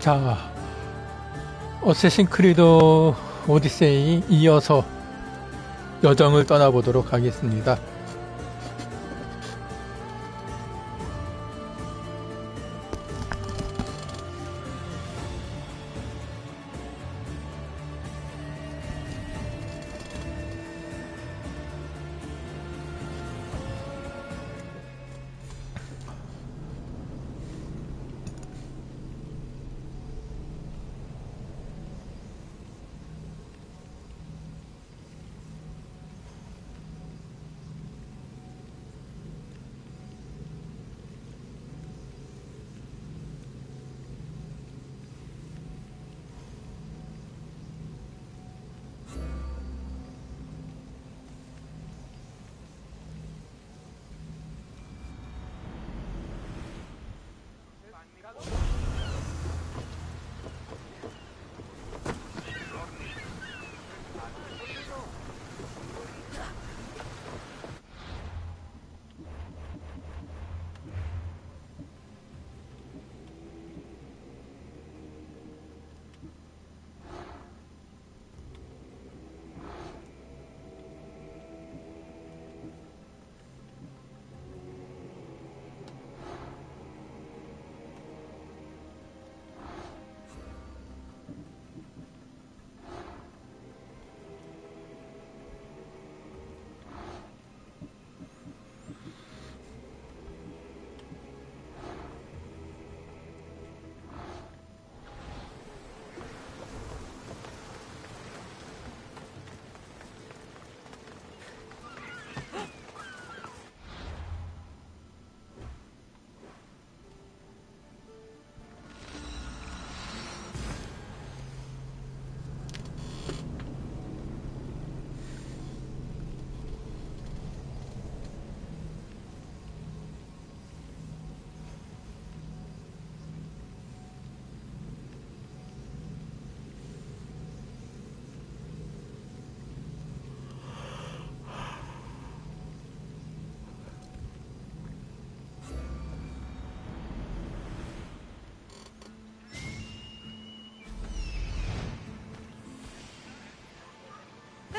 자, 어쌔신 크리드 오디세이 이어서 여정을 떠나보도록 하겠습니다.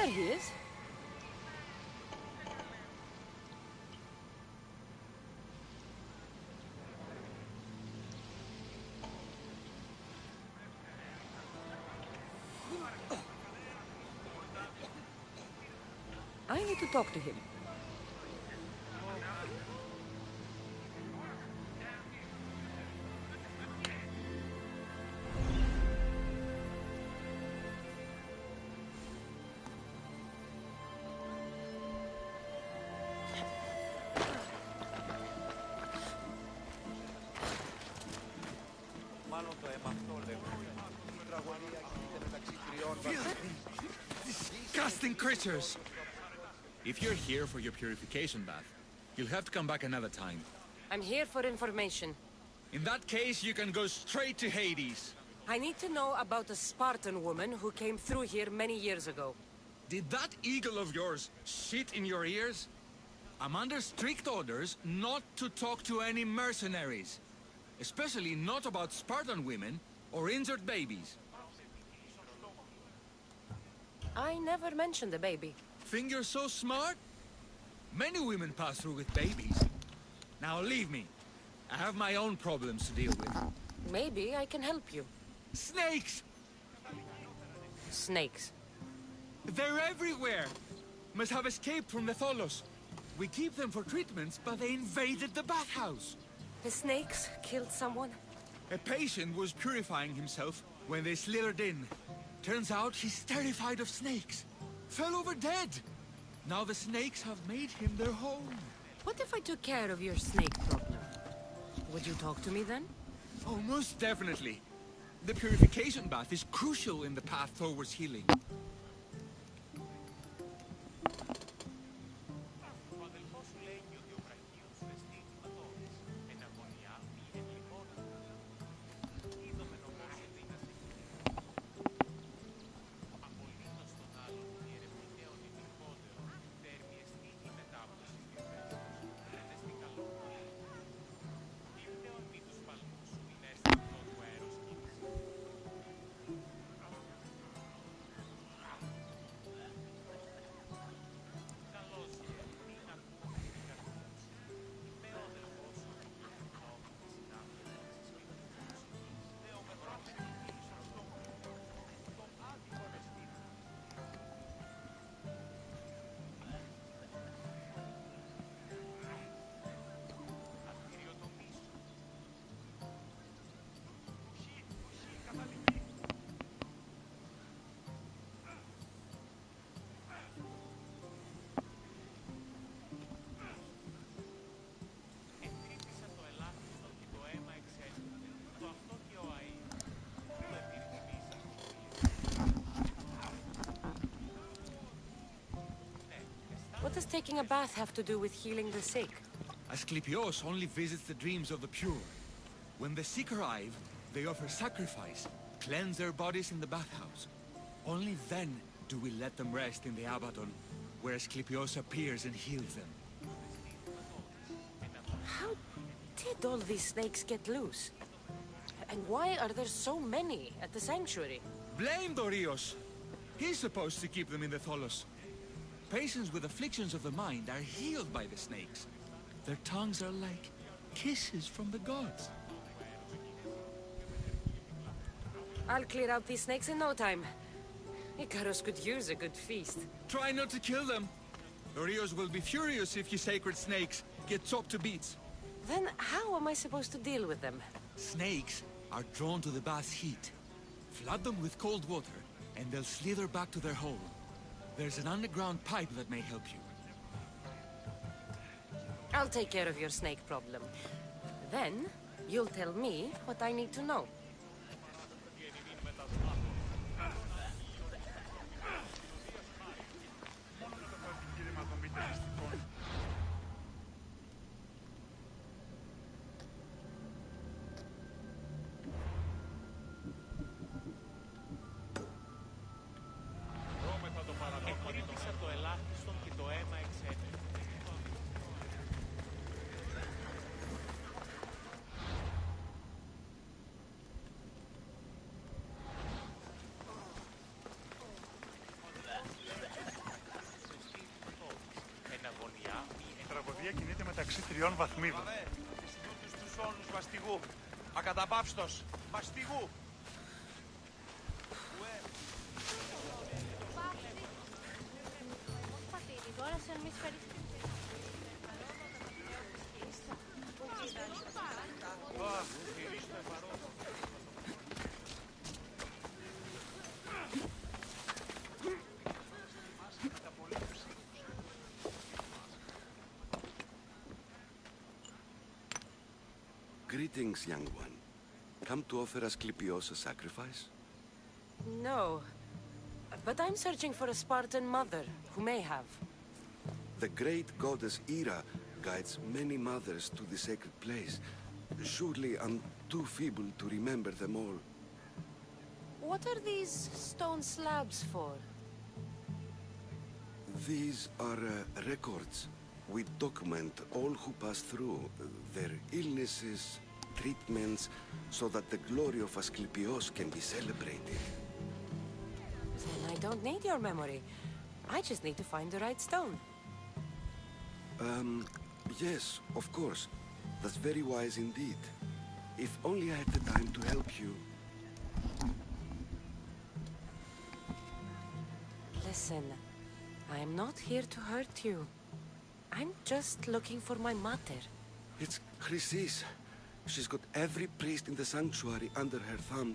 There he is. I need to talk to him. Disgusting creatures! If you're here for your purification bath, you'll have to come back another time. I'm here for information. In that case, you can go straight to Hades. I need to know about a Spartan woman who came through here many years ago. Did that eagle of yours shit in your ears? I'm under strict orders not to talk to any mercenaries. Especially not about Spartan women or injured babies. I never mentioned a baby. Think you're so smart? Many women pass through with babies. Now leave me. I have my own problems to deal with. Maybe I can help you. Snakes! Snakes. They're everywhere! Must have escaped from the Tholos. We keep them for treatments, but they invaded the bathhouse. The snakes killed someone? A patient was purifying himself when they slithered in. Turns out he's terrified of snakes. Fell over dead. Now the snakes have made him their home. What if I took care of your snake problem? Would you talk to me then? Oh, most definitely. The purification bath is crucial in the path towards healing. taking a bath have to do with healing the sick? Asclepios only visits the dreams of the pure. When the sick arrive, they offer sacrifice, cleanse their bodies in the bathhouse. Only then do we let them rest in the Abaddon, where Asclepios appears and heals them. How did all these snakes get loose? And why are there so many at the sanctuary? Blame Dorios! He's supposed to keep them in the Tholos. Patients with afflictions of the mind are healed by the snakes. Their tongues are like kisses from the gods. I'll clear out these snakes in no time. Icarus could use a good feast. Try not to kill them. Dorios will be furious if you sacred snakes get chopped to bits. Then how am I supposed to deal with them? Snakes are drawn to the bath's heat. Flood them with cold water, and they'll slither back to their hole. There's an underground pipe that may help you. I'll take care of your snake problem. Then, you'll tell me what I need to know. Κινείται μεταξύ 3 βαθμίδων. Στους όνους μαστιγού. Ακαταπαύστος. Μαστιγού. Greetings, young one. Come to offer Asclepios a sacrifice? No. But I'm searching for a Spartan mother who may have. The great goddess Ira guides many mothers to the sacred place. Surely I'm too feeble to remember them all. What are these stone slabs for? These are records. We document all who pass through, their illnesses, treatments, so that the glory of Asclepios can be celebrated. Then I don't need your memory. I just need to find the right stone. Yes, of course. That's very wise indeed. If only I had the time to help you. Listen, I'm not here to hurt you. I'm just looking for my mother. It's Chrysis. She's got every priest in the sanctuary under her thumb,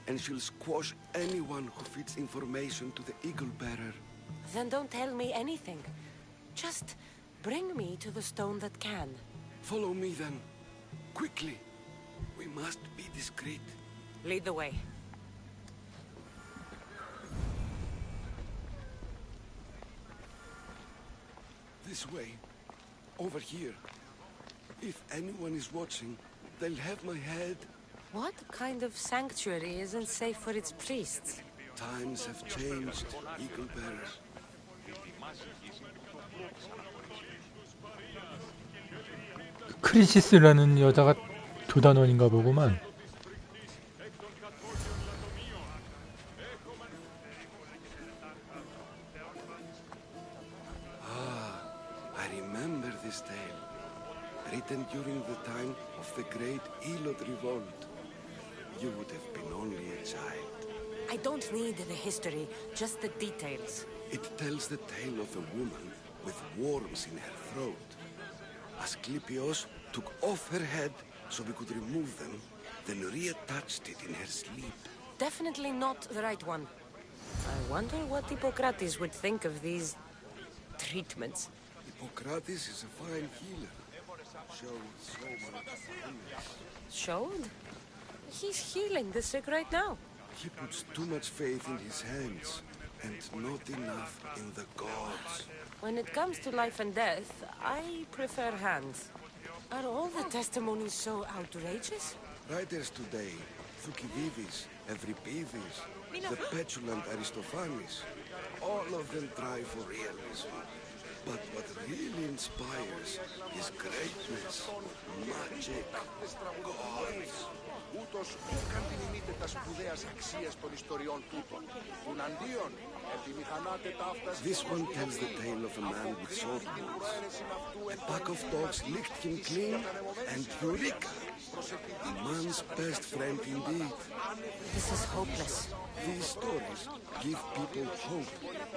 and she'll squash anyone who feeds information to the Eagle Bearer. Then don't tell me anything. Just bring me to the stone that can. Follow me then. Quickly. We must be discreet. Lead the way. This way. Over here. If anyone is watching, they'll have my head. What kind of sanctuary isn't safe for its priests? Times have changed, Eagle Bearer. 크리시스라는 여자가 두 단원인가 보구만. I remember this tale. Written during the time of the great Elod revolt. You would have been only a child. I don't need the history, just the details. It tells the tale of a woman with worms in her throat. Asclepios took off her head so we could remove them, then reattached it in her sleep. Definitely not the right one. I wonder what Hippocrates would think of these treatments. Hippocrates is a fine healer. Showed so much promise. Showed? He's healing the sick right now. He puts too much faith in his hands, and not enough in the gods. When it comes to life and death, I prefer hands. Are all the testimonies so outrageous? Writers today, Thukydides, Evripidis, the petulant Aristophanes, all of them try for realism. But what really inspires is greatness, magic, gods. Ούτως ουκαν τιμημείτε τα σπουδαίας αξίας των ιστοριών τούτων. Τουναντίον, επιμηχανάτε ταύτας... This one tells the tale of a man with sword wounds. A pack of dogs licked him clean, and Eureka! A man's best friend indeed. This is hopeless. These stories give people hope,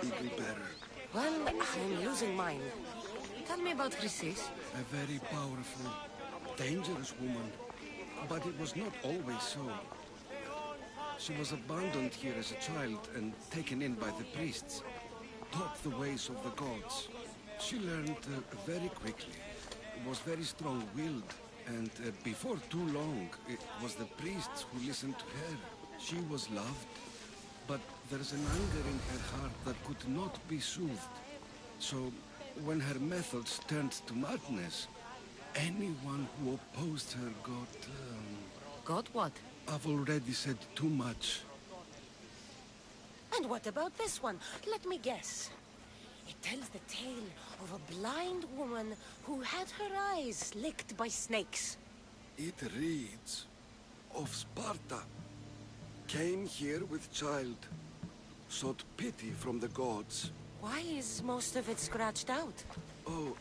Eagle Bearer. Well, I'm losing mine. Tell me about Chrysis. A very powerful, dangerous woman. But it was not always so. She was abandoned here as a child and taken in by the priests, taught the ways of the gods. She learned very quickly, was very strong-willed, and before too long, it was the priests who listened to her. She was loved, but there's an anger in her heart that could not be soothed. So, when her methods turned to madness, anyone who opposed her got... Got what? I've already said too much. And what about this one? Let me guess. It tells the tale of a blind woman who had her eyes licked by snakes. It reads of Sparta. Came here with child. Sought pity from the gods. Why is most of it scratched out? Oh,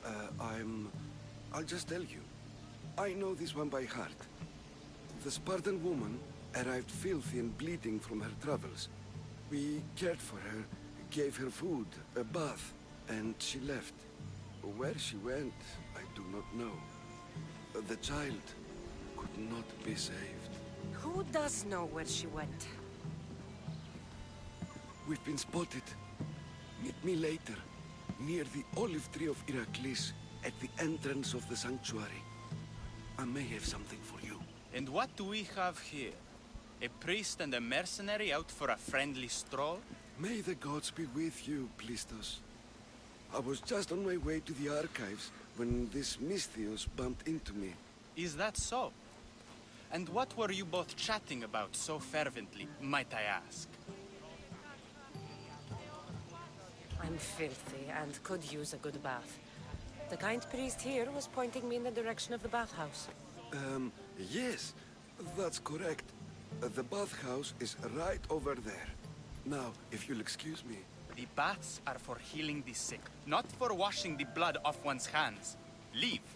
I'll just tell you. I know this one by heart. The Spartan woman arrived filthy and bleeding from her travels. We cared for her, gave her food, a bath, and she left. Where she went, I do not know. The child could not be saved. Who does know where she went? We've been spotted. Meet me later, near the olive tree of Iraklis, at the entrance of the sanctuary. I may have something for you. And what do we have here? A priest and a mercenary out for a friendly stroll? May the gods be with you, Plistos. I was just on my way to the archives when this Misthios bumped into me. Is that so? And what were you both chatting about so fervently, might I ask? I'm filthy and could use a good bath. The kind priest here was pointing me in the direction of the bathhouse. Yes, that's correct. The bathhouse is right over there. Now, if you'll excuse me. The baths are for healing the sick, not for washing the blood off one's hands. Leave.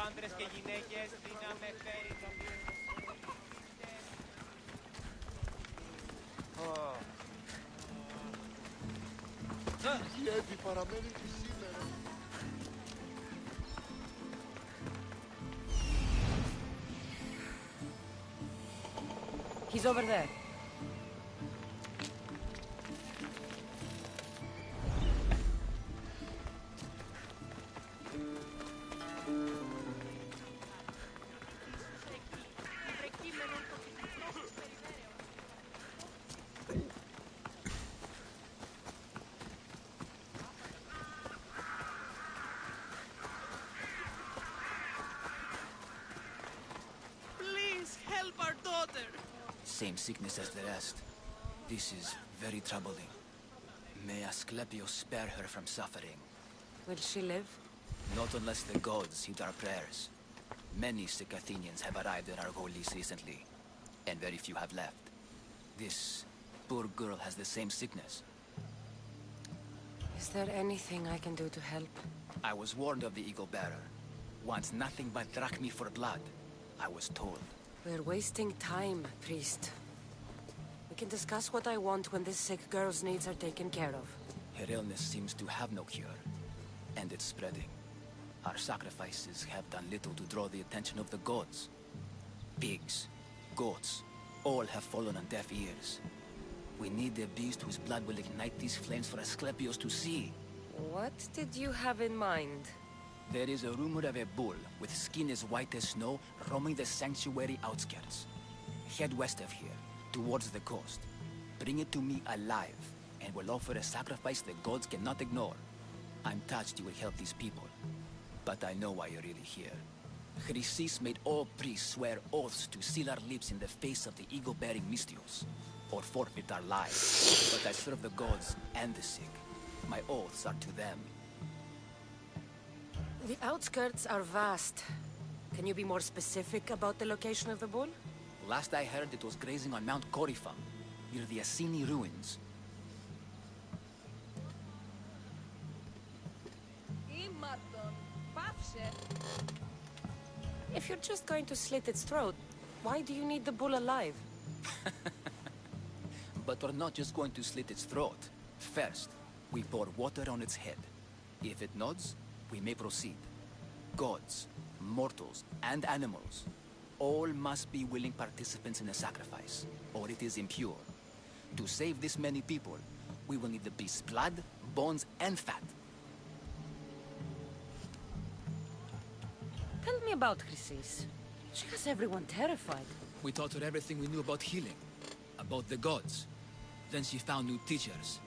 άντρες και γυναίκες, δύναμε φέρει το Η Εύη παραμένει και σήμερα. He's over there. Same sickness as the rest. This is very troubling. May Asclepius spare her from suffering. Will she live? Not unless the gods heed our prayers. Many sick Athenians have arrived in Argolis recently, and very few have left. This poor girl has the same sickness. Is there anything I can do to help? I was warned of the Eagle Bearer. Wants nothing but drachmi for blood, I was told. We're wasting time, priest. We can discuss what I want when this sick girl's needs are taken care of. Her illness seems to have no cure, and it's spreading. Our sacrifices have done little to draw the attention of the gods. Pigs, goats, all have fallen on deaf ears. We need a beast whose blood will ignite these flames for Asclepios to see. What did you have in mind? There is a rumor of a bull with skin as white as snow roaming the sanctuary outskirts. Head west of here, towards the coast. Bring it to me alive, and we'll offer a sacrifice the gods cannot ignore. I'm touched you will help these people, but I know why you're really here. Chrysis made all priests swear oaths to seal our lips in the face of the eagle-bearing Mystios, or forfeit our lives. But I serve the gods and the sick. My oaths are to them. The outskirts are vast. Can you be more specific about the location of the bull? Last I heard, it was grazing on Mount Coryphon, near the Assini ruins. If you're just going to slit its throat, why do you need the bull alive? But we're not just going to slit its throat. First, we pour water on its head. If it nods, we may proceed. Gods, mortals, and animals, all must be willing participants in the sacrifice, or it is impure. To save this many people, we will need the beast's blood, bones, and fat. Tell me about Chrysis. She has everyone terrified. We taught her everything we knew about healing, about the gods. Then she found new teachers,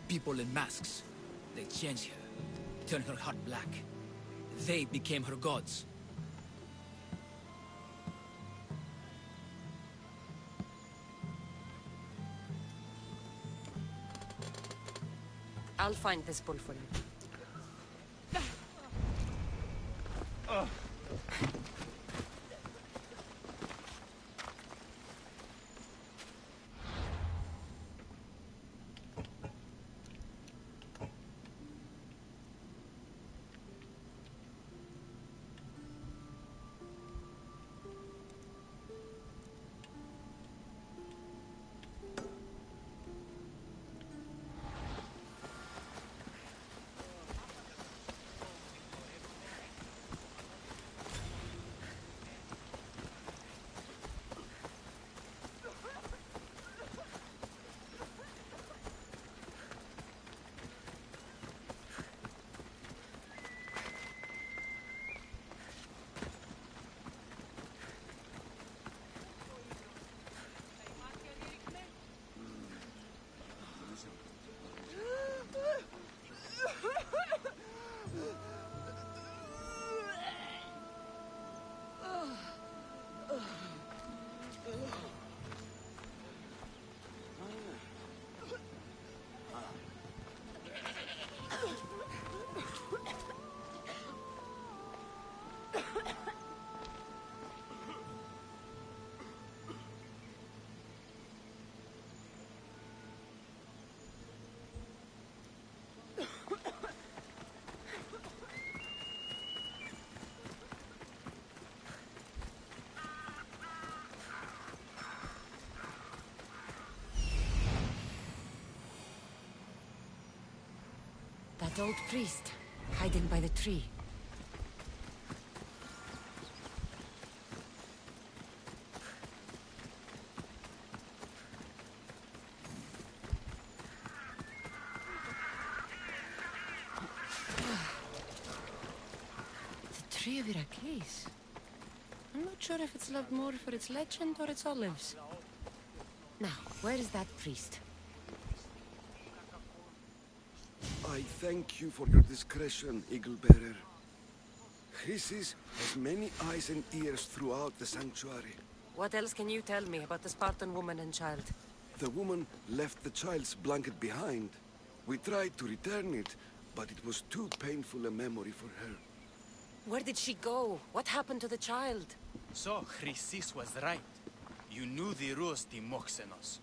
people in masks. They changed her, turned her heart black. They became her gods. I'll find this bull for you. That old priest, hiding by the tree. The tree of Heracles. I'm not sure if it's loved more for its legend or its olives. Now, where is that priest? I thank you for your discretion, Eagle-Bearer. Chrysis has many eyes and ears throughout the sanctuary. What else can you tell me about the Spartan woman and child? The woman left the child's blanket behind. We tried to return it, but it was too painful a memory for her. Where did she go? What happened to the child? So, Chrysis was right. You knew the rules, Timoxenos.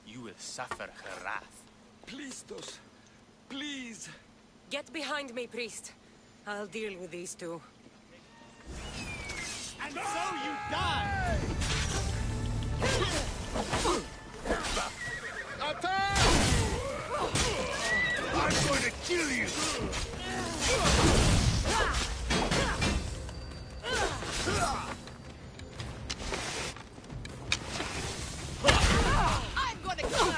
You will suffer her wrath. Please, Dos. Please. Get behind me, priest. I'll deal with these two. And so you die! Attack! I'm going to kill you! I'm gonna kill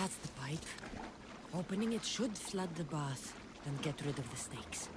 That's the pipe. Opening it should flood the bath and get rid of the snakes.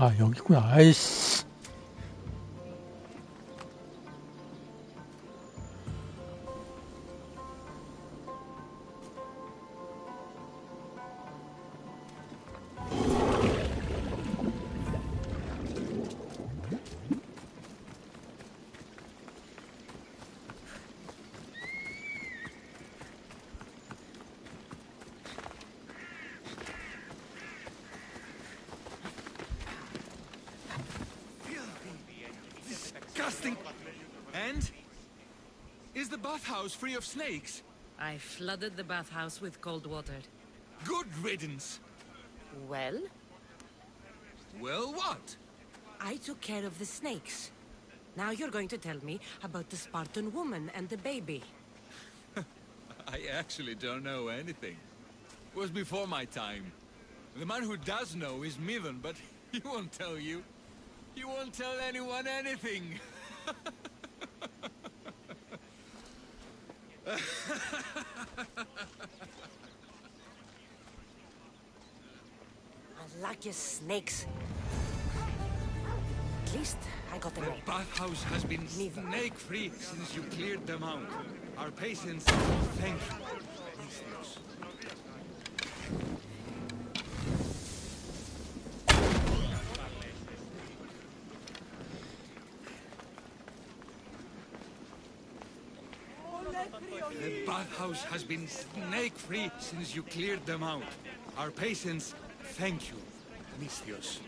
아, 여기구나. 아이씨. Disgusting! And? Is the bathhouse free of snakes? I flooded the bathhouse with cold water. Good riddance! Well, Well, what? I took care of the snakes. Now you're going to tell me about the Spartan woman and the baby. I actually don't know anything. It was before my time. The man who does know is Midon, but he won't tell you. He won't tell anyone anything. I like your snakes. At least I got them The all. bathhouse has been Neither. snake-free since you cleared them out. Our patience, thank you. The bathhouse has been snake-free since you cleared them out. Our patience, thank you, Misthios.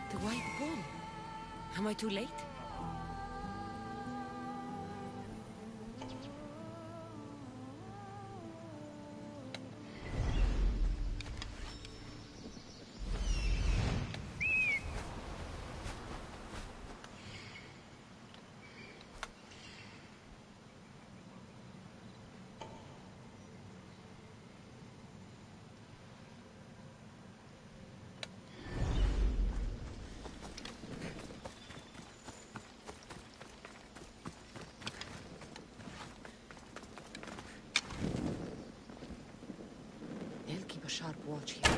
The white bull. Am I too late? They'll keep a sharp watch here.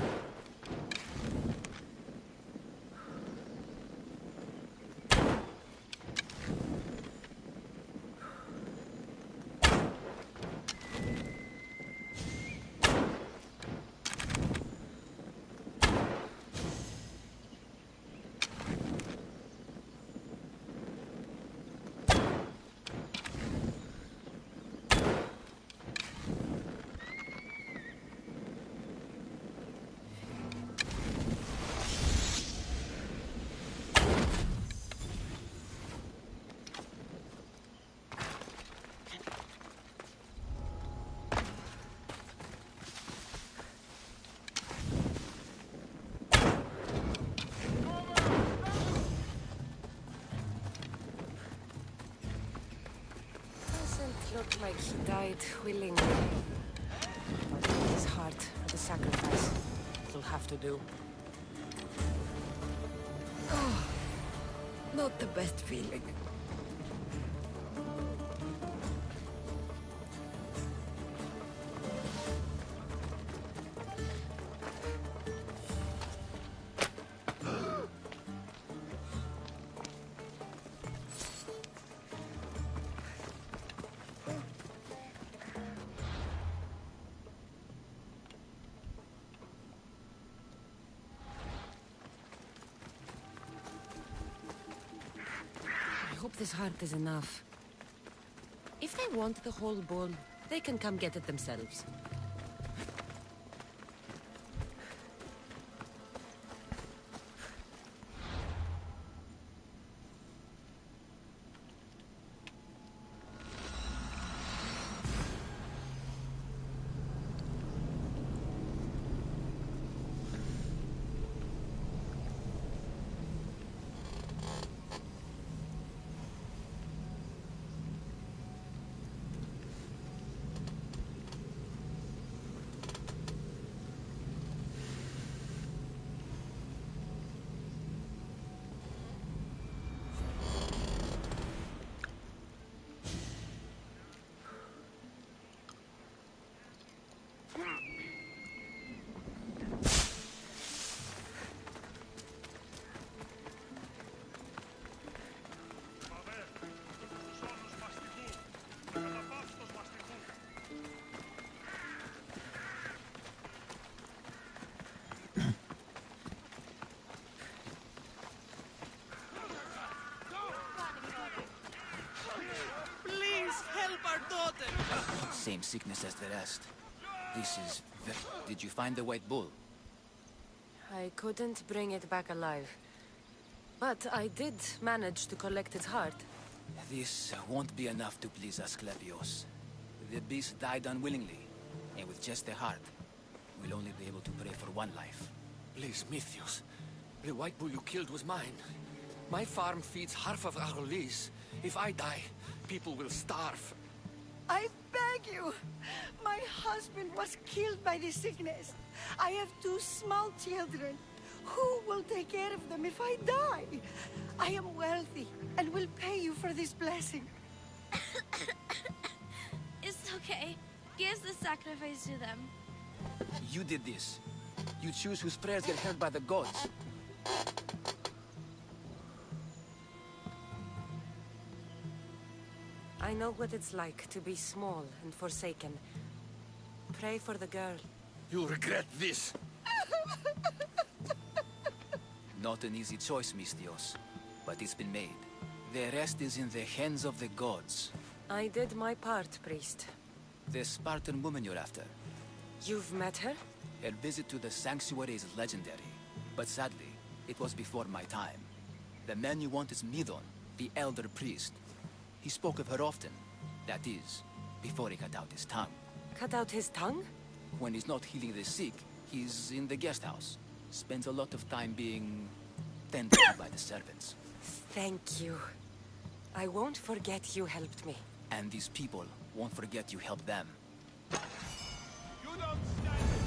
Looked like he died willingly. But his heart for the sacrifice. It'll have to do. Oh, not the best feeling. I hope this heart is enough. If they want the whole bull, they can come get it themselves. sickness as the rest. This is Did you find the white bull? I couldn't bring it back alive. But I did manage to collect its heart. This won't be enough to please Asclepios. The beast died unwillingly, and with just the heart, we'll only be able to pray for one life. Please, Mythios. The white bull you killed was mine. My farm feeds half of our lease. If I die, people will starve. I beg you! My husband was killed by this sickness. I have 2 small children. Who will take care of them if I die? I am wealthy and will pay you for this blessing. It's okay. Give the sacrifice to them. You did this. You choose whose prayers get heard by the gods. I know what it's like to be small and forsaken. Pray for the girl. You'll regret this. Not an easy choice, Mystios, but it's been made. The rest is in the hands of the gods. I did my part, priest. The Spartan woman you're after. You've met her? Her visit to the sanctuary is legendary, but sadly, it was before my time. The man you want is Midon, the elder priest. He spoke of her often. That is, before he cut out his tongue. Cut out his tongue? When he's not healing the sick, he's in the guest house. Spends a lot of time being tended to by the servants. Thank you. I won't forget you helped me. And these people won't forget you helped them. You don't stand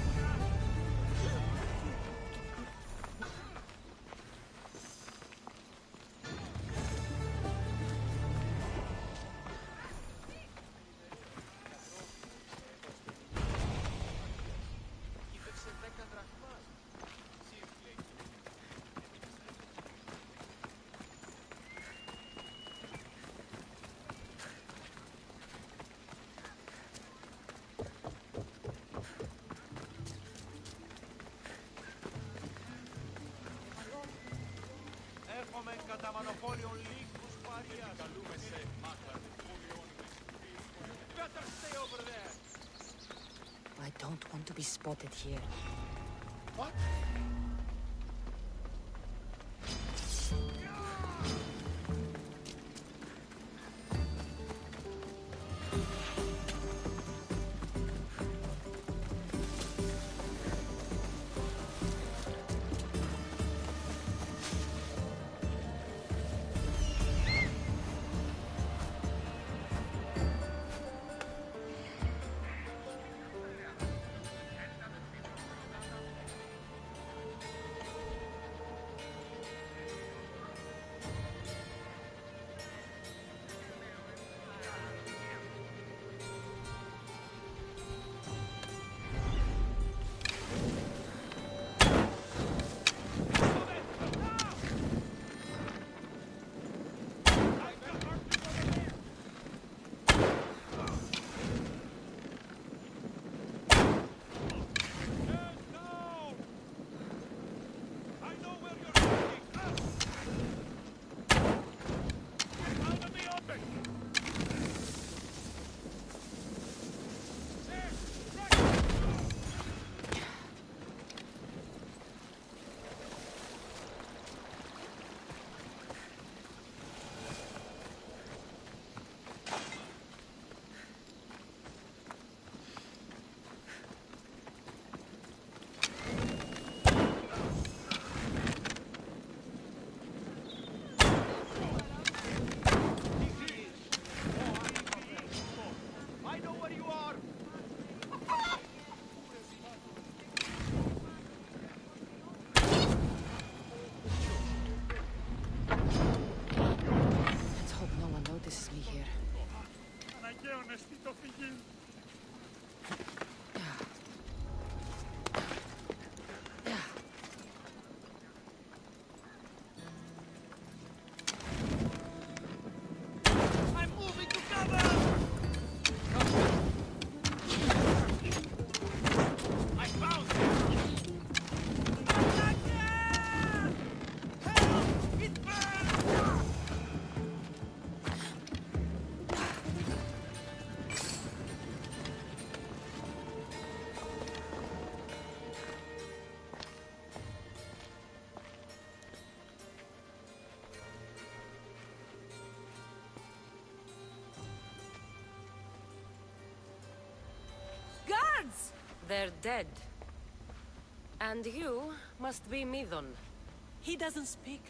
Έρχομαι κατά μονοπόλιον λίγους παρίας. Καλούμε σε μάχα. Better stay over there. I don't want to be spotted here. What? They're dead. And you must be Midon. He doesn't speak.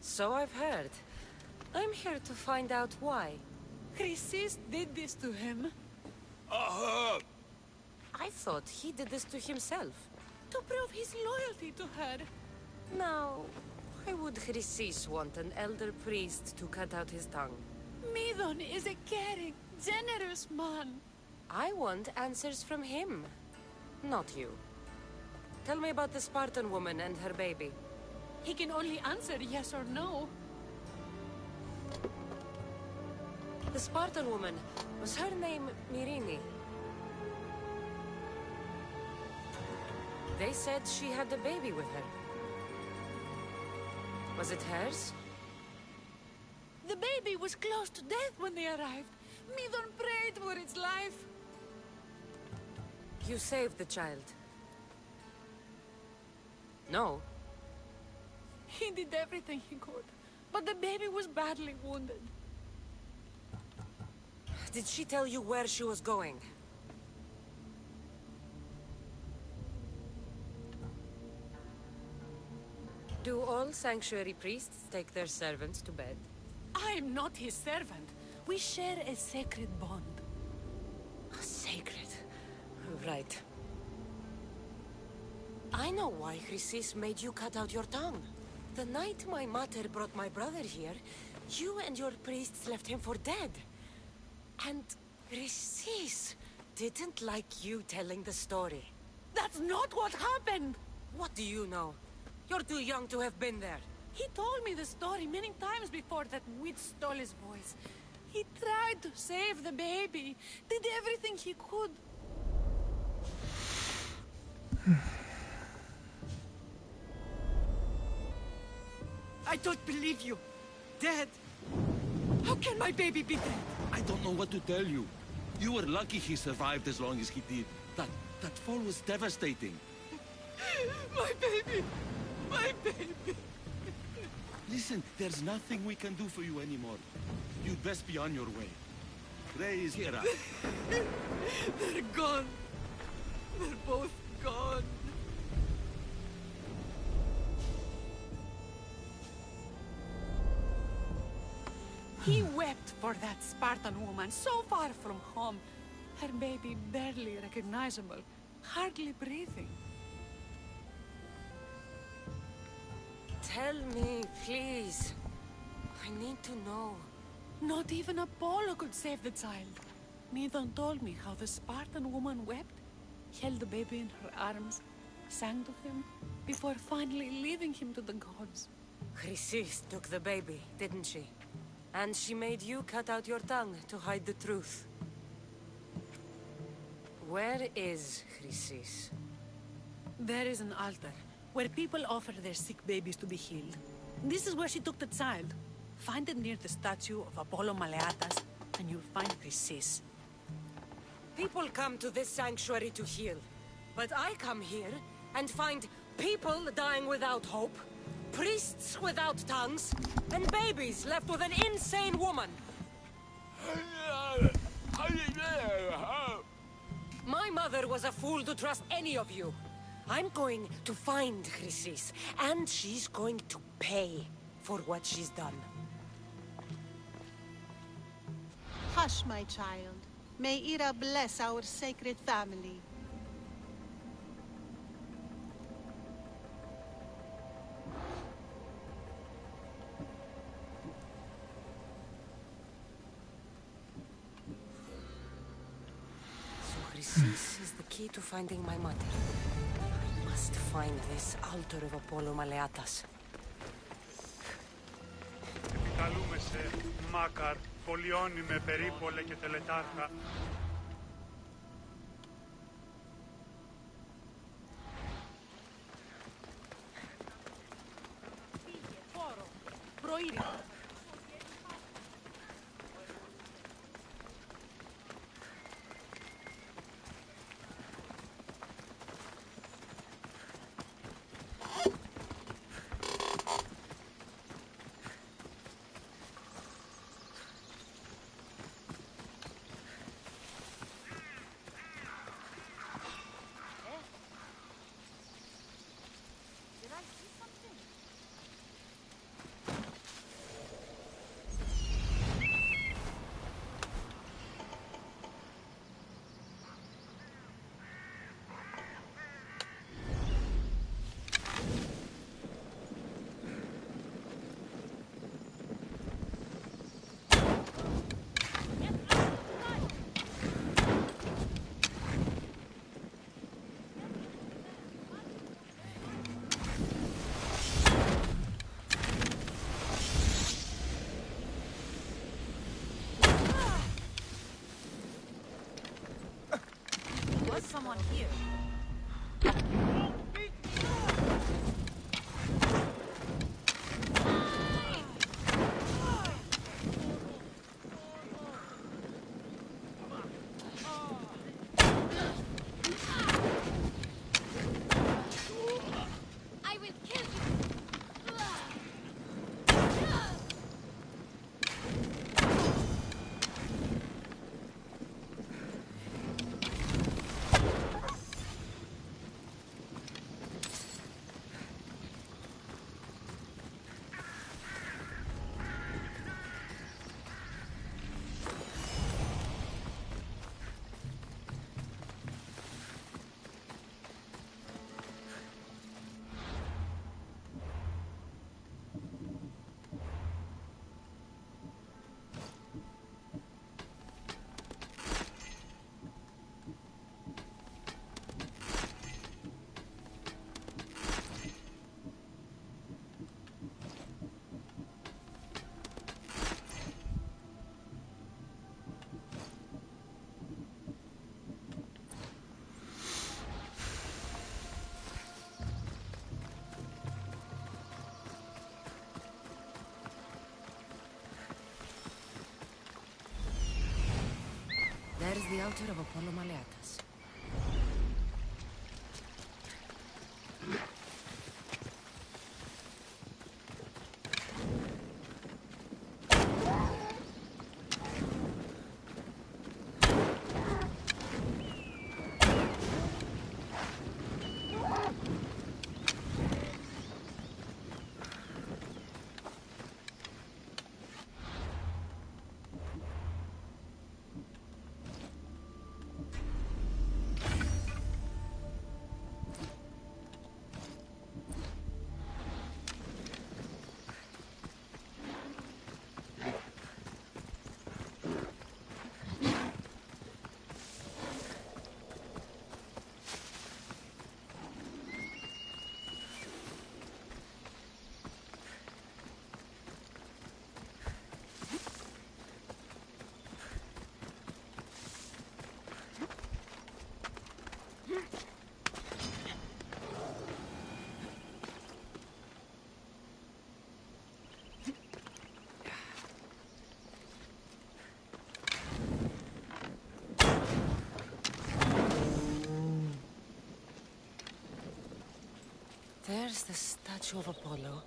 So I've heard. I'm here to find out why. Chrysis did this to him. I thought he did this to himself. To prove his loyalty to her. Now, why would Chrysis want an elder priest to cut out his tongue? Midon is a caring, generous man. I want answers from him, not you. Tell me about the Spartan woman and her baby. He can only answer yes or no. The Spartan woman, was her name Mirini? They said she had a baby with her. Was it hers? The baby was close to death when they arrived. Midon prayed for its life. You saved the child. No. He did everything he could, but the baby was badly wounded. Did she tell you where she was going? Do all sanctuary priests take their servants to bed? I am not his servant. We share a sacred bond. Sacred. Right. I know why Chrysis made you cut out your tongue. The night my mother brought my brother here, you and your priests left him for dead. And Chrysis didn't like you telling the story. That's not what happened! What do you know? You're too young to have been there. He told me the story many times before that witch stole his voice. He tried to save the baby, did everything he could. I don't believe you. Dead? How can my baby be dead? I don't know what to tell you. You were lucky he survived as long as he did. That fall was devastating. My baby! My baby! Listen, there's nothing we can do for you anymore. You'd best be on your way. Praise Hera. They're gone. They're both gone. He wept for that Spartan woman so far from home. Her baby barely recognizable, hardly breathing. Tell me, please. I need to know. Not even Apollo could save the child. Midon told me how the Spartan woman wept, held the baby in her arms, sang to him, before finally leaving him to the gods. Chrysis took the baby, didn't she? And she made you cut out your tongue to hide the truth. Where is Chrysis? There is an altar, where people offer their sick babies to be healed. This is where she took the child. Find it near the statue of Apollo Maleatas, and you'll find Chrysis. People come to this sanctuary to heal. But I come here and find people dying without hope, priests without tongues, and babies left with an insane woman. My mother was a fool to trust any of you. I'm going to find Chrysis, and she's going to pay for what she's done. Hush, my child. May Ira bless our sacred family. So Chrysis is the key to finding my mother. I must find this altar of Apollo Maleatas. Επικαλούμε σε Μάκαρ, πολιώνει με περίπολε και τελετάρχα. Προήρυτα. the altar of Apollo Maleatas. There's the statue of Apollo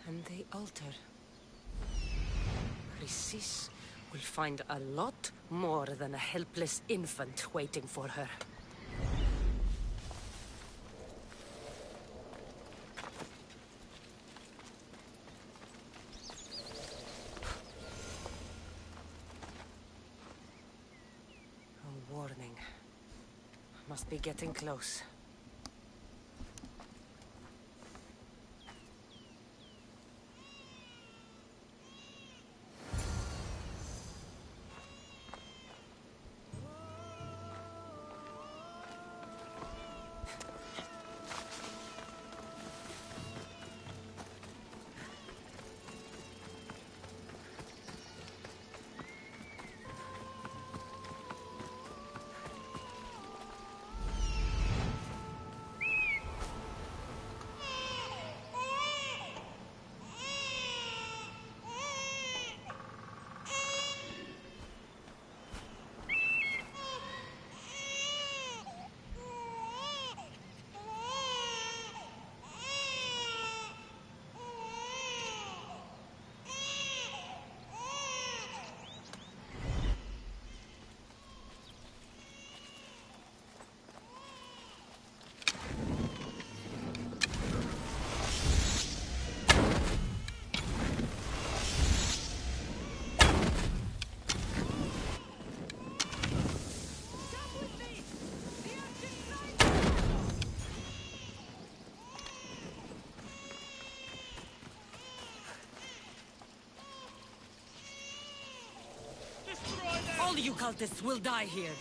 and the altar. Chrysis will find a lot more than a helpless infant waiting for her. A warning. Must be getting close. All you cultists will die here.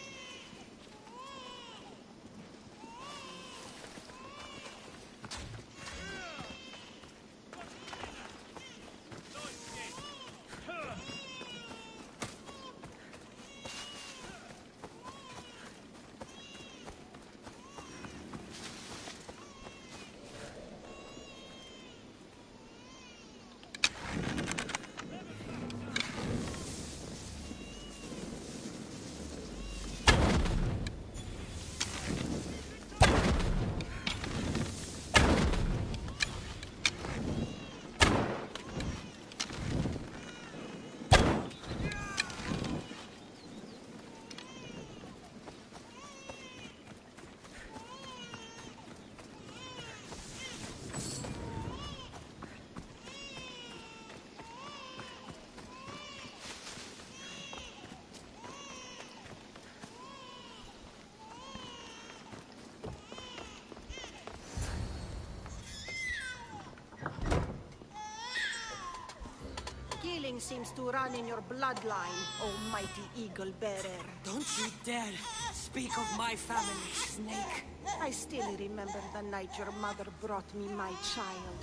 Killing seems to run in your bloodline, almighty eagle bearer. Don't you dare speak of my family, Snake. I still remember the night your mother brought me my child.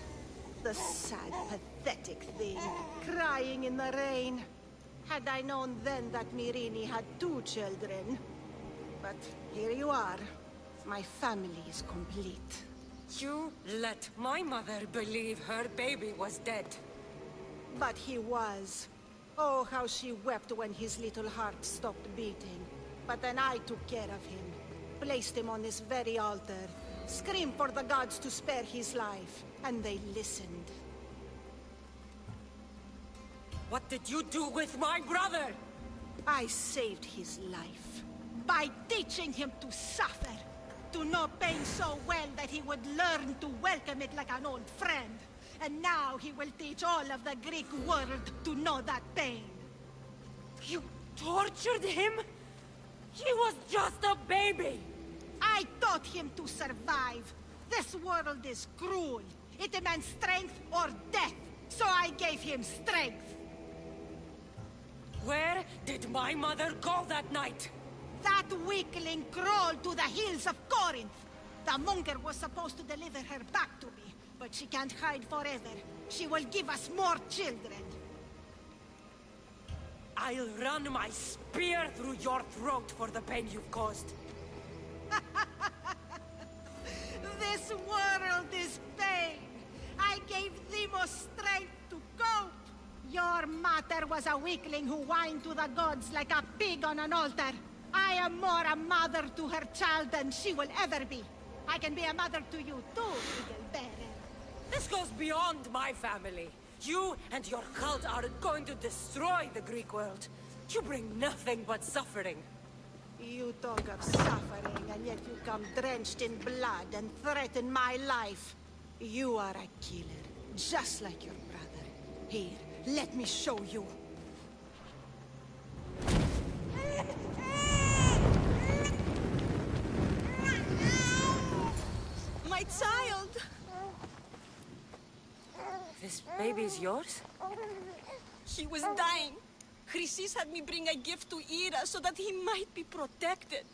The sad, pathetic thing, crying in the rain. Had I known then that Mirini had 2 children. But here you are. My family is complete. You let my mother believe her baby was dead. But he was. Oh, how she wept when his little heart stopped beating. But then I took care of him. Placed him on this very altar. Screamed for the gods to spare his life. And they listened. What did you do with my brother? I saved his life. By teaching him to suffer. To know pain so well that he would learn to welcome it like an old friend. And now he will teach all of the Greek world to know that pain. You tortured him? He was just a baby! I taught him to survive. This world is cruel. It demands strength or death. So I gave him strength. Where did my mother go that night? That weakling crawled to the hills of Corinth. The monger was supposed to deliver her back to me, but she can't hide forever. She will give us more children. I'll run my spear through your throat for the pain you've caused. This world is pain. I gave Demos strength to cope. Your mother was a weakling who whined to the gods like a pig on an altar. I am more a mother to her child than she will ever be. I can be a mother to you too, Eaglebearer. This goes beyond my family. You and your cult are going to destroy the Greek world. You bring nothing but suffering. You talk of suffering, and yet you come drenched in blood and threaten my life. You are a killer, just like your brother. Here, let me show you. My child! This baby is yours? He was dying. Chrysis had me bring a gift to Ira so that he might be protected.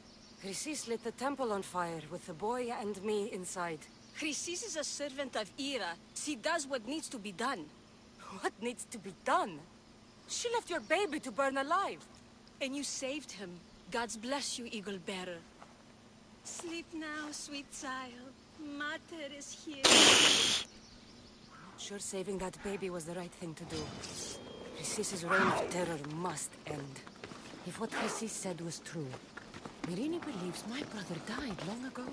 Chrysis lit the temple on fire with the boy and me inside. Chrysis is a servant of Ira. She does what needs to be done. What needs to be done? She left your baby to burn alive. And you saved him. Gods bless you, Eagle Bearer. Sleep now, sweet child. Mater is here. I'm not sure saving that baby was the right thing to do. Chrysis' reign of terror must end. If what Chrysis said was true, Mirini believes my brother died long ago.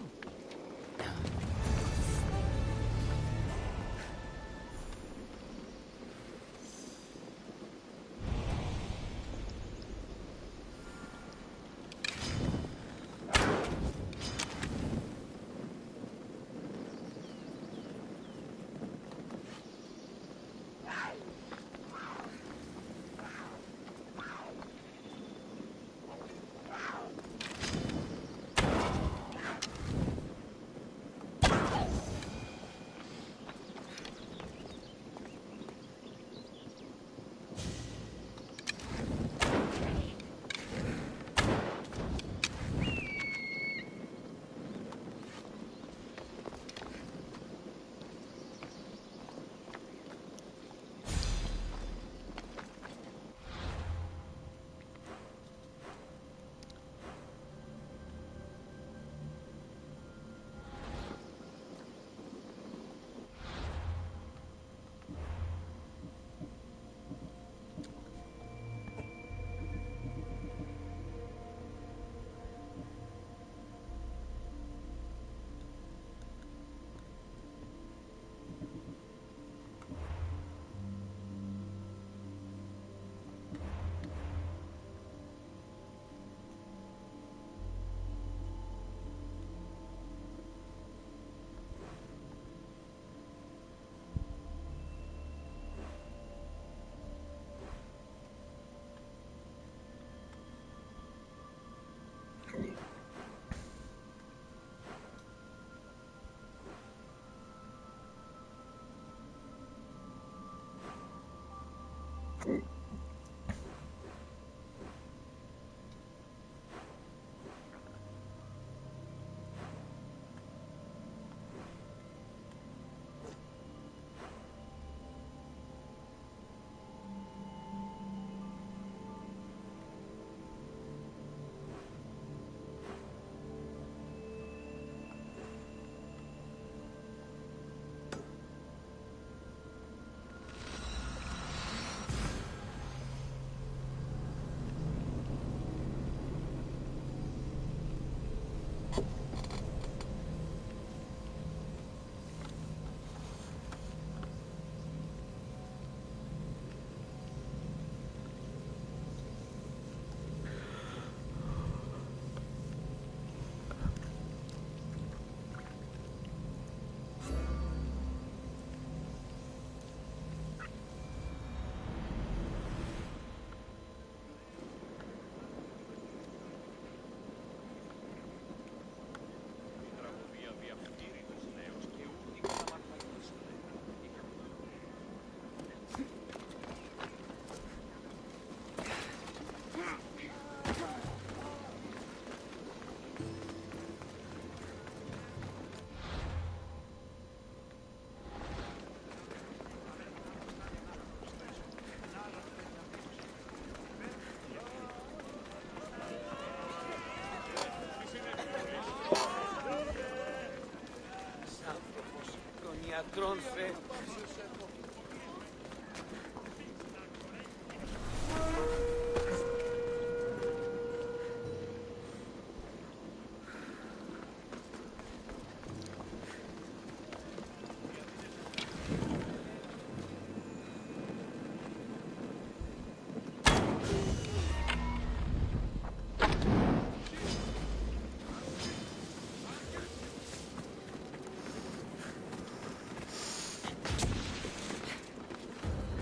Macron fait.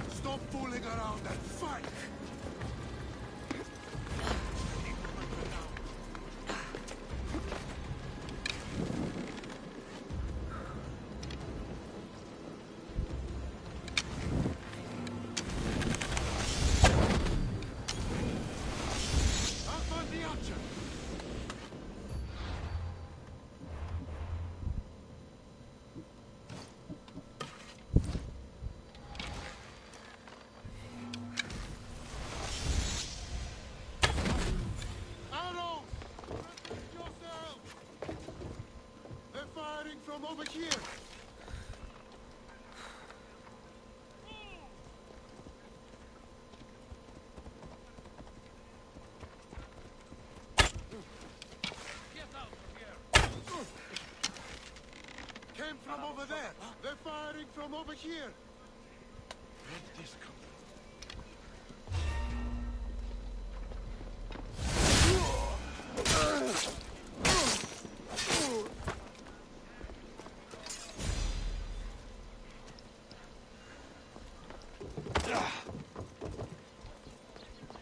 Stop fooling around and fight! Up on the action! Arrow! Protect yourself! They're firing from over here! Came from over there! They're firing from over here! Where did this come from?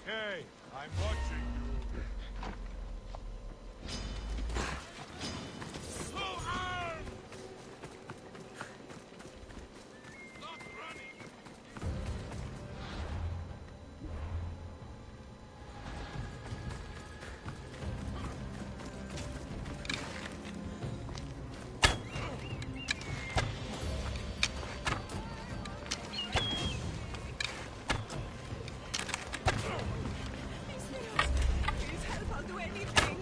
Hey, I'm watching you. Stop running! Please help, I'll do anything.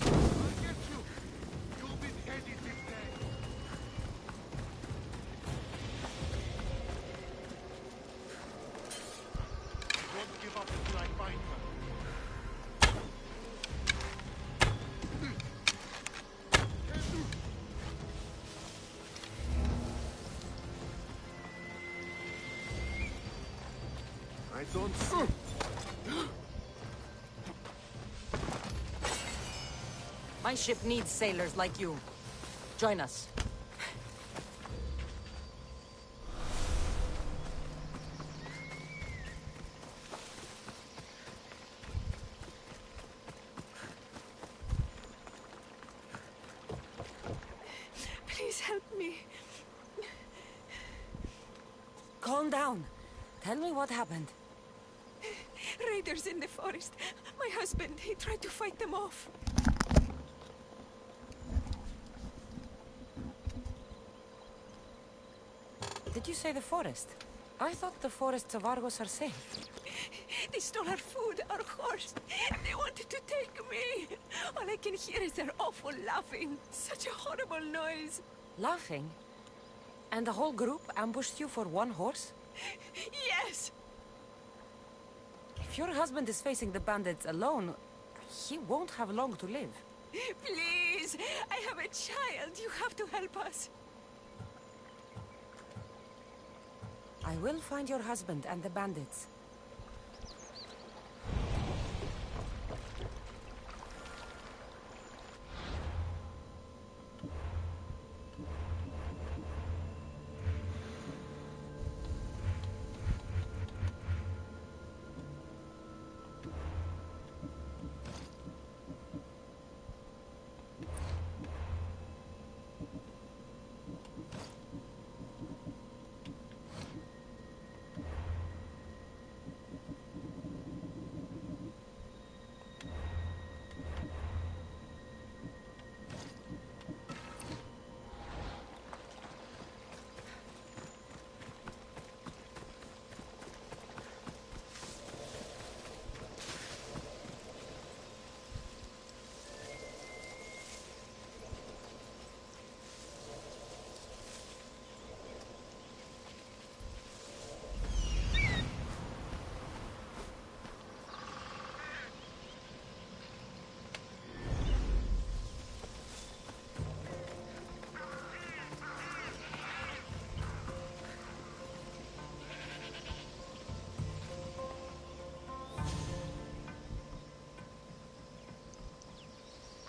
I'll get you! You'll be beheaded this day! Don't give up until I find her. I don't see. My ship needs sailors like you. Join us. Please help me. Calm down. Tell me what happened. Raiders in the forest. My husband, he tried to fight them off. Did you say the forest? I thought the forests of Argos are safe. They stole our food, our horse. They wanted to take me. All I can hear is their awful laughing. Such a horrible noise. Laughing? And the whole group ambushed you for one horse? Yes. If your husband is facing the bandits alone, he won't have long to live. Please, I have a child. You have to help us. I will find your husband and the bandits.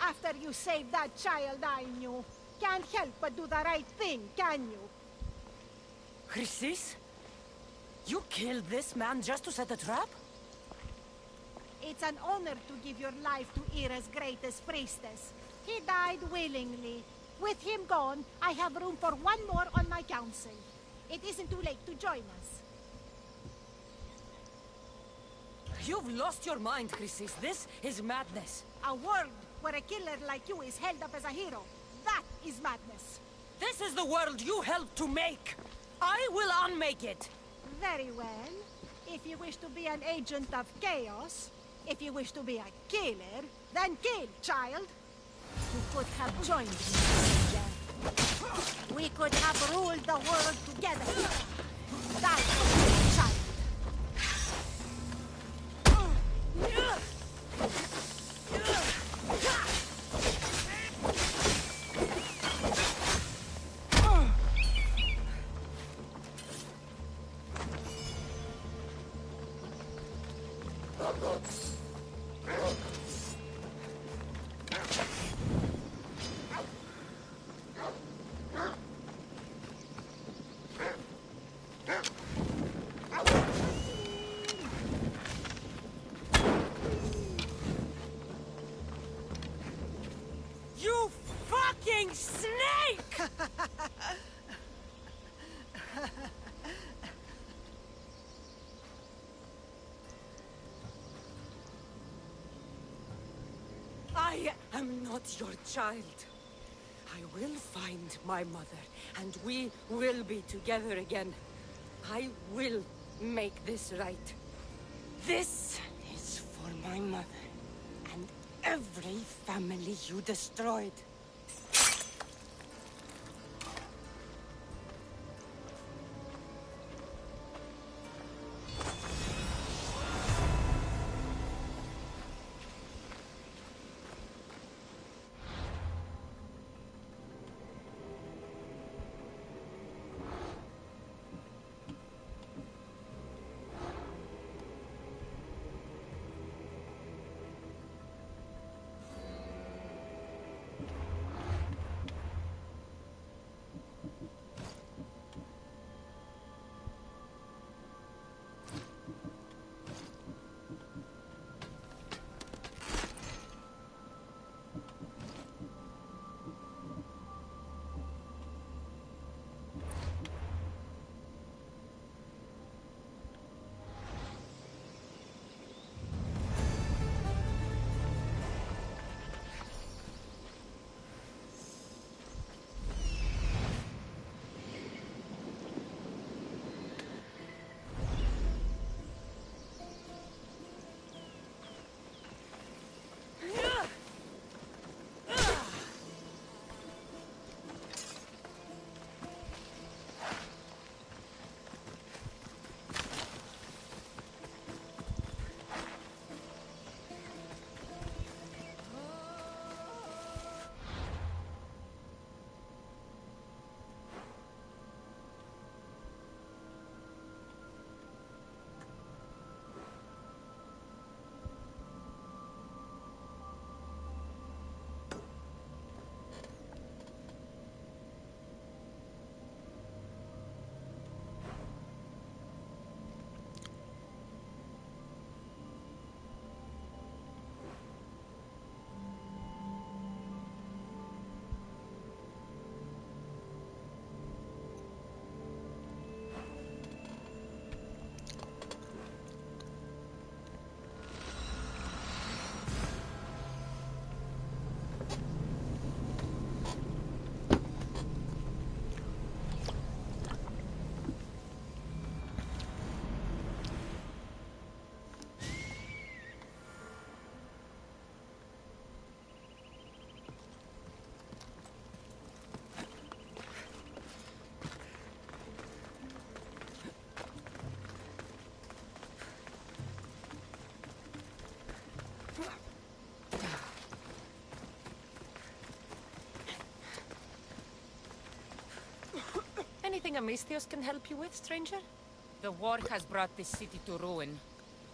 After you saved that child I knew, can't help but do the right thing, can you? Chrysis? You killed this man just to set a trap? It's an honor to give your life to Ira's greatest priestess. He died willingly. With him gone, I have room for one more on my council. It isn't too late to join us. You've lost your mind, Chrysis. This is madness. A world where a killer like you is held up as a hero. That is madness. This is the world you helped to make. I will unmake it. Very well. If you wish to be an agent of chaos, if you wish to be a killer, then kill, child. You could have joined me, messenger. We could have ruled the world together. Die for me, child. You fucking snake! I am not your child. I will find my mother, and we will be together again. I will make this right. This is for my mother, and every family you destroyed. Anything Amistios can help you with, stranger? The war has brought this city to ruin.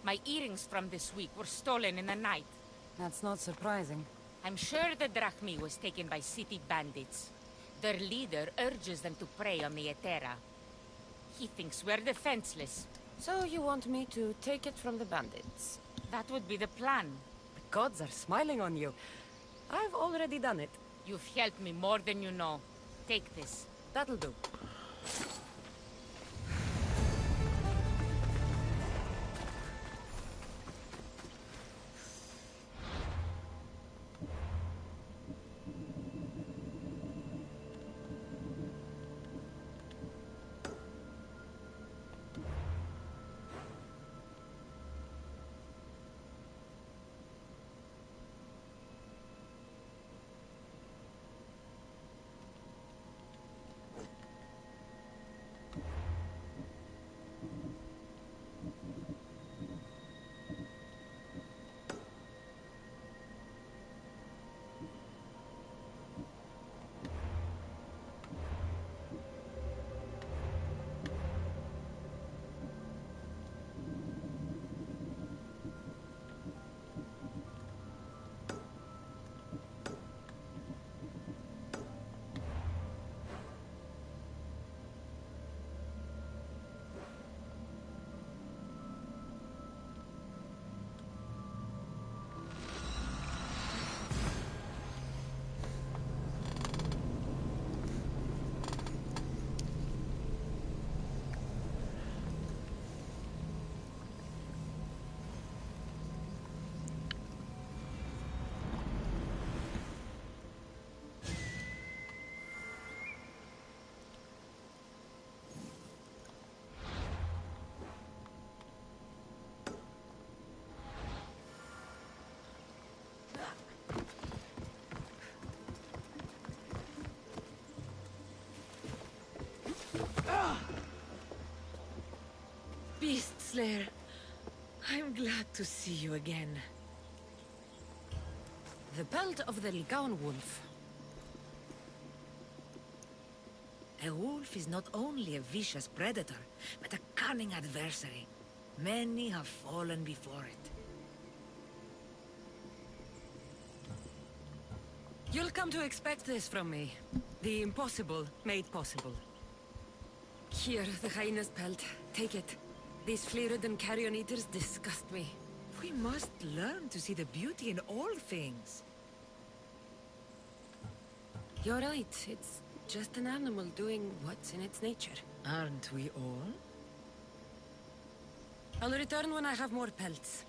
My earrings from this week were stolen in the night. That's not surprising. I'm sure the drachmi was taken by city bandits. Their leader urges them to prey on the Etera. He thinks we're defenseless. So you want me to take it from the bandits? That would be the plan. The gods are smiling on you. I've already done it. You've helped me more than you know. Take this. That'll do. Beast Slayer, I'm glad to see you again. The pelt of the Ligaun wolf. A wolf is not only a vicious predator, but a cunning adversary. Many have fallen before it. You'll come to expect this from me. The impossible made possible. Here, the hyena's pelt. Take it. These flea-ridden carrion eaters disgust me. We must learn to see the beauty in all things. You're right. It's just an animal doing what's in its nature. Aren't we all? I'll return when I have more pelts.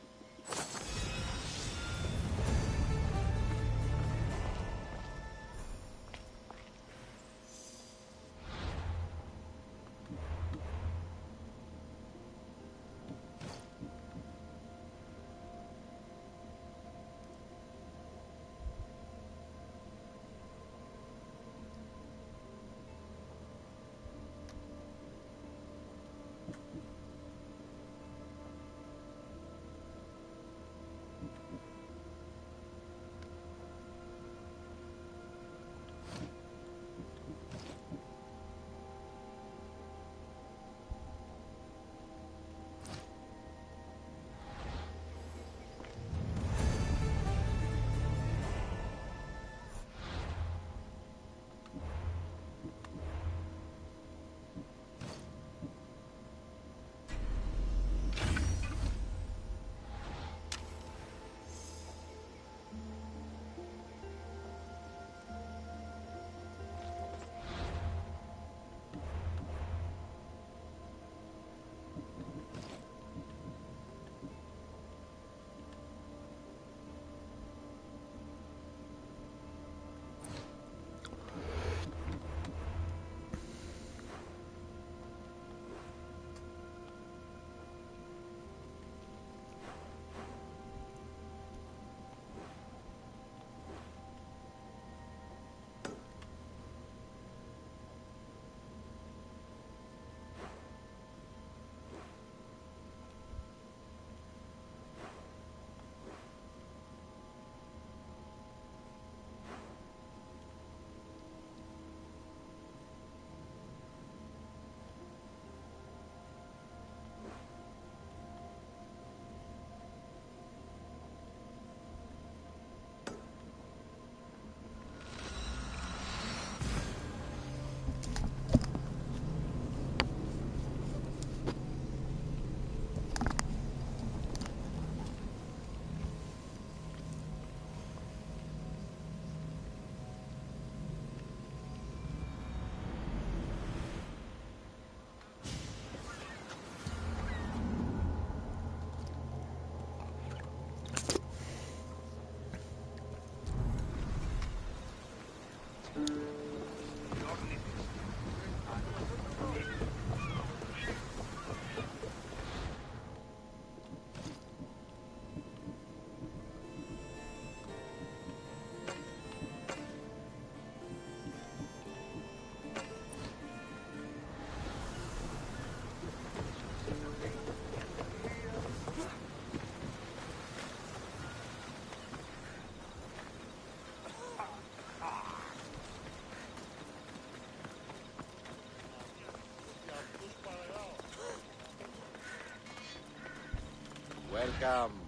Welcome.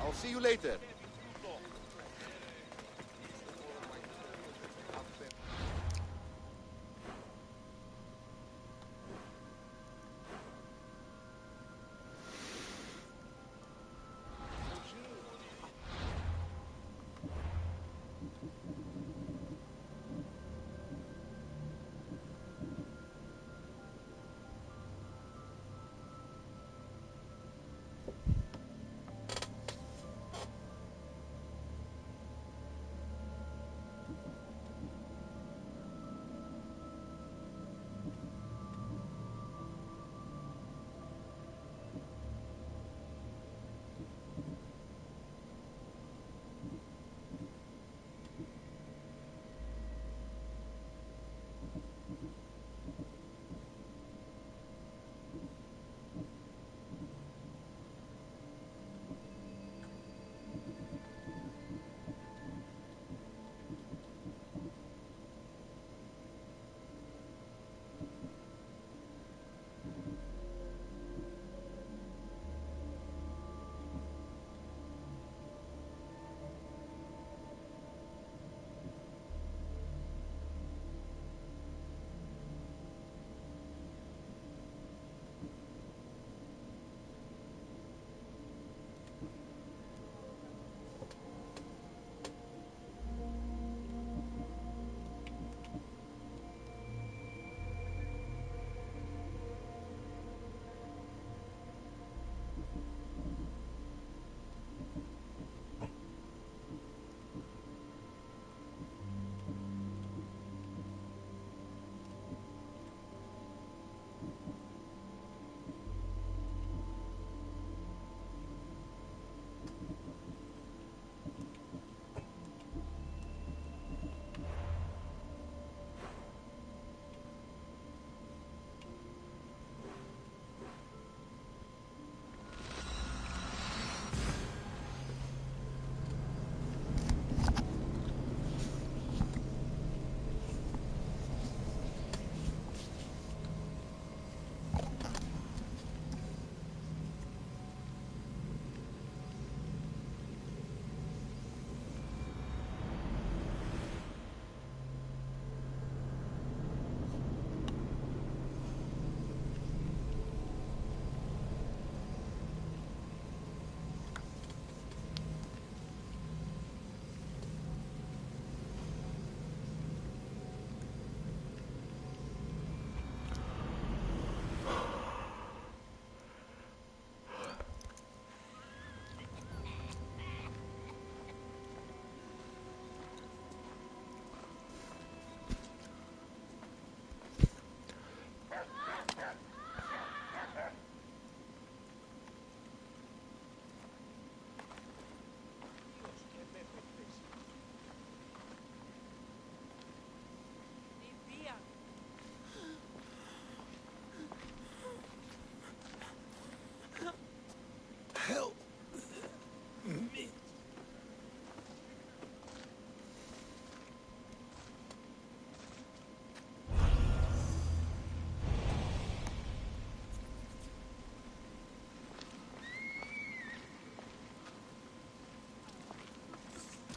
I'll see you later.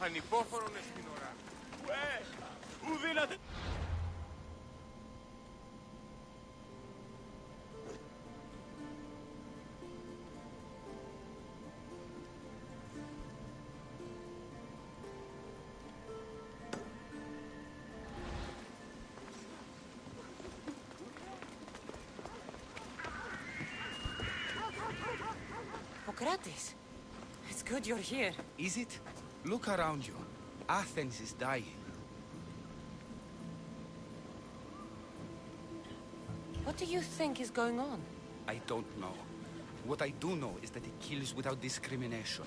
Ανυπόφορον στην ώρα. Ουδύνατε. Socrates, it's good you're here. Is it? Look around you. Athens is dying. What do you think is going on? I don't know. What I do know is that it kills without discrimination.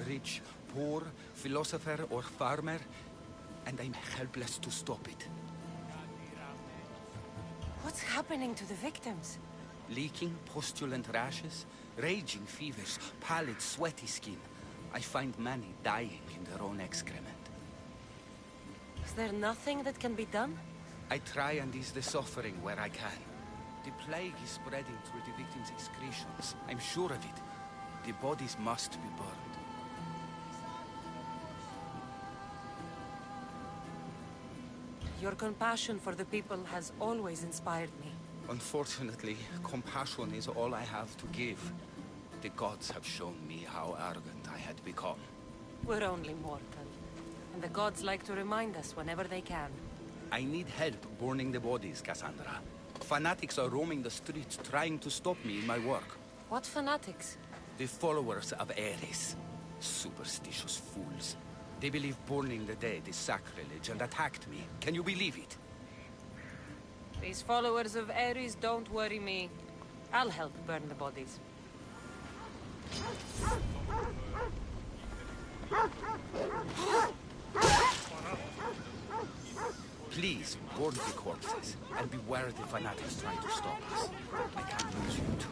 Rich, poor, philosopher or farmer, and I'm helpless to stop it. What's happening to the victims? Leaking, postulant rashes, raging fevers, pallid, sweaty skin. I find many dying in their own excrement. Is there nothing that can be done? I try and ease the suffering where I can. The plague is spreading through the victims' excretions. I'm sure of it. The bodies must be burned. Your compassion for the people has always inspired me. Unfortunately, compassion is all I have to give. The gods have shown me how arrogant I had become. We're only mortal, and the gods like to remind us whenever they can. I need help burning the bodies, Cassandra. Fanatics are roaming the streets trying to stop me in my work. What fanatics? The followers of Ares. Superstitious fools. They believe burning the dead is sacrilege and attacked me. Can you believe it? These followers of Ares don't worry me. I'll help burn the bodies. Please, burn the corpses, and beware the fanatics trying to stop us. I can't lose you too.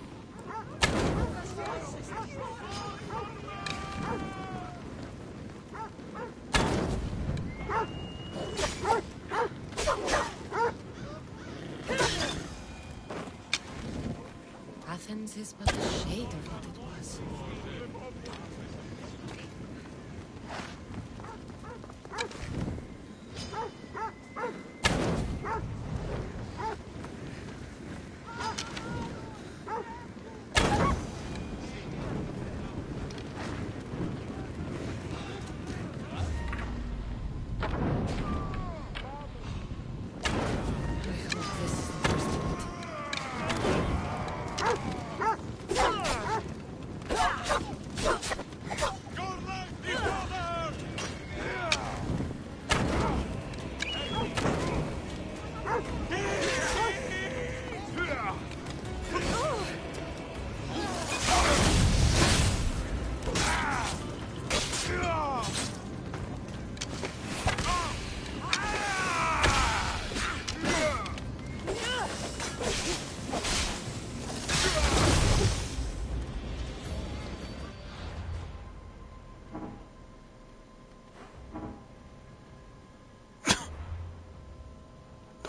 Athens is but a shade of what it was.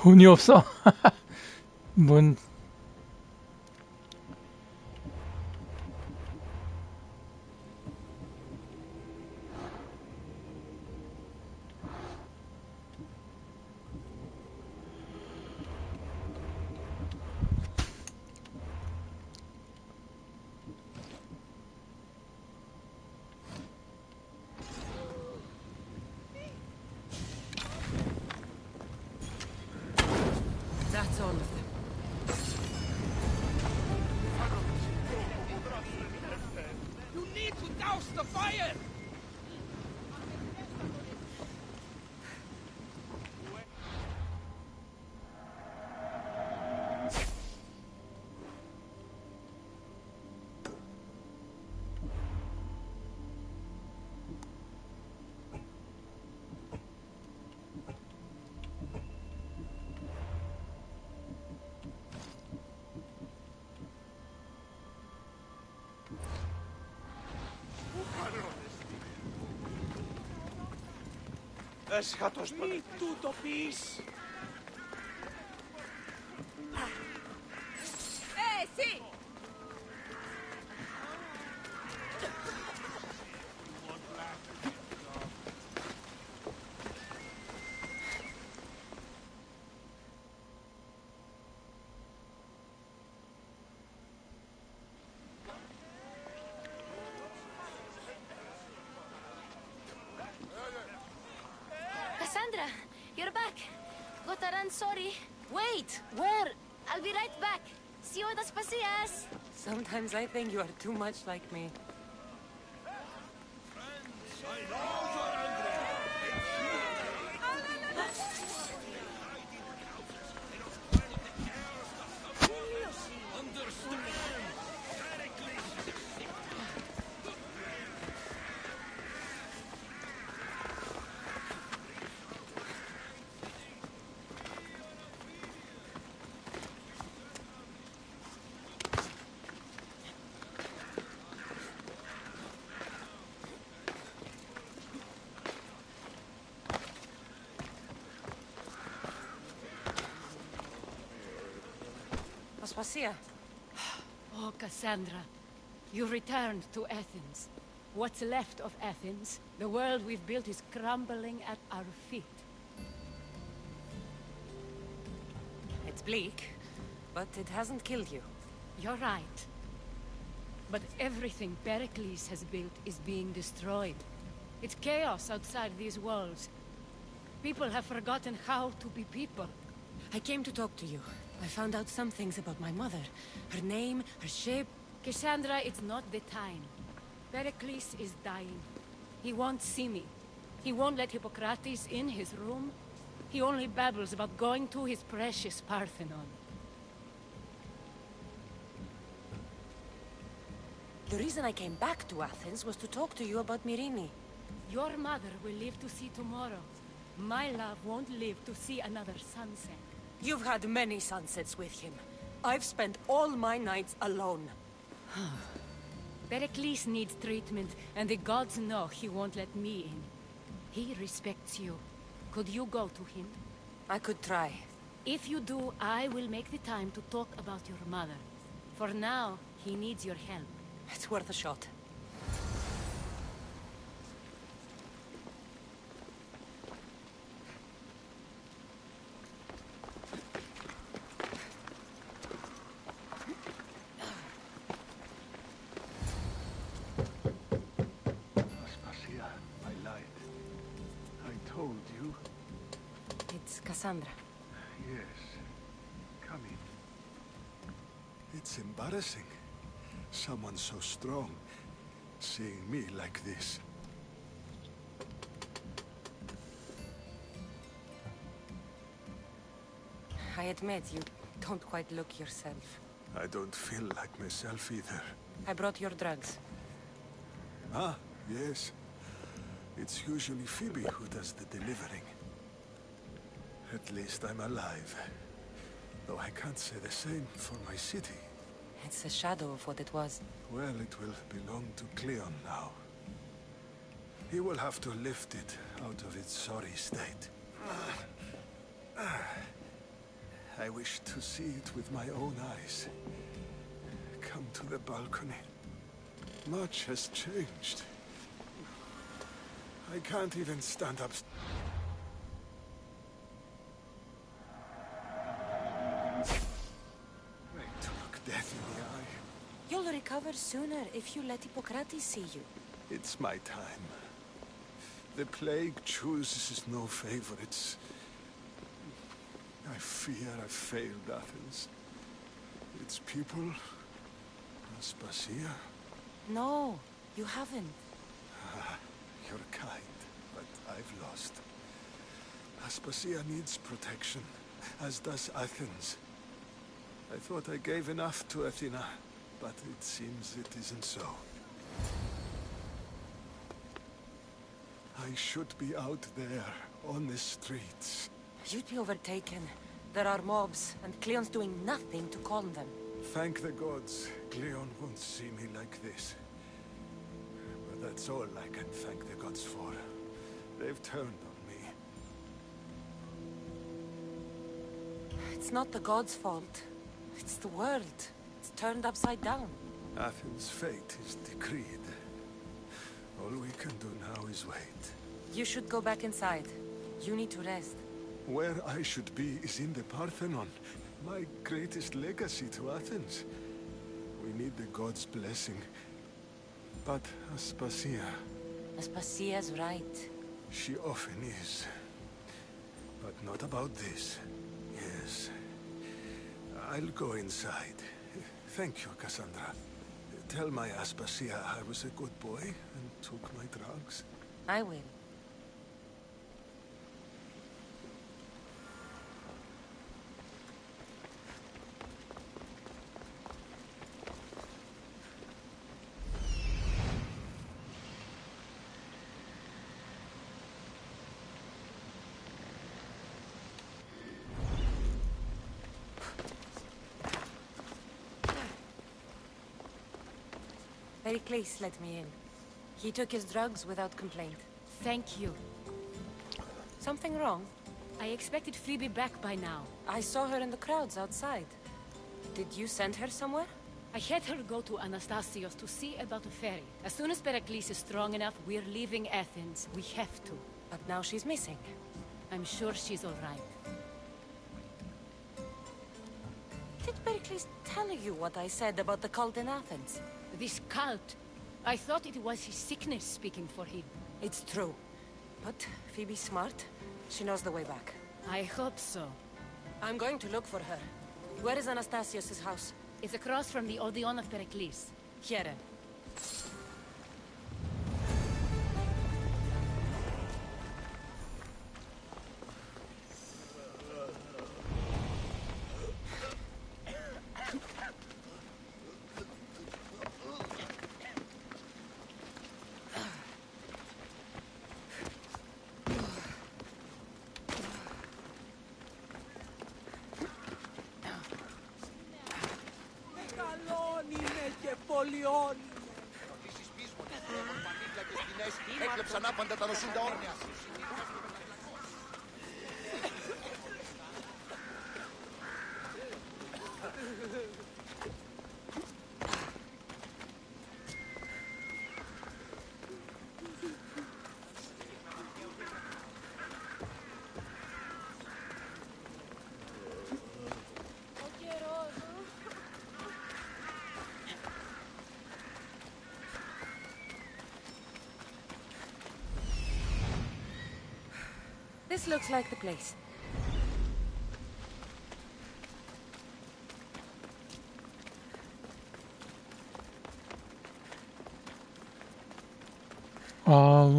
돈이 없어. 뭔 That's all of them. You need to douse the fire! Έσχατος τον μη του το πεις. Εσύ! Cassandra, you're back. Gotta run, sorry. Wait! Where? I'll be right back. See you at the Spasias. Sometimes I think you are too much like me. Aspasia. Oh, Cassandra. You returned to Athens. What's left of Athens, the world we've built is crumbling at our feet. It's bleak, but it hasn't killed you. You're right. But everything Pericles has built is being destroyed. It's chaos outside these walls. People have forgotten how to be people. I came to talk to you. I found out some things about my mother. Her name, her shape. Cassandra, it's not the time. Pericles is dying. He won't see me. He won't let Hippocrates in his room. He only babbles about going to his precious Parthenon. The reason I came back to Athens was to talk to you about Myrine. Your mother will live to see tomorrow. My love won't live to see another sunset. You've had many sunsets with him. I've spent all my nights alone. Pericles needs treatment, and the gods know he won't let me in. He respects you. Could you go to him? I could try. If you do, I will make the time to talk about your mother. For now, he needs your help. It's worth a shot. Cassandra. Yes. Come in. It's embarrassing. Someone so strong seeing me like this. I admit you don't quite look yourself. I don't feel like myself either. I brought your drugs. Ah, yes. It's usually Phoebe who does the delivering. At least I'm alive. Though I can't say the same for my city. It's a shadow of what it was. Well, it will belong to Cleon now. He will have to lift it out of its sorry state. I wish to see it with my own eyes. Come to the balcony. Much has changed. I can't even stand up. Death in the eye. You'll recover sooner if you let Hippocrates see you. It's my time. The plague chooses no favorites. I fear I failed Athens. Its people, Aspasia. No, you haven't. You're kind, but I've lost. Aspasia needs protection, as does Athens. I thought I gave enough to Athena, but it seems it isn't so. I should be out there, on the streets. You'd be overtaken. There are mobs, and Cleon's doing nothing to calm them. Thank the gods, Cleon won't see me like this. But that's all I can thank the gods for. They've turned on me. It's not the gods' fault. It's the world. It's turned upside down. Athens' fate is decreed. All we can do now is wait. You should go back inside. You need to rest. Where I should be is in the Parthenon, my greatest legacy to Athens. We need the gods' blessing. But Aspasia... Aspasia's right. She often is. but not about this. Yes. I'll go inside. Thank you, Cassandra. Tell my Aspasia I was a good boy and took my drugs. I will. Pericles let me in. He took his drugs without complaint. Thank you. Something wrong? I expected Phoebe back by now. I saw her in the crowds outside. Did you send her somewhere? I had her go to Anastasios to see about the ferry. As soon as Pericles is strong enough, we're leaving Athens. We have to. But now she's missing. I'm sure she's all right. Did Pericles tell you what I said about the cult in Athens? This cult. I thought it was his sickness speaking for him. It's true. But Phoebe's smart. She knows the way back. I hope so. I'm going to look for her. Where is Anastasios' house? It's across from the Odeon of Pericles. Here. Έκλεψαν άπαντα τα νοσούντα όρνια. This looks like the place.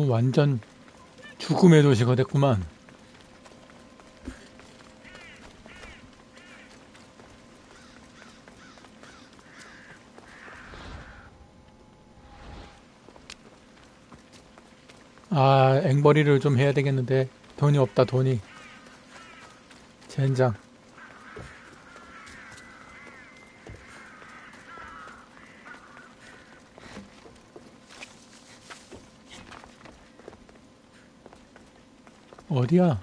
완전 죽음의 도시가 됐구만. 앵벌이를 좀 해야 되겠는데 돈이 없다. 돈이. 젠장. 어디야?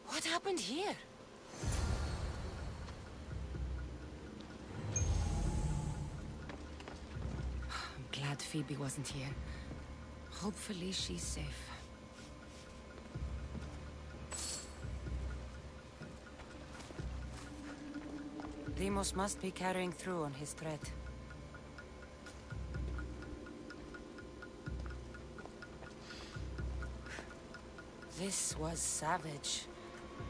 What happened here? I'm glad Phoebe wasn't here. Hopefully she's safe. Demos must be carrying through on his threat. This was savage.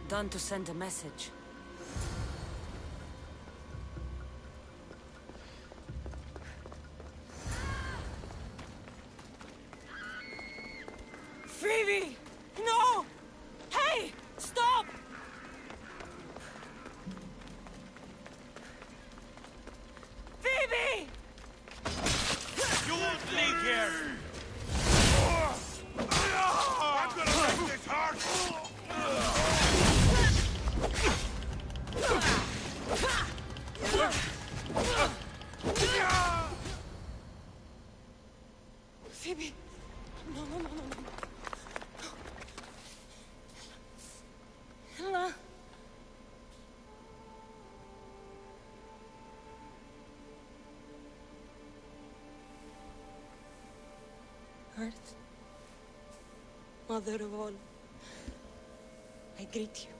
Done to send a message. Phoebe! No! Hey! Stop! Phoebe! You won't leave here! I'm gonna make this hard! Phoebe! No, no, no, no, no. Hello? Earth, Mother of all, I greet you.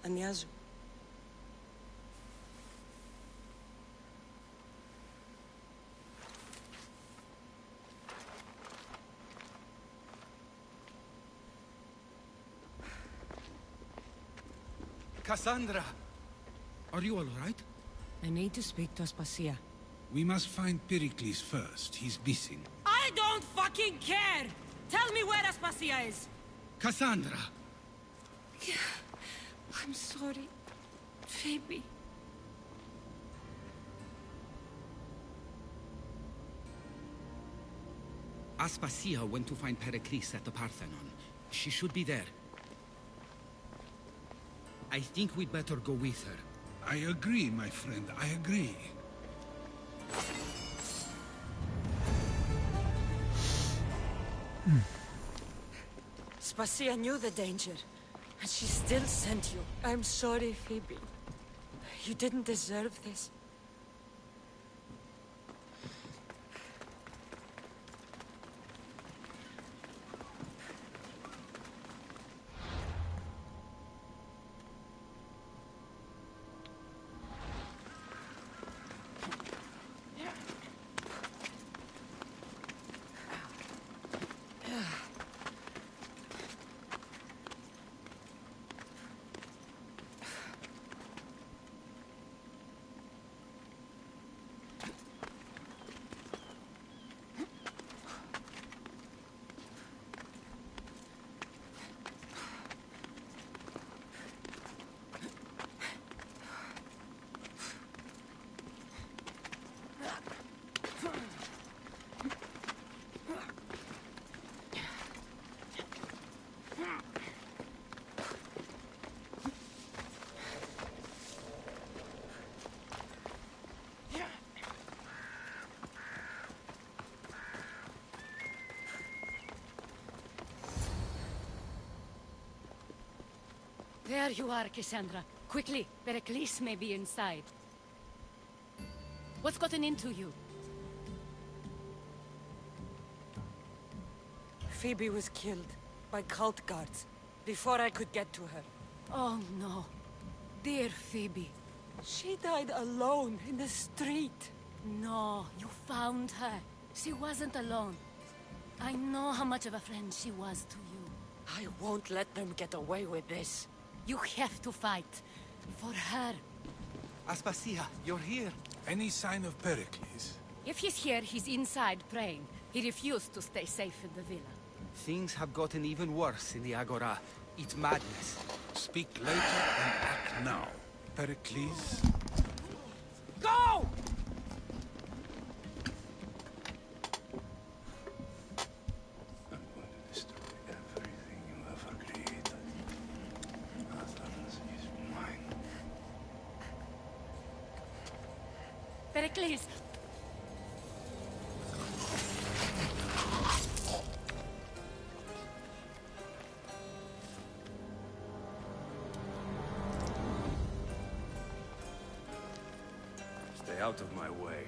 Ανιάζω. Cassandra! Are you all right? I need to speak to Aspasia. We must find Pericles first. He's missing. I don't fucking care! Tell me where Aspasia is! Cassandra! I'm sorry, Phoebe. Aspasia went to find Pericles at the Parthenon. She should be there. I think we'd better go with her. I agree, my friend. I agree. Aspasia knew the danger, and she still sent you. I'm sorry, Phoebe. You didn't deserve this. There you are, Cassandra. Quickly, Pericles may be inside. What's gotten into you? Phoebe was killed by cult guards before I could get to her. Oh, no. Dear Phoebe. She died alone in the street. No, you found her. She wasn't alone. I know how much of a friend she was to you. I won't let them get away with this. You have to fight. For her. Aspasia, you're here. Any sign of Pericles? If he's here, he's inside praying. He refused to stay safe in the villa. Things have gotten even worse in the Agora. It's madness. Speak later and act now. Pericles? Go! Pericles! Stay out of my way.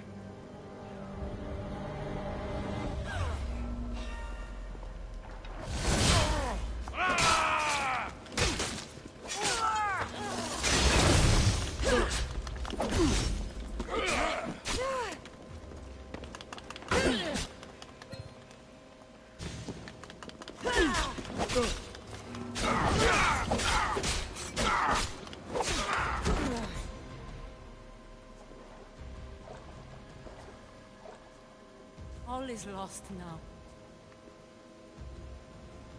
All is lost now.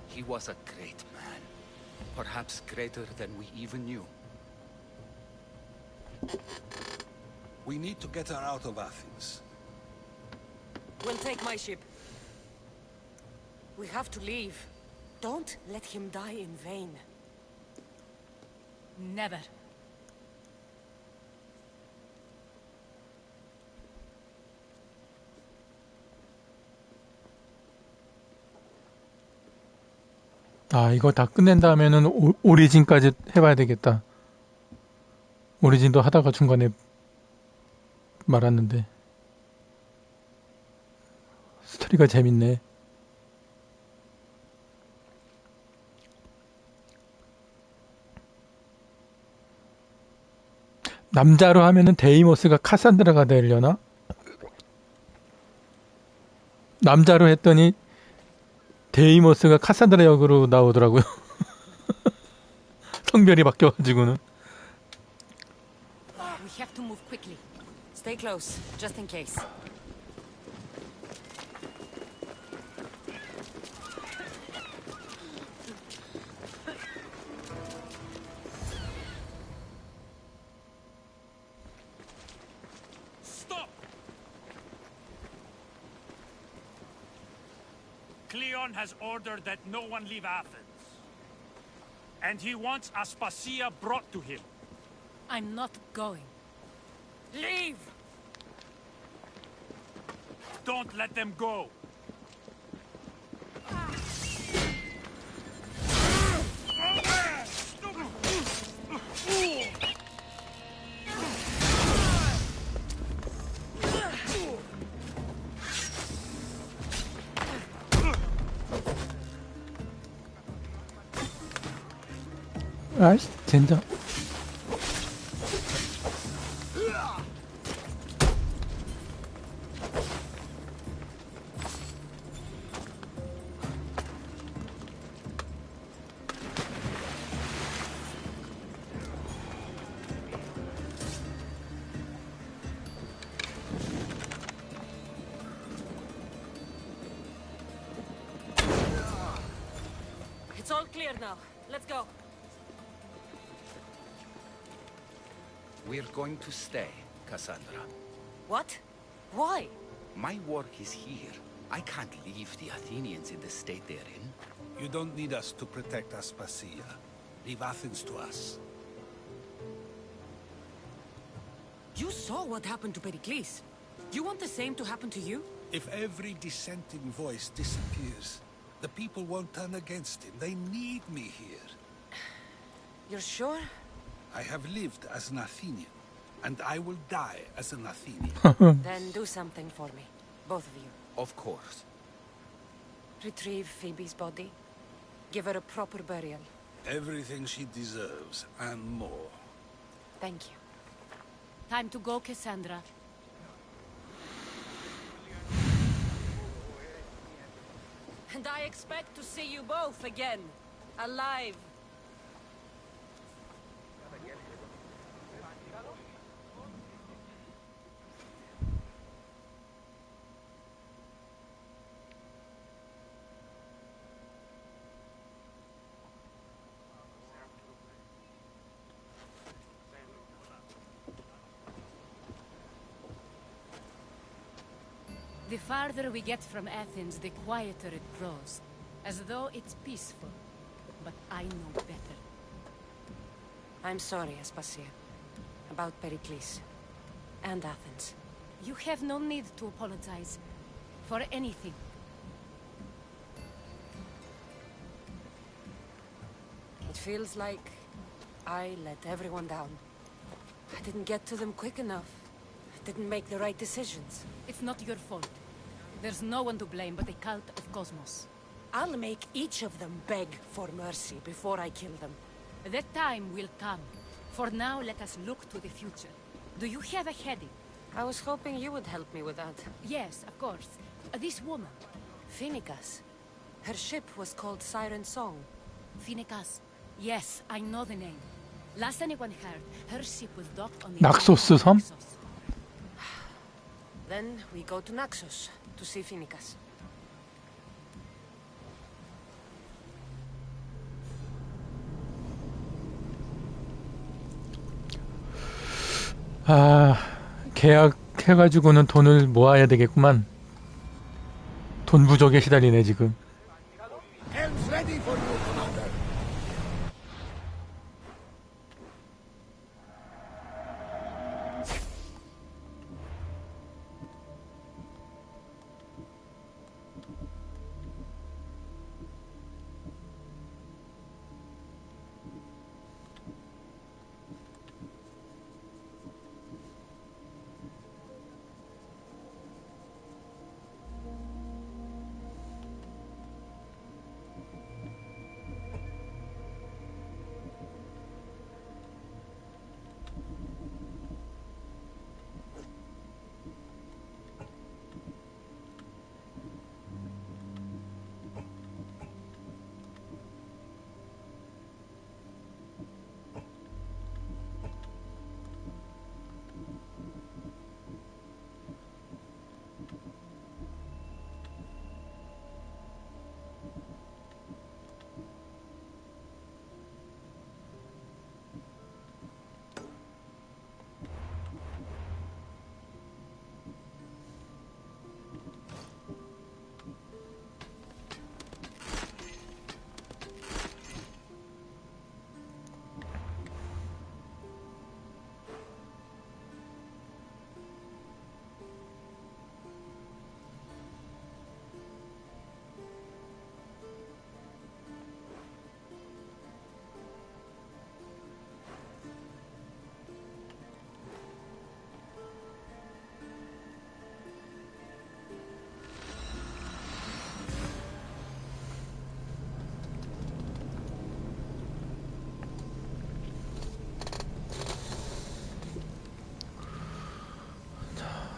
He was a great man. Perhaps greater than we even knew. We need to get her out of Athens. We'll take my ship. We have to leave. Don't let him die in vain. Never. 아, 이거 다 끝낸 다음에는 오리진까지 해봐야 되겠다. 오리진도 하다가 중간에 말았는데. 스토리가 재밌네. 남자로 하면은 데이모스가 카산드라가 되려나? 남자로 했더니 데이모스가 카산드라 역으로 나오더라고요. 성별이 바뀌어가지고는. We have to move quickly. Stay close, just in case. Cleon has ordered that no one leave Athens. And he wants Aspasia brought to him. I'm not going. Leave! Don't let them go. 아이씨, 젠장. It's all clear now. Let's go. We're going to stay, Cassandra. What? Why? My work is here. I can't leave the Athenians in the state they're in. You don't need us to protect Aspasia. Leave Athens to us. You saw what happened to Pericles. You want the same to happen to you? If every dissenting voice disappears, the people won't turn against him. They need me here. You're sure? I have lived as an Athenian, and I will die as an Athenian. Then do something for me. Both of you. Of course. Retrieve Phoebe's body. Give her a proper burial. Everything she deserves, and more. Thank you. Time to go, Cassandra. And I expect to see you both again. Alive. The farther we get from Athens, the quieter it grows. As though it's peaceful. But I know better. I'm sorry, Aspasia. About Pericles. And Athens. You have no need to apologize. For anything. It feels like I let everyone down. I didn't get to them quick enough. I didn't make the right decisions. It's not your fault. There's no one to blame but the cult of Cosmos. I'll make each of them beg for mercy before I kill them. That time will come. For now, let us look to the future. Do you have a heading? I was hoping you would help me with that. Yes, of course. This woman. Phoenicas. Her ship was called Siren Song. Phoenicas. Yes, I know the name. Last anyone heard, her ship was docked on the 낙소스 섬? Then we go to Naxos. to see Finicus. 아, 계약해가지고는 돈을 모아야 되겠구만. 돈 부족에 시달리네 지금. Helm's ready for you, Commander.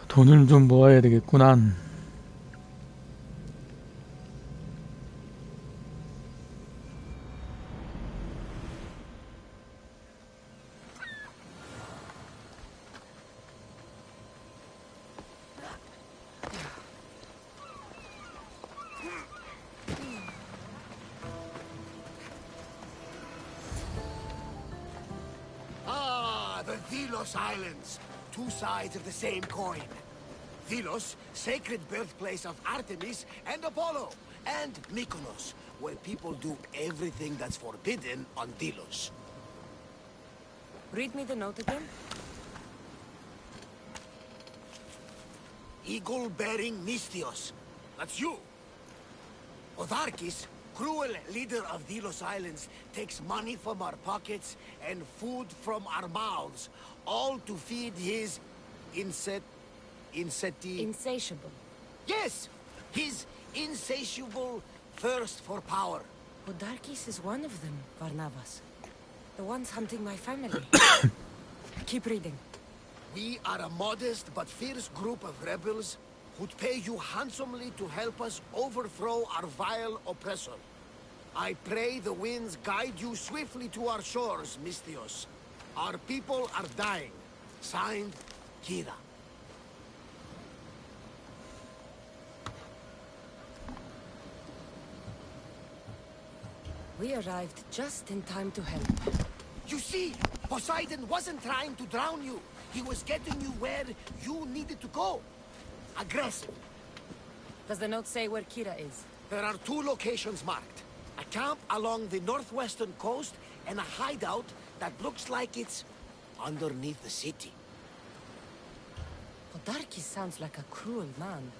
돈을 좀 모아야 되겠구나. Ah, the Delos Islands. Two sides of the same coin. Delos, sacred birthplace of Artemis and Apollo. And Mykonos, where people do everything that's forbidden on Delos. Read me the note again. Eagle-bearing Mystios. That's you. Otharkis, cruel leader of Delos Islands, takes money from our pockets and food from our mouths, all to feed his Insatiable. Yes! His insatiable thirst for power. Odarkis is one of them, Varnavas. The ones hunting my family. Keep reading. We are a modest but fierce group of rebels who'd pay you handsomely to help us overthrow our vile oppressor. I pray the winds guide you swiftly to our shores, Mystios. Our people are dying. Signed, Kira. We arrived just in time to help. You see, Poseidon wasn't trying to drown you. He was getting you where you needed to go. Aggressive. Does the note say where Kira is? There are two locations marked. A camp along the northwestern coast and a hideout that looks like it's underneath the city. Odarkis sounds like a cruel man.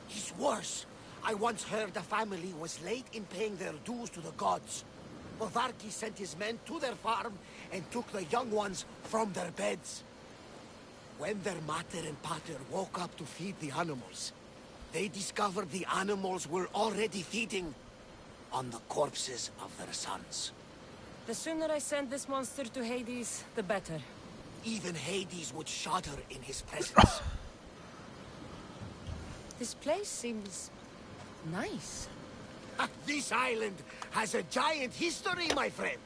He's worse. I once heard a family was late in paying their dues to the gods. Otharkis sent his men to their farm and took the young ones from their beds. When their mater and pater woke up to feed the animals, they discovered the animals were already feeding on the corpses of their sons. The sooner I send this monster to Hades, the better. Even Hades would shudder in his presence. This place seems nice. This island has a giant history, my friend.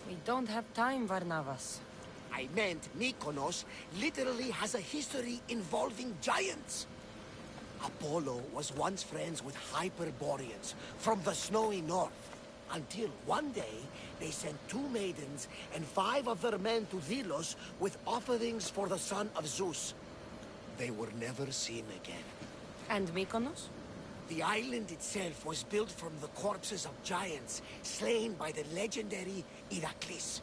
We don't have time, Varnavas. I meant Mykonos literally has a history involving giants. Apollo was once friends with Hyperboreans from the snowy north, until one day they sent 2 maidens and 5 of their men to Delos with offerings for the son of Zeus. They were never seen again. And Mykonos? The island itself was built from the corpses of giants slain by the legendary Iraklis.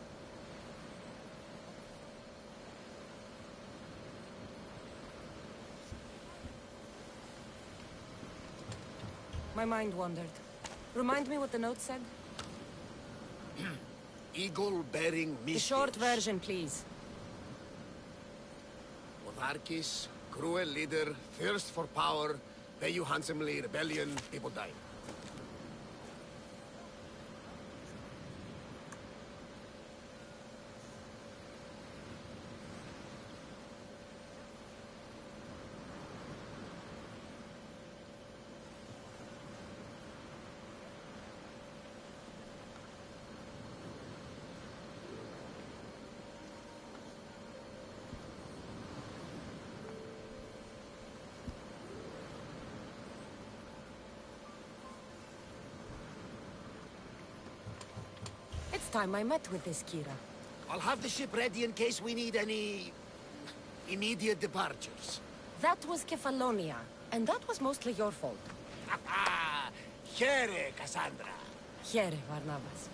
My mind wandered. Remind me what the note said? Eagle-bearing The mystics. short version, please. Monarchis, cruel leader, thirst for power, pay you handsomely, rebellion, people die. It's time I met with this Kira. I'll have the ship ready in case we need any immediate departures. That was Kefalonia, and that was mostly your fault. Here, Cassandra. Here, Barnabas.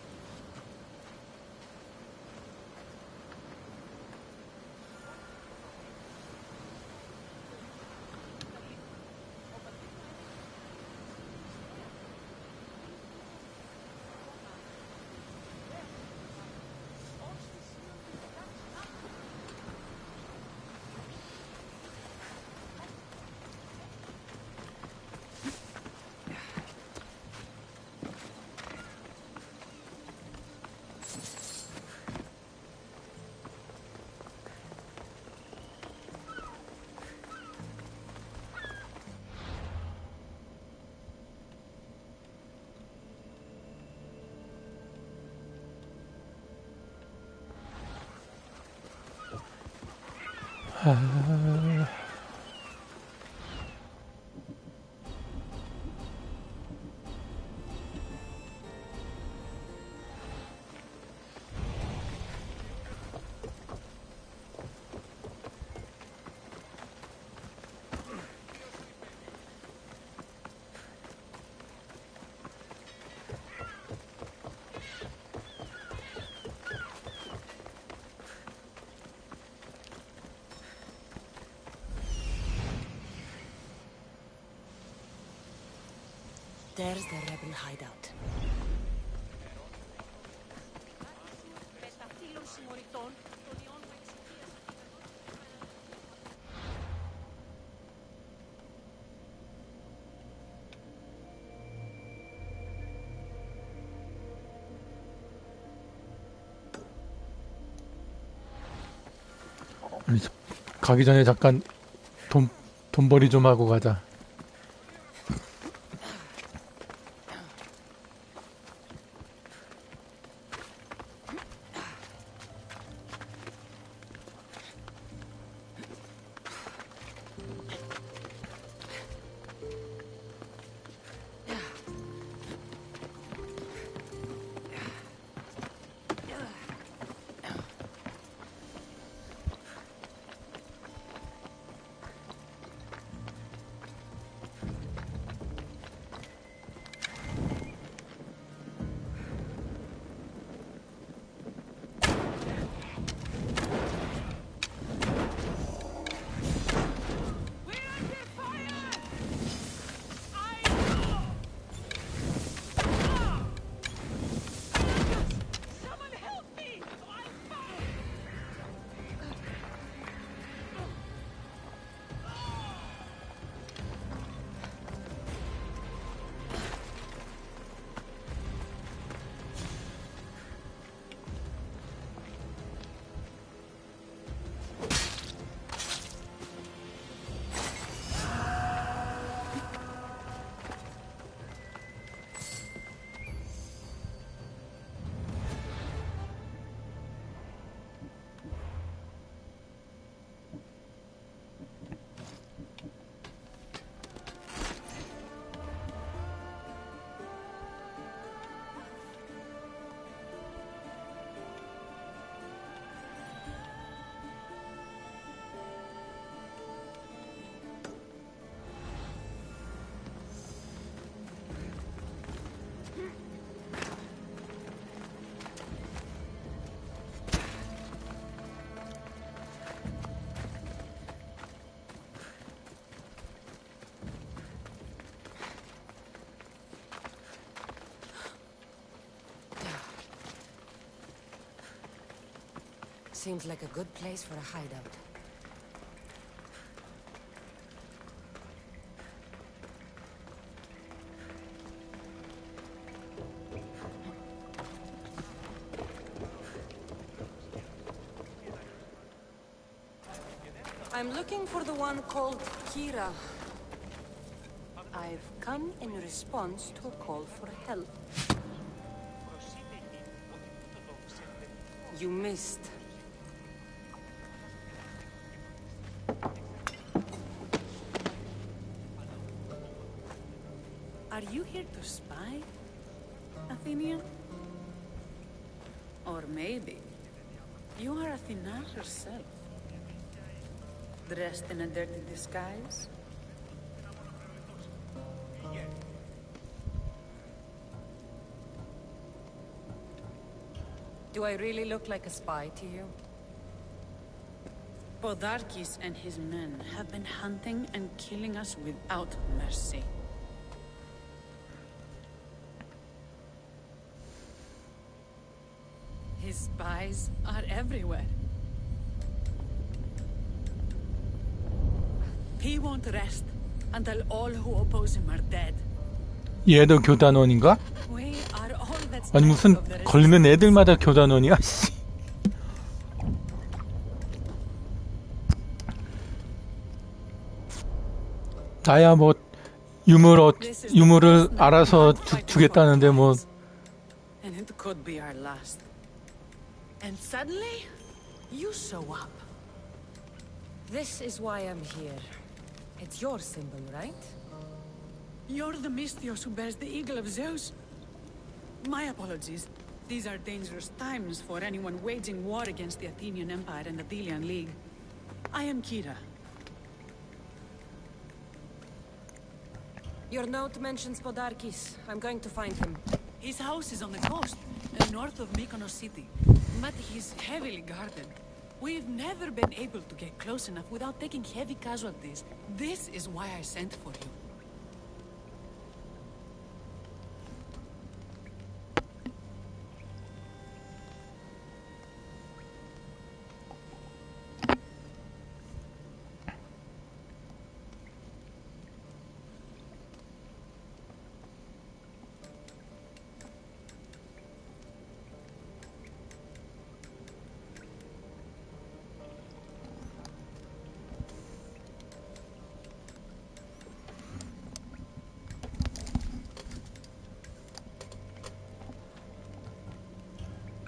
There's the rebel hideout. 아니, 가기 전에 잠깐 돈벌이 좀 하고 가자. Seems like a good place for a hideout. I'm looking for the one called Kira. I've come in response to a call for help. You missed. Are you here to spy, Athenian? Or maybe you are Athena herself, dressed in a dirty disguise? Do I really look like a spy to you? Podarkis and his men have been hunting and killing us without mercy. His spies are everywhere. He won't rest until all who oppose him are dead. 얘도 교단원인가? We are all that's 아니 무슨 left of the 걸리면 애들마다 교단원이야? 씨. 나야 뭐 유물을 알아서 주겠다는데 뭐. And it could be our last. And suddenly, you show up. This is why I'm here. It's your symbol, right? You're the Mystios who bears the eagle of Zeus. My apologies. These are dangerous times for anyone waging war against the Athenian Empire and the Delian League. I am Kira. Your note mentions Podarkis. I'm going to find him. His house is on the coast, north of Mykonos city. But he's heavily guarded. We've never been able to get close enough without taking heavy casualties. This is why I sent for you.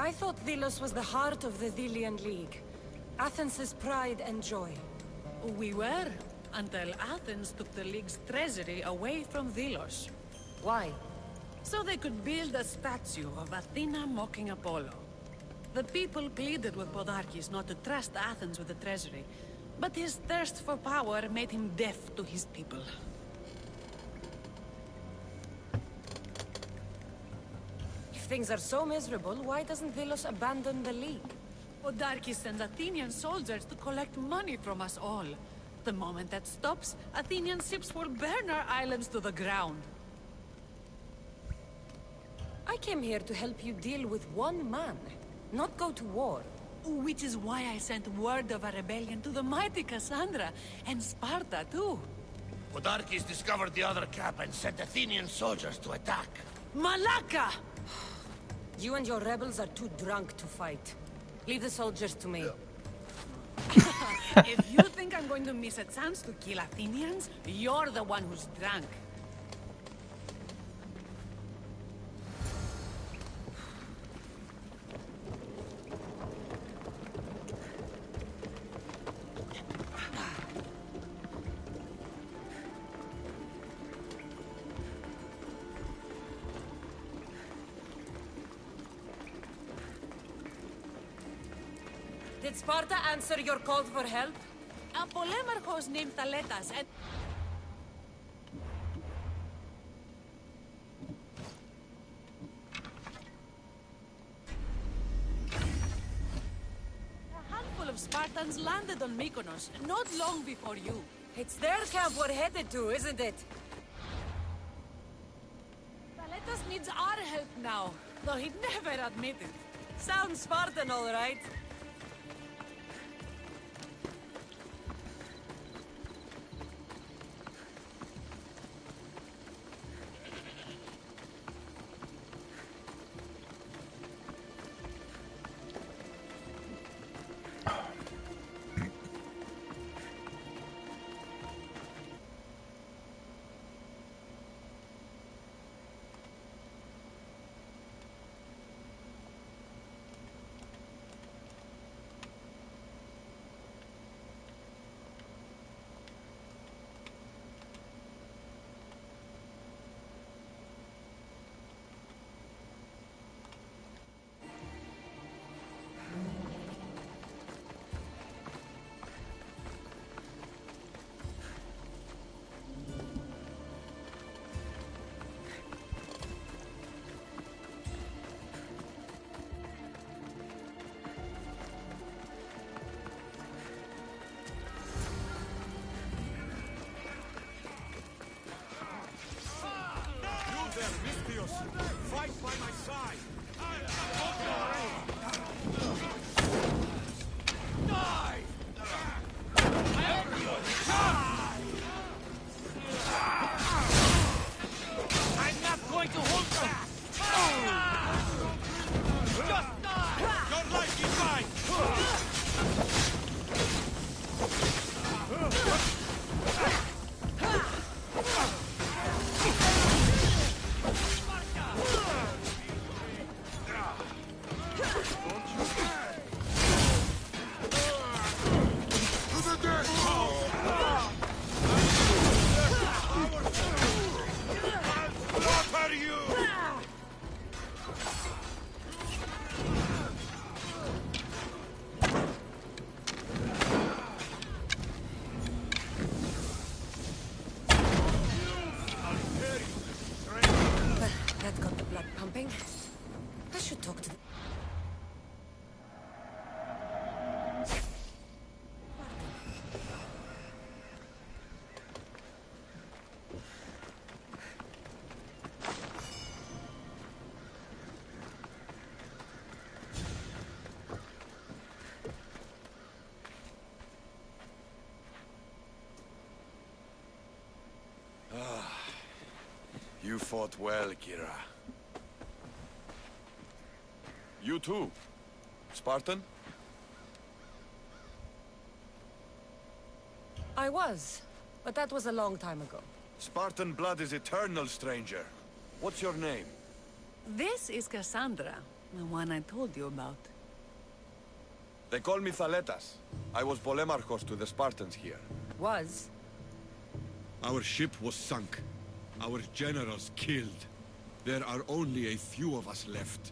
I thought Delos was the heart of the Delian League. Athens' pride and joy. We were, until Athens took the League's treasury away from Delos. Why? So they could build a statue of Athena mocking Apollo. The people pleaded with Podarkis not to trust Athens with the treasury, but his thirst for power made him deaf to his people. If things are so miserable, why doesn't Delos abandon the League? Podarkis sends Athenian soldiers to collect money from us all. The moment that stops, Athenian ships will burn our islands to the ground. I came here to help you deal with one man, not go to war. Which is why I sent word of a rebellion to the mighty Cassandra, and Sparta too. Podarkis discovered the other camp and sent Athenian soldiers to attack. Malaka! You and your rebels are too drunk to fight. Leave the soldiers to me. If you think I'm going to miss a chance to kill Athenians, you're the one who's drunk. Did Sparta answer your call for help? A polemarchos named Thaletas and... A handful of Spartans landed on Mykonos, not long before you. It's their camp we're headed to, isn't it? Thaletas needs our help now, though he'd never admit it. Sounds Spartan, all right. there, Misthios! Fight by my side! Die! I'm not going to hold back! Just die! Your life is mine! That got the blood pumping. I should talk to the... You fought well, Kira. You too, Spartan? I was, but that was a long time ago. Spartan blood is eternal, stranger. What's your name? This is Cassandra, the one I told you about. They call me Thaletas. I was Polemarchos to the Spartans here. Was? Our ship was sunk. Our generals killed. There are only a few of us left.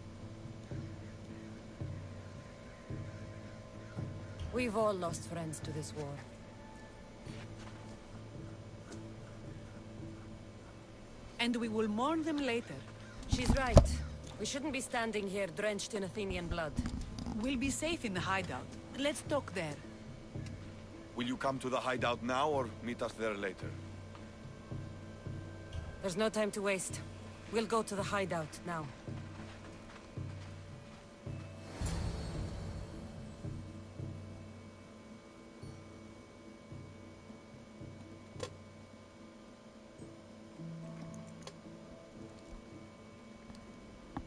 We've all lost friends to this war. And we will mourn them later. She's right. We shouldn't be standing here drenched in Athenian blood. We'll be safe in the hideout. Let's talk there. Will you come to the hideout now or meet us there later? There's no time to waste. We'll go to the hideout now.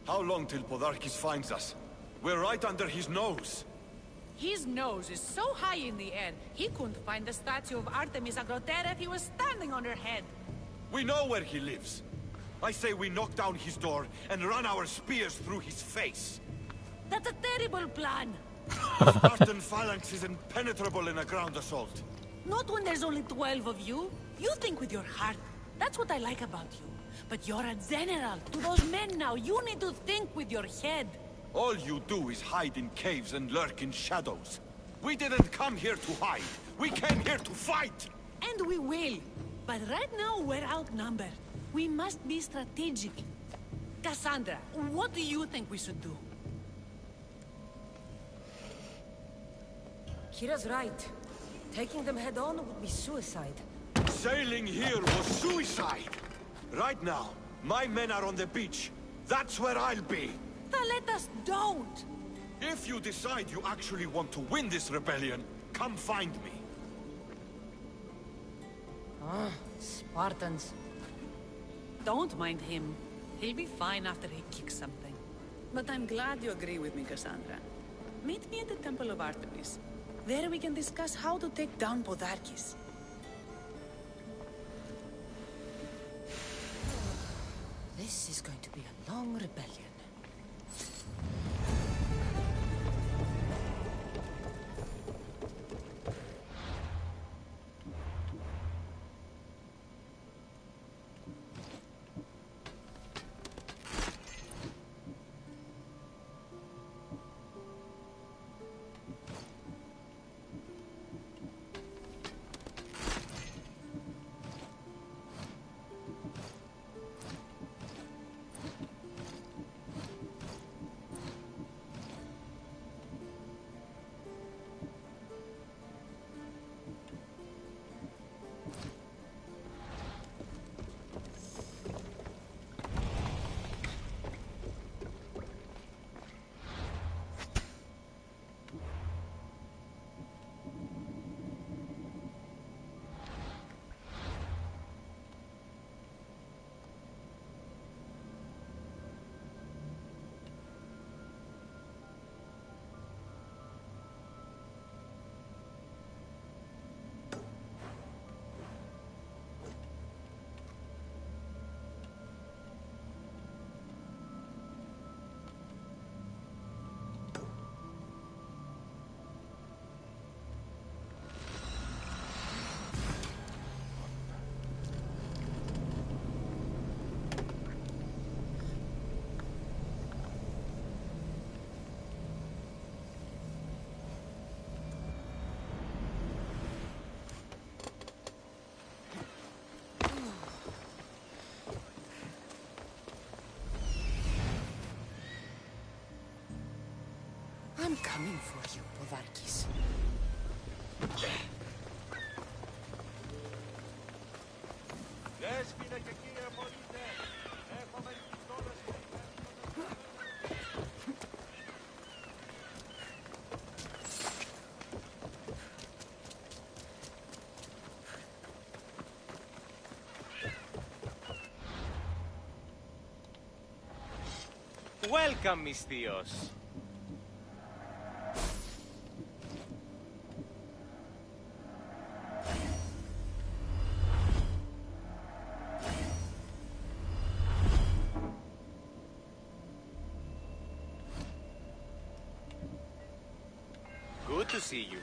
How long till Podarkis finds us? We're right under his nose. His nose is so high in the air, he couldn't find the statue of Artemis Agrotera if he was standing on her head. We know where he lives. I say we knock down his door and run our spears through his face. That's a terrible plan. Spartan phalanx is impenetrable in a ground assault. Not when there's only 12 of you. You think with your heart. That's what I like about you. But you're a general. To those men now, you need to think with your head. All you do is hide in caves and lurk in shadows. We didn't come here to hide. We came here to fight. And we will. But right now, we're outnumbered. We must be strategic. Cassandra, what do you think we should do? Kira's right. Taking them head on would be suicide. Sailing here was suicide. Right now, my men are on the beach. That's where I'll be. Let us don't. If you decide you actually want to win this rebellion, come find me. Ah, Spartans. Don't mind him. He'll be fine after he kicks something. But I'm glad you agree with me, Cassandra. Meet me at the Temple of Artemis. There we can discuss how to take down Podarkis. This is going to be a long rebellion. I'm coming for you, Podarkis. Welcome, mis tíos. Good to see you.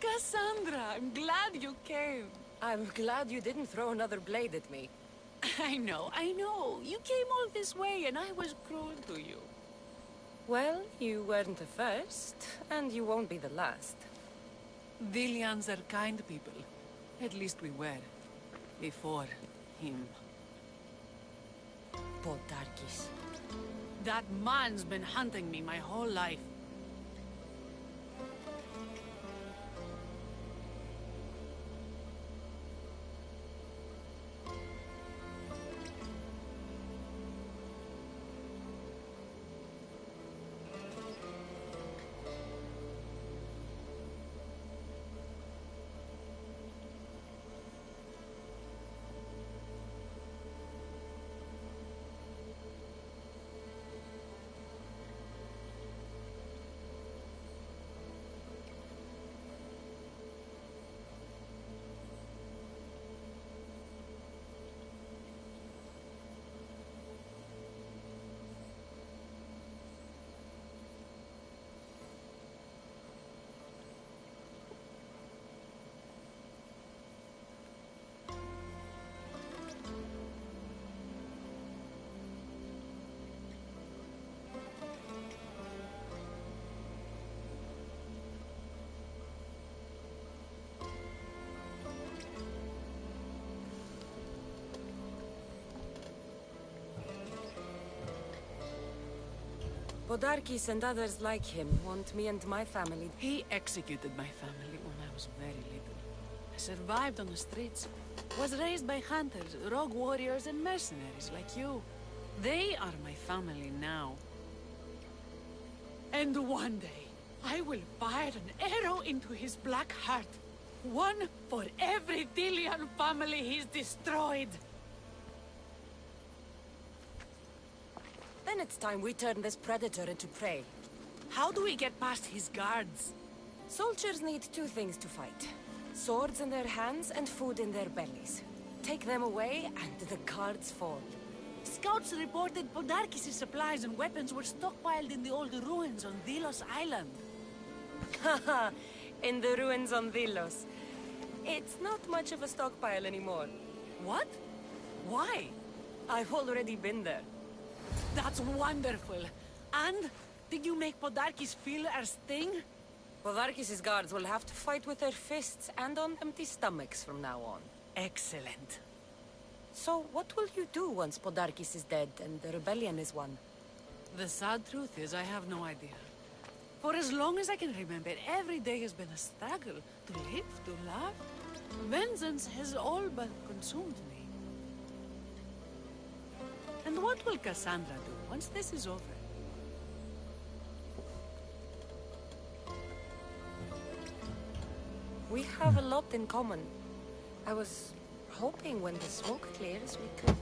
Cassandra, I'm glad you came. I'm glad you didn't throw another blade at me. I know. You came all this way and I was cruel to you. Well, you weren't the first, and you won't be the last. Dilians are kind people. At least we were. Before him. Podarkis. That man's been hunting me my whole life. Podarkis and others like him want me and my family. He executed my family when I was very little. I survived on the streets. Was raised by hunters, rogue warriors, and mercenaries like you. They are my family now. And one day, I will fire an arrow into his black heart. One for every Dilian family he's destroyed. Then it's time we turn this predator into prey. How do we get past his guards? Soldiers need two things to fight. Swords in their hands and food in their bellies. Take them away and the guards fall. Scouts reported Podarkis' supplies and weapons were stockpiled in the old ruins on Delos Island. Haha, in the ruins on Delos. It's not much of a stockpile anymore. What? Why? I've already been there. That's wonderful. And did you make Podarkis feel our sting? Podarkis' guards will have to fight with their fists and on empty stomachs from now on. Excellent. So what will you do once Podarkis is dead and the rebellion is won? The sad truth is I have no idea. For as long as I can remember, every day has been a struggle. To live, to love. Vengeance has all but consumed me. And what will Cassandra do once this is over? We have a lot in common. I was hoping when the smoke clears we could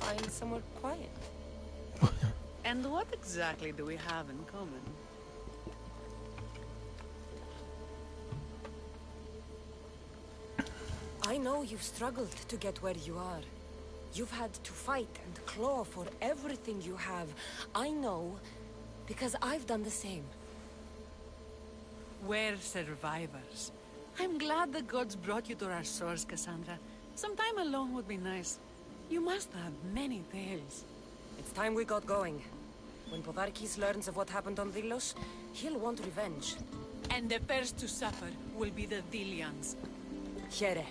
find somewhere quiet. And what exactly do we have in common? I know you've struggled to get where you are. You've had to fight and claw for everything you have. I know, because I've done the same. We're survivors. I'm glad the gods brought you to our shores, Cassandra. Some time alone would be nice. You must have many tales. It's time we got going. When Podarkis learns of what happened on Delos, he'll want revenge. And the first to suffer will be the Dilians. Here.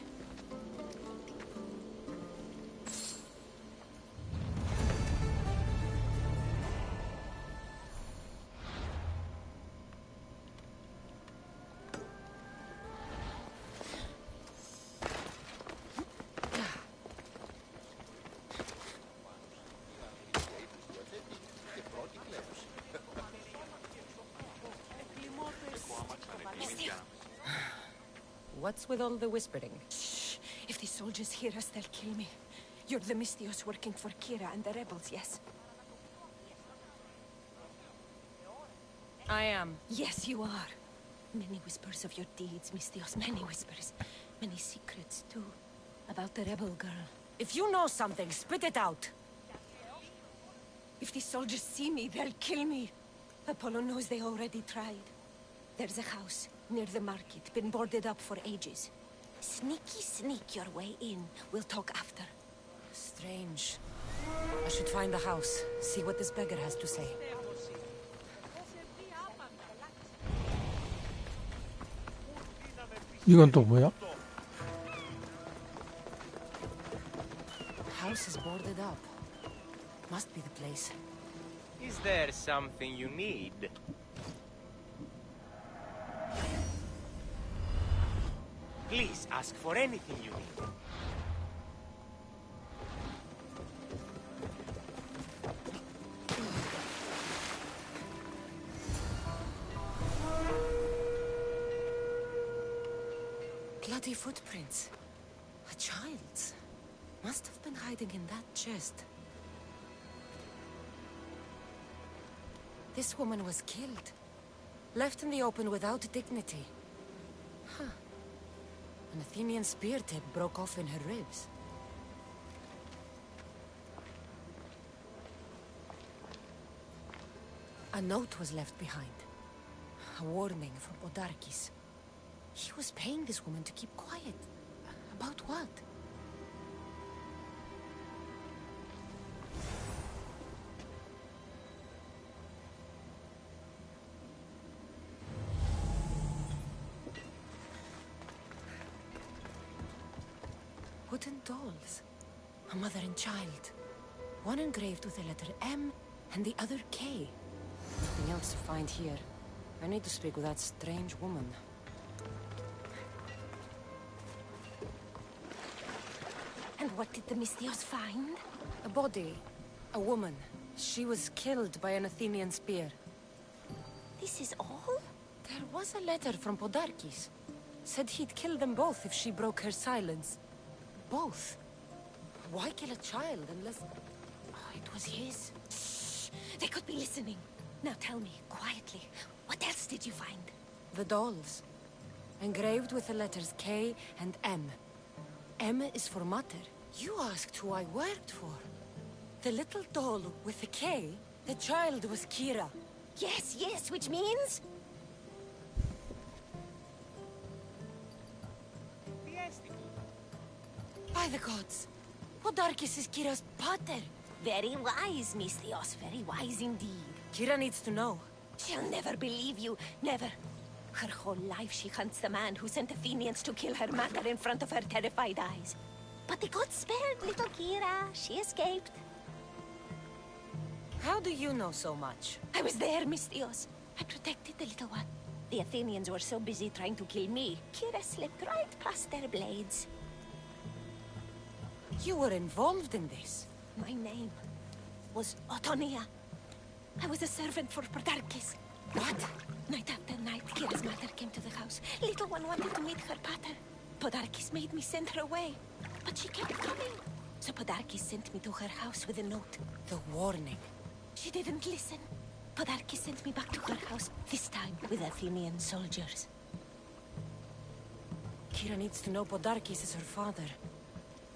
What's with all the whispering? Shh! If the soldiers hear us, they'll kill me. You're the Mystios working for Kira and the rebels, yes? I am. Yes, you are. Many whispers of your deeds, Mystios. Many whispers. Many secrets, too. About the rebel girl. If you know something, spit it out. If the soldiers see me, they'll kill me. Apollo knows they already tried. There's a house near the market, been boarded up for ages. Sneak your way in. We'll talk after. Strange. I should find the house, see what this beggar has to say. 이건 또 뭐야? House is boarded up. Must be the place. Is there something you need? Please ask for anything you need. Bloody footprints. A child's. Must have been hiding in that chest. This woman was killed. Left in the open without dignity. Huh. An Athenian spear tip broke off in her ribs. A note was left behind. A warning from Podarkis. He was paying this woman to keep quiet. About what? Wooden dolls. A mother and child. One engraved with the letter M and the other K. Nothing else to find here. I need to speak with that strange woman. And what did the Mystios find? A body. A woman. She was killed by an Athenian spear. This is all? There was a letter from Podarkis. Said he'd kill them both if she broke her silence. Both? Why kill a child unless... Oh, it was his. Shh! They could be listening. Now tell me, quietly, what else did you find? The dolls. Engraved with the letters K and M. M is for Mater. You asked who I worked for. The little doll with the K, the child was Kira. Yes, yes, which means? By the gods! Podarkis is Kira's pater! Very wise, Mystios, very wise indeed. Kira needs to know. She'll never believe you, never. Her whole life she hunts the man who sent Athenians to kill her mater in front of her terrified eyes. But the gods spared little Kira. She escaped. How do you know so much? I was there, Mystios. I protected the little one. The Athenians were so busy trying to kill me, Kira slipped right past their blades. You were involved in this. My name, was Otonia. I was a servant for Podarkis. What? Night after night, Kira's mother came to the house. Little one wanted to meet her pater. Podarkis made me send her away, but she kept coming. So Podarkis sent me to her house with a note. The warning. She didn't listen. Podarkis sent me back to her house, this time with Athenian soldiers. Kira needs to know Podarkis is her father.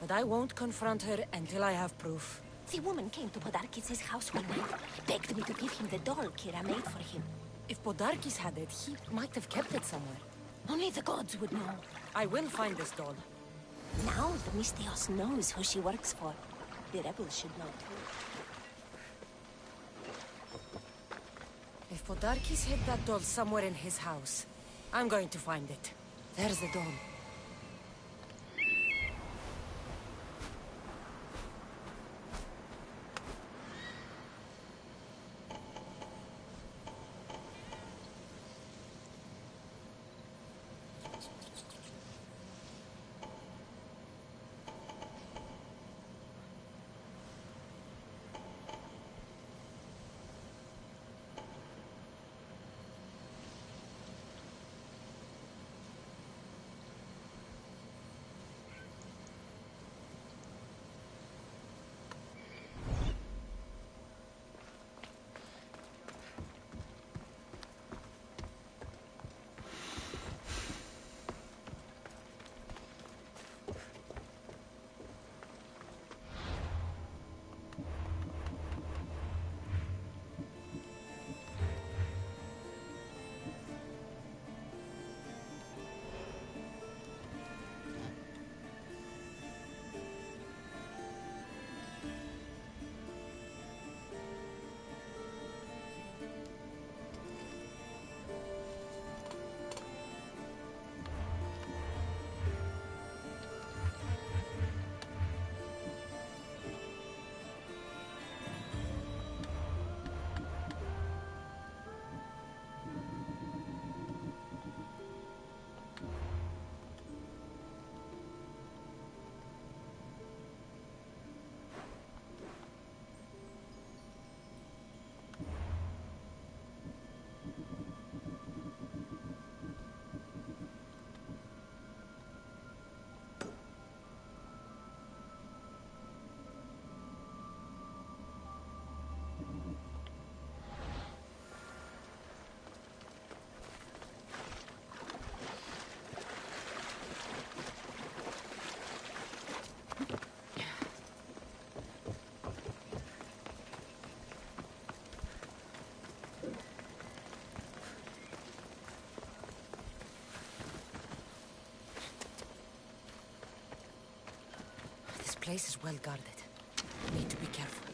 But I won't confront her until I have proof. The woman came to Podarkis' house one night, begged me to give him the doll Kira made for him. If Podarkis had it, he might have kept it somewhere. Only the gods would know. I will find this doll. Now the Mystios knows who she works for. The rebels should know too. If Podarkis hid that doll somewhere in his house, I'm going to find it. There's the doll. This place is well guarded. Need to be careful.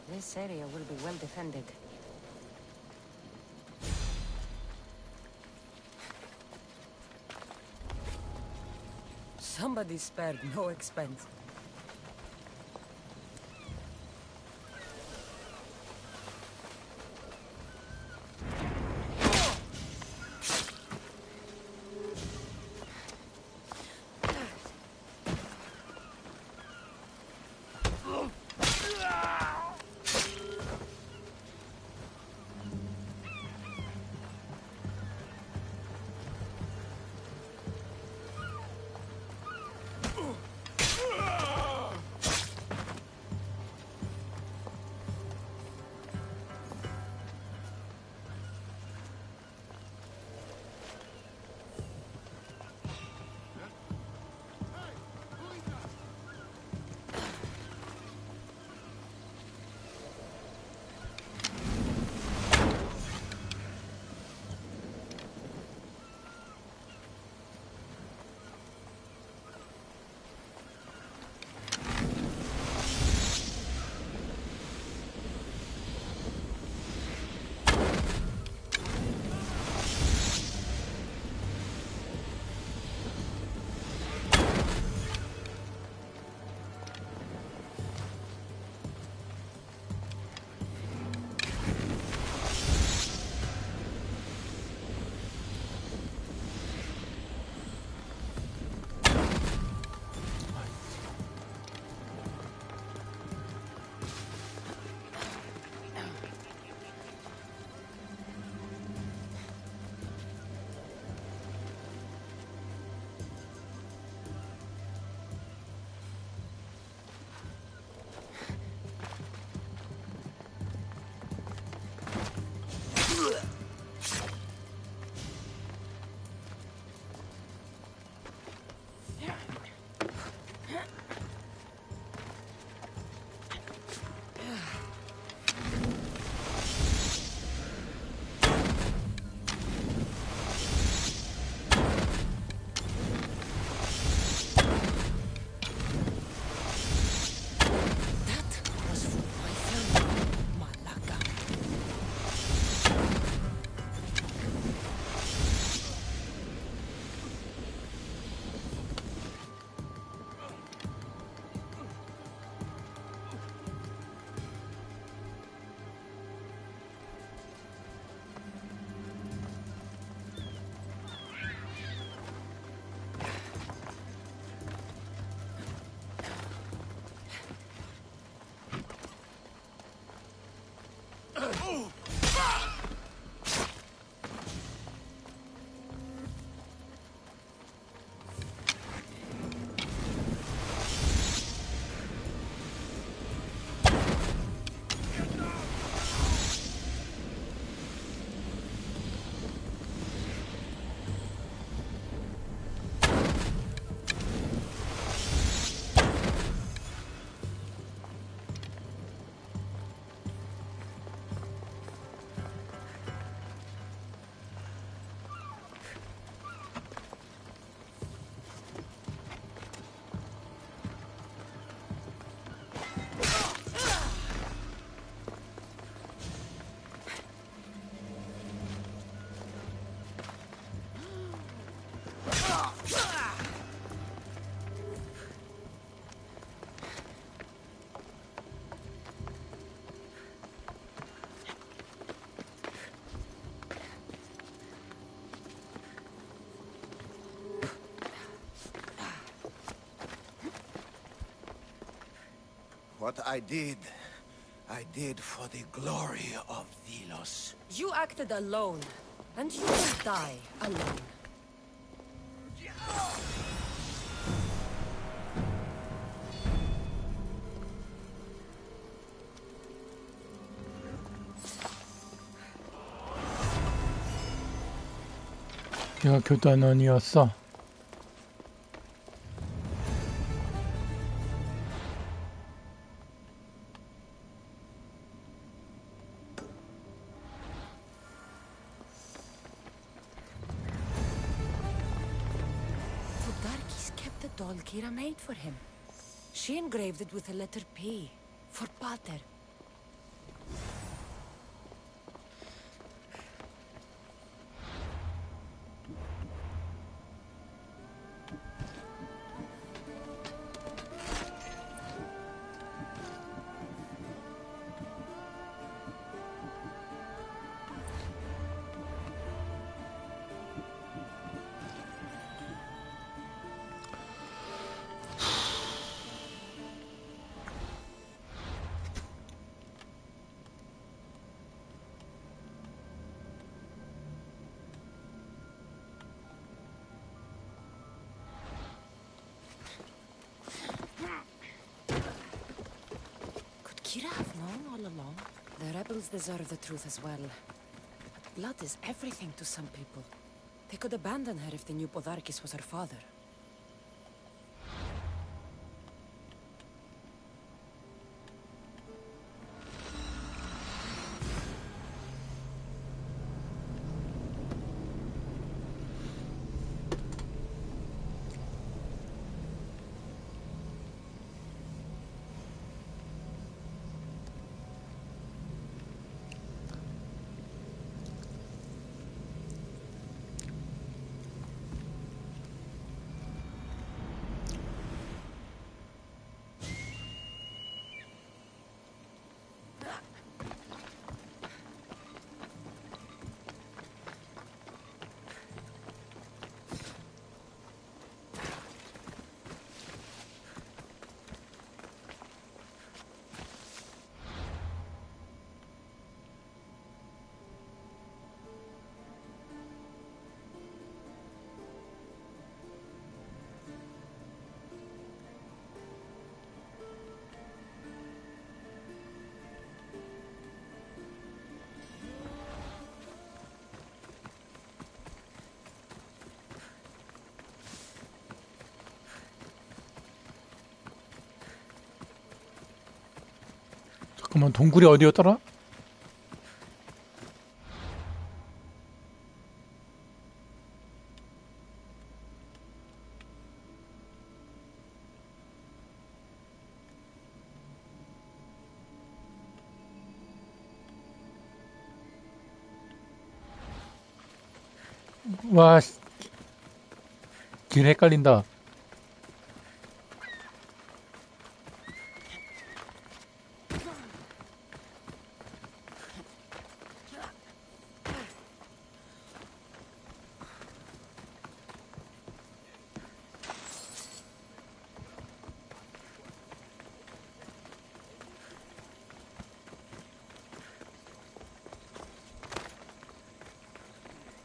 This area will be well defended. Somebody spared no expense. What I did for the glory of Delos. You acted alone, and you will die alone. 내가 교단원이었어. Doll Kira made for him. She engraved it with a letter P for Pater. Kira have known all along? The rebels deserve the truth as well. Blood is everything to some people. They could abandon her if they knew Podarkis was her father. 잠깐만, 동굴이 어디였더라? 와, 길 헷갈린다.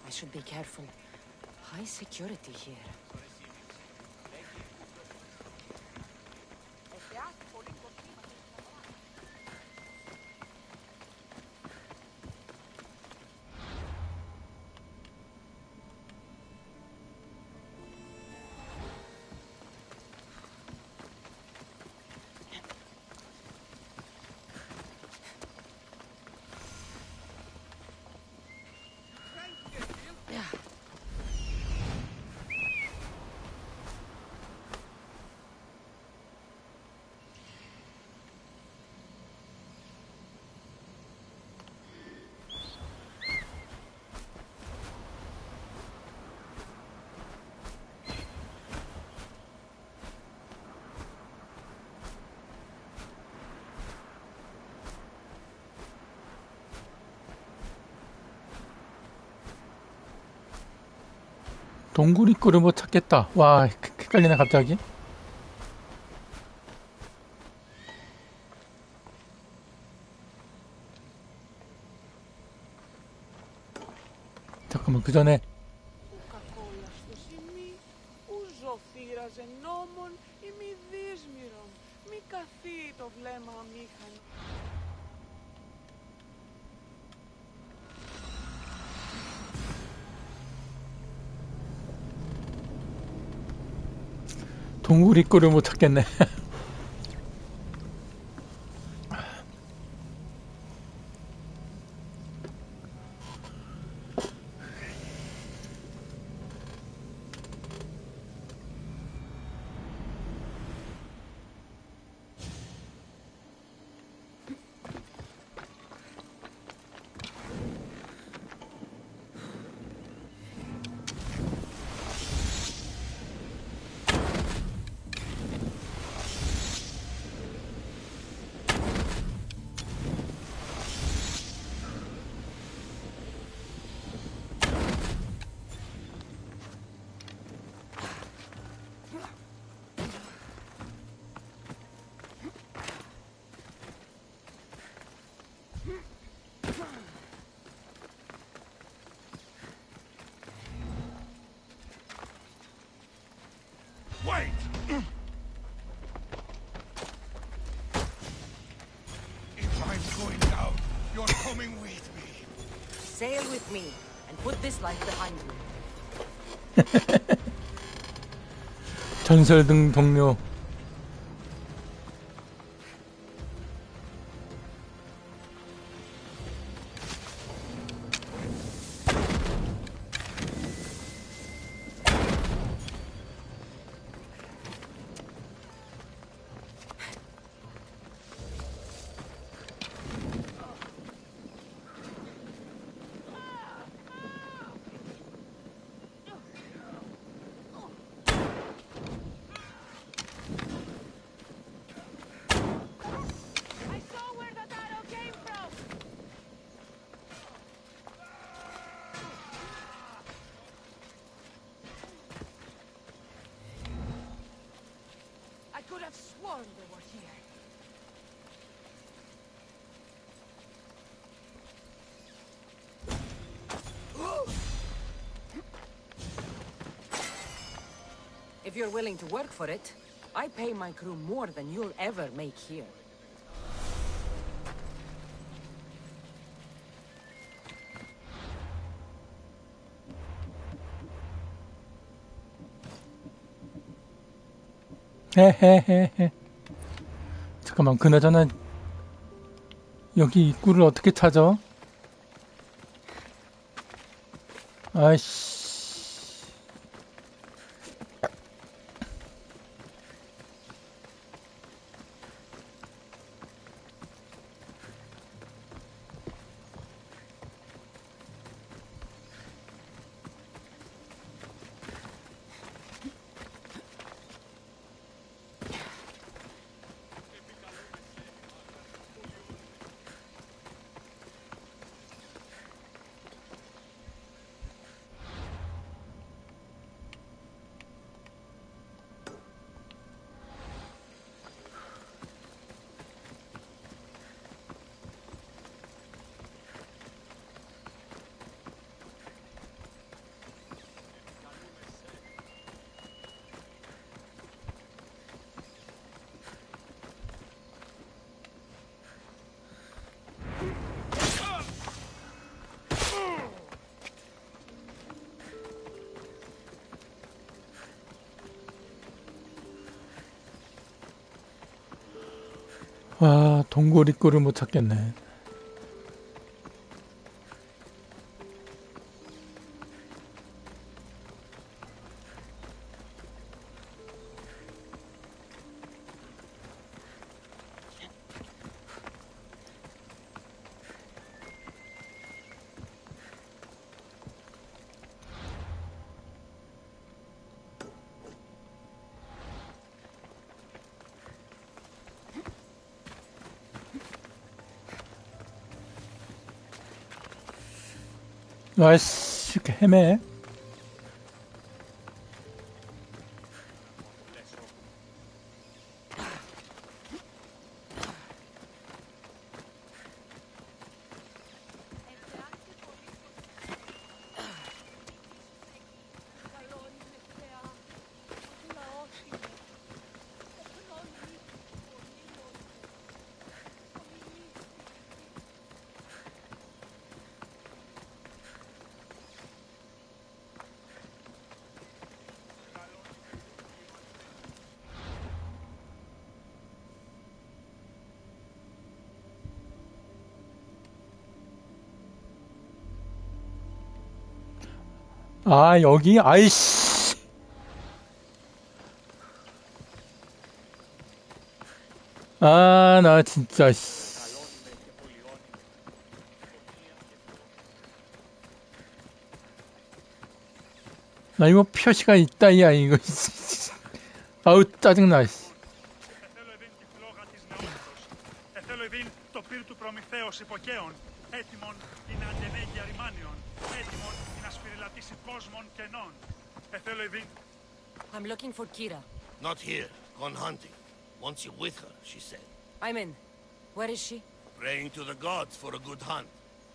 I should be careful. High security here. 동굴 입구를 못 찾겠다. 와, 헷갈리네 갑자기. 잠깐만, 그 전에 동굴 입구를 못 찾겠네. Wait! If I'm going down, you're coming with me. Sail with me and put this life behind you. 전설등 동료. I could have sworn they were here. If you're willing to work for it, I pay my crew more than you'll ever make here. 헤헤헤헤. 잠깐만, 그나저나 여기 입구를 어떻게 찾아? 아이씨. 와, 동굴 입구를 못 찾겠네. 아이씨, 이렇게 헤매. 아, 여기? 아이씨. 아, 나 진짜, 씨. 나 이거 표시가 있다, 야, 이거. 아우, 짜증나, 씨. Θέλω ειδήν το πυρ του Προμηθέως υποκαίων, έτοιμον την αντενέγεια ρημάνιων, έτοιμον την ασφυριλατήσει κόσμων κενών. Θέλω ειδήν... I'm looking for Kira. Not here. Gone hunting. Wants you with her, she said. I'm in. Where is she? Praying to the gods for a good hunt.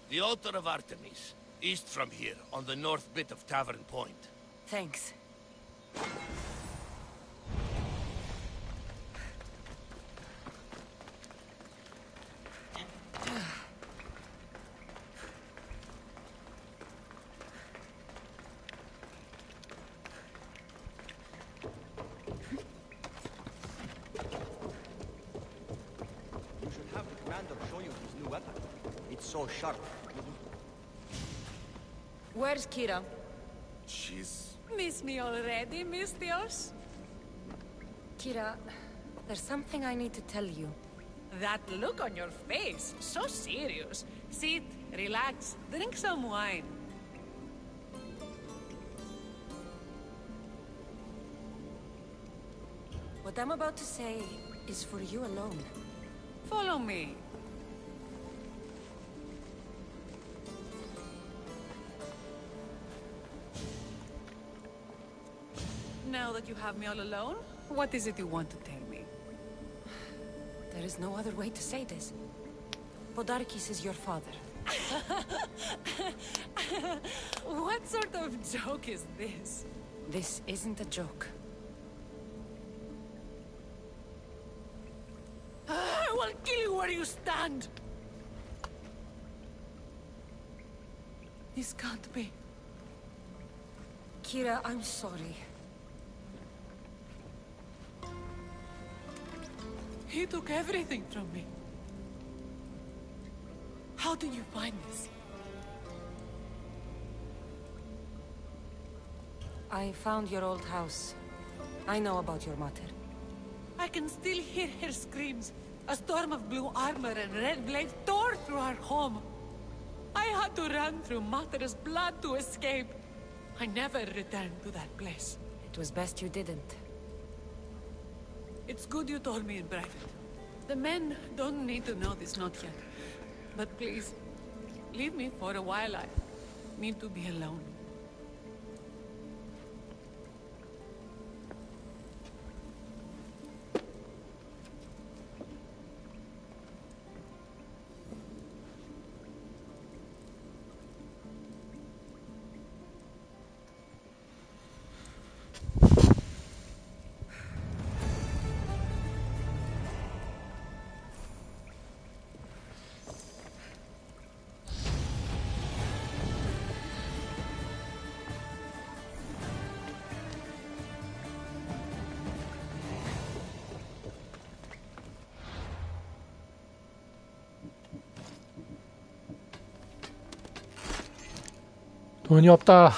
The altar of Artemis, east from here, on the north bit of Tavern Point. Thanks. You should have the commander show you his new weapon. It's so sharp. Where's Kira? She's... Miss me already, Mistios? Kira, there's something I need to tell you. That look on your face, so serious. Sit, relax, drink some wine. What I'm about to say is for you alone. Follow me. Now that you have me all alone, what is it you want to tell me? There is no other way to say this. Podarkis is your father. What sort of joke is this? This isn't a joke. I will kill you where you stand! This can't be. Kira, I'm sorry. He took everything from me. How did you find this? I found your old house. I know about your mother. I can still hear her screams. A storm of blue armor and red blades tore through our home. I had to run through Mater's blood to escape. I never returned to that place. It was best you didn't. It's good you told me in private. The men don't need to know this, not yet. But please, leave me for a while. I need to be alone. 돈이 없다.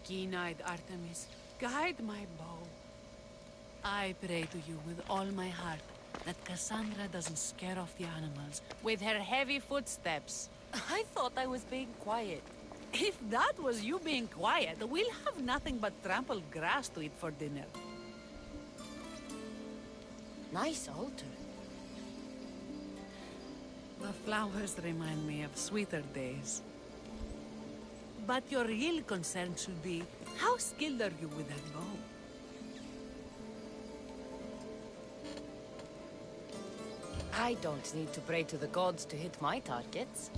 Keen-eyed Artemis, guide my bow. I pray to you with all my heart that Cassandra doesn't scare off the animals with her heavy footsteps. I thought I was being quiet. If that was you being quiet, we'll have nothing but trampled grass to eat for dinner. Nice altar. The flowers remind me of sweeter days. But your real concern should be, how skilled are you with that bow? I don't need to pray to the gods to hit my targets.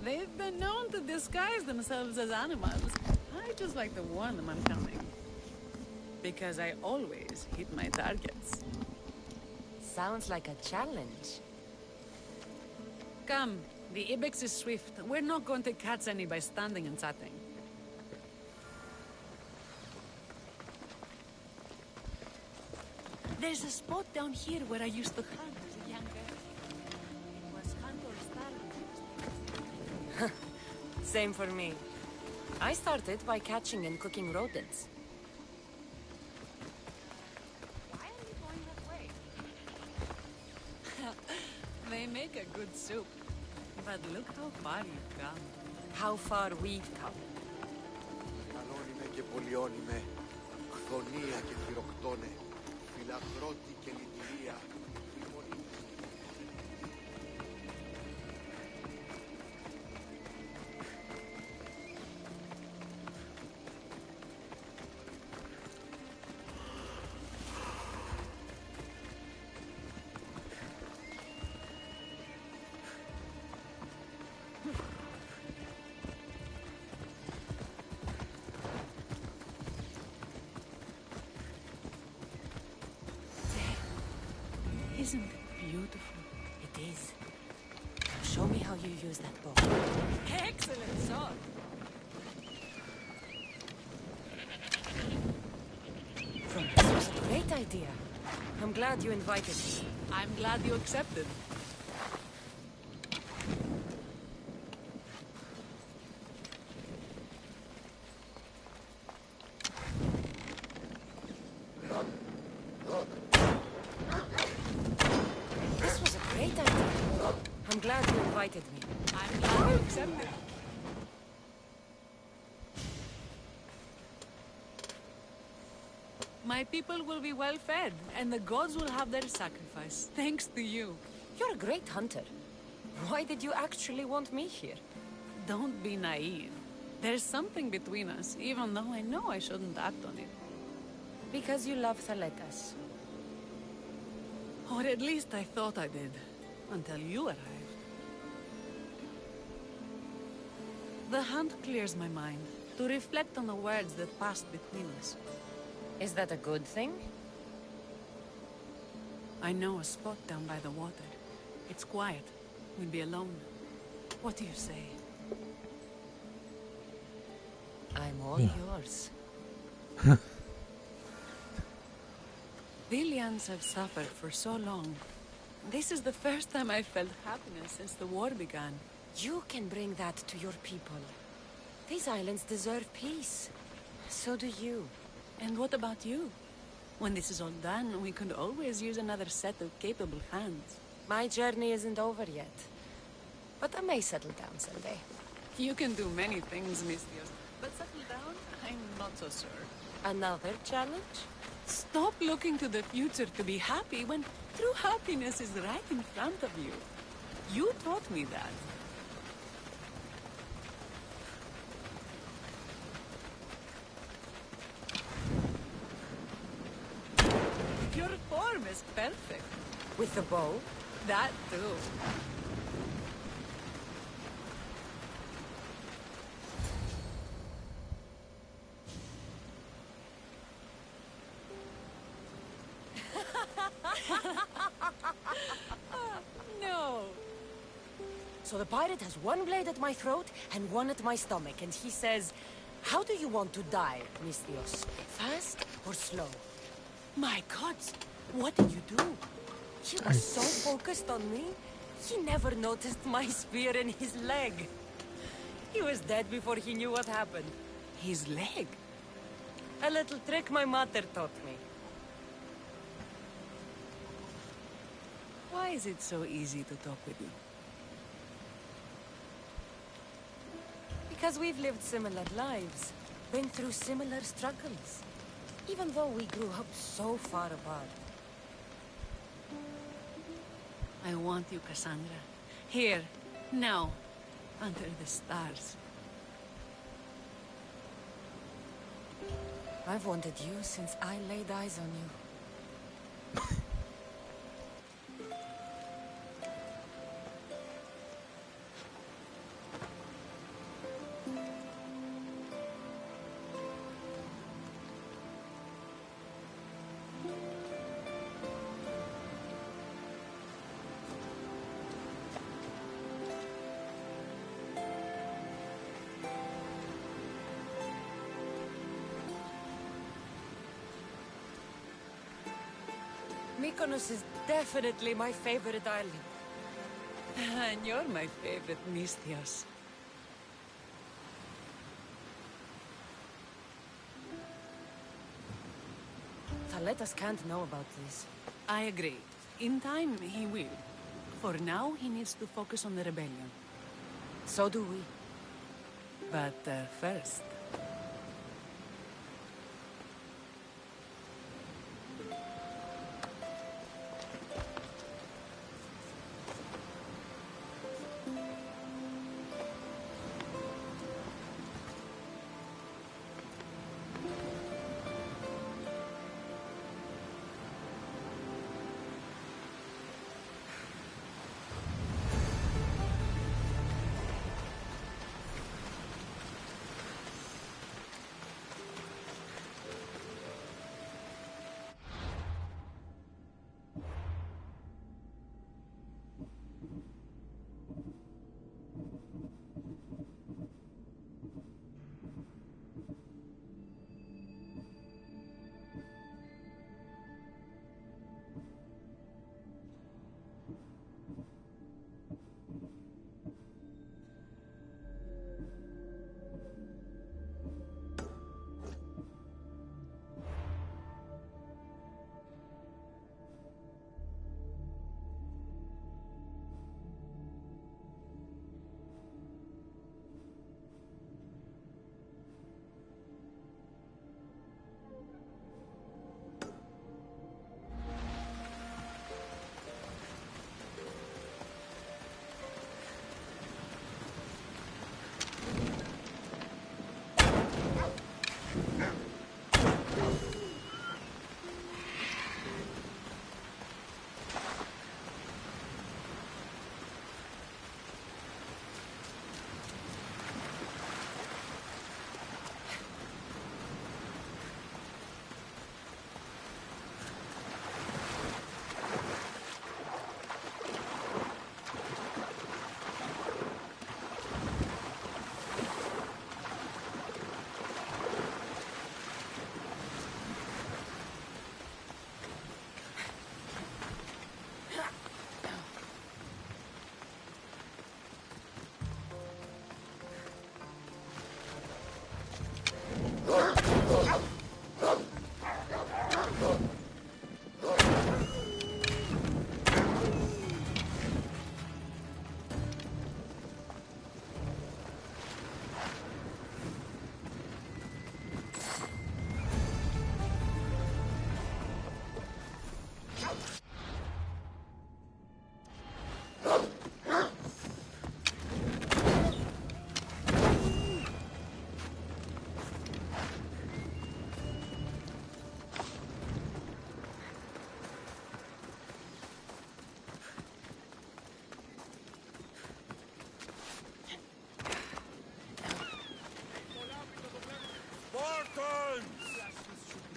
They've been known to disguise themselves as animals. I just like to warn them I'm coming. Because I always hit my targets. Sounds like a challenge. Come, the ibex is swift. We're not going to catch any by standing and chatting. There's a spot down here where I used to hunt as a young girl. It was hunt or starve. Same for me. I started by catching and cooking rodents. Why are you going that way? They make a good soup. But look how far you've come. How far we've come. Καλώνυμε και πολιώνυμε, χθονία και θυροκτώνε, φυλακρότη και λυτηρία. Isn't it beautiful? It is. Show me how you use that bow. Excellent shot! This was a great idea. I'm glad you invited me. I'm glad you accepted. I'm glad you invited me. I'm glad you accepted. My people will be well fed, and the gods will have their sacrifice, thanks to you. You're a great hunter. Why did you actually want me here? Don't be naive. There's something between us, even though I know I shouldn't act on it. Because you love Thaletas. Or at least I thought I did, until you arrived. The hunt clears my mind, to reflect on the words that passed between us. Is that a good thing? I know a spot down by the water. It's quiet. We'll be alone. What do you say? I'm all yours. Billions have suffered for so long. This is the first time I've felt happiness since the war began. You can bring that to your people. These islands deserve peace. So do you. And what about you? When this is all done, we could always use another set of capable hands. My journey isn't over yet. But I may settle down someday. You can do many things, Miss Dios. But settle down, I'm not so sure. Another challenge? Stop looking to the future to be happy when true happiness is right in front of you. You taught me that. Your form is perfect. With the bow? That too. No. So the pirate has one blade at my throat and one at my stomach, and he says, "How do you want to die, Miss Dios? Fast or slow?" My gods, what did you do? He was so focused on me, he never noticed my spear in his leg. He was dead before he knew what happened. His leg? A little trick my mother taught me. Why is it so easy to talk with you? Because we've lived similar lives, been through similar struggles, even though we grew up so far apart. I want you, Cassandra. Here, now, under the stars. I've wanted you since I laid eyes on you. Mykonos is definitely my favorite island. And you're my favorite, Misthios. Thaletas can't know about this. I agree. In time, he will. For now, he needs to focus on the rebellion. So do we. But first...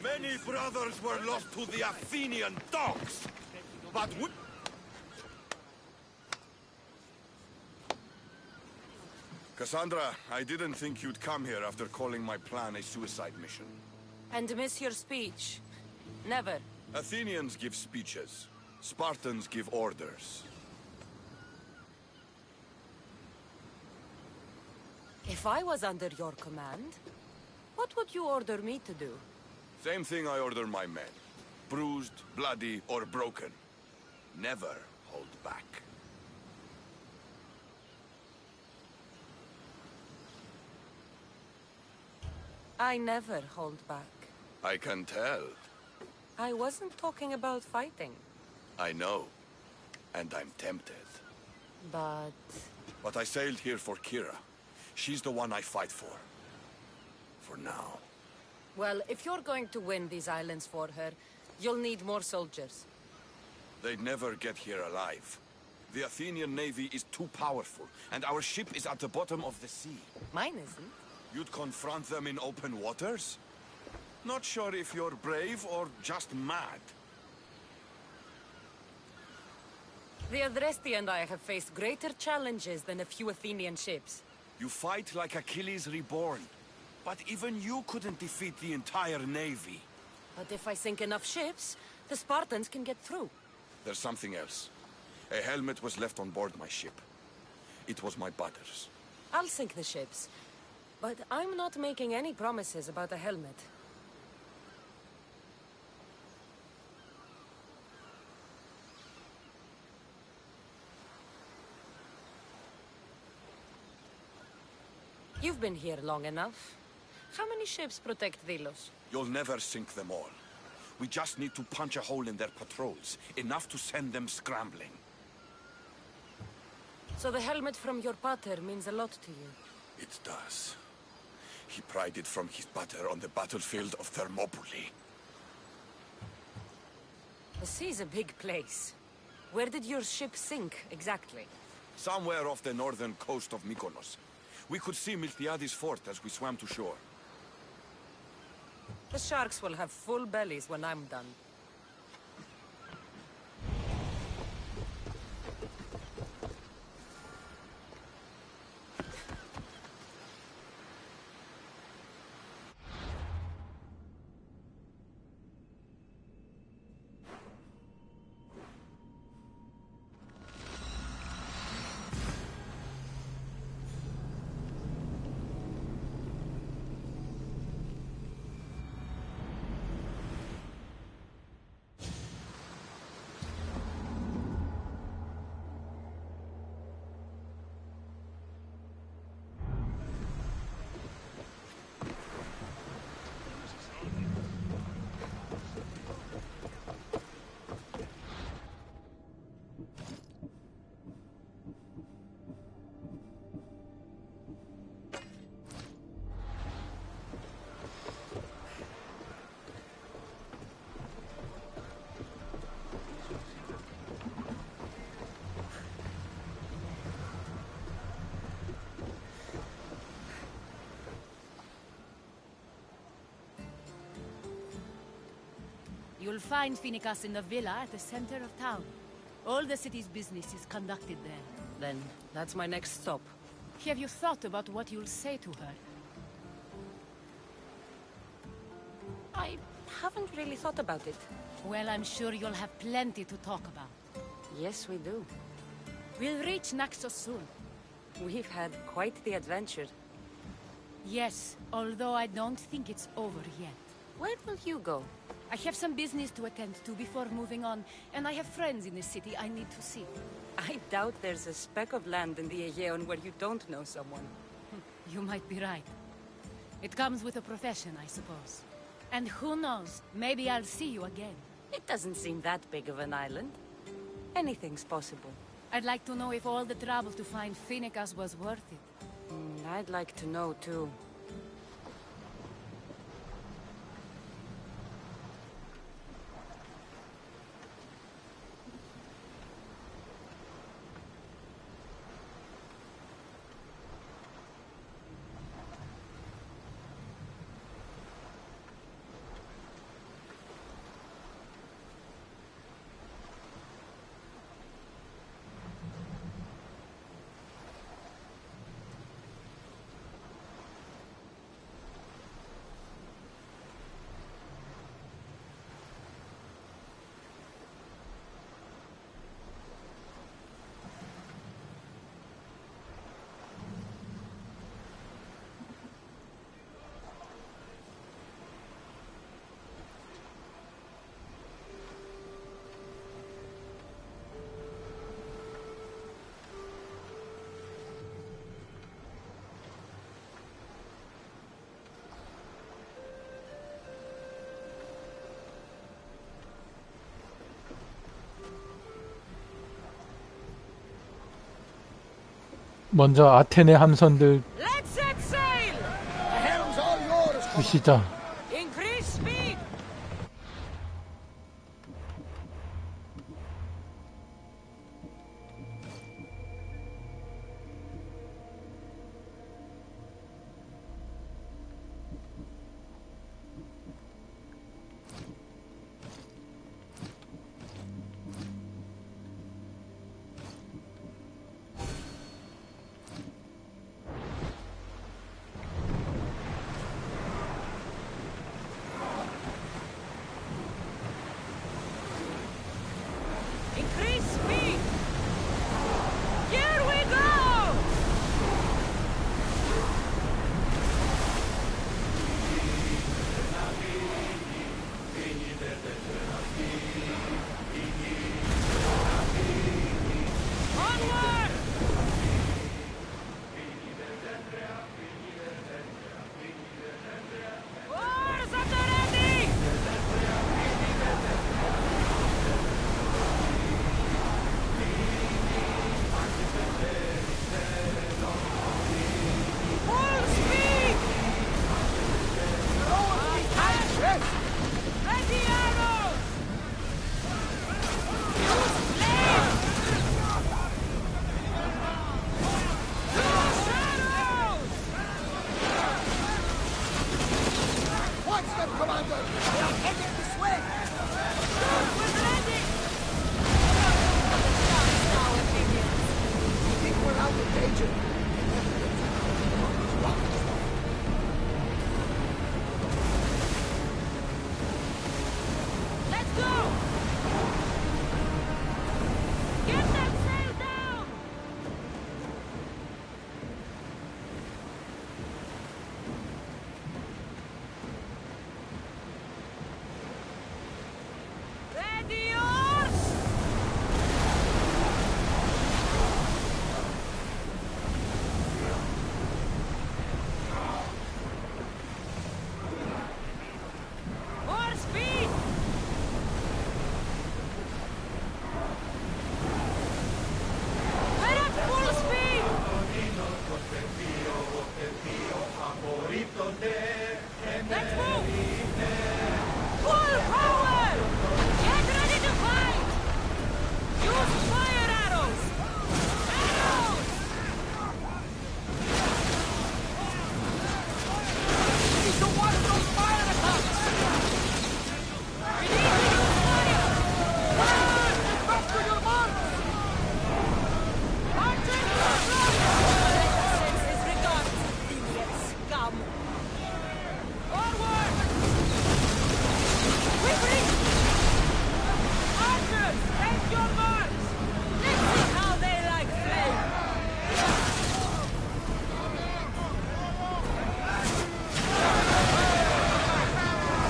Many brothers were lost to the Athenian dogs, but we... Cassandra, I didn't think you'd come here after calling my plan a suicide mission. And miss your speech. Never. Athenians give speeches. Spartans give orders. If I was under your command, What would you order me to do? Same thing I order my men. Bruised, bloody, or broken. Never hold back. I never hold back. I can tell. I wasn't talking about fighting. I know. And I'm tempted. But... But I sailed here for Kira. She's the one I fight for. For now. Well, if you're going to win these islands for her, you'll need more soldiers. They'd never get here alive. The Athenian navy is too powerful, and our ship is at the bottom of the sea. Mine isn't. You'd confront them in open waters? Not sure if you're brave or just mad. The Adresti and I have faced greater challenges than a few Athenian ships. You fight like Achilles reborn. But even you couldn't defeat the entire navy. But if I sink enough ships, the Spartans can get through. There's something else. A helmet was left on board my ship. It was my brother's. I'll sink the ships. But I'm not making any promises about a helmet. You've been here long enough. How many ships protect Delos? You'll never sink them all. We just need to punch a hole in their patrols, enough to send them scrambling. So the helmet from your pater means a lot to you? It does. He pried it from his pater on the battlefield of Thermopylae. The sea's a big place. Where did your ship sink, exactly? Somewhere off the northern coast of Mykonos. We could see Miltiades fort as we swam to shore. The sharks will have full bellies when I'm done. You'll find Phoenicas in the villa at the center of town. All the city's business is conducted there. Then, that's my next stop. Have you thought about what you'll say to her? I haven't really thought about it. Well, I'm sure you'll have plenty to talk about. Yes, we do. We'll reach Naxos soon. We've had quite the adventure. Yes, although I don't think it's over yet. Where will you go? I have some business to attend to before moving on, and I have friends in the city I need to see. I doubt there's a speck of land in the Aegean where you don't know someone. You might be right. It comes with a profession, I suppose. And who knows, maybe I'll see you again. It doesn't seem that big of an island. Anything's possible. I'd like to know if all the trouble to find Phoenicas was worth it. I'd like to know, too. 먼저 아테네 함선들 Let's set sail! The helm's all yours. 부시자. Increase speed! Increase speed! Here we go! Onward! Oars at the ready! Full speed! Ready arrows! Use blades! Use arrows! Watch them, Commander. They are heading this way. We're ready! I think we're out of danger. Let's go! Get that sail down! Ready, oars! More speed! We're at full speed! Let's move! Full power! Get ready to fight! Use fire arrows! Arrows! Need to watch those fire attacks. We need to use fire! Fire! Back to your marks. Archers to the front! Disregard, idiot scum! Forward! We bring! Archers, take your marks! Let's see how they like flame!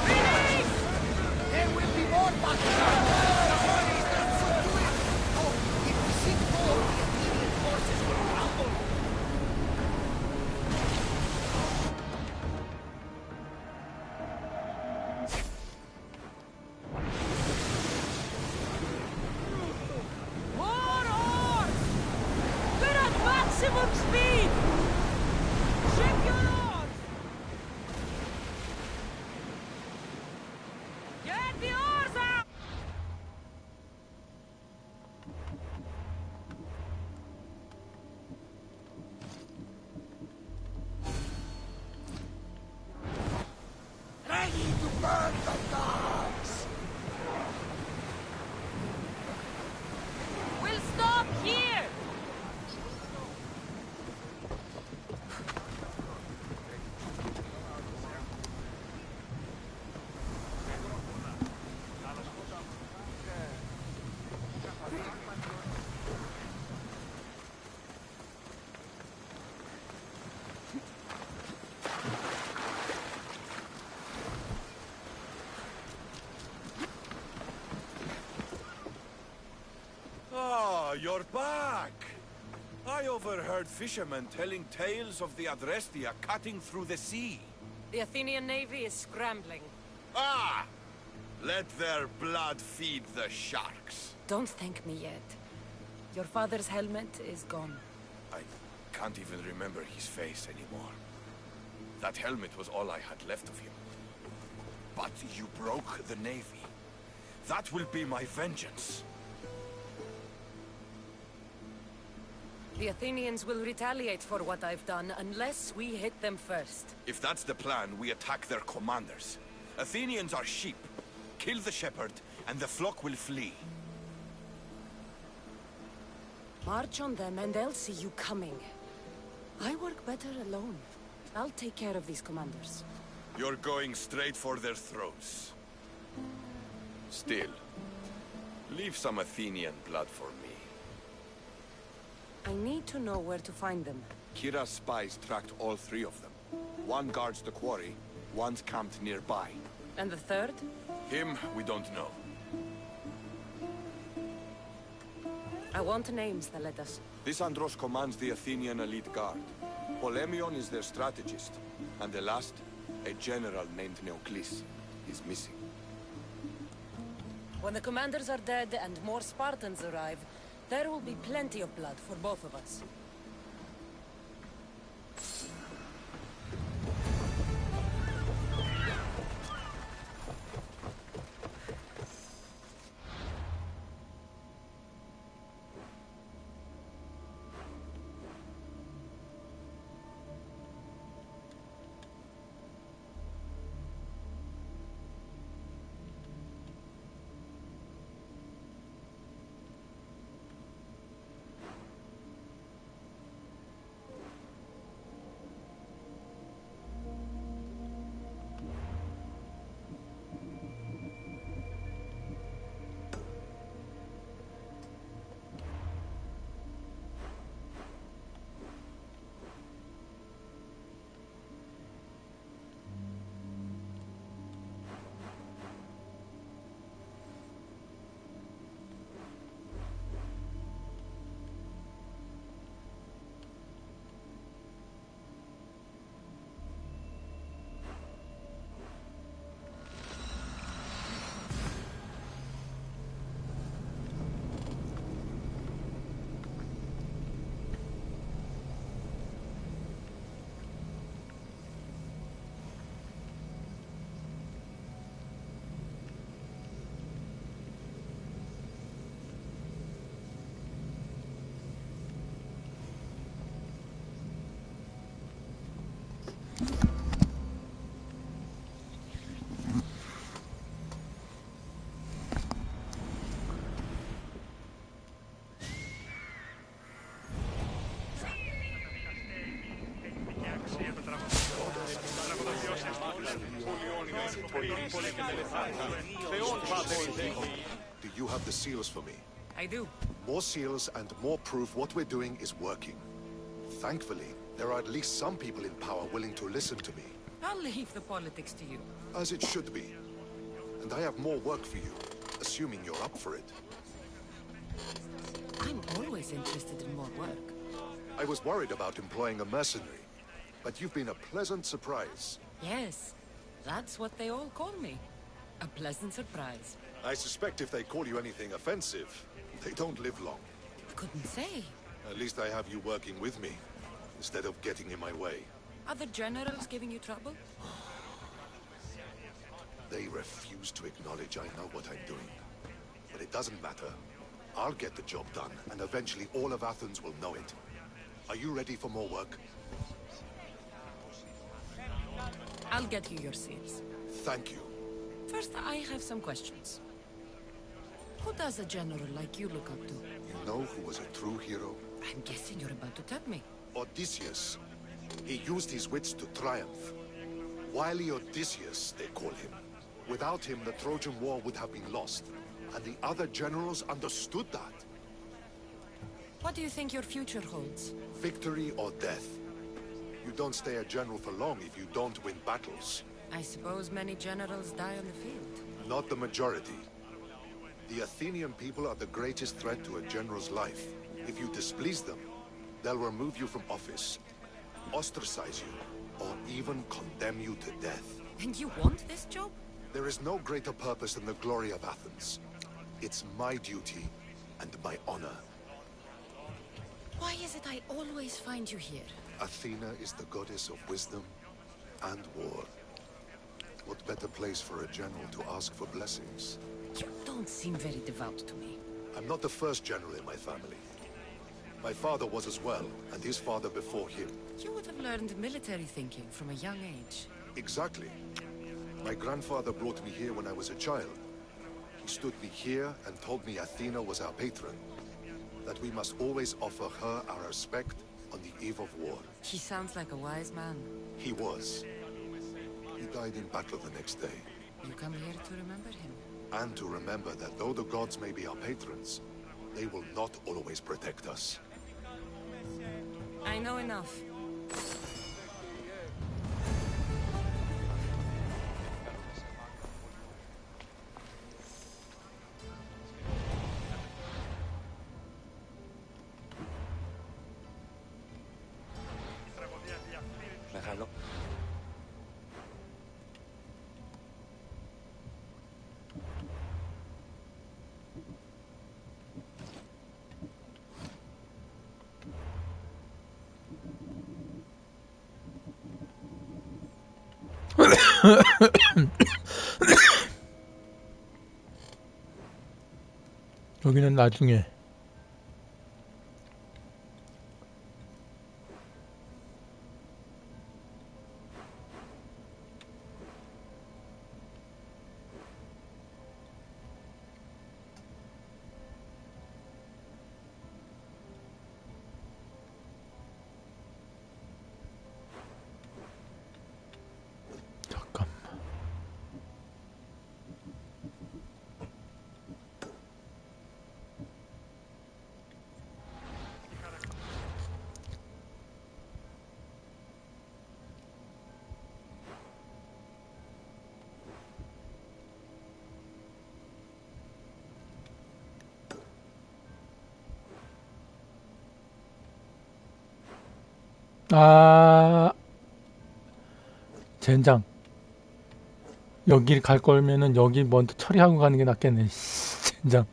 Release! There will be more battles. Oh, if we sink more, the Athenian forces will crumble. More oars! We're at maximum speed! Ship your oars! Get the oars out! Ready to burn the dogs. We'll stop here! Ah, you're back! I overheard fishermen telling tales of the Adrestia cutting through the sea. The Athenian navy is scrambling. Ah! Let their blood feed the sharks. Don't thank me yet. Your father's helmet is gone. I can't even remember his face anymore. That helmet was all I had left of him. But you broke the Navy. That will be my vengeance. The Athenians will retaliate for what I've done unless we hit them first. If that's the plan, we attack their commanders. Athenians are sheep. Kill the shepherd, and the flock will flee. March on them and they'll see you coming. I work better alone. I'll take care of these commanders. You're going straight for their throats. Still, leave some Athenian blood for me. I need to know where to find them. Kira's spies tracked all three of them. One guards the quarry, one's camped nearby. And the third? Him, we don't know. I want names, Thaletas. This Andros commands the Athenian elite guard. Polemion is their strategist. And the last, a general named Neoclis. He's missing. When the commanders are dead and more Spartans arrive, there will be plenty of blood for both of us. Do you have the seals for me? I do. More seals and more proof what we're doing is working. Thankfully, there are at least some people in power willing to listen to me. I'll leave the politics to you. As it should be. And I have more work for you, assuming you're up for it. I'm always interested in more work. I was worried about employing a mercenary, but you've been a pleasant surprise. Yes, that's what they all call me. A pleasant surprise. I suspect if they call you anything offensive, they don't live long. Couldn't say. At least I have you working with me, instead of getting in my way. Other generals giving you trouble? They refuse to acknowledge I know what I'm doing. But it doesn't matter. I'll get the job done, and eventually all of Athens will know it. Are you ready for more work? I'll get you your seals. Thank you. First, I have some questions. Who does a general like you look up to? You know who was a true hero? I'm guessing you're about to tell me. Odysseus. He used his wits to triumph. Wily Odysseus, they call him. Without him, the Trojan War would have been lost. And the other generals understood that. What do you think your future holds? Victory or death. You don't stay a general for long if you don't win battles. I suppose many generals die on the field. Not the majority. The Athenian people are the greatest threat to a general's life. If you displease them, they'll remove you from office, ostracize you, or even condemn you to death. And you want this job? There is no greater purpose than the glory of Athens. It's my duty and my honor. Why is it I always find you here? Athena is the goddess of wisdom and war. What better place for a general to ask for blessings? You don't seem very devout to me. I'm not the first general in my family. My father was as well, and his father before him. You would have learned military thinking from a young age. Exactly. My grandfather brought me here when I was a child. He stood me here and told me Athena was our patron, that we must always offer her our respect on the eve of war. He sounds like a wise man. He was. He died in battle the next day. You come here to remember him. And to remember that though the gods may be our patrons, they will not always protect us. I know enough. Μεγάλο. 여기는 나중에. 아, 젠장. 여기 갈 거면은 여기 먼저 처리하고 가는 게 낫겠네. 젠장.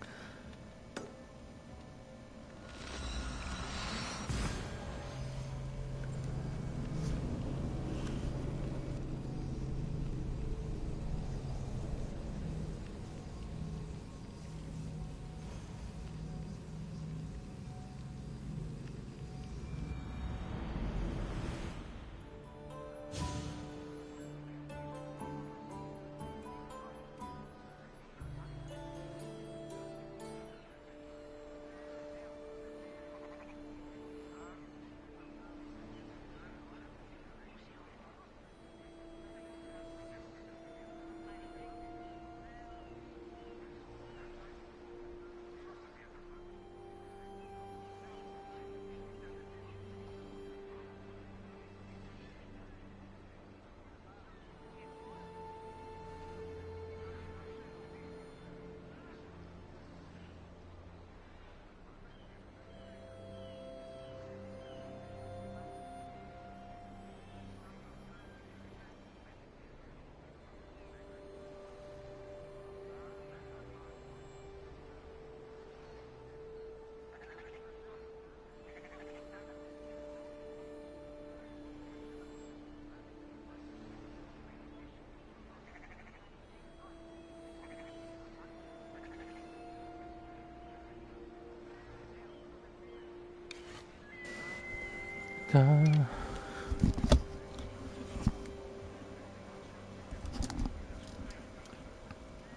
자,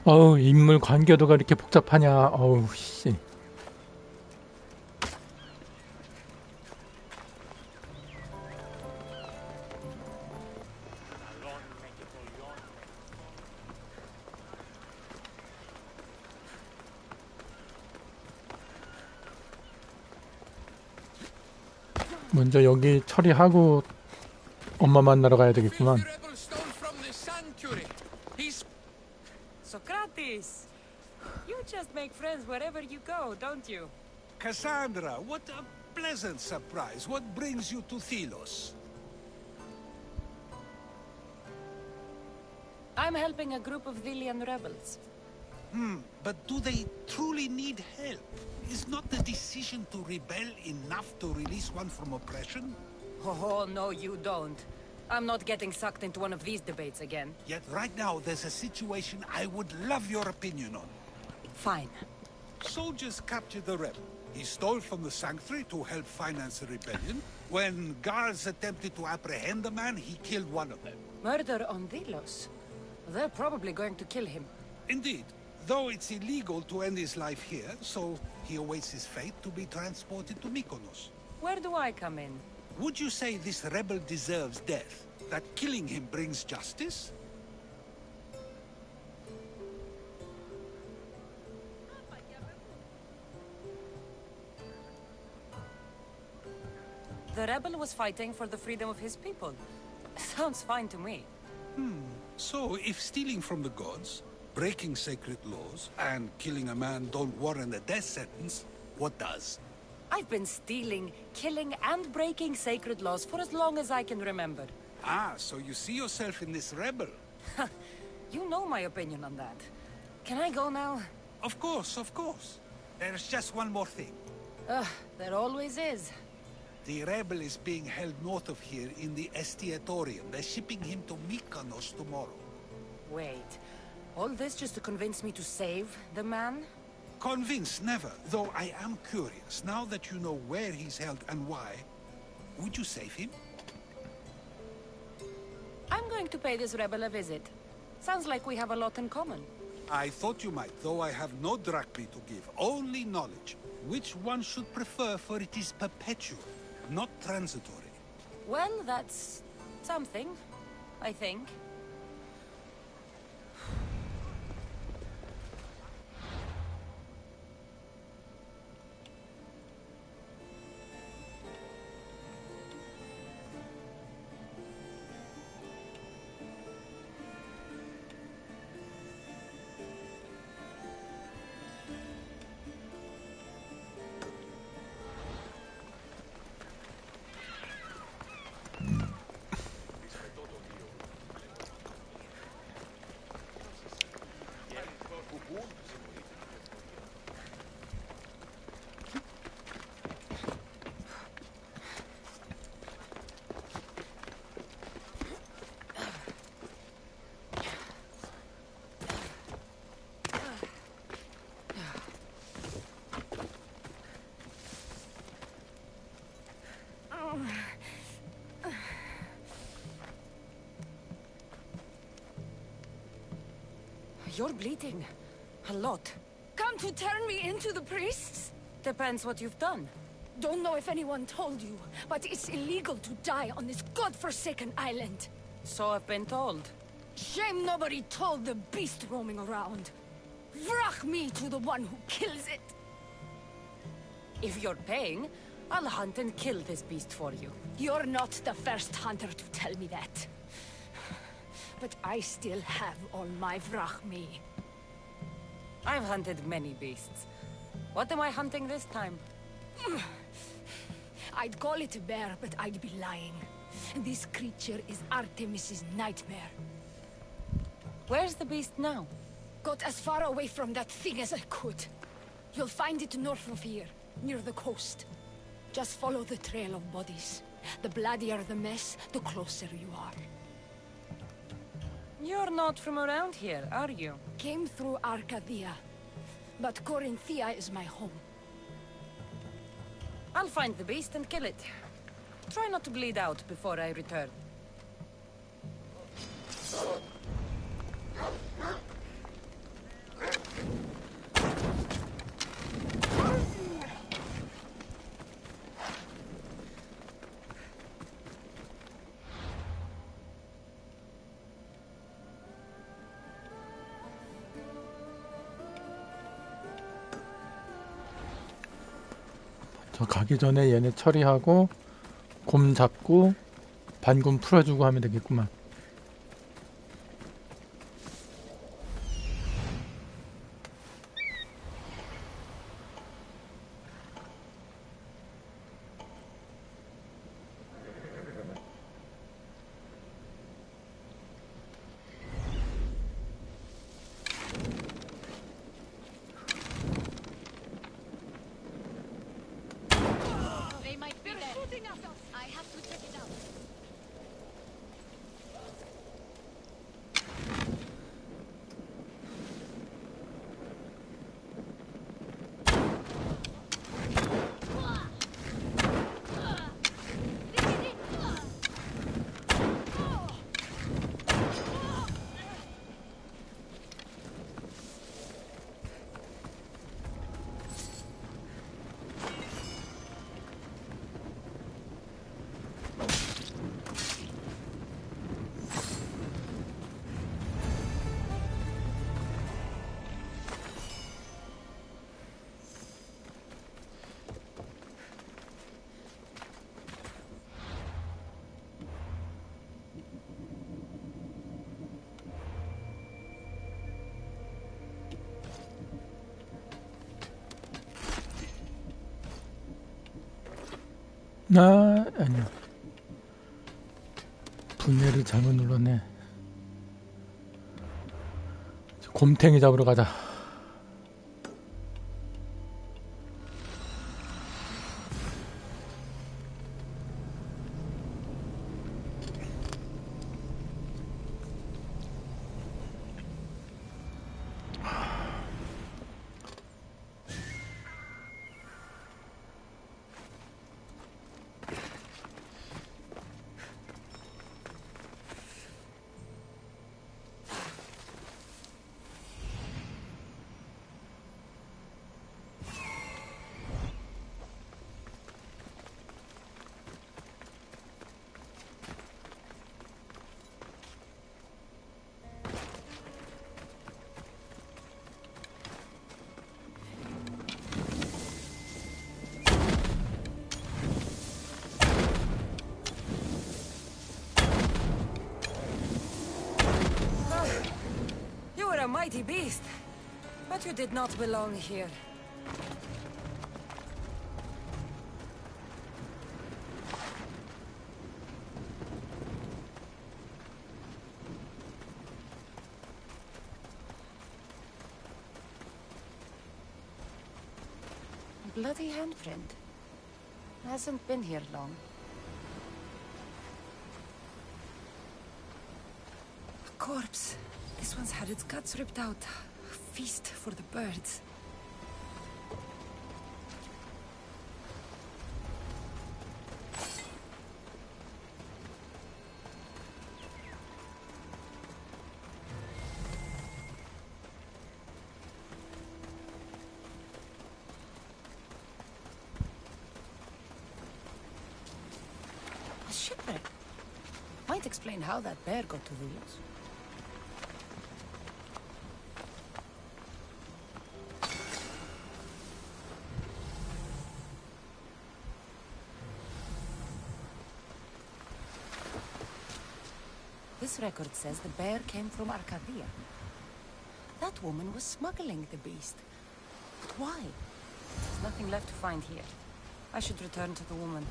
어우, 인물 관계도가 이렇게 복잡하냐. 어우, 씨. 먼저 여기 처리하고 엄마 만나러 가야 되겠구만. Socrates, you just make friends wherever you go, don't you? Cassandra, what a pleasant surprise. What brings you to Thelos? I'm helping a group of Delian rebels. But do they truly need help? Is not the decision to rebel enough to release one from oppression? Oh, no, you don't. I'm not getting sucked into one of these debates again. Yet right now there's a situation I would love your opinion on. Fine. Soldiers captured the rebel. He stole from the sanctuary to help finance the rebellion. When guards attempted to apprehend the man, he killed one of them. Murder on Delos. They're probably going to kill him. Indeed. Though it's illegal to end his life here, so he awaits his fate to be transported to Mykonos. Where do I come in? Would you say this rebel deserves death? That killing him brings justice? The rebel was fighting for the freedom of his people. Sounds fine to me. So, if stealing from the gods, breaking sacred laws, and killing a man don't warrant a death sentence, what does? I've been stealing, killing, and breaking sacred laws for as long as I can remember. Ah, so you see yourself in this rebel? You know my opinion on that. Can I go now? Of course, of course. There's just one more thing. There always is. The rebel is being held north of here in the Estiatorium. They're shipping him to Mykonos tomorrow. Wait. All this just to convince me to save the man? Convinced, never. Though I am curious, now that you know where he's held and why, would you save him? I'm going to pay this rebel a visit. Sounds like we have a lot in common. I thought you might, though I have no drachmae to give, only knowledge. Which one should prefer, for it is perpetual, not transitory. Well, that's something, I think. You're bleeding. A lot. Come to turn me into the priests? Depends what you've done. Don't know if anyone told you, but it's illegal to die on this godforsaken island. So I've been told. Shame nobody told the beast roaming around. Vrach me to the one who kills it. If you're paying, I'll hunt and kill this beast for you. You're not the first hunter to tell me that. But I still have all my vrach me. I've hunted many beasts. What am I hunting this time? I'd call it a bear, but I'd be lying. This creature is Artemis's nightmare. Where's the beast now? Got as far away from that thing as I could. You'll find it north of here, near the coast. Just follow the trail of bodies. The bloodier the mess, the closer you are. You're not from around here, are you? Came through Arcadia, but Corinthia is my home. I'll find the beast and kill it. Try not to bleed out before I return. 저 가기 전에 얘네 처리하고 곰 잡고 반곰 풀어주고 하면 되겠구만. I have to check it out. 아니야. 분해를 잘못 눌렀네. 곰탱이 잡으러 가자. A mighty beast, but you did not belong here. Bloody handprint. Hasn't been here long. A corpse. This one's had its guts ripped out. A feast for the birds. A shipwreck. Might explain how that bear got to the wheels. This record says the bear came from Arcadia. That woman was smuggling the beast. But why? There's nothing left to find here. I should return to the woman.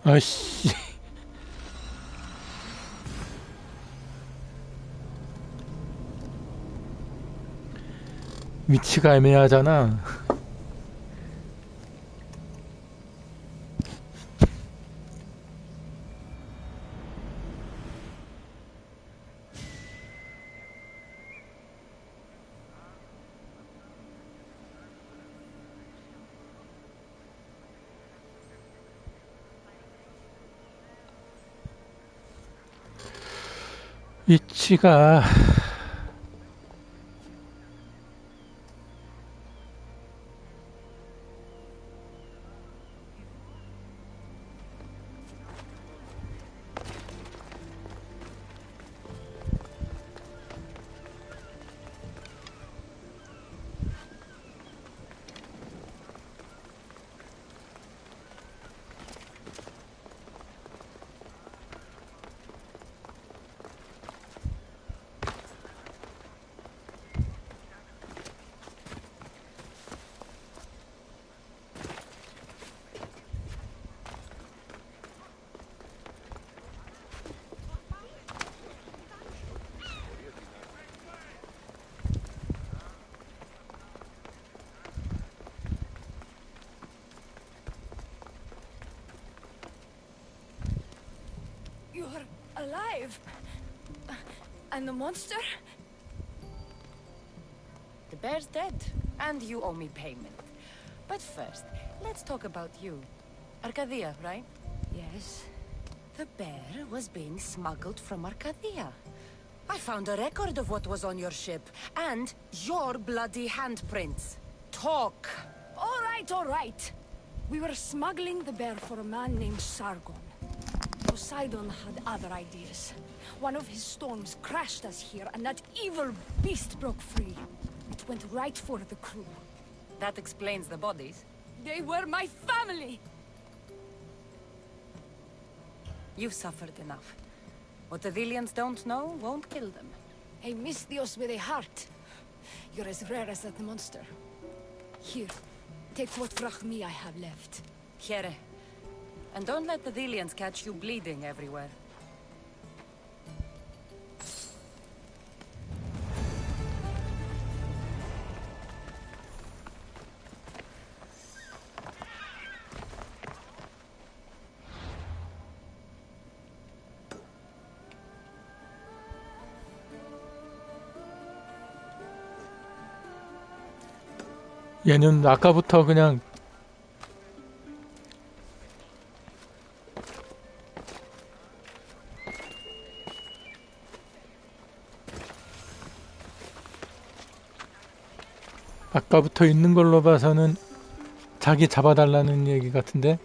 아씨. 위치가 애매하잖아. 위치가 alive! And the monster? The bear's dead, and you owe me payment. But first, let's talk about you. Arcadia, right? Yes. The bear was being smuggled from Arcadia. I found a record of what was on your ship, and your bloody handprints. Talk! All right. We were smuggling the bear for a man named Sargon. Poseidon had other ideas. One of his storms crashed us here, and that evil beast broke free. It went right for the crew. That explains the bodies. They were my family! You've suffered enough. What the Villians don't know won't kill them. A Misthios with a heart. You're as rare as that monster. Here, take what Vrachmi I have left. Here. And don't let the Villians catch you bleeding everywhere. 얘는 아까부터 그냥 아까부터 있는 걸로 봐서는 자기 잡아달라는 얘기 같은데.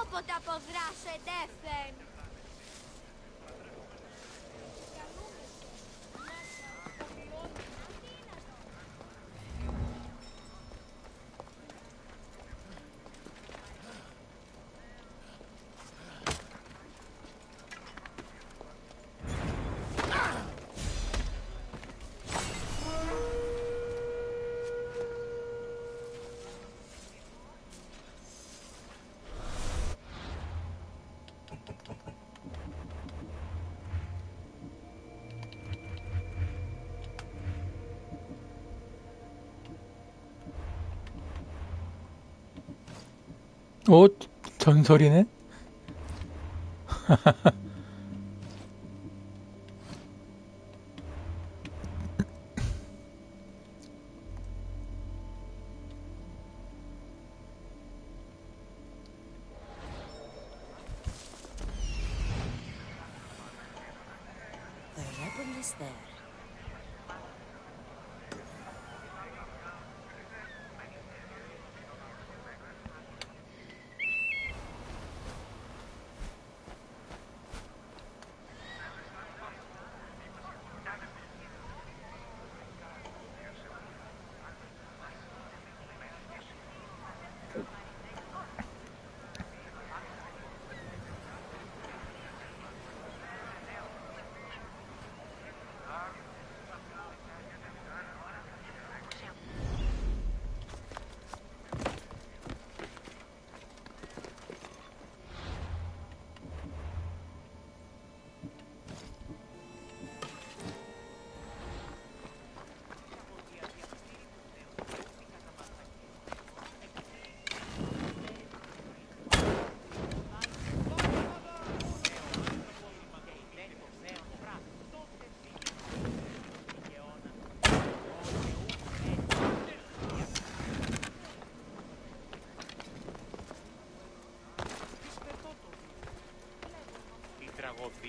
Πότε αποδράσω εντέφεν. 오, 전설이네? The rebel is there.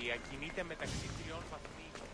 διακινείται μεταξύ τριών βαθμίδων.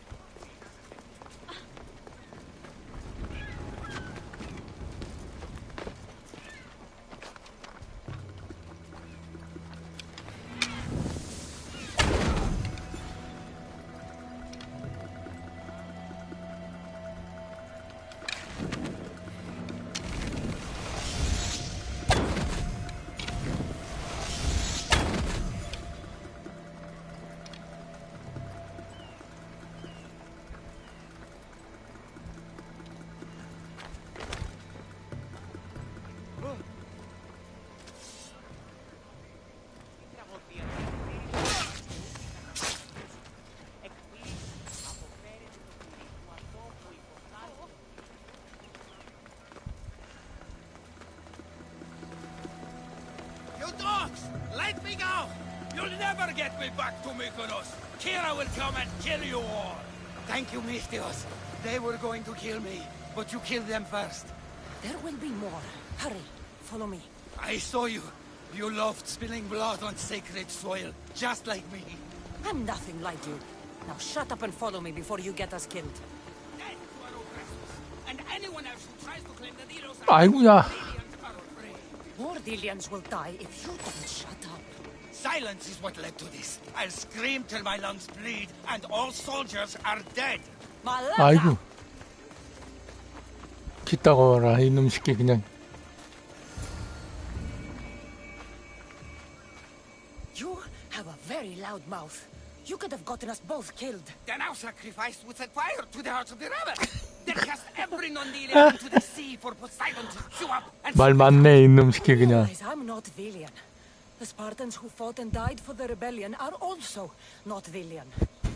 You dogs! Let me go! You'll never get me back to Mykonos! Kira will come and kill you all! Thank you, Misthios. They were going to kill me, but you killed them first. There will be more. Hurry, follow me. I saw you. You loved spilling blood on sacred soil, just like me. I'm nothing like you. Now shut up and follow me before you get us killed. And anyone else who tries to claim the heroes 아이고야. More Delians will die if you don't shut up. Silence is what led to this. I'll scream till my lungs bleed, and all soldiers are dead. 아이고. 기따가워라 이놈 새끼 그냥. You have a very loud mouth. You could have gotten us both killed. Then our sacrifice would set fire to the hearts of the rebels. Then cast every non-Delian into the sea for Poseidon to chew up and... 말 많네 이놈 새끼 그냥. I'm not Delian. The Spartans who fought and died for the rebellion are also not Delian.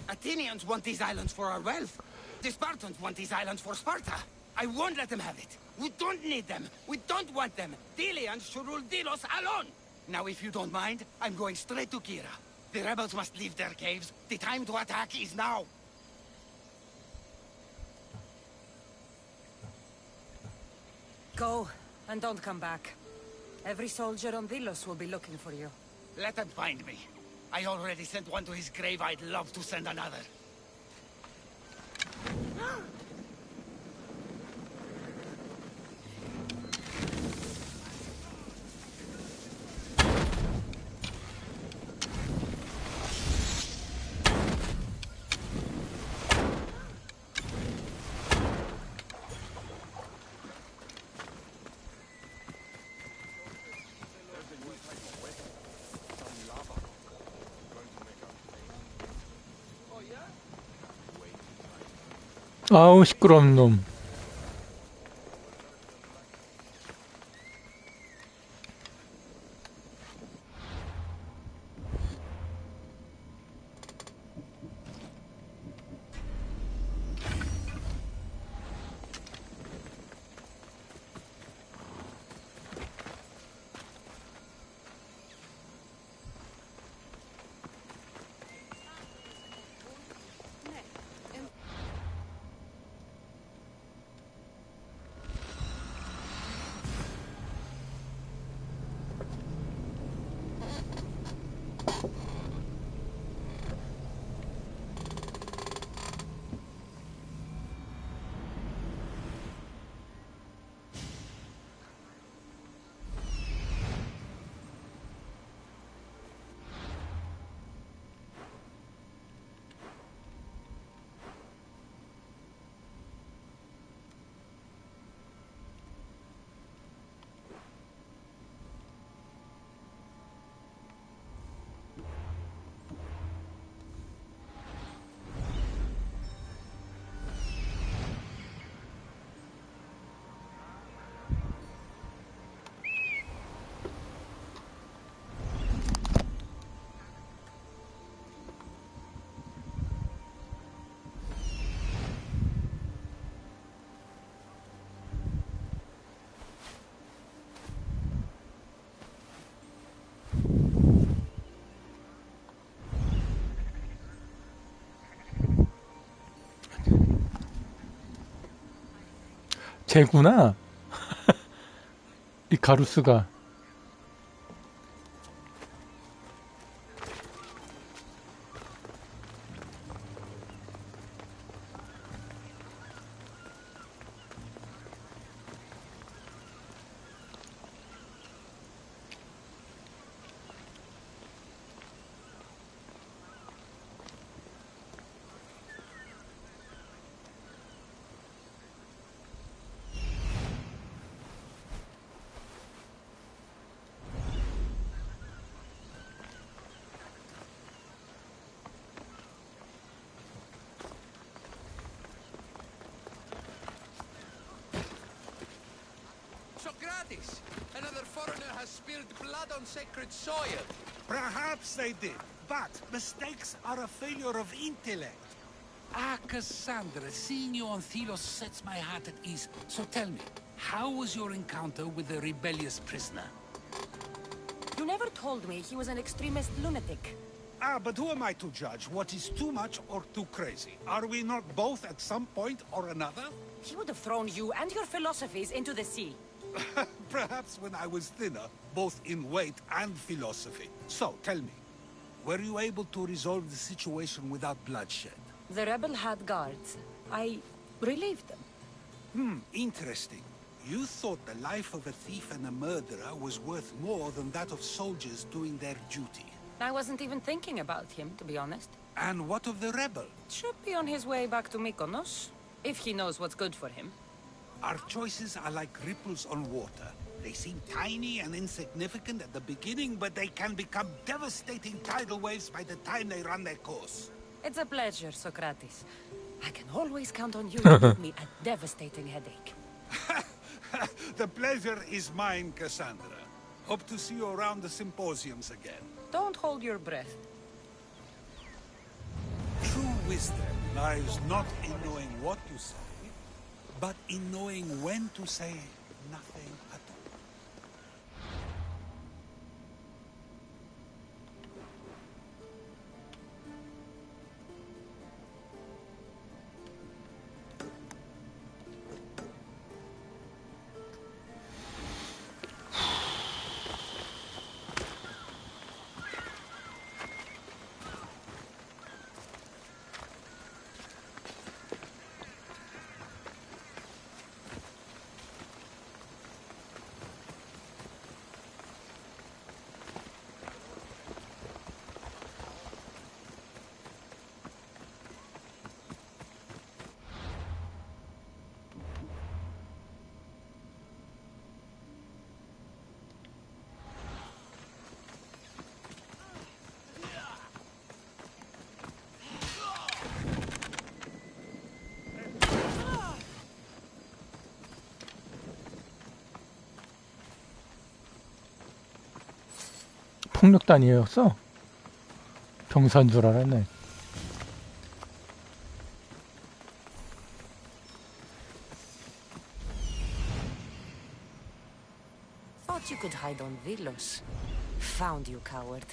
Athenians want these islands for our wealth. The Spartans want these islands for Sparta. I won't let them have it. We don't need them. We don't want them. Delians should rule Delos alone. Now, if you don't mind, I'm going straight to Kira. The rebels must leave their caves. The time to attack is now. Go, and don't come back. Every soldier on Delos will be looking for you. Let them find me. I already sent one to his grave. I'd love to send another. 아우 시끄러운 놈. 쟤구나. 이 가루스가. gratis. Another foreigner has spilled blood on sacred soil. Perhaps they did, but mistakes are a failure of intellect. Ah, Cassandra, seeing you on Thelos sets my heart at ease. So tell me, how was your encounter with the rebellious prisoner? You never told me he was an extremist lunatic. Ah, but who am I to judge what is too much or too crazy? Are we not both at some point or another? He would have thrown you and your philosophies into the sea. Perhaps when I was thinner, both in weight and philosophy. So, tell me, were you able to resolve the situation without bloodshed? The rebel had guards. I relieved them. Interesting. You thought the life of a thief and a murderer was worth more than that of soldiers doing their duty. I wasn't even thinking about him, to be honest. And what of the rebel? Should be on his way back to Mykonos, if he knows what's good for him. Our choices are like ripples on water. They seem tiny and insignificant at the beginning, but they can become devastating tidal waves by the time they run their course. It's a pleasure, Socrates. I can always count on you to give me a devastating headache. The pleasure is mine, Cassandra. Hope to see you around the symposiums again. Don't hold your breath. True wisdom lies not in knowing what to say, but in knowing when to say nothing at all. 폭력단이었어? 병사인 줄 알았네. Thought you could hide on Vilos. Found you, coward.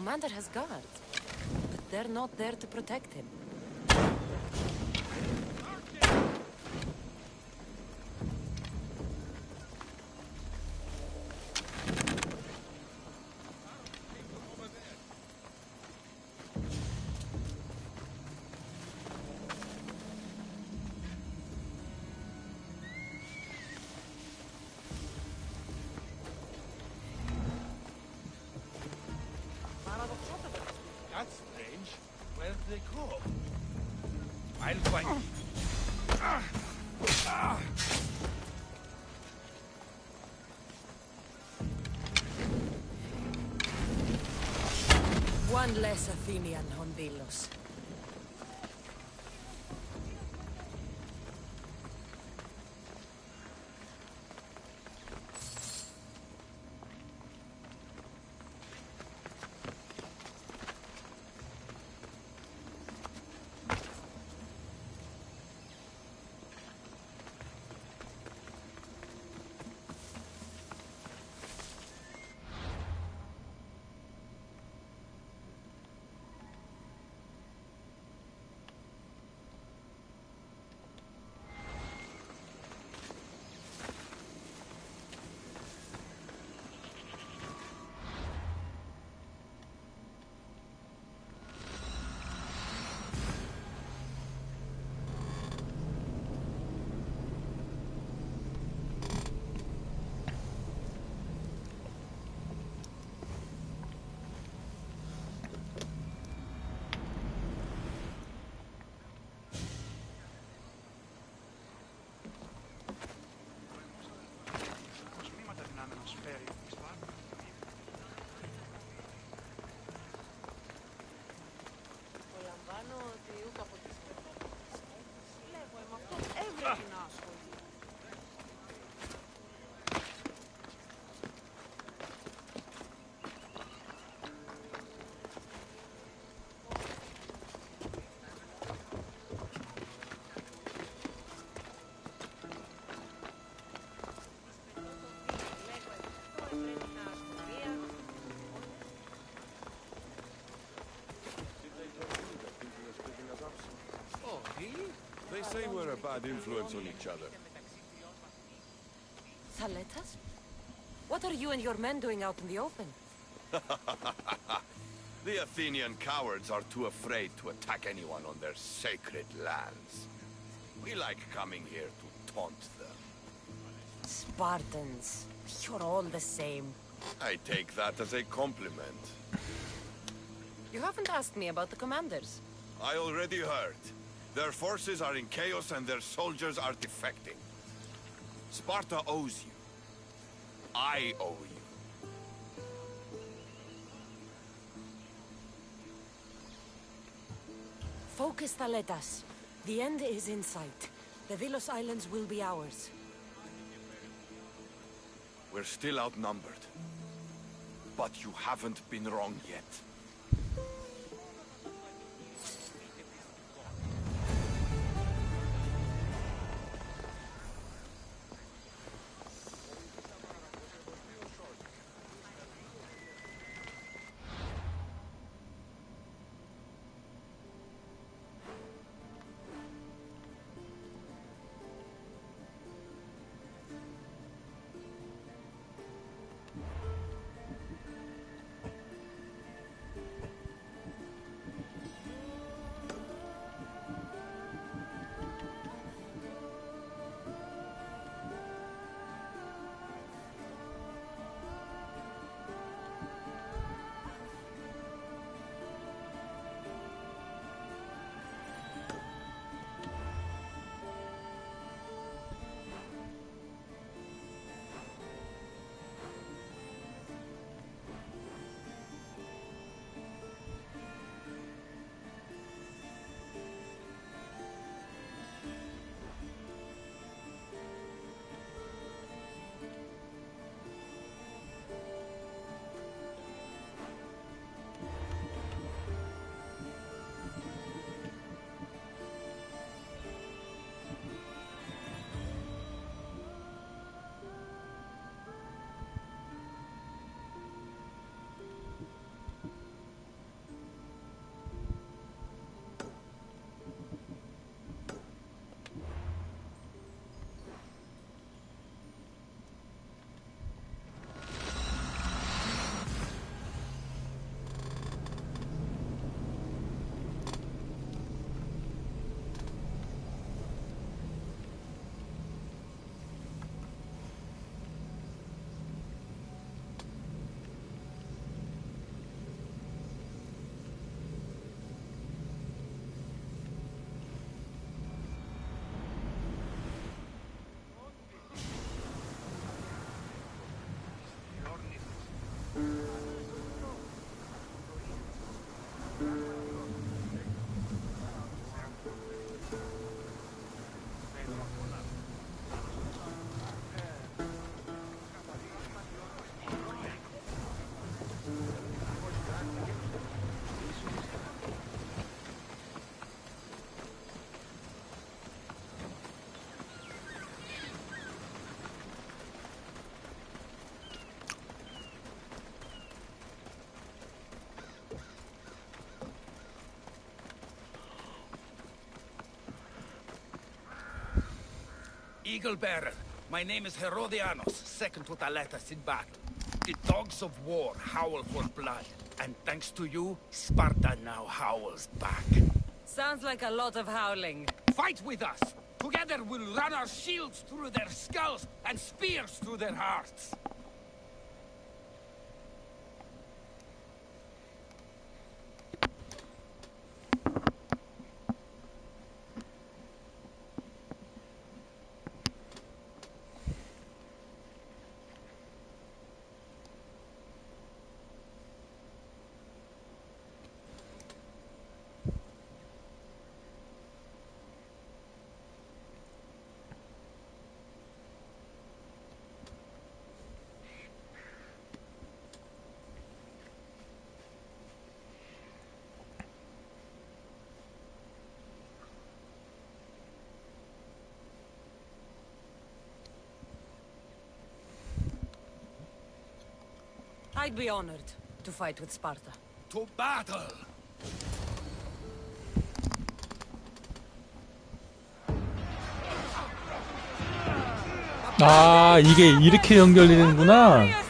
commander has guards, but they're not there to protect him. That's strange. Where did they go? I'll find them. One less Athenian on Delos. They say we're a bad influence on each other. Thaletas? What are you and your men doing out in the open? The Athenian cowards are too afraid to attack anyone on their sacred lands. We like coming here to taunt them. Spartans. You're all the same. I take that as a compliment. You haven't asked me about the commanders. I already heard. Their forces are in chaos and their soldiers are defecting. Sparta owes you. I owe you. Focus, Thaletas. The end is in sight. The Vilos Islands will be ours. We're still outnumbered. But you haven't been wrong yet. Eagle Bearer. My name is Herodianos, second to Thaletas in battle. The dogs of war howl for blood, and thanks to you, Sparta now howls back. Sounds like a lot of howling. Fight with us! Together we'll run our shields through their skulls and spears through their hearts! I'd be honored to fight with Sparta. To battle! 아, 이게 이렇게 연결되는구나.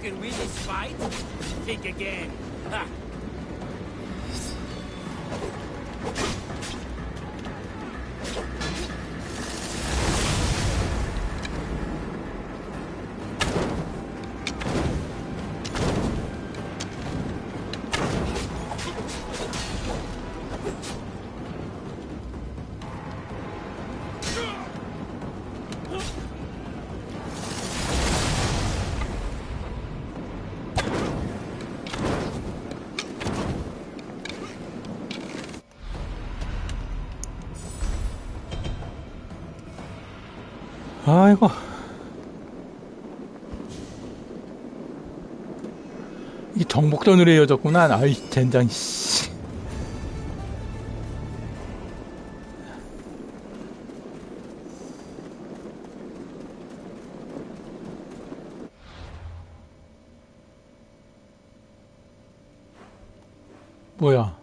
can win this fight? Think again. Ha! 아이고. 이게 정복전으로 이어졌구나. 아이, 젠장, 씨. 뭐야?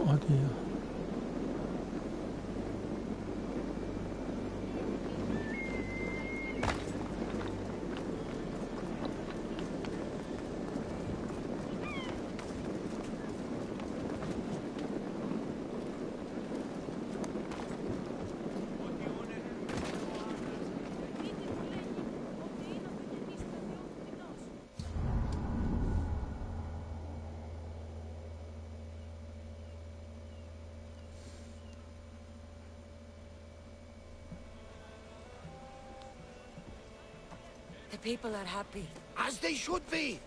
어디야? The people are happy. As they should be!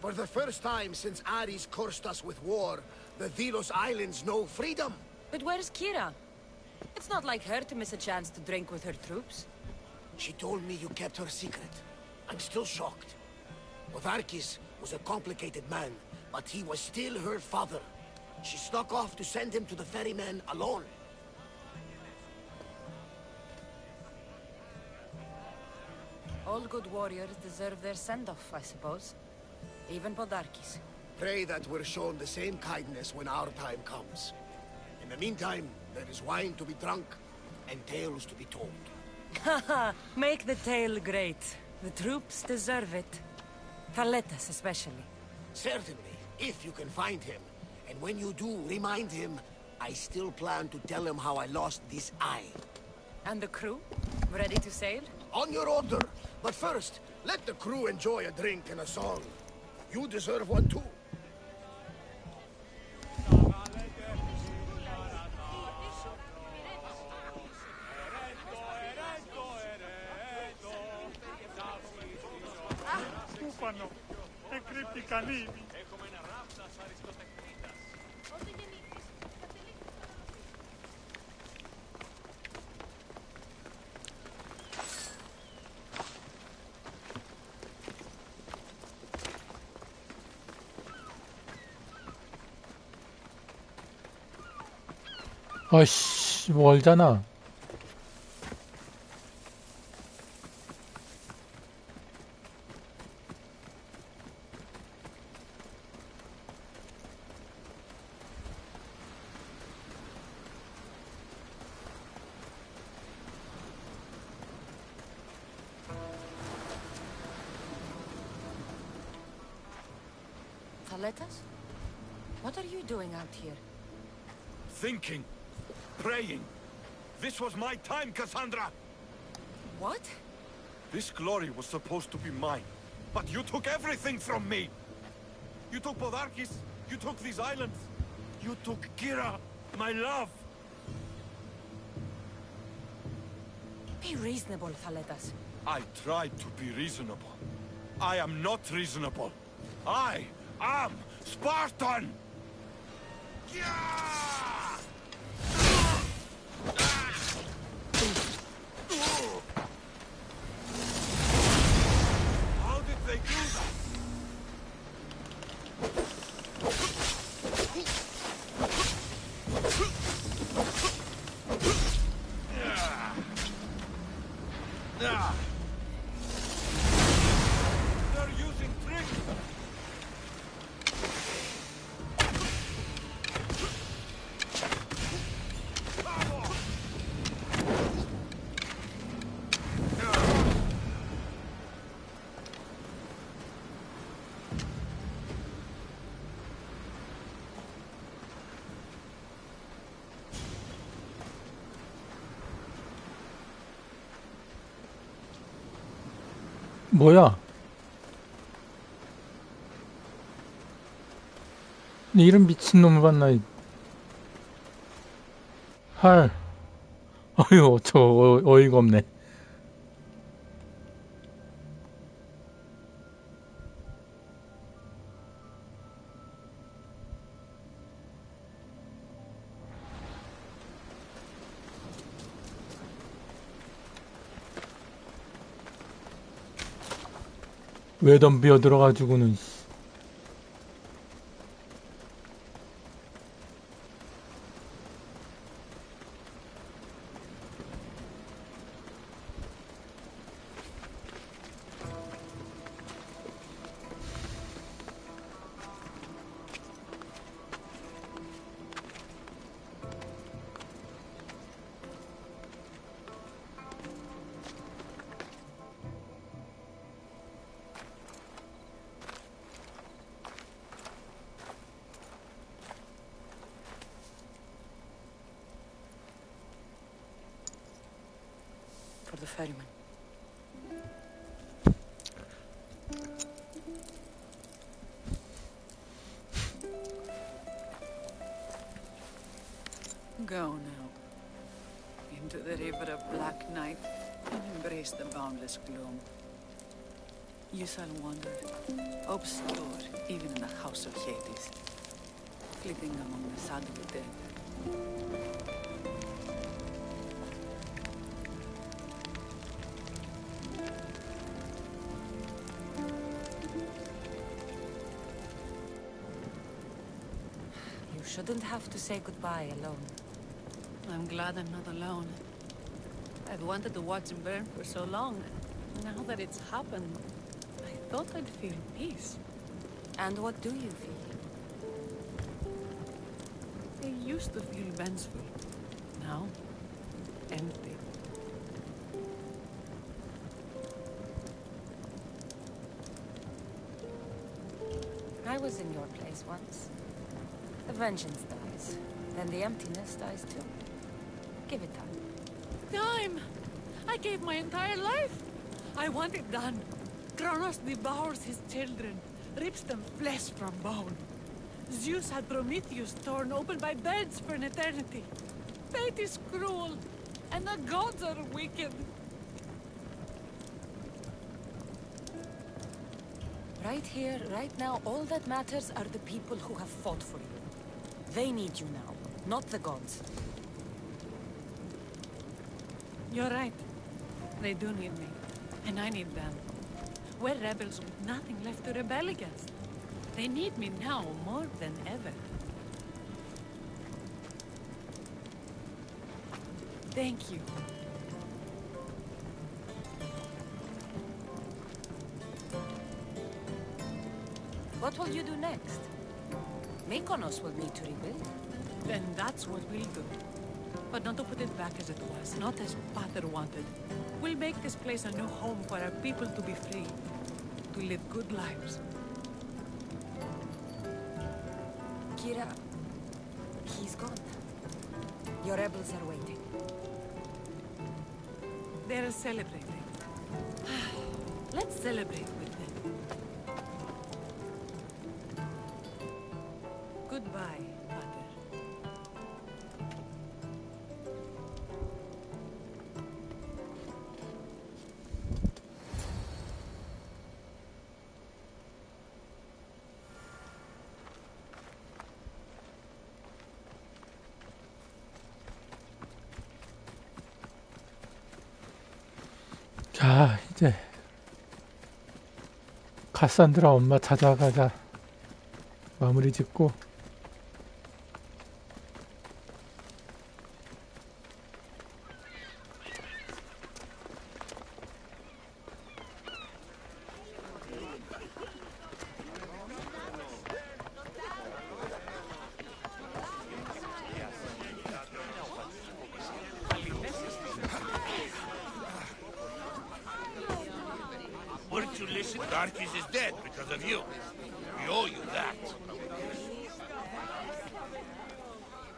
For the first time since Ares cursed us with war, the Delos Islands know freedom! But where's Kira? It's not like her to miss a chance to drink with her troops. She told me you kept her secret. I'm still shocked. Otharkis was a complicated man, but he was still her father. She snuck off to send him to the ferryman alone. All good warriors deserve their send-off, I suppose. Even Podarkis. Pray that we're shown the same kindness when our time comes. In the meantime, there is wine to be drunk, and tales to be told. Haha, make the tale great. The troops deserve it. Thaletas especially. Certainly, if you can find him. And when you do, remind him, I still plan to tell him how I lost this eye. And the crew? Ready to sail? On your order. But first, let the crew enjoy a drink and a song. You deserve one too. Στούφανο, εκρύπτηκαν ήδη. 아이씨, 멀잖아. Thaletas? What are you doing out here? Thinking. Praying. This was my time, Cassandra! What? This glory was supposed to be mine, but you took everything from me! You took Podarkis, you took these islands, you took Kira, my love! Be reasonable, Khaledas. I tried to be reasonable. I am not reasonable. I am Spartan! Yeah! How did they do that? They're using tricks! 뭐야? 이런 미친놈을 봤나? 할. 어휴, 어이가 없네. 왜 덤비어 들어가지고는. For the ferryman. Go now. Into the river of black night and embrace the boundless gloom. You shall wander, obscure even in the house of Hades, flitting among the sad of the dead. You shouldn't have to say goodbye alone. I'm glad I'm not alone. I've wanted to watch him burn for so long. Now that it's happened, I thought I'd feel peace. And what do you feel? I used to feel vengeful. Now, empty. I was in your place once. The vengeance dies. Then the emptiness dies too. Give it time. Time! I gave my entire life. I want it done. Kronos devours his children, rips them flesh from bone. Zeus had Prometheus torn open by birds for an eternity. Fate is cruel, and the gods are wicked. Right here, right now, all that matters are the people who have fought for you. They need you now, not the gods. You're right. They do need me, and I need them. We're rebels with nothing left to rebel against. They need me now more than ever. Thank you. What will you do next? Mykonos will need to rebuild. Then that's what we'll do. But not to put it back as it was, not as Pater wanted. We'll make this place a new home for our people to be free, to live good lives. Kira, he's gone. Your rebels are waiting. They're celebrating. Let's celebrate with them. Goodbye, Pater. 자, 이제 카산드라 엄마 찾아가자. 마무리 짓고. Weren't you listen? Darkis is dead because of you. We owe you that.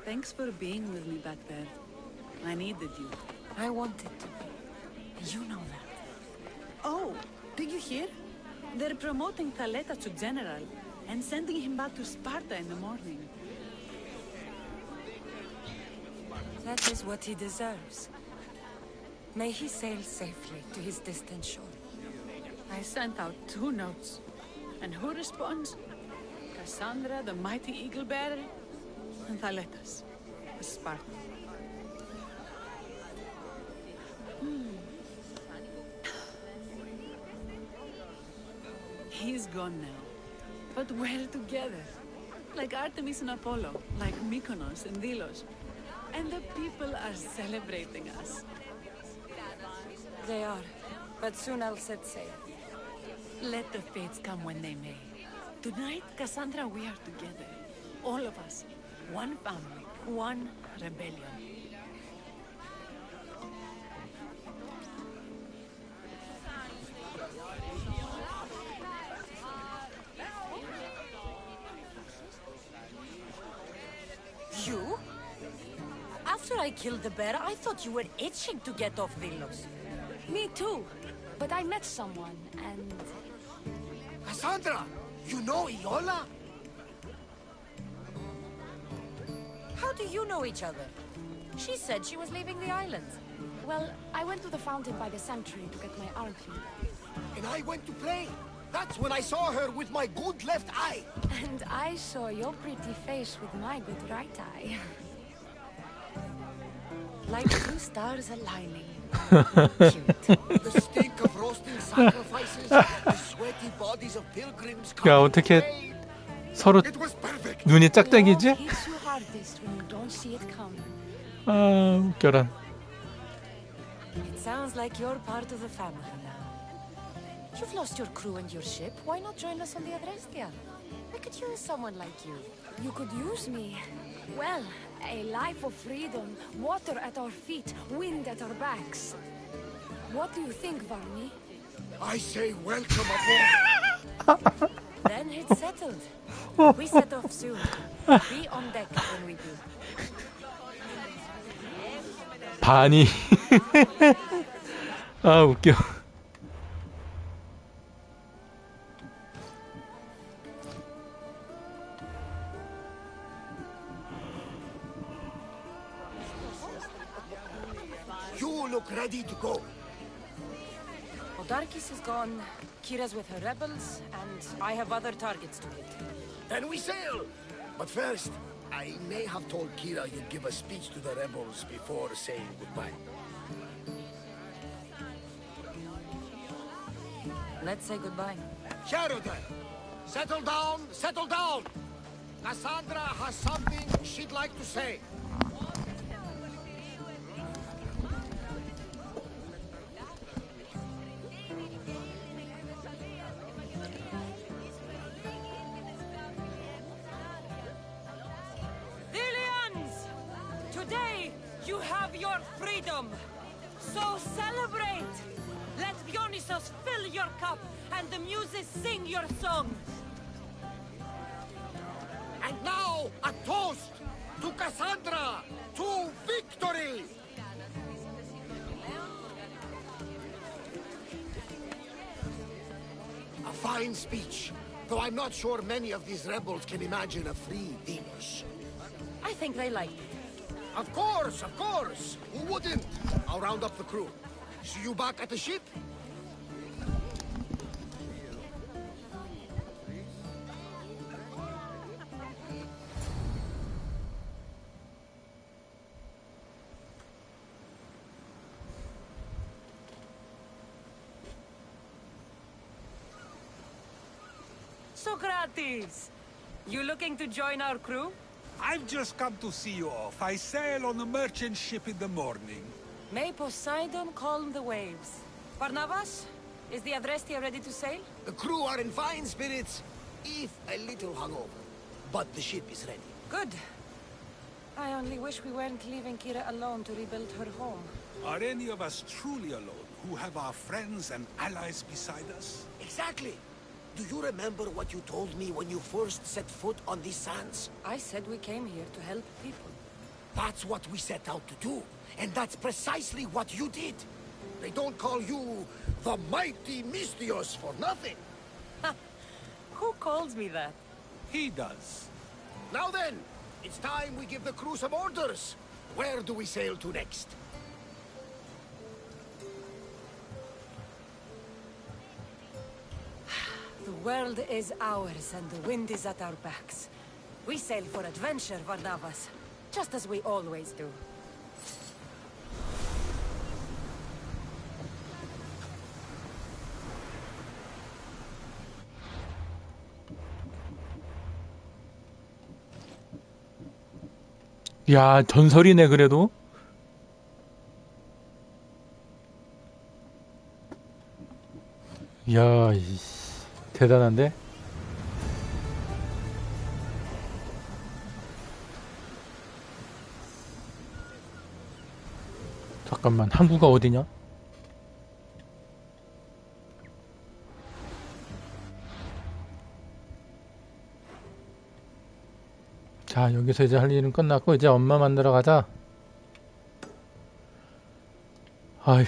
Thanks for being with me back there. I needed you. I wanted to be. You know that. Oh, did you hear? They're promoting Kaleta to general and sending him back to Sparta in the morning. That is what he deserves. May he sail safely to his distant shore. I sent out 2 notes. And who responds? Cassandra, the mighty eagle bearer, and Thaletas, the Spartan. He's gone now. But we're together. Like Artemis and Apollo, like Mykonos and Delos. And the people are celebrating us. They are. But soon I'll set sail. Let the fates come when they may. Tonight, Cassandra, we are together. All of us. One family. One rebellion. You? After I killed the bear, I thought you were itching to get off Delos. Me too. But I met someone, and... Cassandra! You know Iola? How do you know each other? She said she was leaving the island. Well, I went to the fountain by the sanctuary to get my arm clean. And I went to play. That's when I saw her with my good left eye. And I saw your pretty face with my good right eye. Like 2 stars aligning. The stink of roasting sacrifices, the sweaty bodies of pilgrims. 야, 어떻게 서로 눈이 짝짝이지? Hits you hardest when you don't see it coming. 아, 웃겨라. It sounds like you're part of the family now. You've lost your crew and your ship. Why not join us on the Adrestia? I could use someone like you. You could use me. Well, a life of freedom, water at our feet, wind at our backs. What do you think, Varney? I say welcome aboard. Then it's settled. We set off soon. Be on deck when we do. 반이. 아, 웃겨. You look ready to go. Odarkis is gone, Kira's with her rebels, and I have other targets to hit. Then we sail. But first, I may have told Kira you'd give a speech to the rebels before saying goodbye. Let's say goodbye. Sheridan, settle down, settle down. Cassandra has something she'd like to say. Today, you have your freedom. So celebrate. Let Dionysos fill your cup and the muses sing your song. And now, a toast to Cassandra, to victory! A fine speech, though I'm not sure many of these rebels can imagine a free Delos. I think they liked it. Of course, of course. Who wouldn't? I'll round up the crew. See you back at the ship? Socrates! You looking to join our crew? I've just come to see you off. I sail on a merchant ship in the morning. May Poseidon calm the waves. Barnabas, is the Adrestia ready to sail? The crew are in fine spirits, if a little hungover. But the ship is ready. Good. I only wish we weren't leaving Kira alone to rebuild her home. Are any of us truly alone, who have our friends and allies beside us? Exactly. Do you remember what you told me when you first set foot on these sands? I said we came here to help people. That's what we set out to do. And that's precisely what you did. They don't call you the mighty Mystios for nothing. Who calls me that? He does. Now then, it's time we give the crew some orders. Where do we sail to next? The world is ours and the wind is at our backs. We sail for adventure, Varnavas, just as we always do. 야, 전설이네 그래도. 야, 대단한데? 잠깐만, 항구가 어디냐? 자, 여기서 이제 할 일은 끝났고 이제 엄마 만나러 가자. 아휴.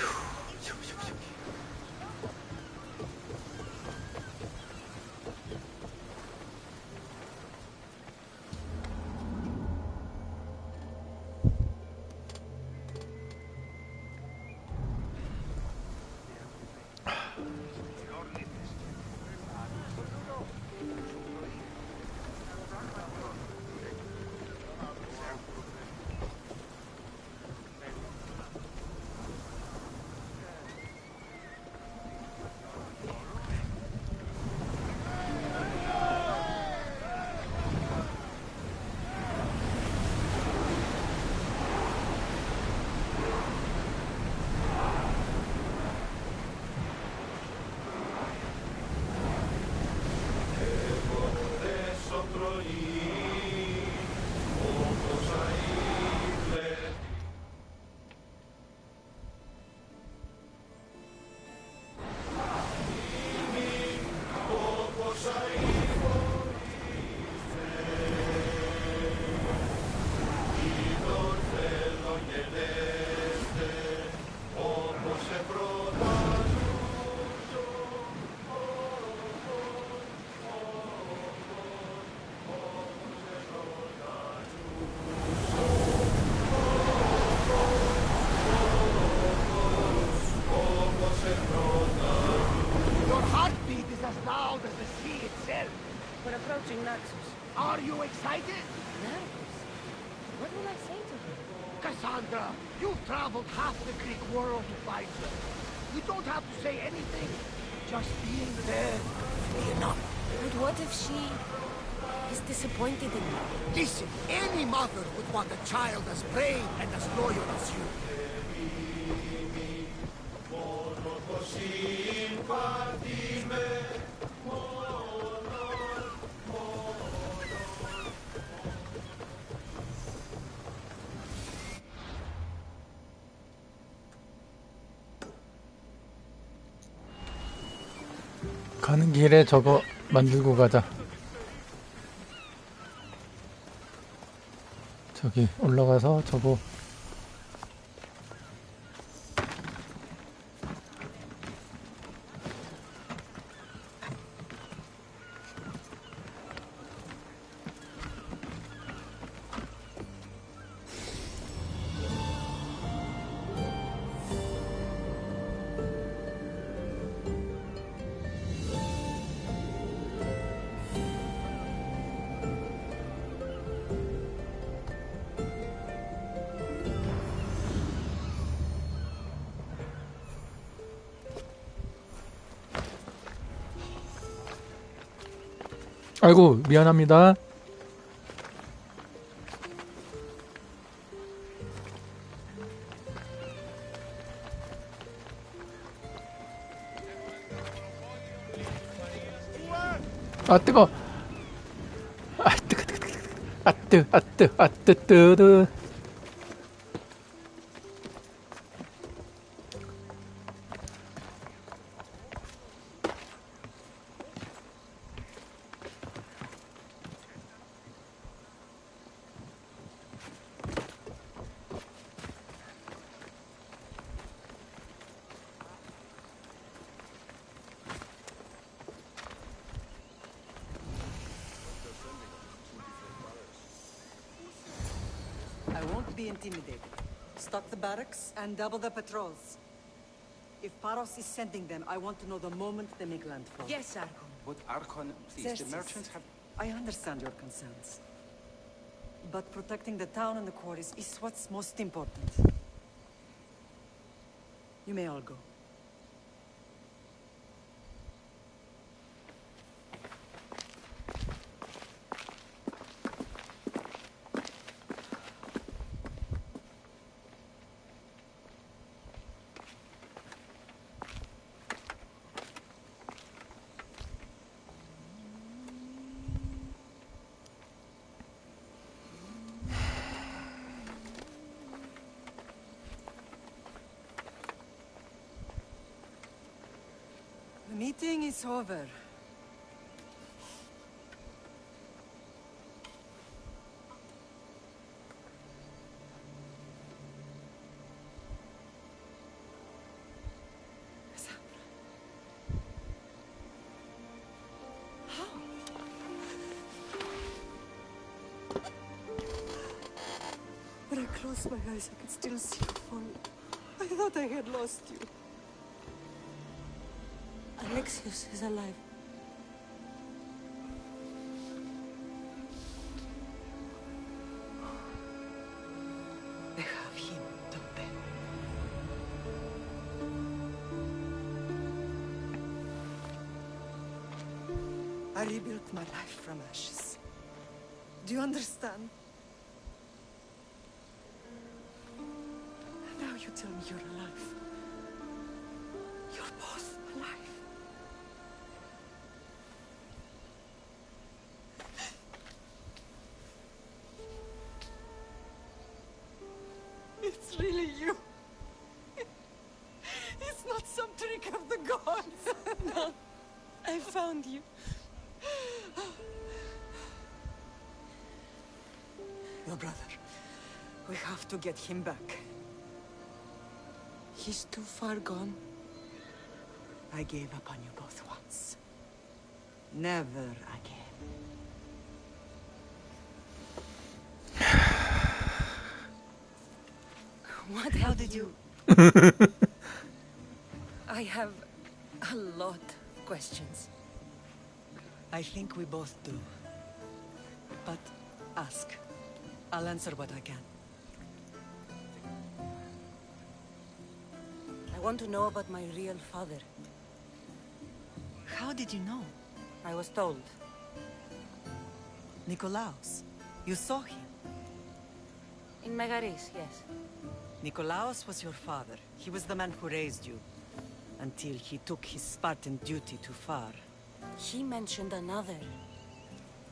We're approaching Naxos. Are you excited? Nervous? What will I say to her? Cassandra, you've traveled half the Greek world to find her. You don't have to say anything. Just being there will be enough. But what if she is disappointed in me? Listen, any mother would want a child as brave and as loyal as you. 가는 길에 저거 만들고 가자. 저기 올라가서 저거 아이고, 미안합니다. 아, 뜨거. 아, 뜨거. I won't be intimidated. Stock the barracks and double the patrols. If Paros is sending them, I want to know the moment they make landfall. Yes, Archon. But Archon, please, the merchants have... I understand your concerns. But protecting the town and the quarries is what's most important. You may all go. The meeting is over. When I closed my eyes, I could still see you falling. I thought I had lost you. Alexios is alive. They have him, don't they? I rebuilt my life from ashes. Do you understand? Now you tell me you're alive. You're both alive. It's really you. It's not some trick of the gods. No, I found you. Your brother. We have to get him back. He's too far gone. I gave up on you both once. Never again. What How did you... I have a lot of questions. I think we both do. But ask. I'll answer what I can. I want to know about my real father. How did you know? I was told. Nikolaos. You saw him. In Megaris, yes. Nikolaos was your father. He was the man who raised you. Until he took his Spartan duty too far. He mentioned another.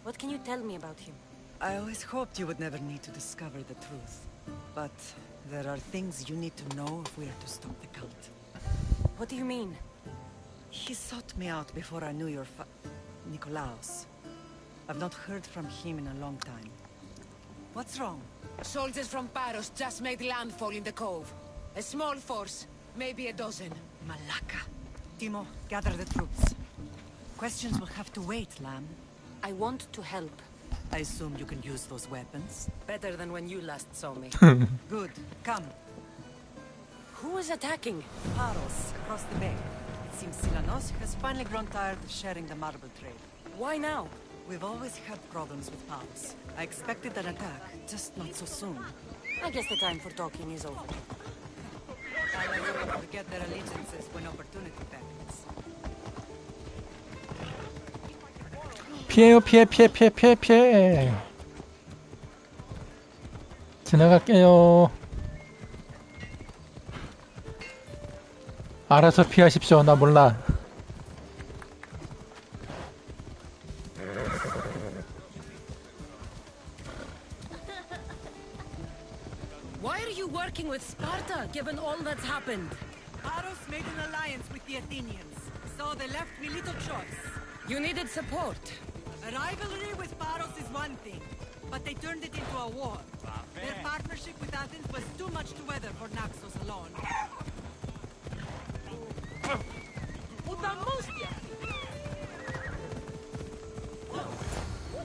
What can you tell me about him? I always hoped you would never need to discover the truth. But there are things you need to know if we are to stop the cult. What do you mean? He sought me out before I knew your Nikolaos. I've not heard from him in a long time. What's wrong? Soldiers from Paros just made landfall in the cove. A small force, maybe a dozen. Malaka. Timo, gather the troops. Questions will have to wait, Lamb. I want to help. I assume you can use those weapons? Better than when you last saw me. Good. Come. Who is attacking? Paros, across the bay. It seems Silanos has finally grown tired of sharing the marble trade. Why now? We've always had problems with Paros. I expected an attack, just not so soon. I guess the time for talking is over. I'll let everyone forget their allegiances when opportunity beckons. 피해요, 피해. 지나갈게요. 알아서 피하십시오. 나 몰라. Why are you working with Sparta, given all that's happened? Paros made an alliance with the Athenians, so they left me little choice. You needed support. A rivalry with Paros is one thing, but they turned it into a war. Their partnership with Athens was too much to weather for Naxos alone. What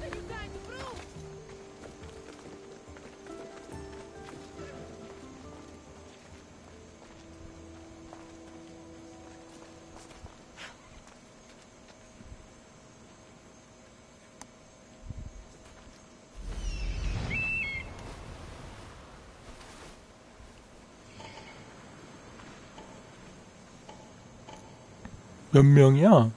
are you trying to prove? 몇 명이야?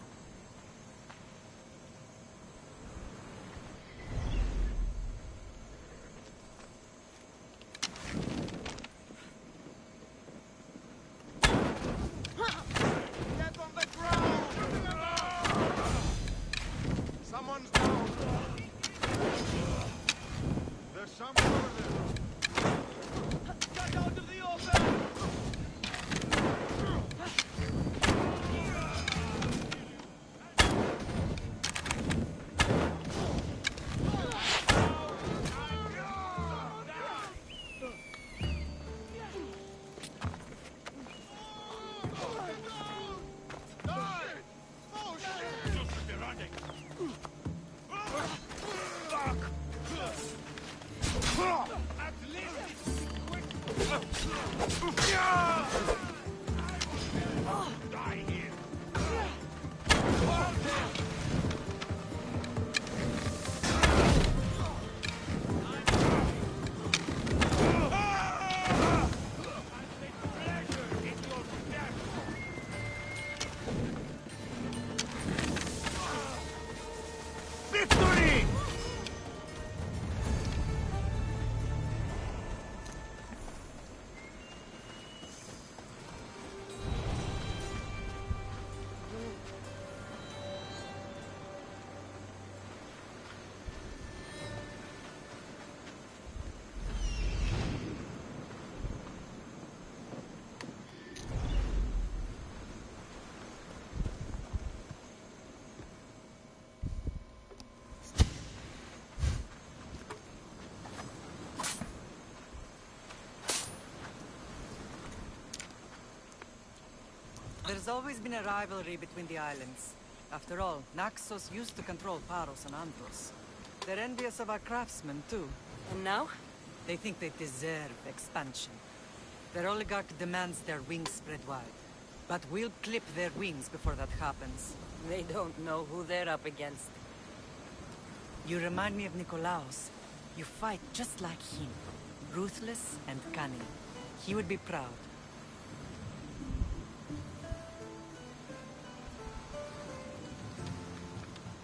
Someone's down. There's someone over there. Get out of the open! There's always been a rivalry between the islands. After all, Naxos used to control Paros and Andros. They're envious of our craftsmen, too. And now? They think they deserve expansion. Their oligarch demands their wings spread wide. But we'll clip their wings before that happens. They don't know who they're up against. You remind me of Nikolaos. You fight just like him. Ruthless and cunning. He would be proud.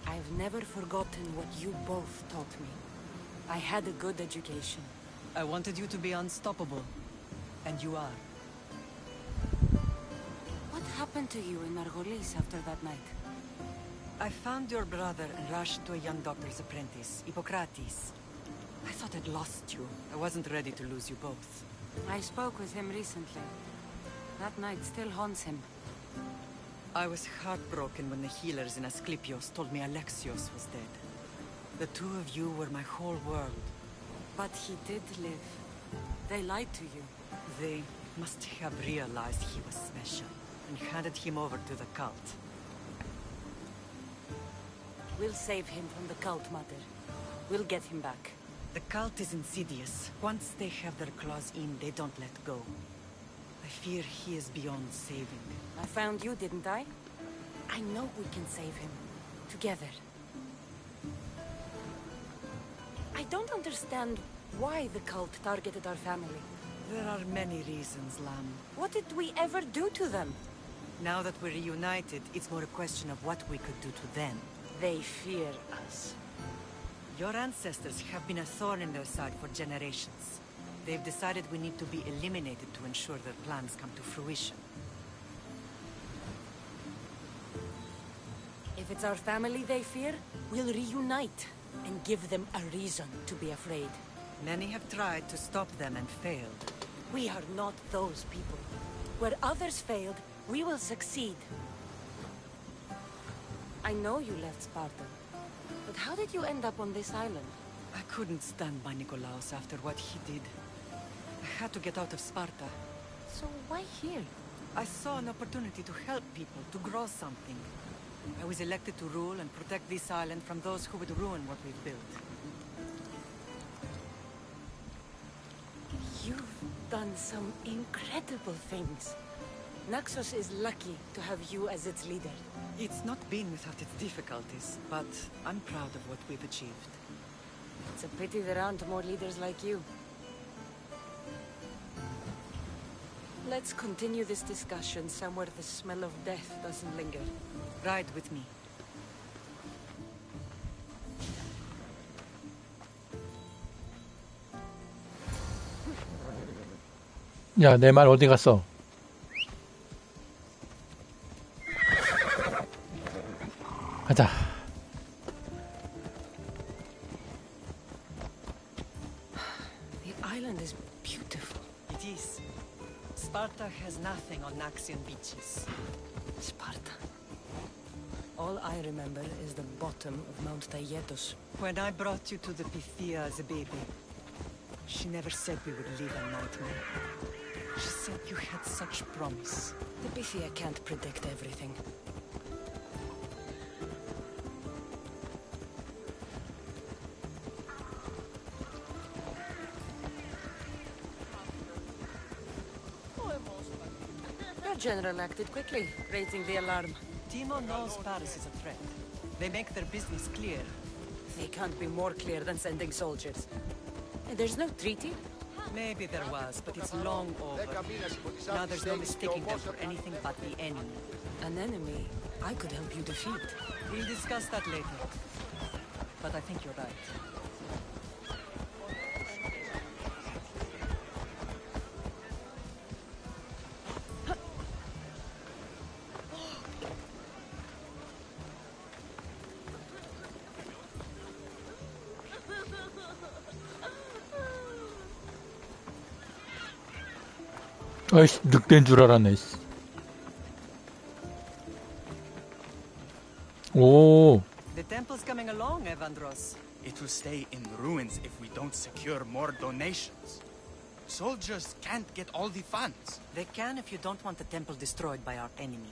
I've never forgotten what you both taught me. I had a good education. I wanted you to be unstoppable. And you are. What happened to you in Margolis after that night? I found your brother and rushed to a young doctor's apprentice, Hippocrates. I thought I'd lost you. I wasn't ready to lose you both. I spoke with him recently. That night still haunts him. I was heartbroken when the healers in Asclepios told me Alexios was dead. The two of you were my whole world. But he did live. They lied to you. They must have realized he was special and handed him over to the cult. We'll save him from the cult, Mother. We'll get him back. The cult is insidious. Once they have their claws in, they don't let go. I fear he is beyond saving. I found you, didn't I? I know we can save him. Together. I don't understand why the cult targeted our family. There are many reasons, Lam. What did we ever do to them? Now that we're reunited, it's more a question of what we could do to them. They fear us. Your ancestors have been a thorn in their side for generations. They've decided we need to be eliminated to ensure their plans come to fruition. If it's our family they fear, we'll reunite and give them a reason to be afraid. Many have tried to stop them and failed. We are not those people. Where others failed, we will succeed. I know you left Sparta, but how did you end up on this island? I couldn't stand by Nikolaos after what he did. I had to get out of Sparta. So why here? I saw an opportunity to help people, to grow something. I was elected to rule and protect this island from those who would ruin what we've built. You've done some incredible things. Naxos is lucky to have you as its leader. It's not been without its difficulties, but I'm proud of what we've achieved. It's a pity there aren't more leaders like you. Let's continue this discussion somewhere the smell of death doesn't linger. Ride with me. 야, 내 말 어디 갔어? 가자. The island is beautiful. It is. Sparta has nothing on Naxian beaches. Sparta. All I remember is the bottom of Mount Taygetos. When I brought you to the Pythia as a baby, she never said we would live a nightmare. She said you had such promise. The Pythia can't predict everything. Your general acted quickly, raising the alarm. Timo knows Paris is a threat. They make their business clear. They can't be more clear than sending soldiers. And there's no treaty? Maybe there was, but it's long over. Now there's no mistaking them for anything but the enemy. An enemy I could help you defeat. We'll discuss that later. But I think you're right. 아이씨, 늑대인 줄 알았네. 오. The temple's coming along, Evandros. It will stay in ruins if we don't secure more donations. Soldiers can't get all the funds. They can if you don't want the temple destroyed by our enemy.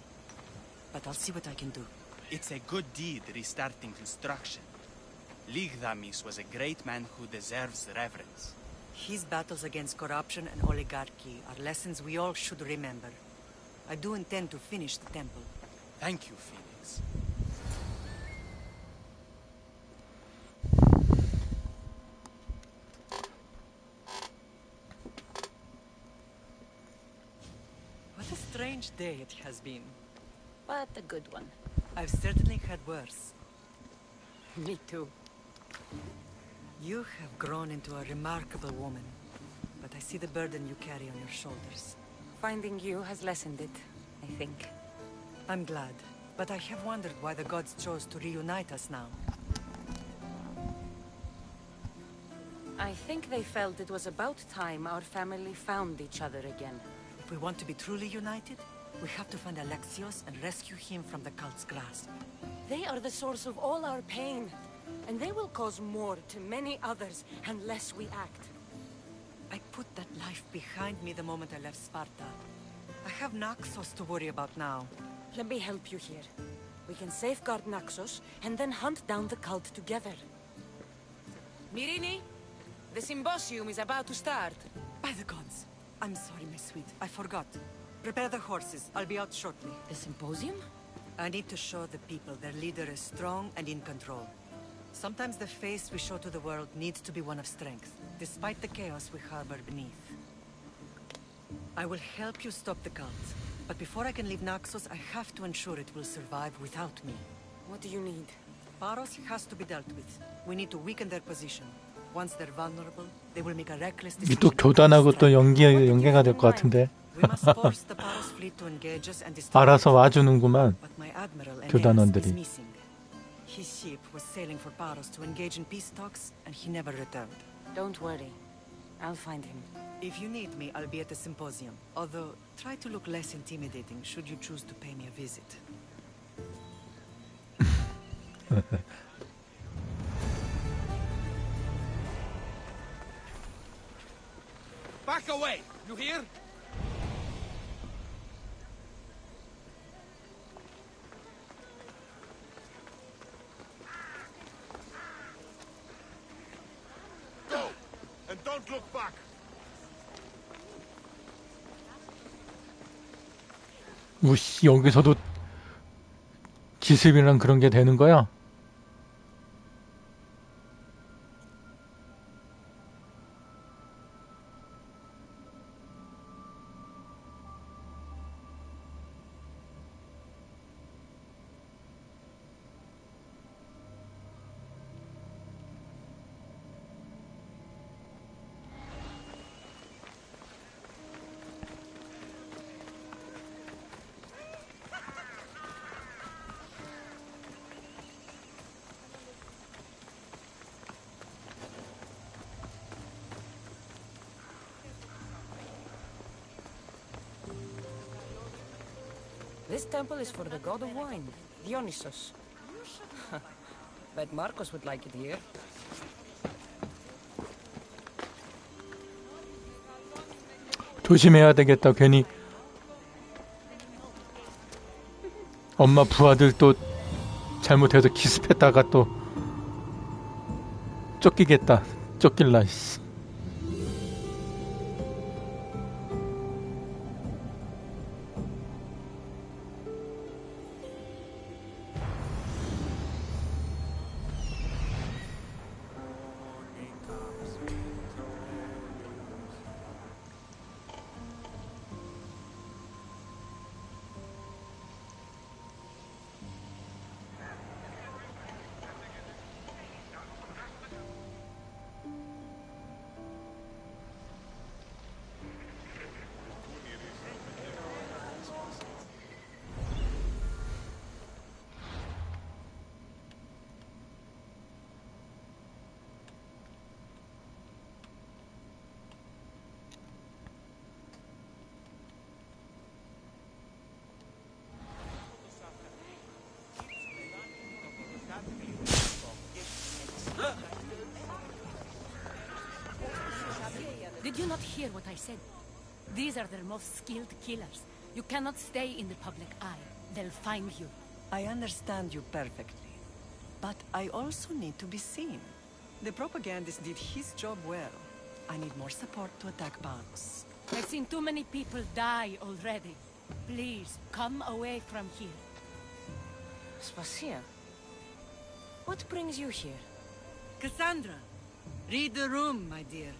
But I'll see what I can do. It's a good deed restarting construction. Ligdamis was a great man who deserves reverence. His battles against corruption and oligarchy are lessons we all should remember. I do intend to finish the temple. Thank you, Phoenix. What a strange day it has been. But a good one. I've certainly had worse. Me too. You have grown into a remarkable woman, but I see the burden you carry on your shoulders. Finding you has lessened it, I think. I'm glad, but I have wondered why the gods chose to reunite us now. I think they felt it was about time our family found each other again. If we want to be truly united, we have to find Alexios and rescue him from the cult's grasp. They are the source of all our pain. And they will cause more to many others unless we act. I put that life behind me the moment I left Sparta. I have Naxos to worry about now. Let me help you here. We can safeguard Naxos and then hunt down the cult together. Mirini, the symposium is about to start. By the gods. I'm sorry, my sweet. I forgot. Prepare the horses. I'll be out shortly. The symposium? I need to show the people their leader is strong and in control. Sometimes the face we show to the world needs to be one of strength, despite the chaos we harbor beneath. I will help you stop the cult, but before I can leave Naxos, I have to ensure it will survive without me. What do you need? Paros has to be dealt with. We need to weaken their position. Once they're vulnerable, they will make a reckless 이 또 decision. 교단하고 또 연계가 될 것 같은데. We must force the Paros fleet to engage us and destroy 알아서 와주는구만. But my admiral Aeneas is 교단원들이. missing. His ship was sailing for Paros to engage in peace talks, and he never returned. Don't worry. I'll find him. If you need me, I'll be at the symposium. Although, try to look less intimidating should you choose to pay me a visit. Back away! You hear? Go! And don't look back! 우씨, 여기서도 기습이랑 그런 게 되는 거야? This temple is for the god of wine, Dionysos. Bet Marcos would like it here. 조심해야 되겠다. 괜히 엄마 부하들 또 잘못해서 기습했다가 또 쫓기겠다. 쫓길라. Did you not hear what I said? These are their most skilled killers. You cannot stay in the public eye. They'll find you. I understand you perfectly. But I also need to be seen. The propagandist did his job well. I need more support to attack Paros. I've seen too many people die already. Please, come away from here. Spasia, what brings you here? Cassandra, read the room, my dear.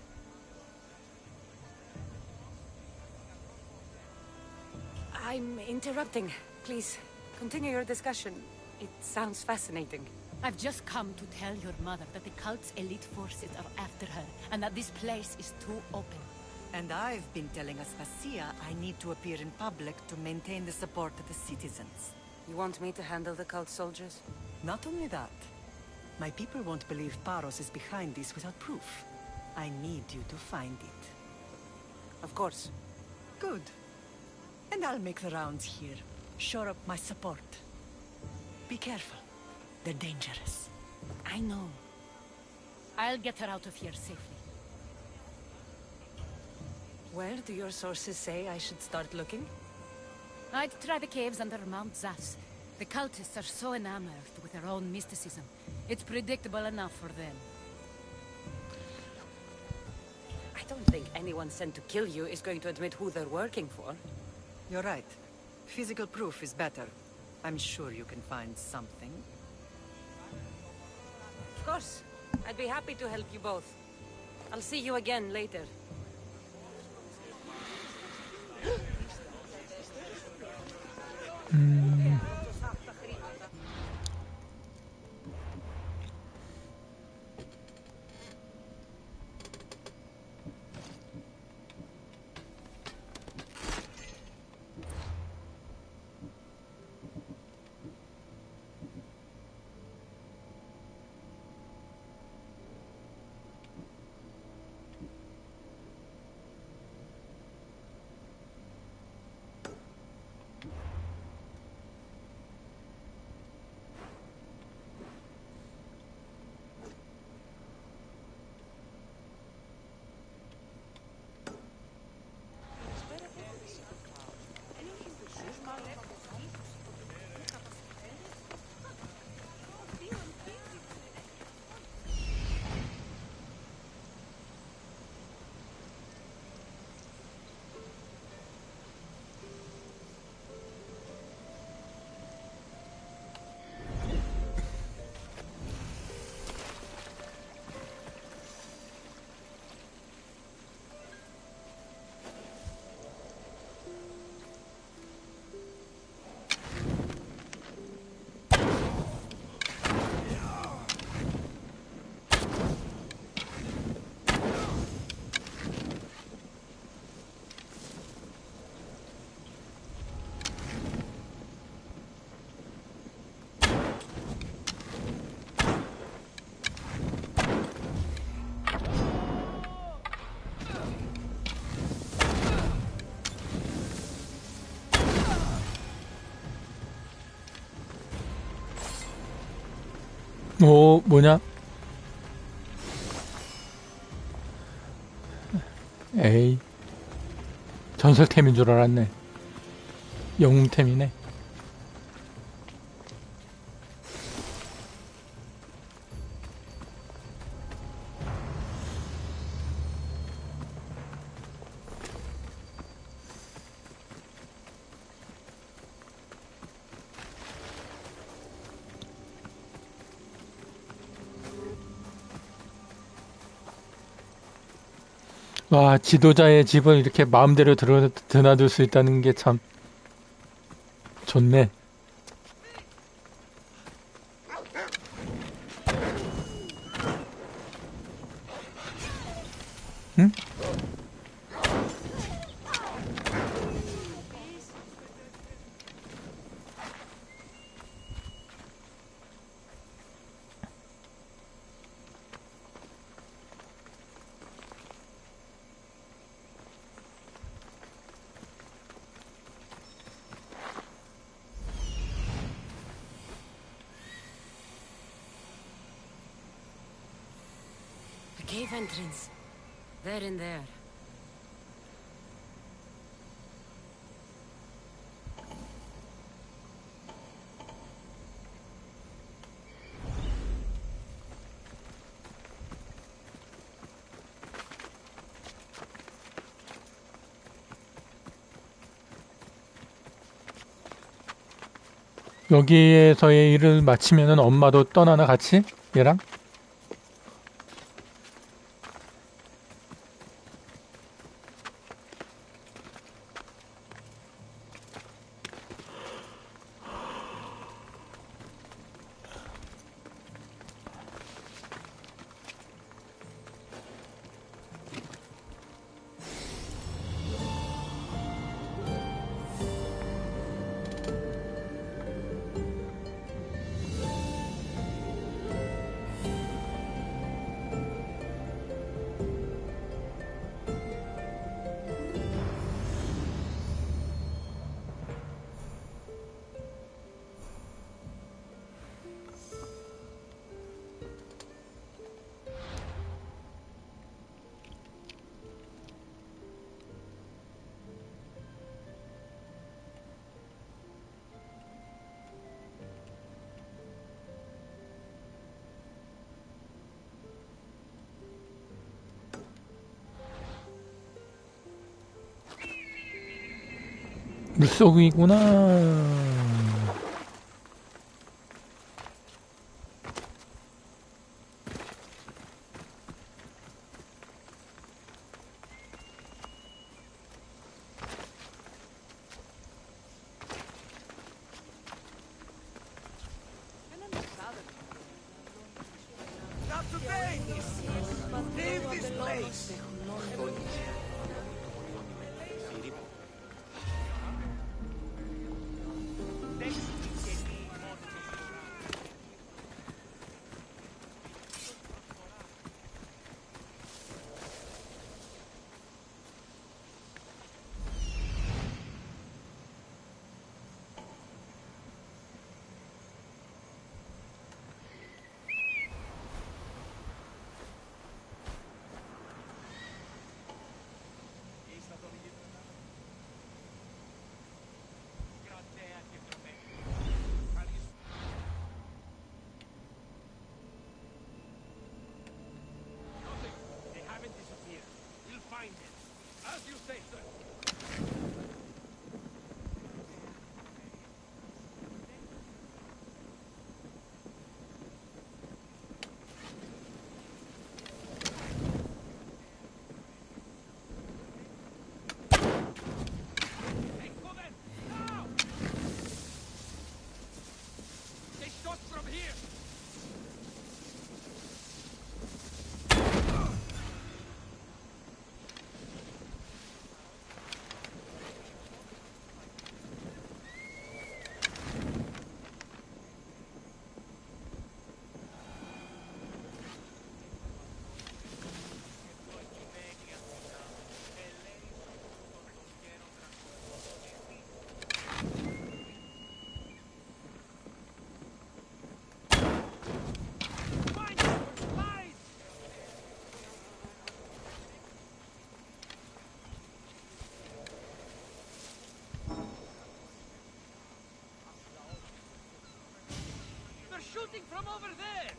I'm interrupting. Please, continue your discussion. It sounds fascinating. I've just come to tell your mother that the cult's elite forces are after her, and that this place is too open. And I've been telling Aspasia I need to appear in public to maintain the support of the citizens. You want me to handle the cult soldiers? Not only that. My people won't believe Paros is behind this without proof. I need you to find it. Of course. Good. And I'll make the rounds here. Shore up my support. Be careful. They're dangerous. I know. I'll get her out of here safely. Where do your sources say I should start looking? I'd try the caves under Mount Zas. The cultists are so enamored with their own mysticism. It's predictable enough for them. I don't think anyone sent to kill you is going to admit who they're working for. You're right. Physical proof is better. I'm sure you can find something. Of course. I'd be happy to help you both. I'll see you again later. 오, 뭐냐? 에이, 전설템인 줄 알았네. 영웅템이네. 와, 지도자의 집을 이렇게 마음대로 드나들 수 있다는 게 참 좋네. 응? The cave entrance. There and there. 여기에서의 일을 마치면은 엄마도 떠나나 같이? 얘랑? 물속이구나. Not today! Leave this place! shooting from over there!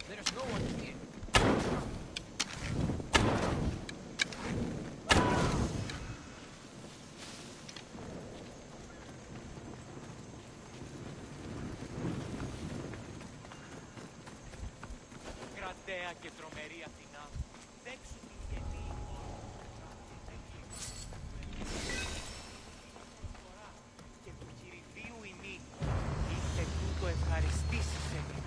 There's no one here. Κρατέα και τρομερή Αθηνά, δέξου την γελή και του χειριδίου ημί, ήρθε τούτο ευχαριστήσεις εμείς.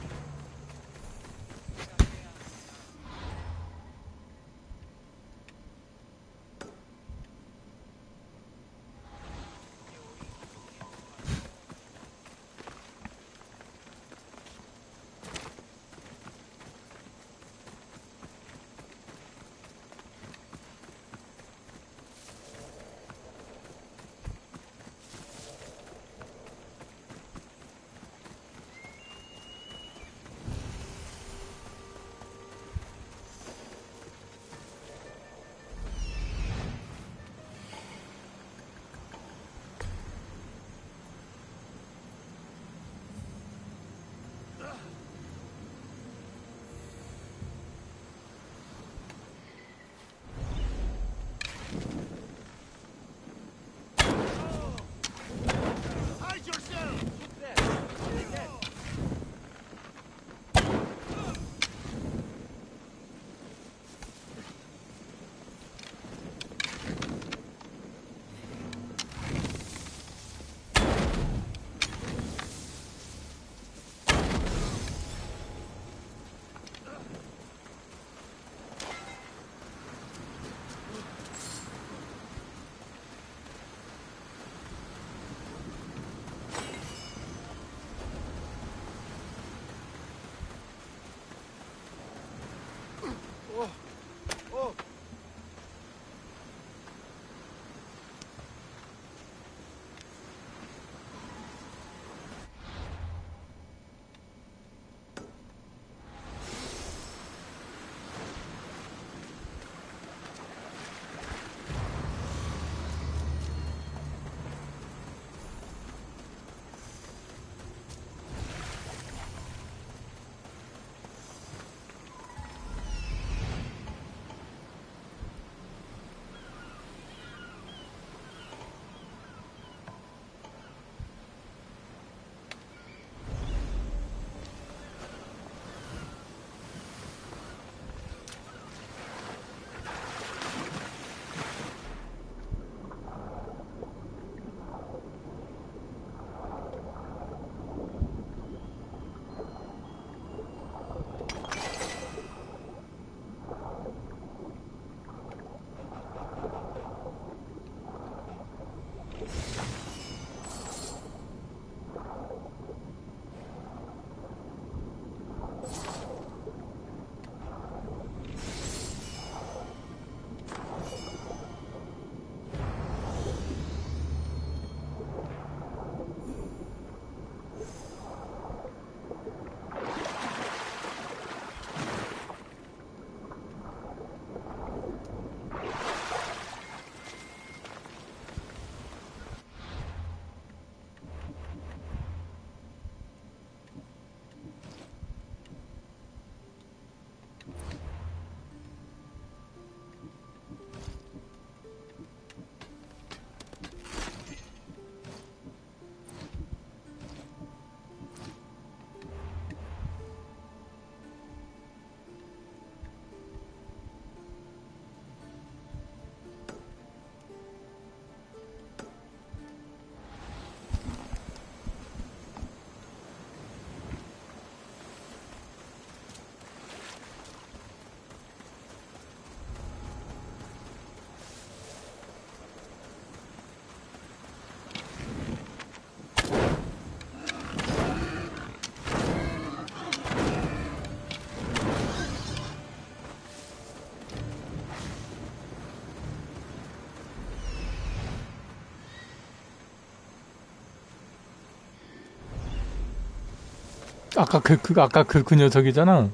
아까 그 녀석이잖아.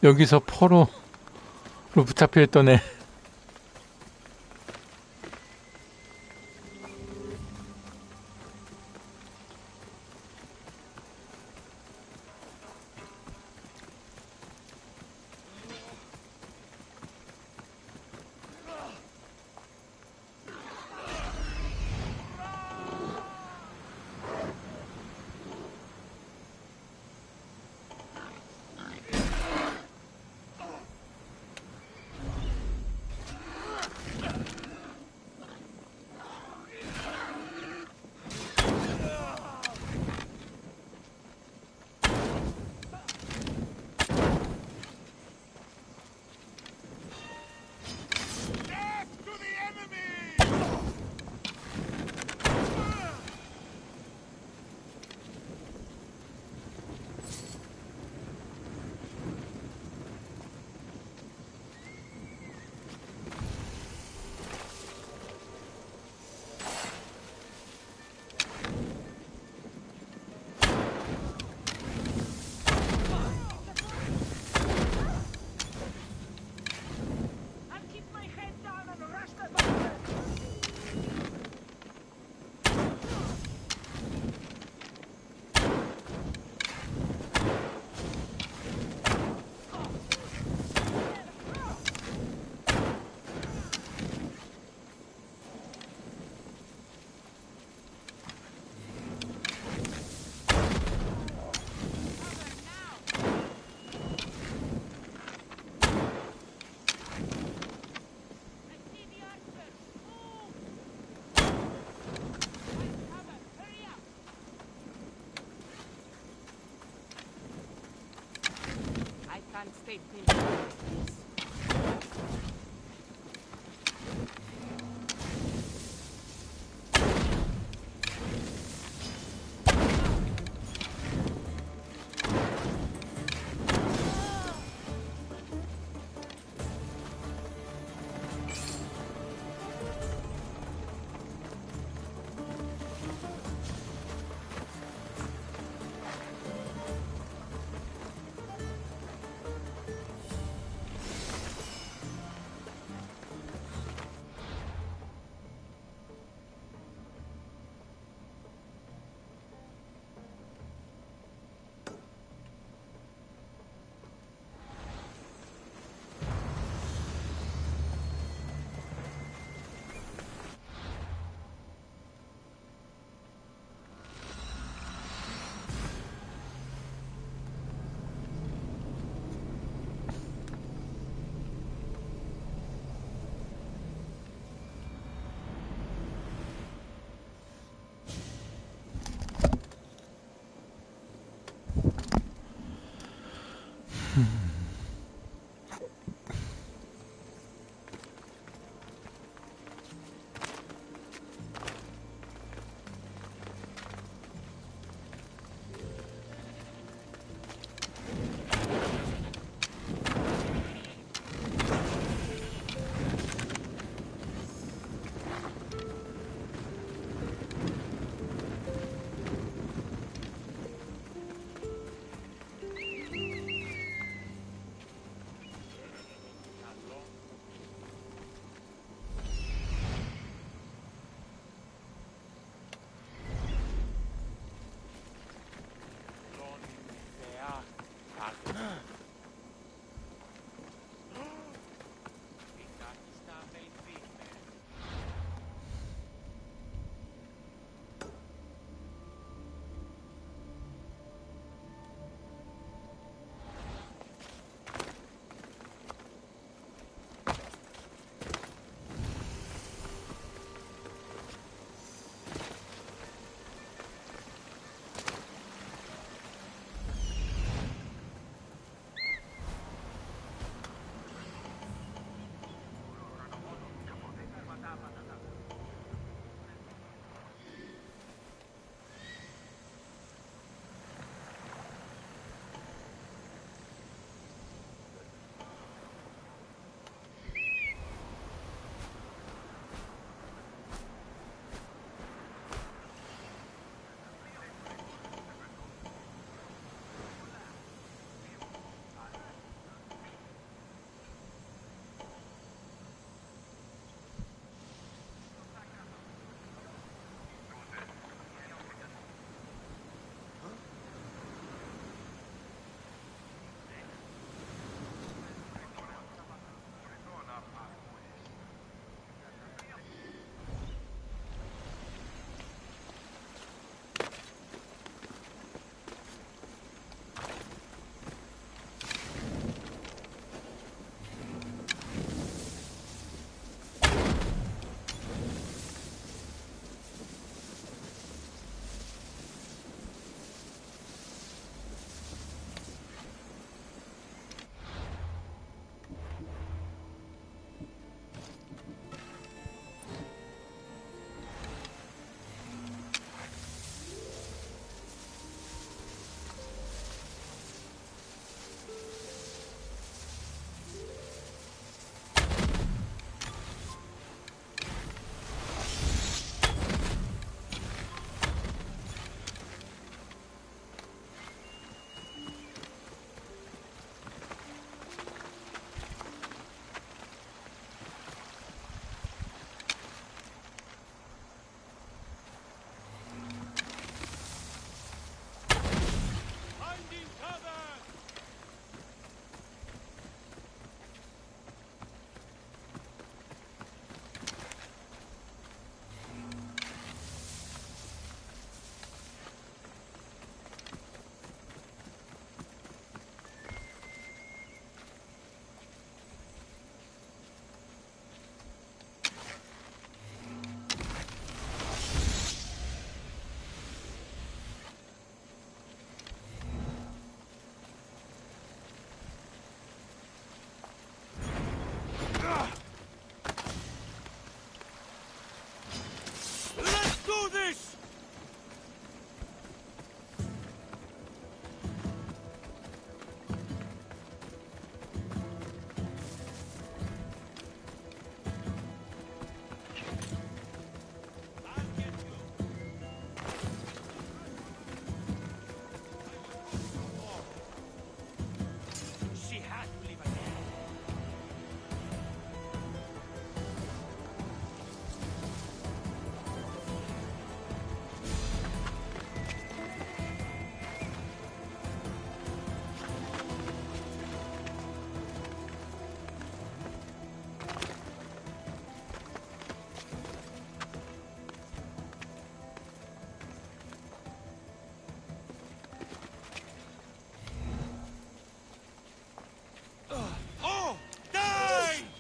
여기서 포로로 붙잡혀 있던 애. Can't stay pinned.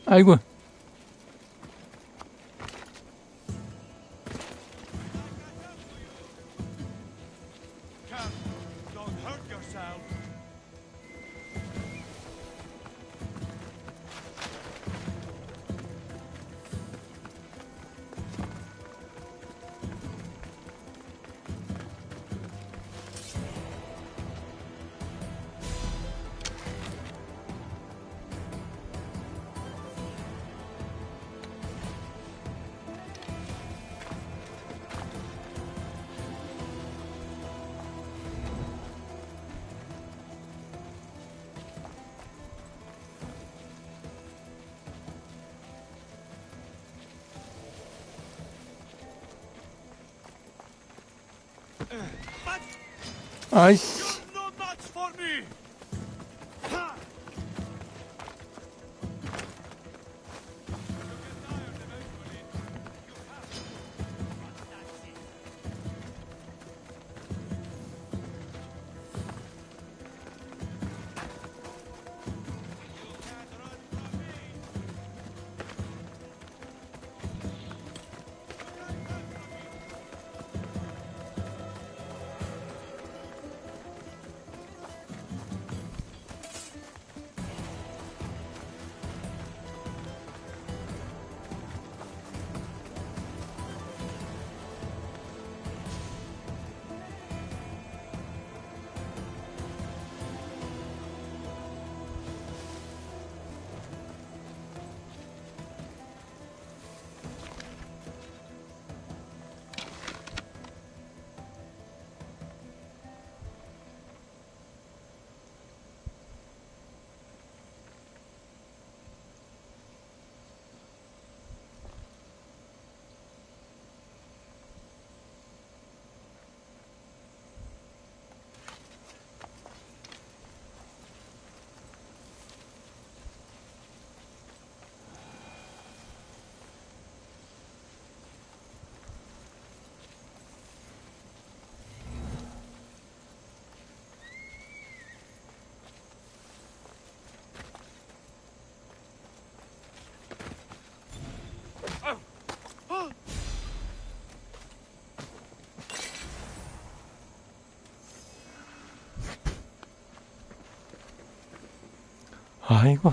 아이고. 아이씨. 아이고.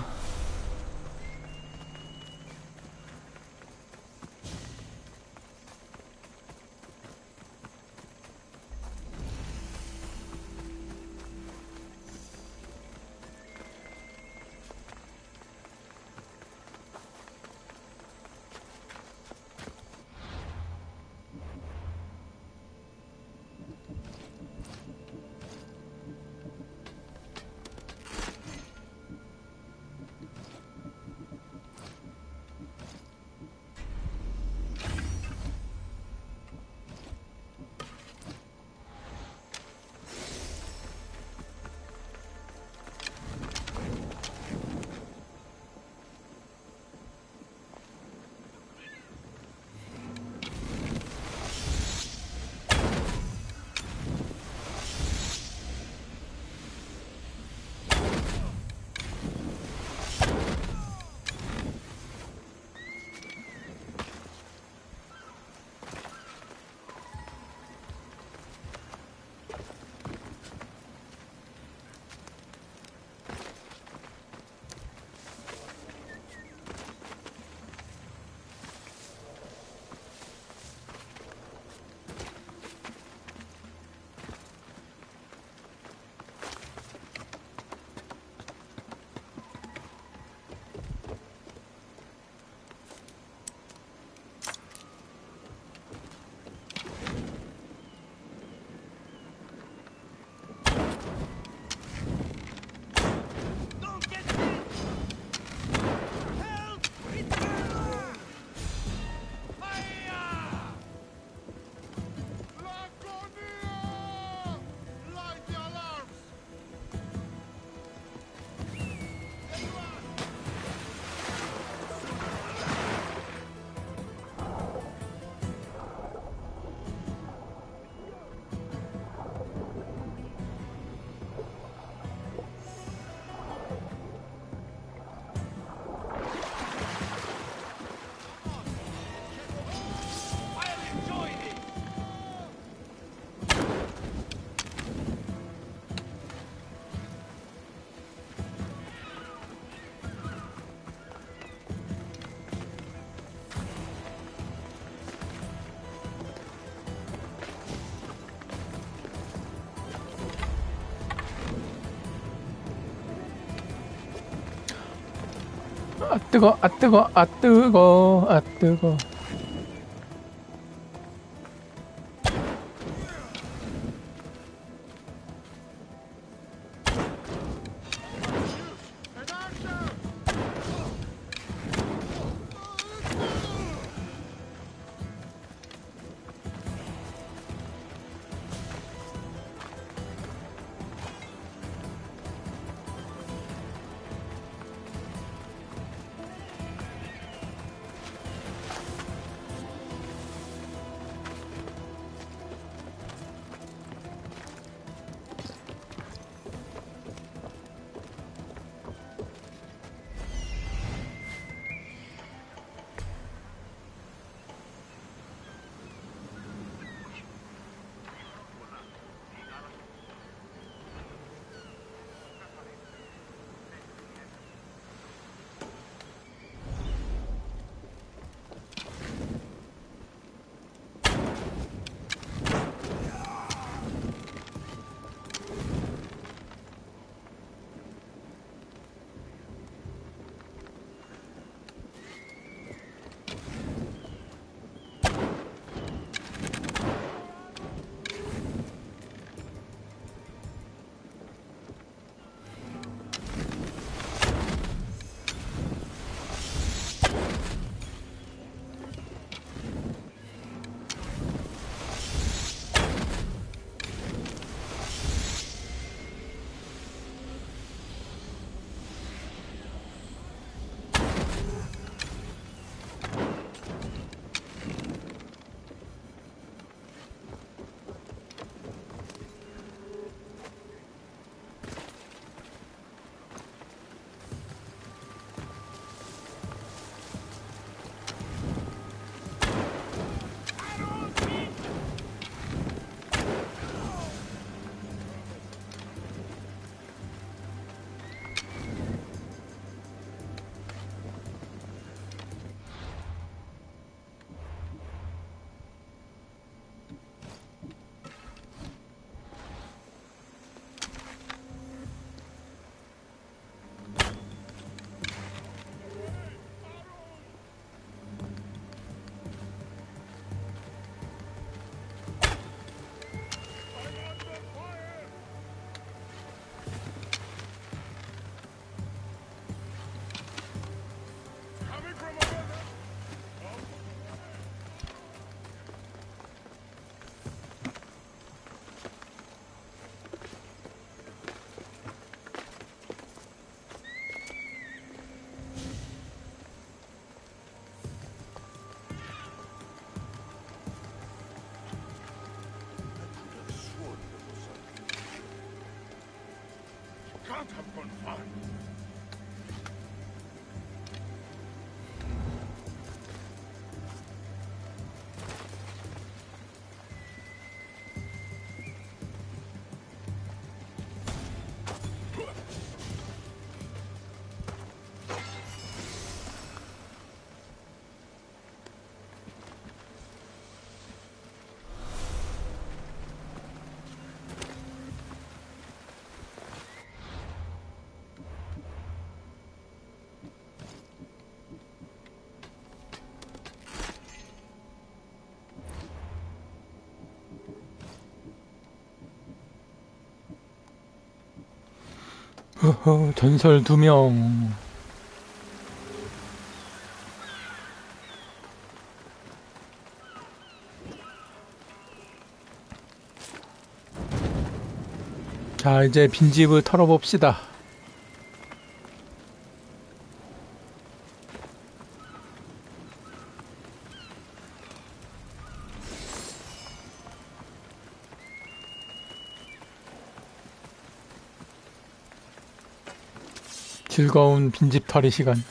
아 뜨거, 아 뜨거, 아 뜨거, 아 뜨거. Can't have gone far. 전설 2명. 자, 이제 빈집을 털어봅시다. 즐거운 빈집 털이 시간.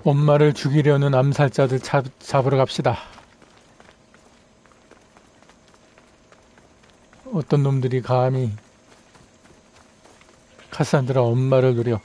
엄마를 죽이려는 암살자들 잡으러 갑시다. 어떤 놈들이 감히 카산드라 엄마를 노려.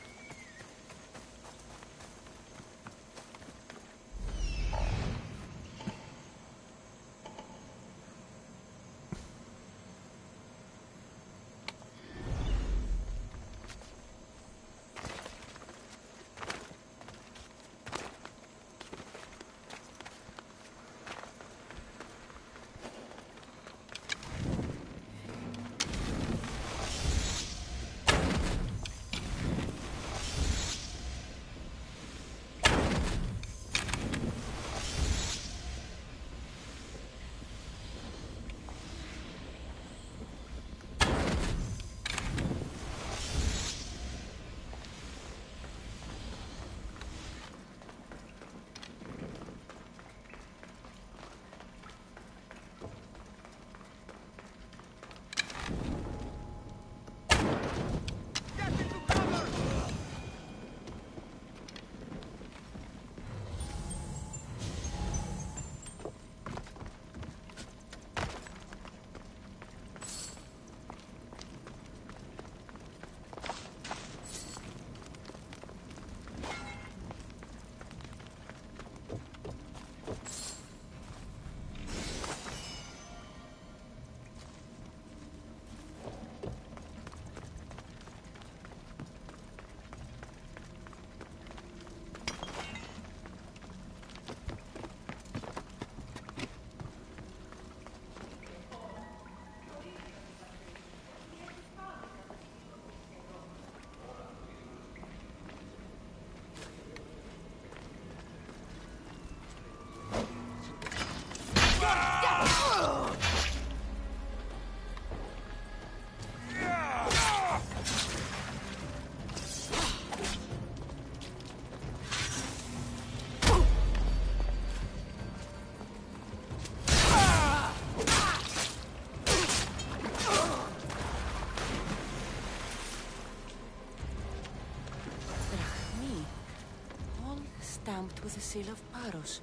Stamped with the seal of Paros.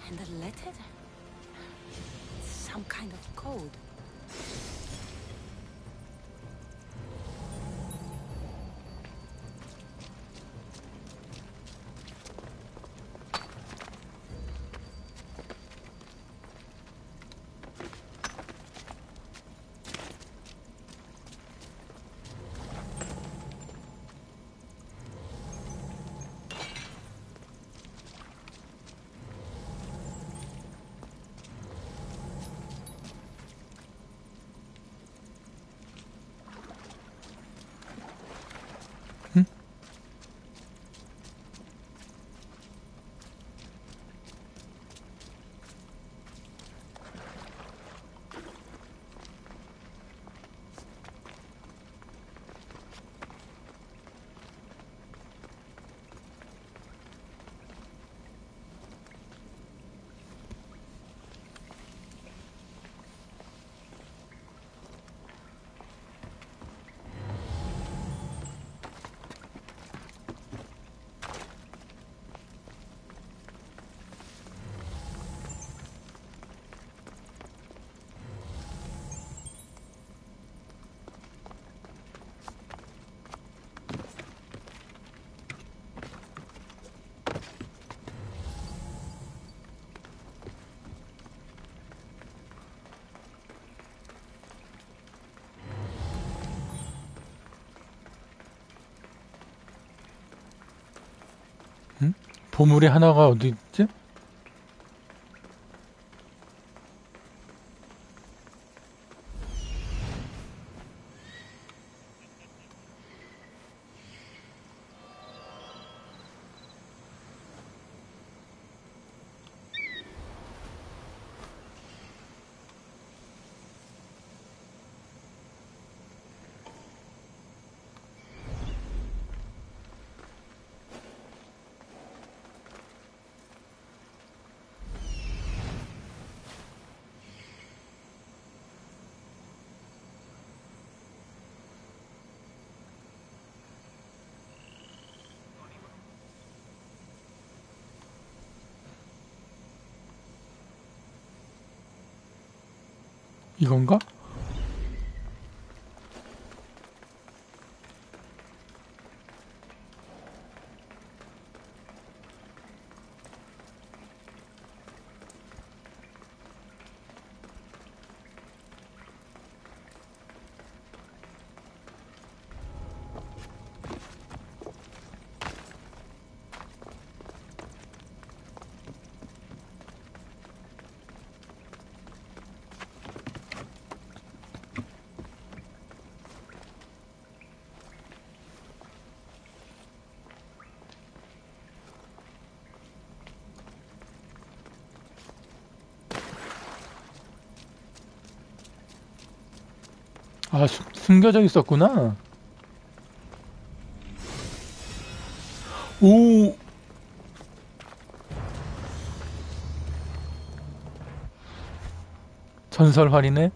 And a letter? Some kind of code. 보물이 하나가 어디 있지? 이건가? 아, 숨겨져 있었구나. 오! 전설활이네?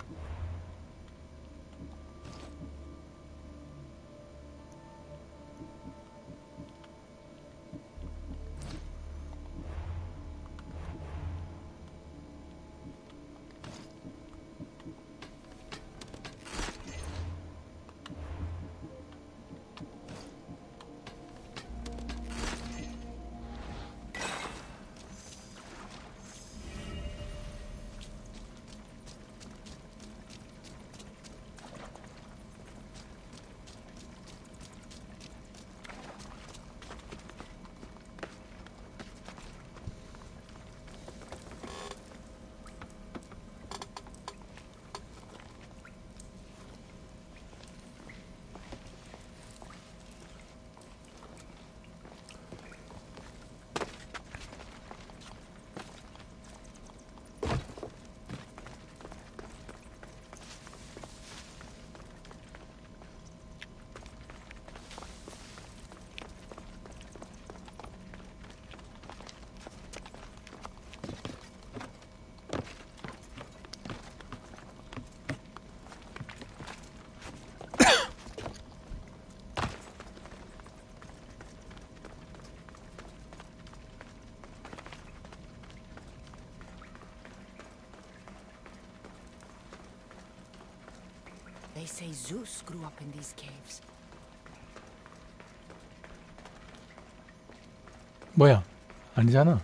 They say Zeus grew up in these caves. 뭐야? 아니잖아.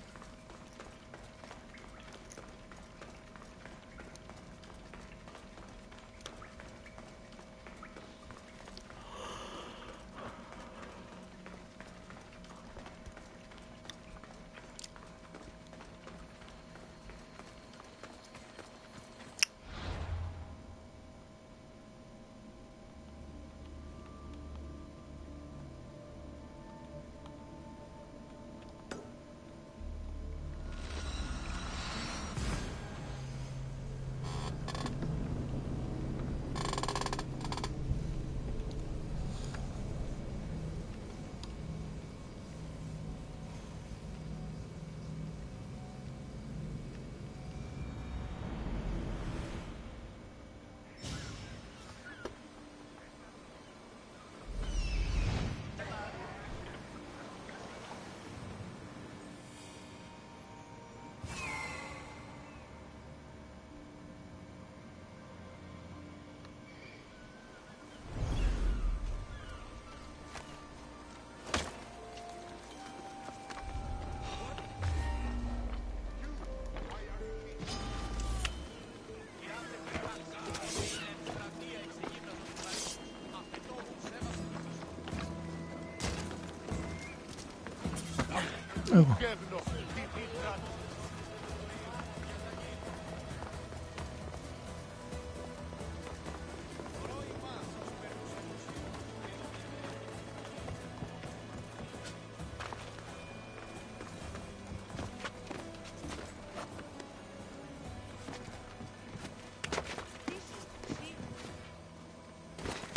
아이고.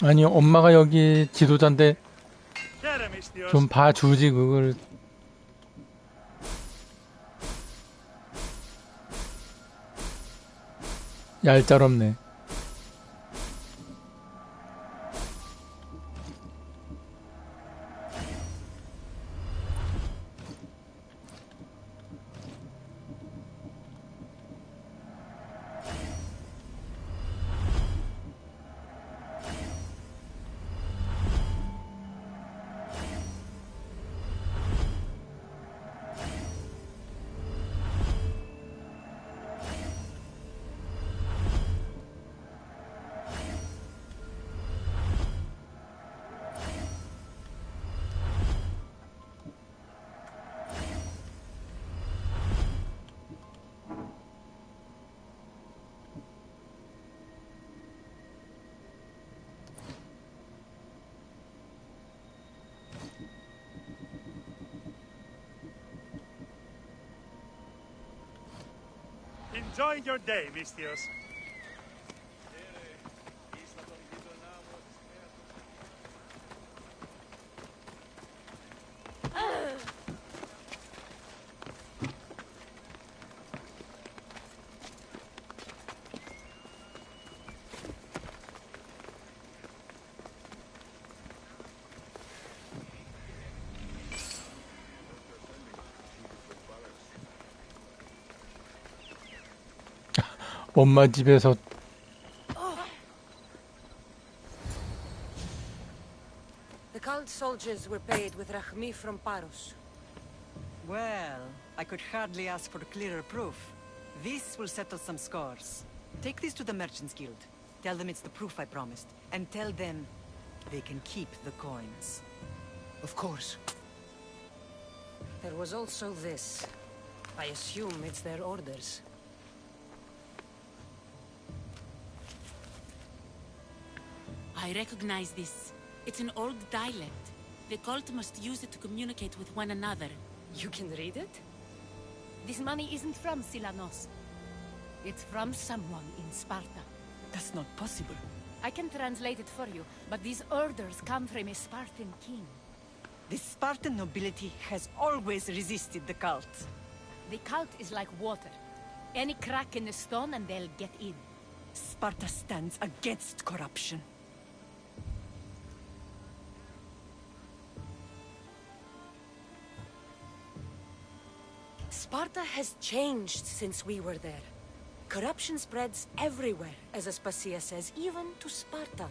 아니, 엄마가 여기 지도자인데 좀 봐주지 그걸. 얄짤없네. Enjoy your day, Mistios. 엄마 집에서 The cult soldiers were paid with Rahmi from Paros. Well, I could hardly ask for clearer proof. This will settle some scores. Take this to the Merchants Guild. Tell them it's the proof I promised. And tell them they can keep the coins. Of course. There was also this. I assume it's their orders. I recognize this. It's an old dialect. The cult must use it to communicate with one another. You can read it? This money isn't from Silanos. It's from someone in Sparta. That's not possible. I can translate it for you, but these orders come from a Spartan king. The Spartan nobility has always resisted the cult. The cult is like water. Any crack in the stone and they'll get in. Sparta stands against corruption. Sparta has changed since we were there. Corruption spreads everywhere, as Aspasia says, even to Sparta.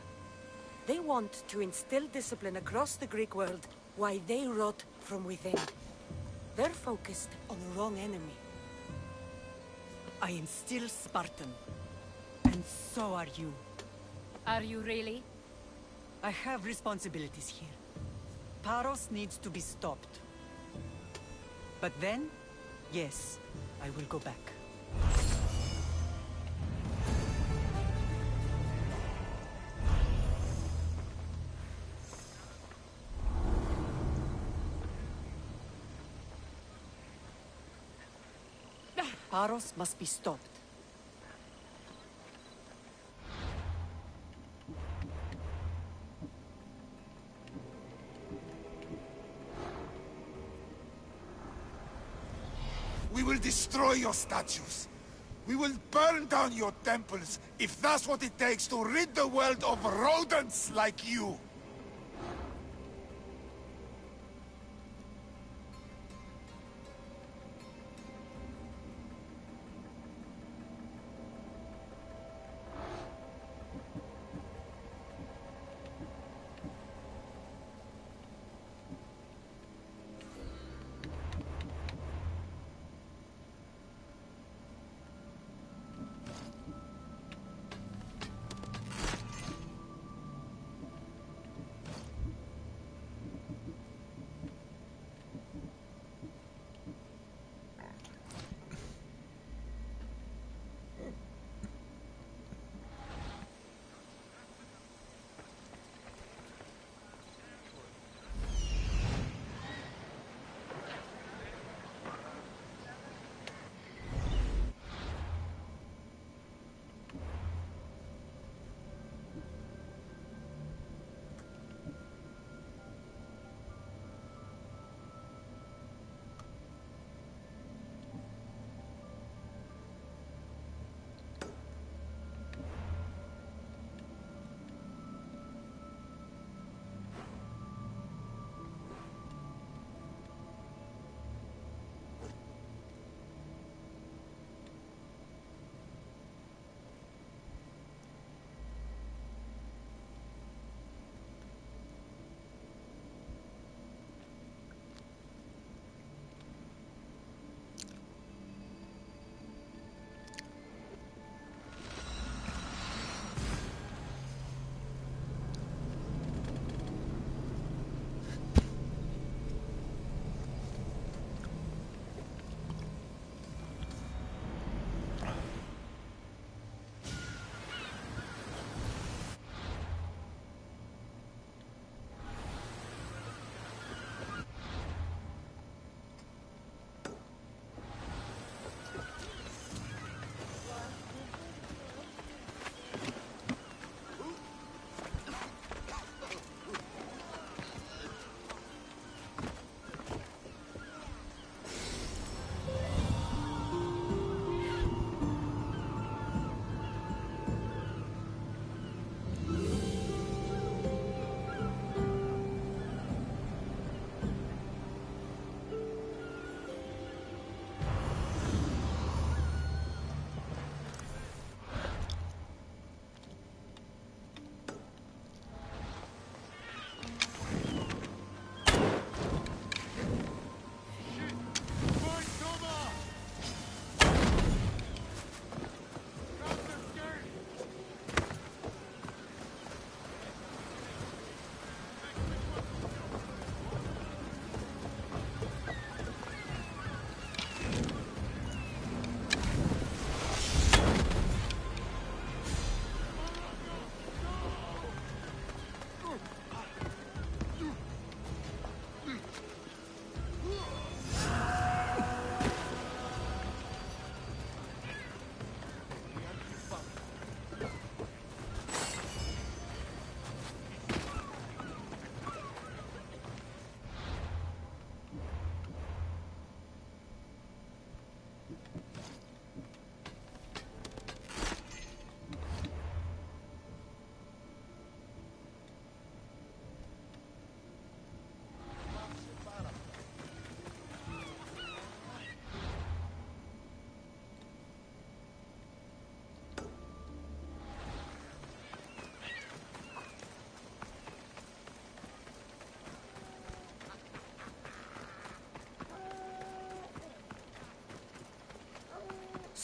They want to instill discipline across the Greek world, while they rot from within. They're focused on the wrong enemy. I am still Spartan. And so are you. Are you really? I have responsibilities here. Paros needs to be stopped. But then, yes, I will go back. Paros must be stopped. We will destroy your statues. We will burn down your temples if that's what it takes to rid the world of rodents like you.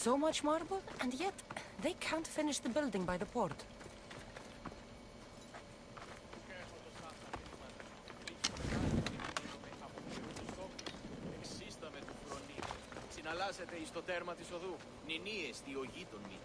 So much marble, and yet they can't finish the building by the port. Συναλλάσσεται εις το τέρμα της οδού. Νηνίες τη ογή των μη.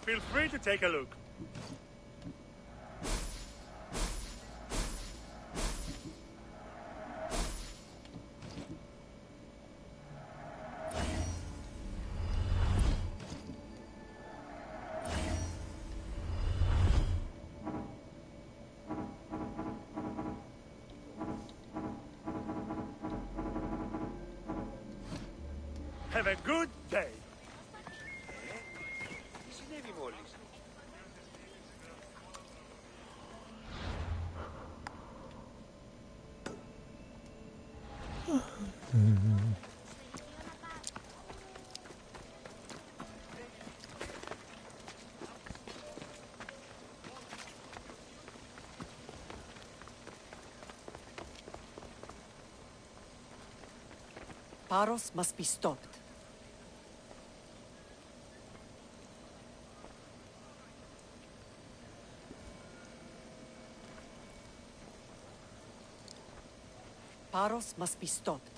Feel free to take a look. Have a good day. Τι συνέβη μόλις? Paros must be stopped. Paros must be stopped.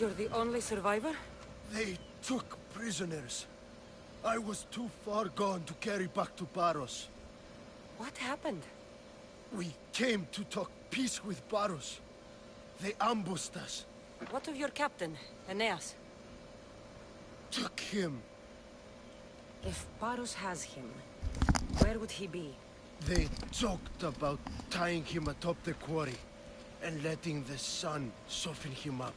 You're the only survivor? They took prisoners. I was too far gone to carry back to Paros. What happened? We came to talk peace with Paros. They ambushed us. What of your captain, Aeneas? Took him. If Paros has him, where would he be? They talked about tying him atop the quarry and letting the sun soften him up.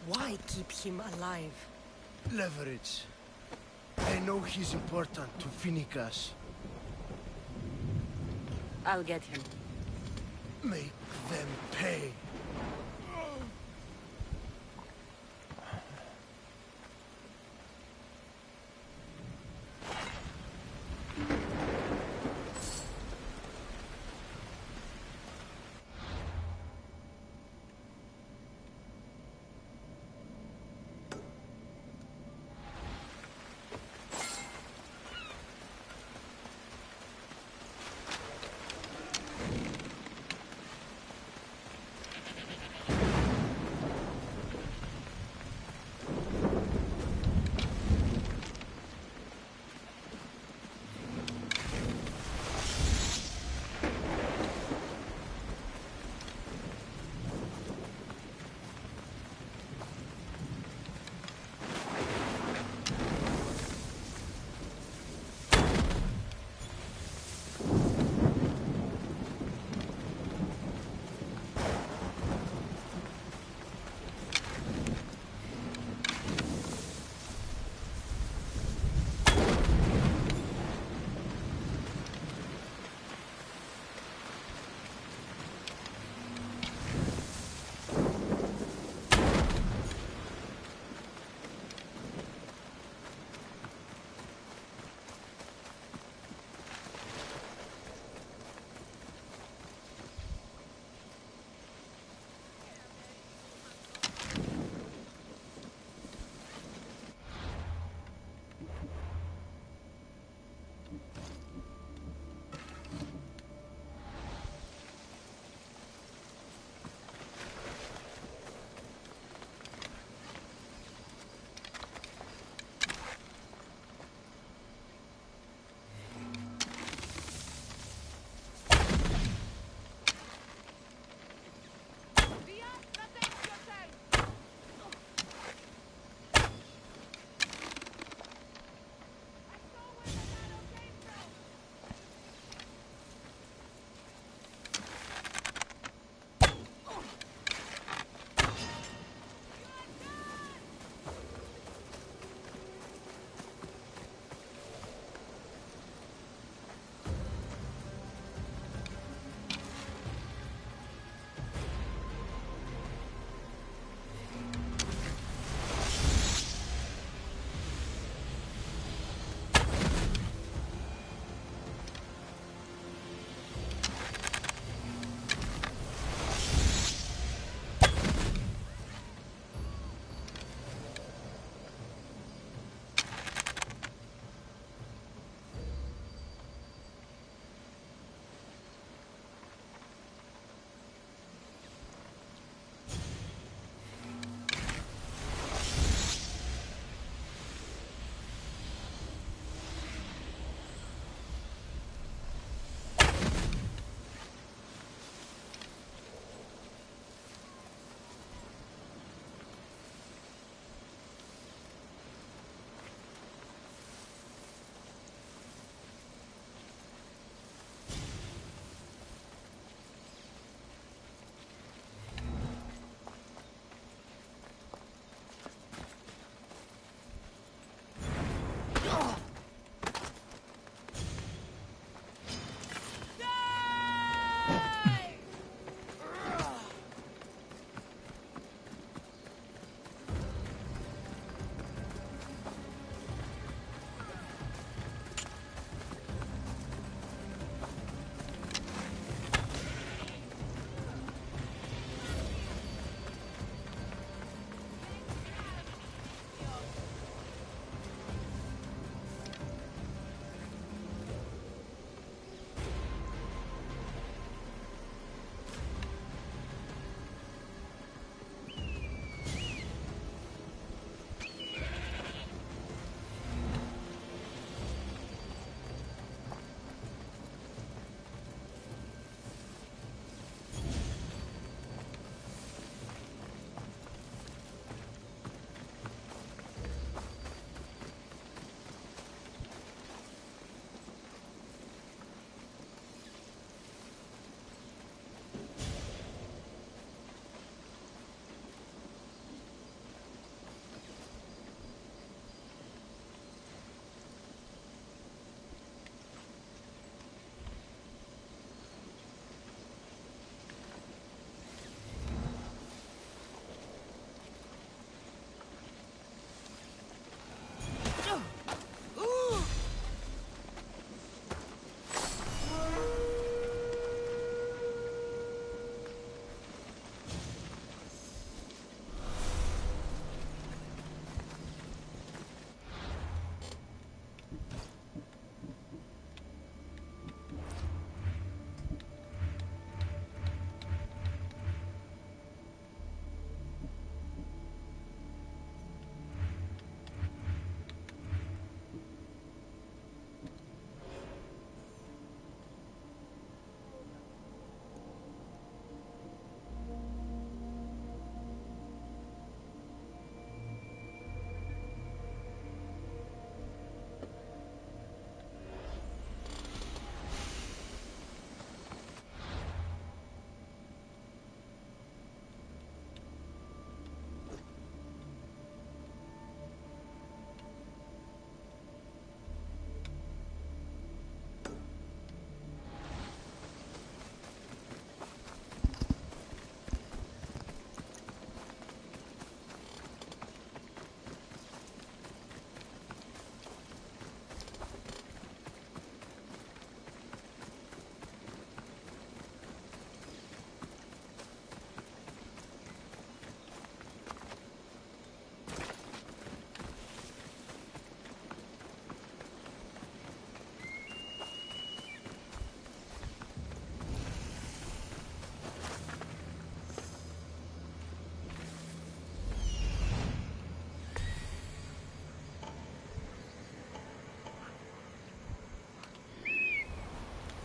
Why keep him alive? Leverage. They know he's important to Finicas. I'll get him. Make them pay.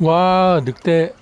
와, 늑대.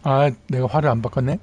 아, 내가 화를 안 바꿨네?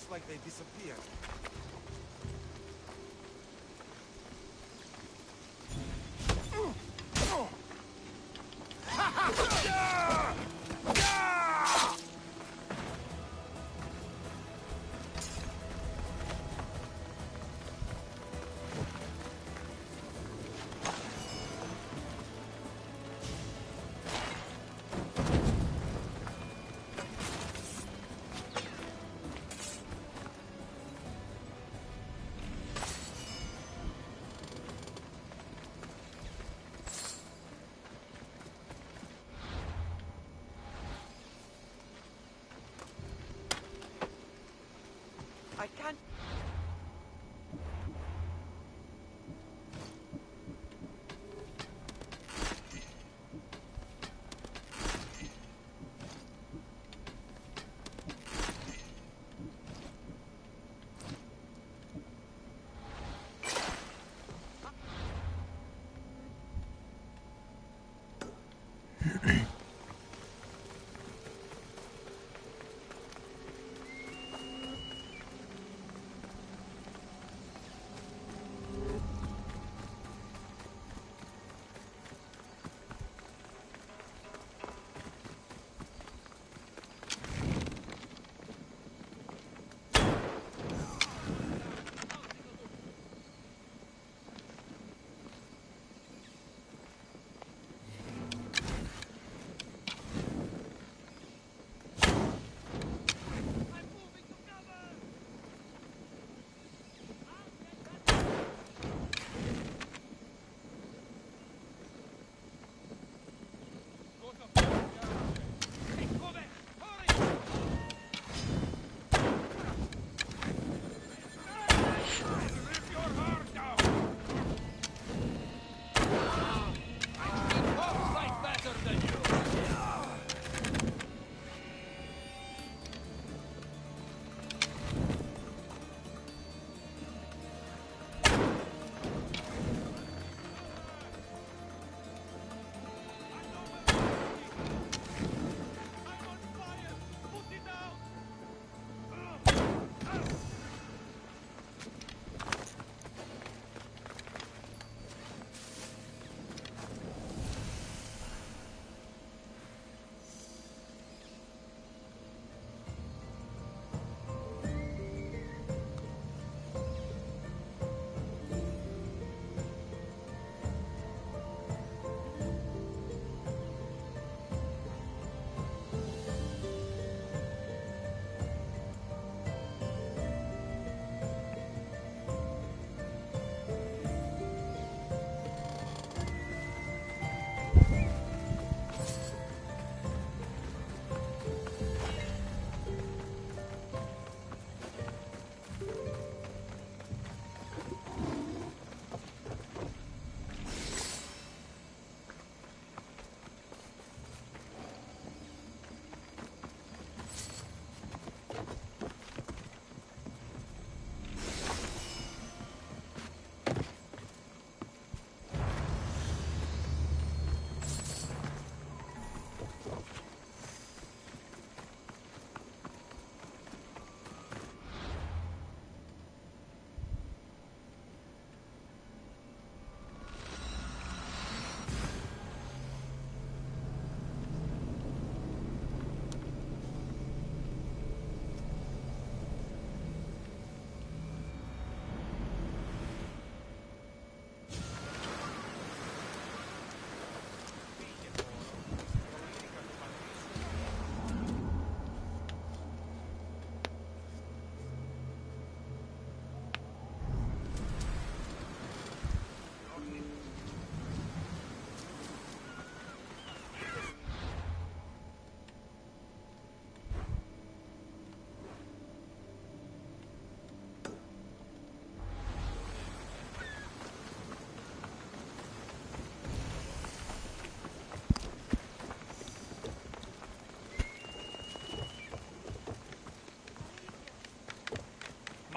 Like they disappeared. I can't.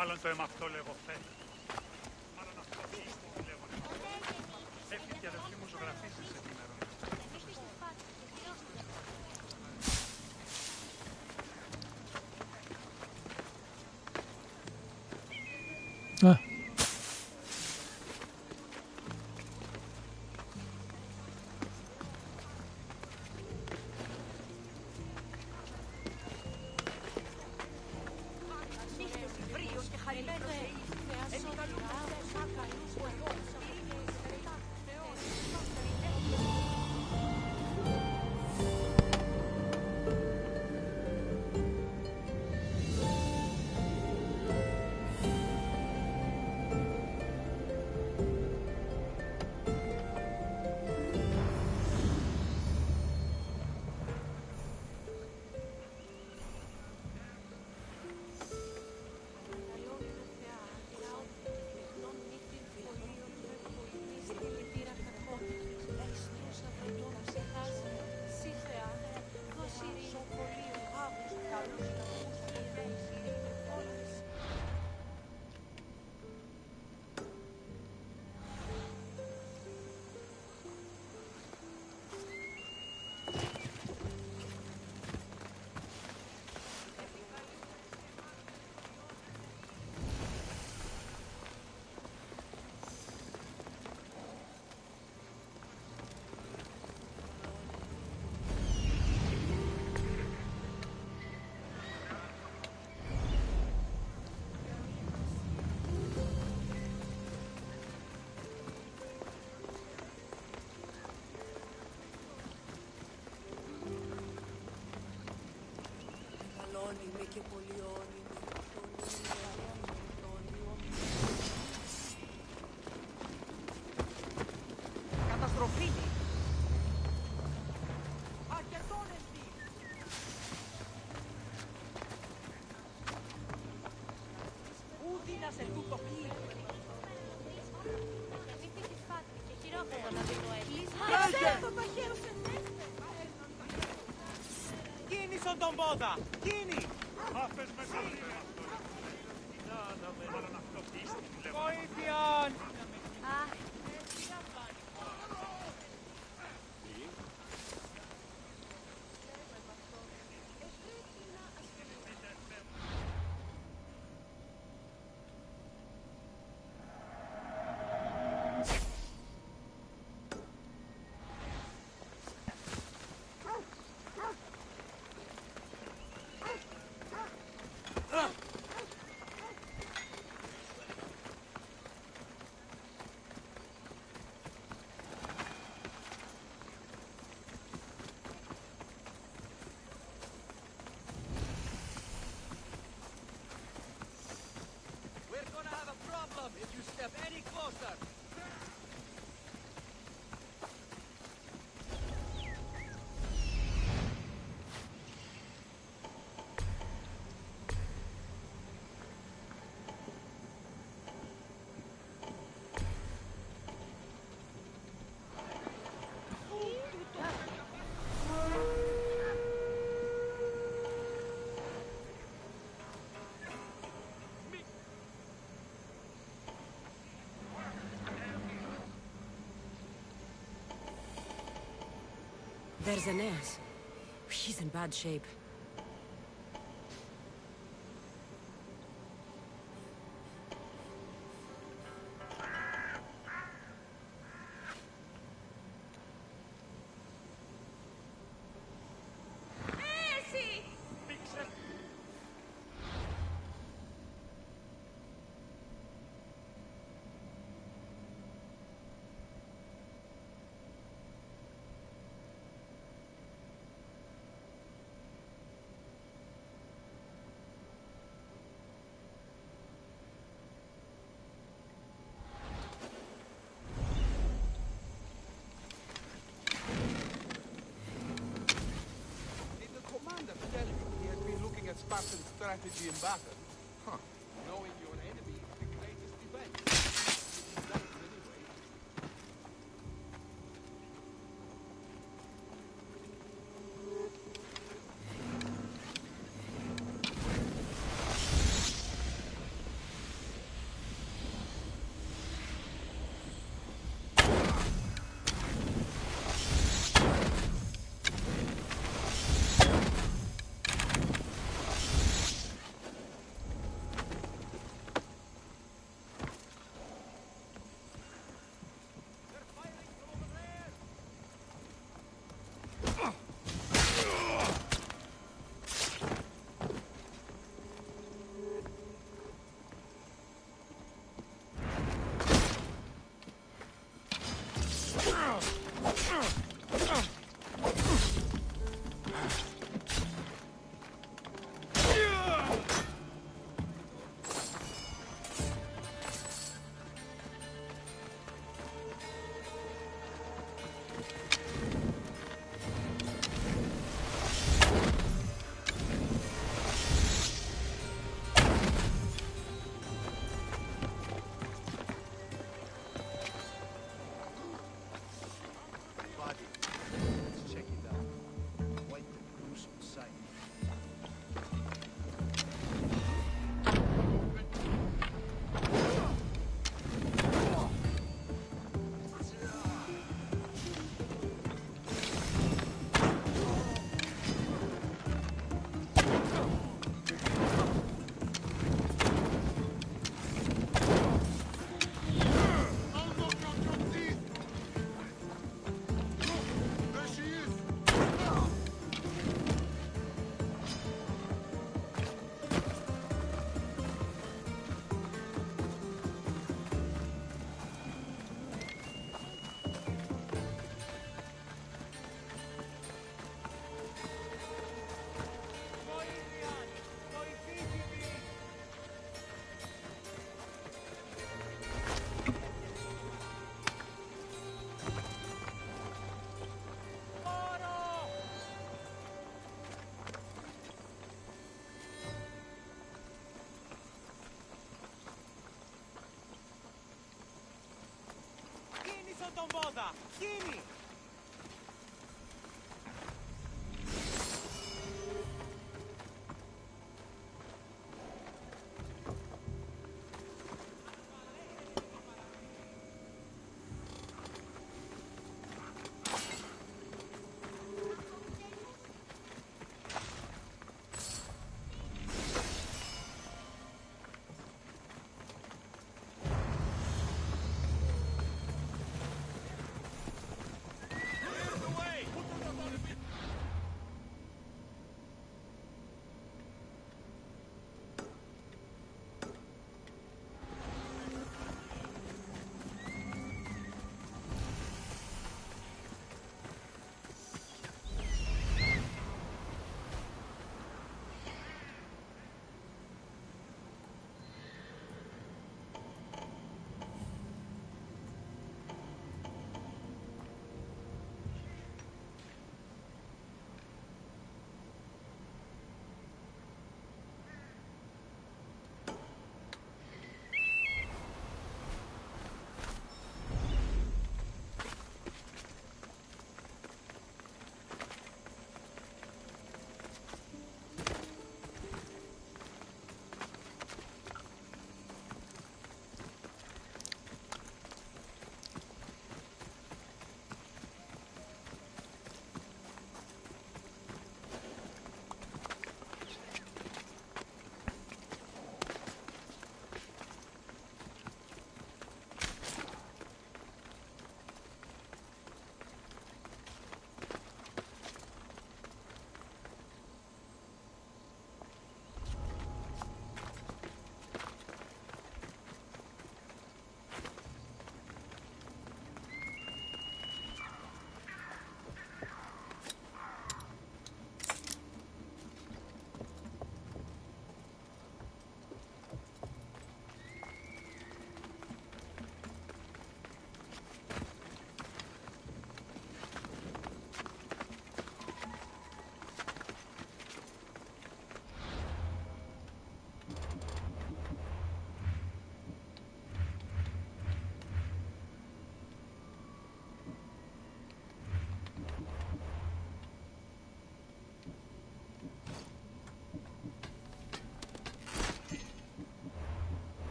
Μάλλον το αίμα αυτό λέγω φαίνει. Μάλλον αυτό που λέγω. Έφυγε και η αδελφή μου ζωγραφίζει σε ενημερώνει. Α. Καταστροφή! Ούδινα σε τούτο πλήρω. Κίνησον τον πόδα! Κίνη! Άφες με το θέμα αυτό. Μάλλον αυτό πίστη που λέγω. Βοήθειον! If you step any closer. There's Aeneas. He's in bad shape. Spartan strategy in battle. Huh. Knowing your enemy is the greatest defense. Anyway. τον πόδα! Γίνει!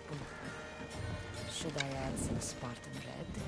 purple. Should I add some Spartan red?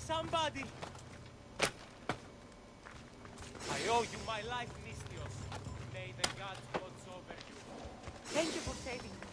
Somebody! I owe you my life, Mistios. May the gods watch over you. Thank you for saving me.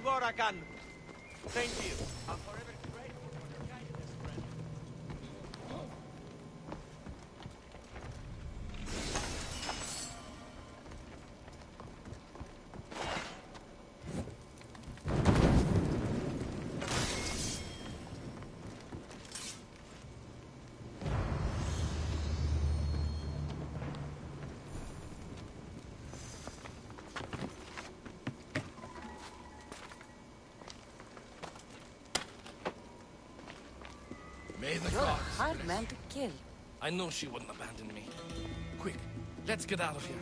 what more I can. Thank you. I'm forever grateful for your kindness, friend. May the You're a gods hard bless man you. to kill. I know she wouldn't abandon me. Quick, let's get out of here.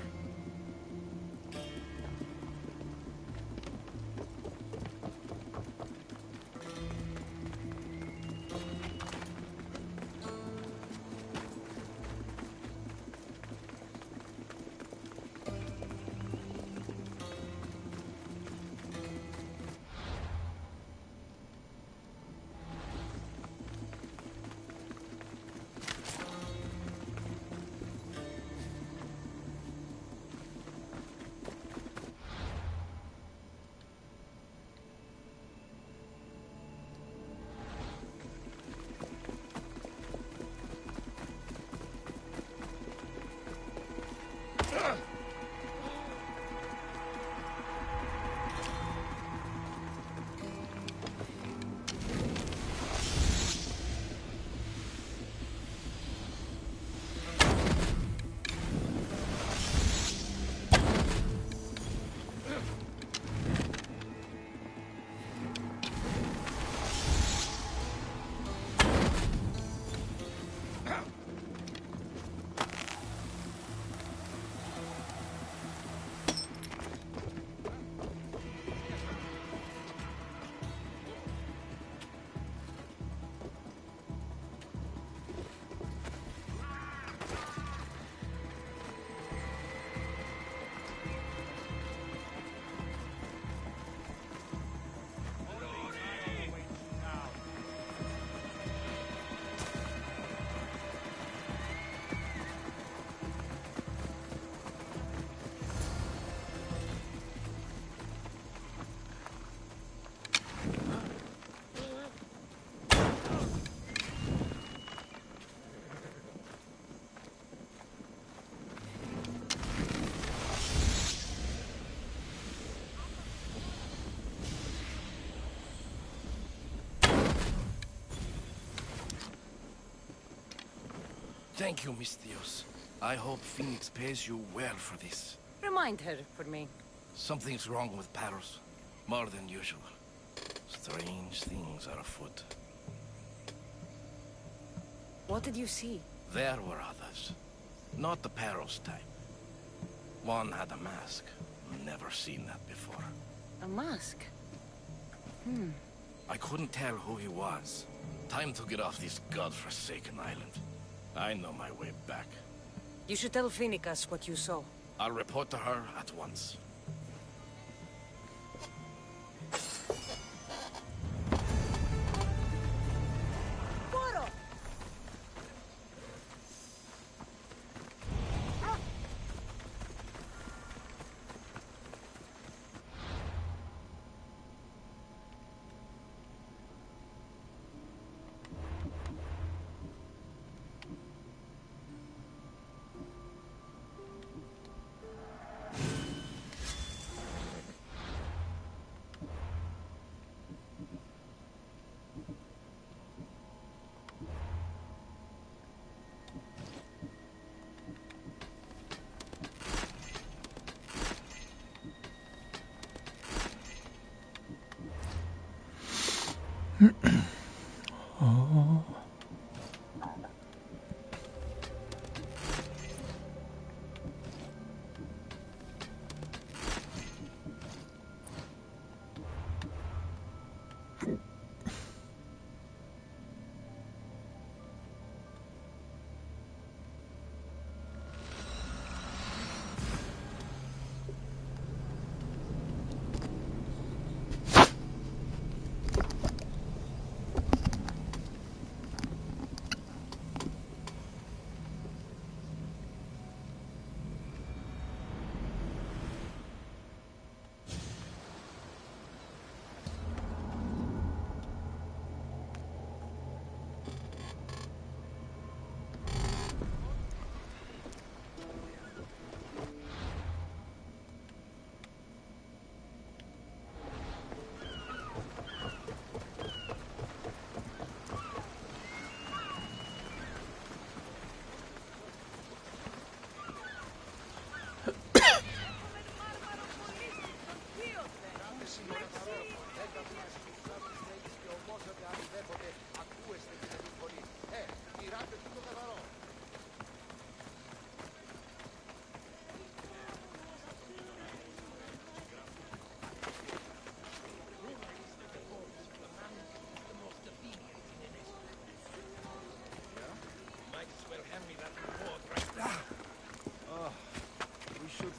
Thank you, Mistios. I hope Phoenix pays you well for this. Remind her for me. Something's wrong with Paros. More than usual. Strange things are afoot. What did you see? There were others. Not the Paros type. One had a mask. Never seen that before. A mask? I couldn't tell who he was. Time to get off this godforsaken island. I know my way back. You should tell Phoenix what you saw. I'll report to her at once.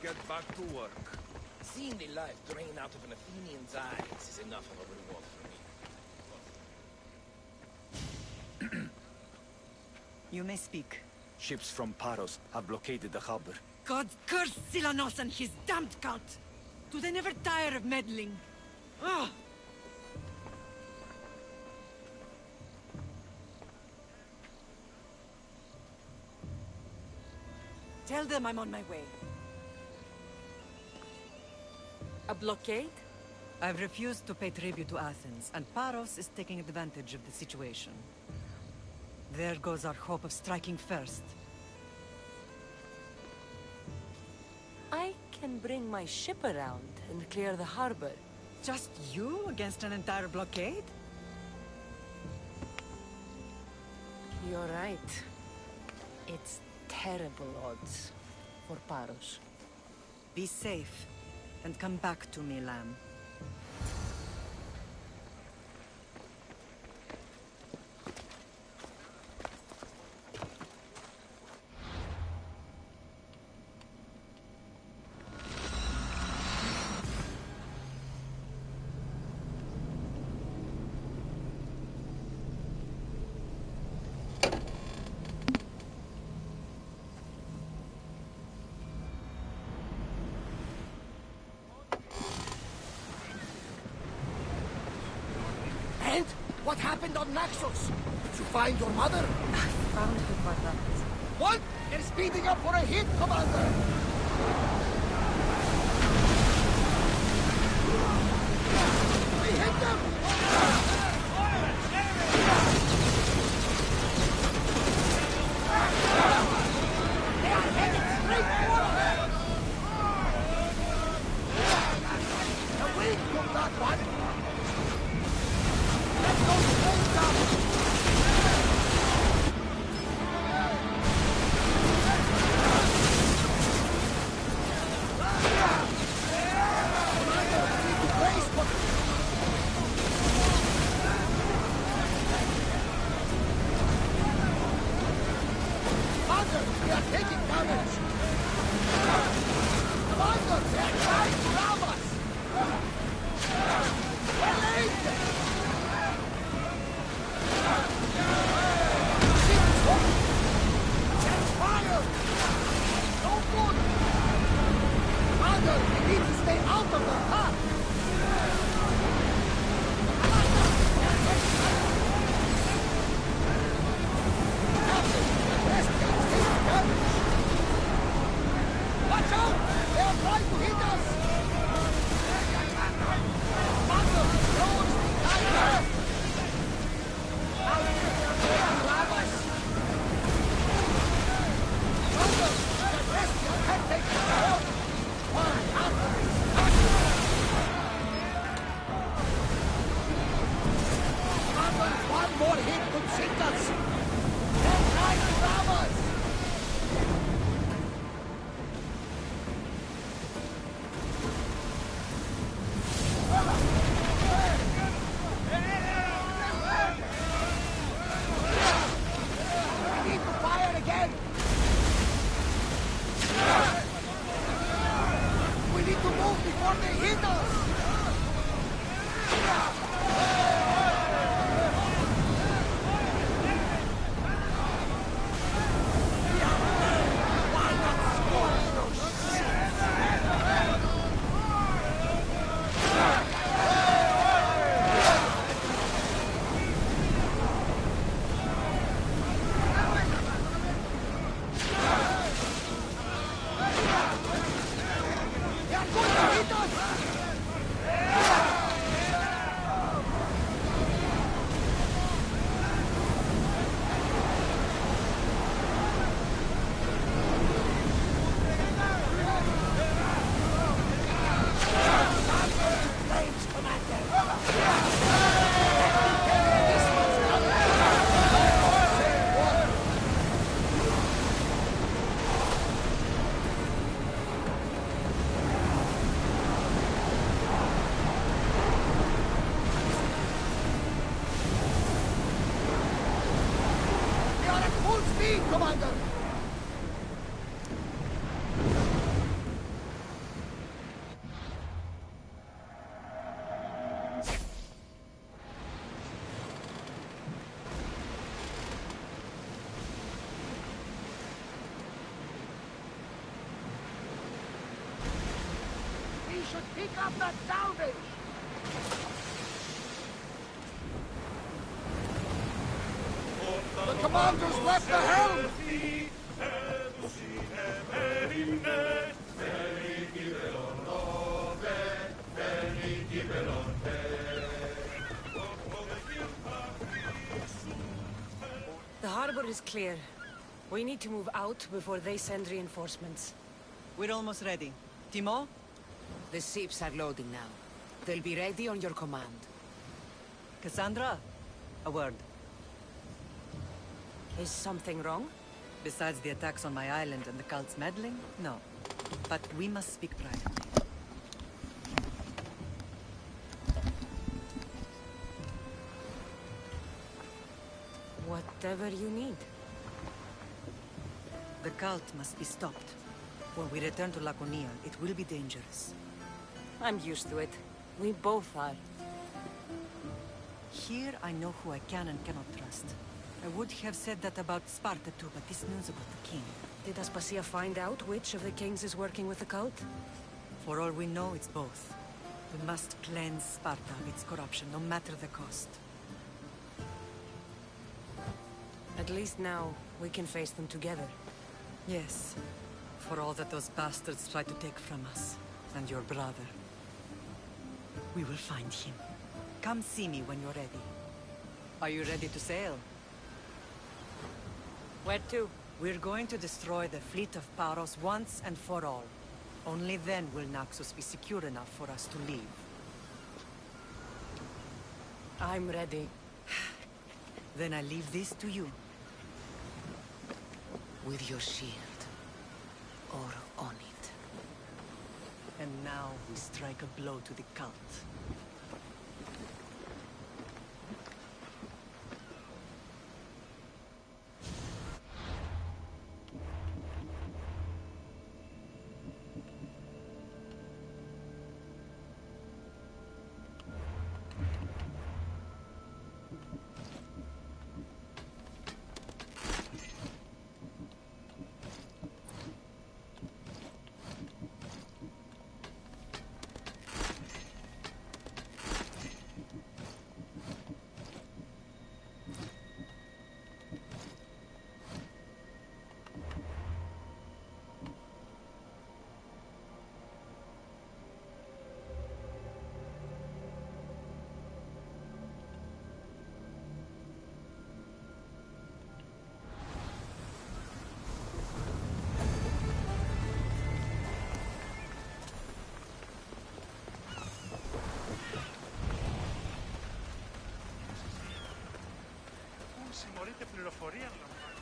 get back to work. Seeing the life drain out of an Athenian's eyes is enough of a reward for me. You may speak. Ships from Paros have blockaded the harbor. God curse Silanos and his damned cult! Do they never tire of meddling? Ah! Tell them I'm on my way. A blockade? I've refused to pay tribute to Athens, and Paros is taking advantage of the situation. There goes our hope of striking first. I can bring my ship around and clear the harbor. Just you against an entire blockade? You're right. It's terrible odds for Paros. Be safe, and come back to me, lamb. And what happened on Naxos? Did you find your mother? I found her, Father. What? They're speeding up for a hit, Commander! We hit them! They are headed straight for us! Away from that one! Let's go straight down! We are taking damage! Commander, they are trying to ram us! We're late! Catch fire! No good! Commander, we need to stay out of their path! Watch out! They are trying to hit us! Commander, lowers the tiger! Now they can grab us! Commander, the Bestial can take us out! Commander, one more hit could sink us! They're trying to grab us! We need to fire again! We need to move before they hit us! Why not score those shit? They are going to hit us! Flames, Commander! This one's coming! Save water! We are at full speed, Commander! should pick up that salvage! The commander's left the helm! The harbor is clear. We need to move out before they send reinforcements. We're almost ready. Timo? The ships are loading now. They'll be ready on your command. Cassandra? A word. Is something wrong? Besides the attacks on my island and the cult's meddling? No. But we must speak privately. Whatever you need. The cult must be stopped. When we return to Laconia, it will be dangerous. I'm used to it. We both are. Here I know who I can and cannot trust. I would have said that about Sparta too, but this news about the king... Did Aspasia find out which of the kings is working with the cult? For all we know, it's both. We must cleanse Sparta of its corruption, no matter the cost. At least now, we can face them together. Yes. For all that those bastards tried to take from us, and your brother. We will find him. Come see me when you're ready. Are you ready to sail? Where to? We're going to destroy the fleet of Paros once and for all. Only then will Naxos be secure enough for us to leave. I'm ready. Then I leave this to you. With your shield. Or on it. And now we strike a blow to the cult. Συμμορείτε πληροφορία να λαμβάνει.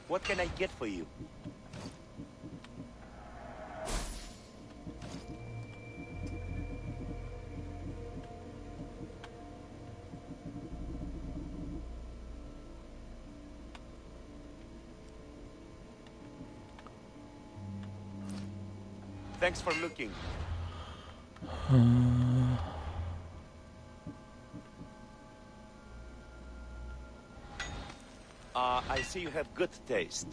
What can I get for you? Thanks for looking. I see you have good taste.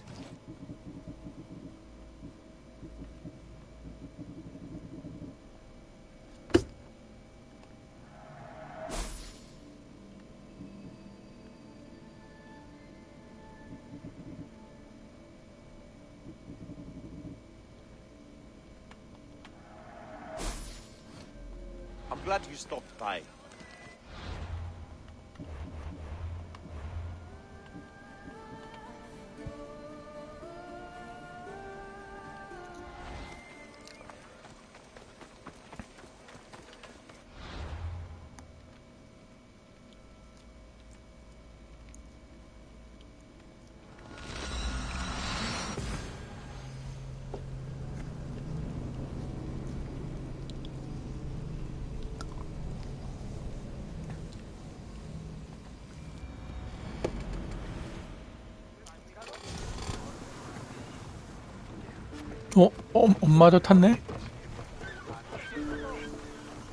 I'm glad you stopped by. 엄마도 탔네?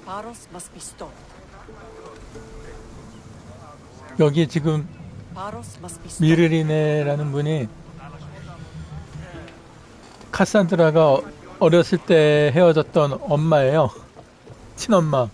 Paros must be stopped. 여기 지금 Paros must be stopped. 미르리네라는 분이 카산드라가 어렸을 때 헤어졌던 엄마예요. 친엄마.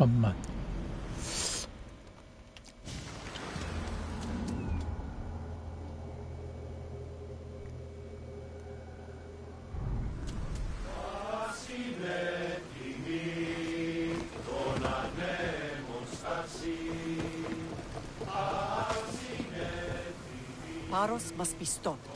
잠깐만. Paros must be stopped.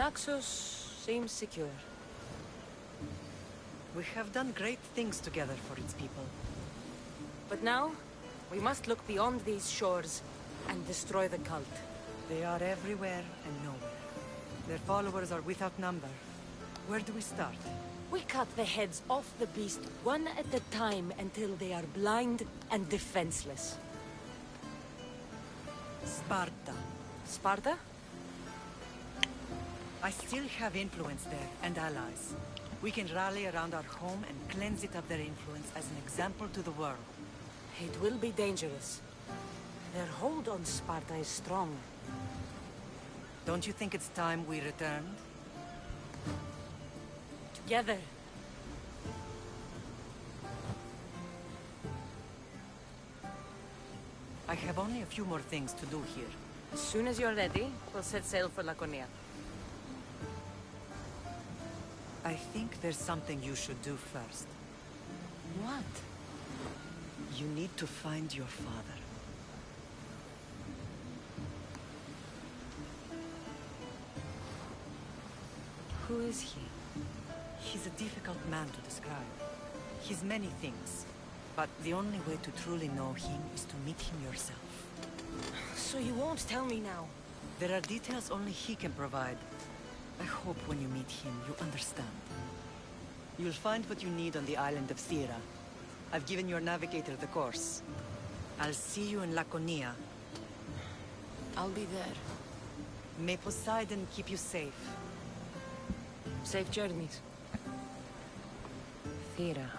Naxos seems secure. We have done great things together for its people. But now, we must look beyond these shores and destroy the cult. They are everywhere and nowhere. Their followers are without number. Where do we start? We cut the heads off the beast one at a time until they are blind and defenseless. Sparta. Sparta? I still have influence there, and allies. We can rally around our home and cleanse it of their influence as an example to the world. It will be dangerous. Their hold on Sparta is strong. Don't you think it's time we returned? Together. I have only a few more things to do here. As soon as you're ready, we'll set sail for Laconia. I think there's something you should do first. What? You need to find your father. Who is he? He's a difficult man to describe. He's many things, but the only way to truly know him is to meet him yourself. So you won't tell me now? There are details only he can provide. I hope when you meet him, you understand. You'll find what you need on the island of Thera. I've given your navigator the course. I'll see you in Laconia. I'll be there. May Poseidon keep you safe. Safe journeys. Thera.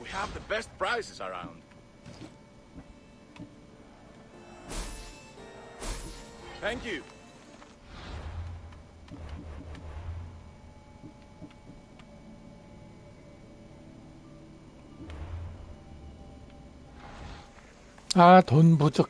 We have the best prizes around. Thank you. 아, 돈 부족.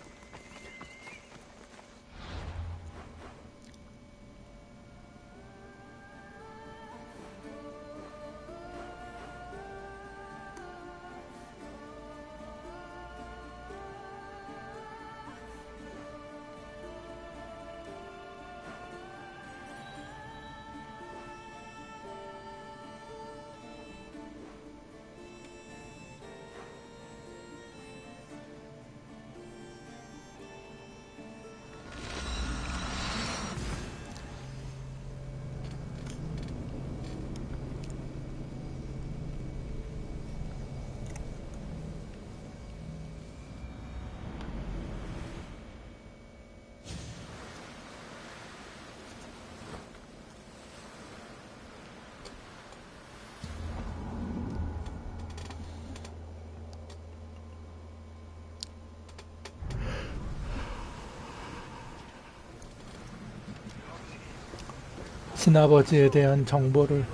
친아버지에 대한 정보를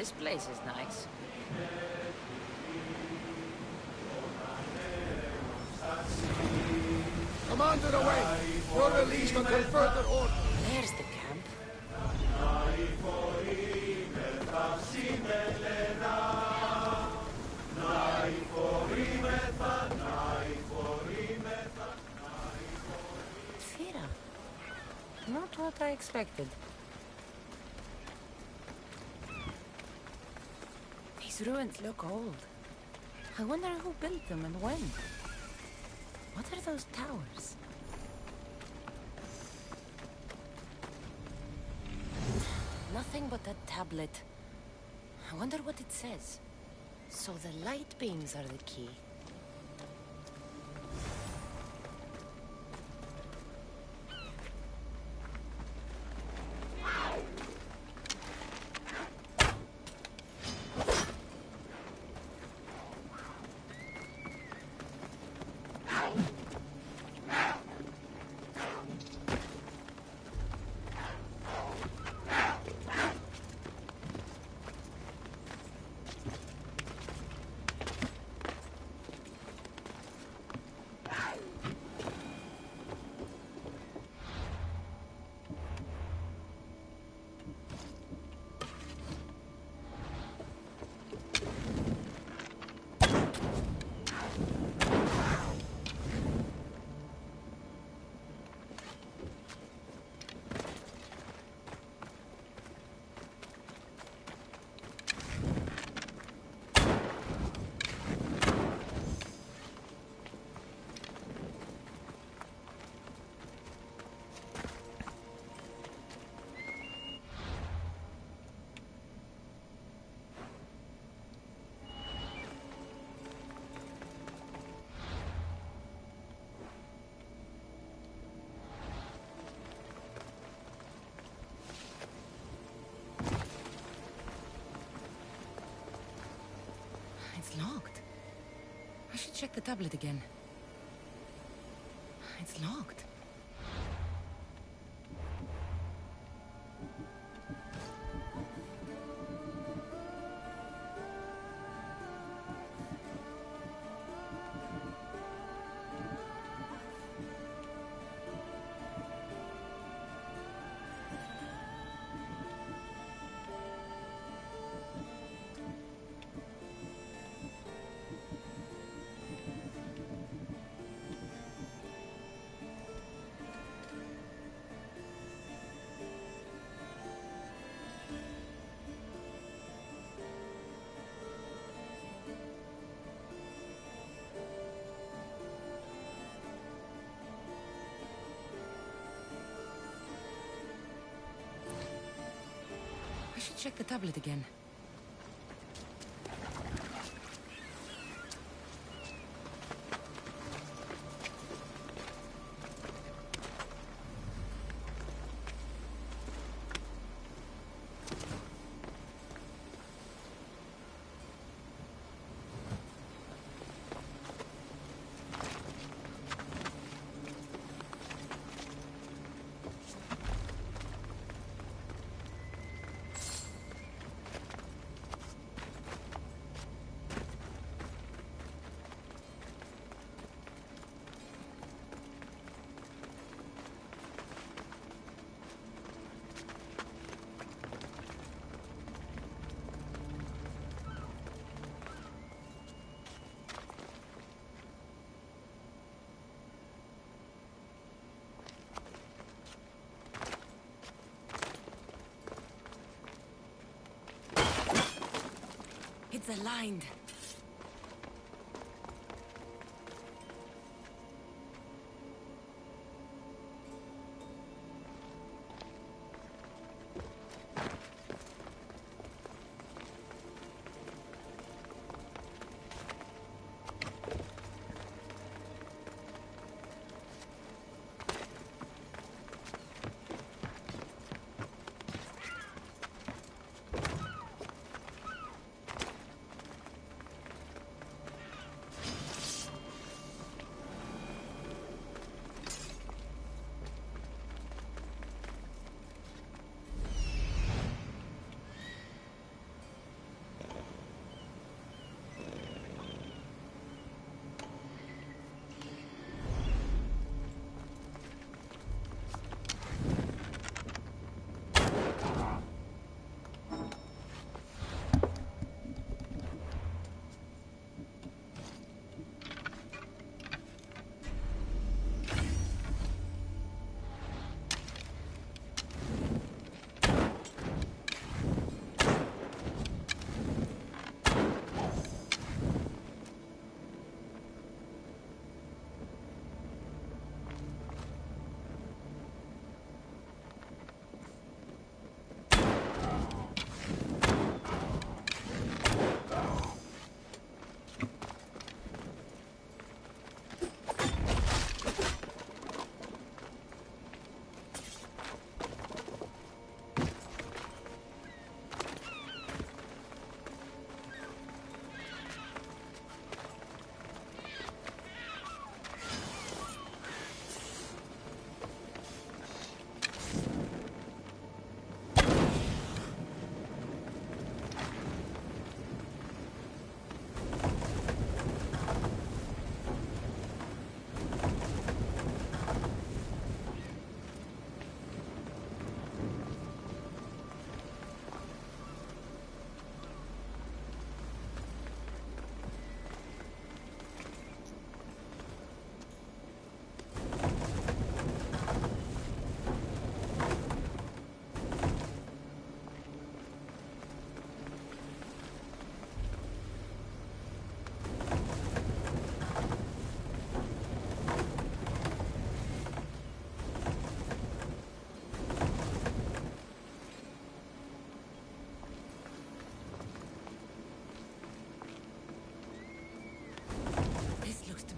This place is nice. Commander away! You're released until further order. There's the camp. Fira. Not what I expected. These ruins look old. I wonder who built them and when. What are those towers? Nothing but a tablet. I wonder what it says. So the light beams are the key. should check the tablet again. It's locked. I should check the tablet again. It's aligned.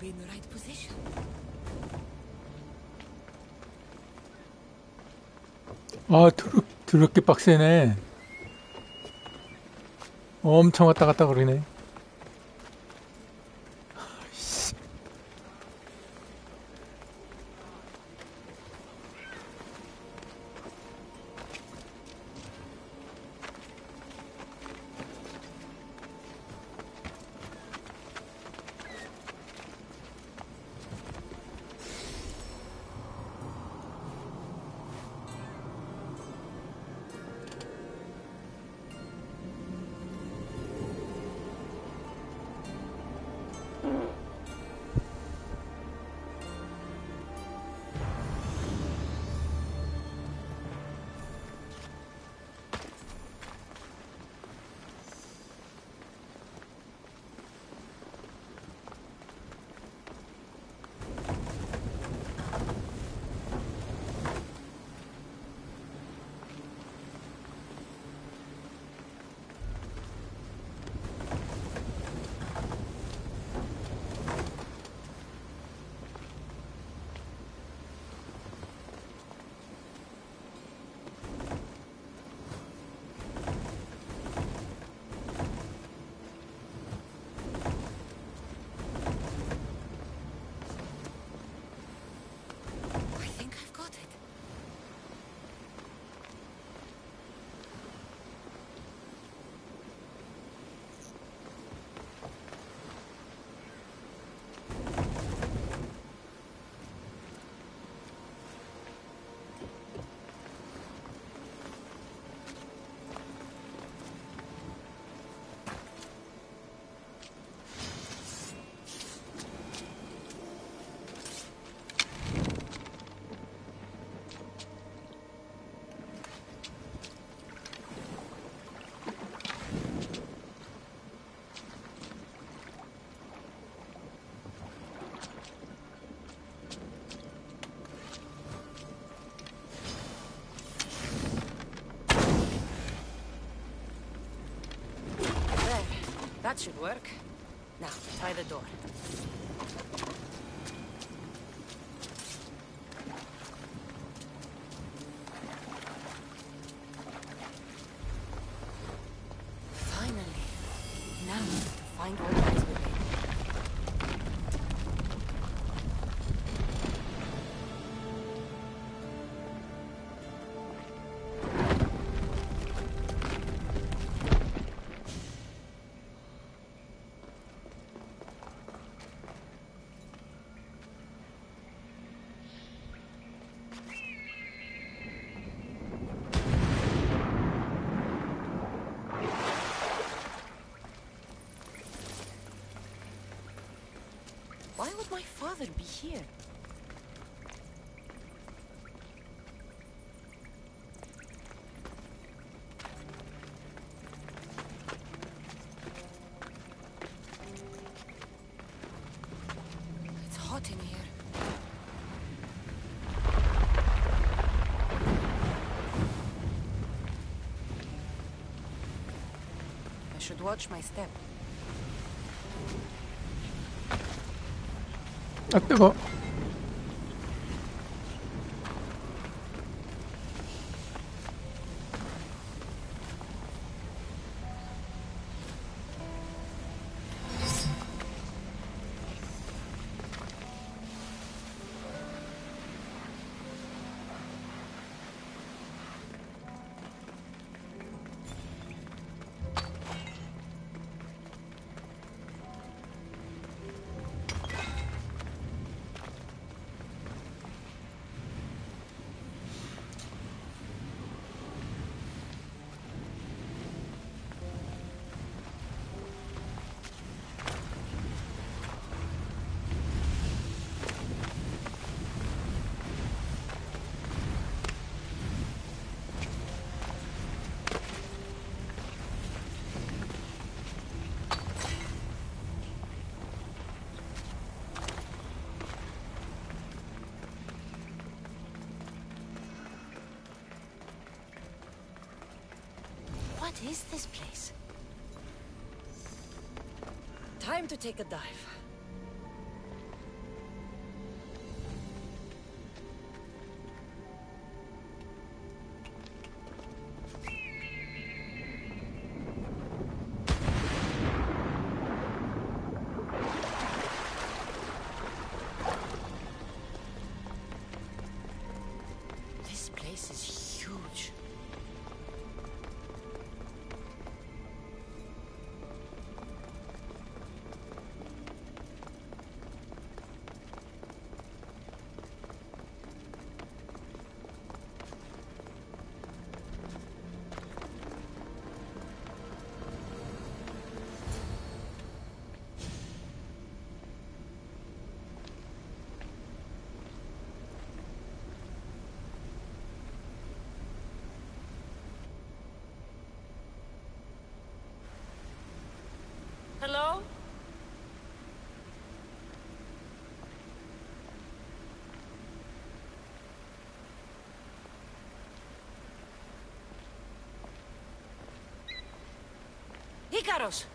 Be in the right position. 아, 더럽게 빡세네. 엄청 왔다 갔다 그러네. That should work. Now, try the door. Finally. Now, to find what lies within. Why would my father be here? It's hot in here. I should watch my step. 아, 뜨거. What is this place? Time to take a dive. This place is huge. Hello? Icarus!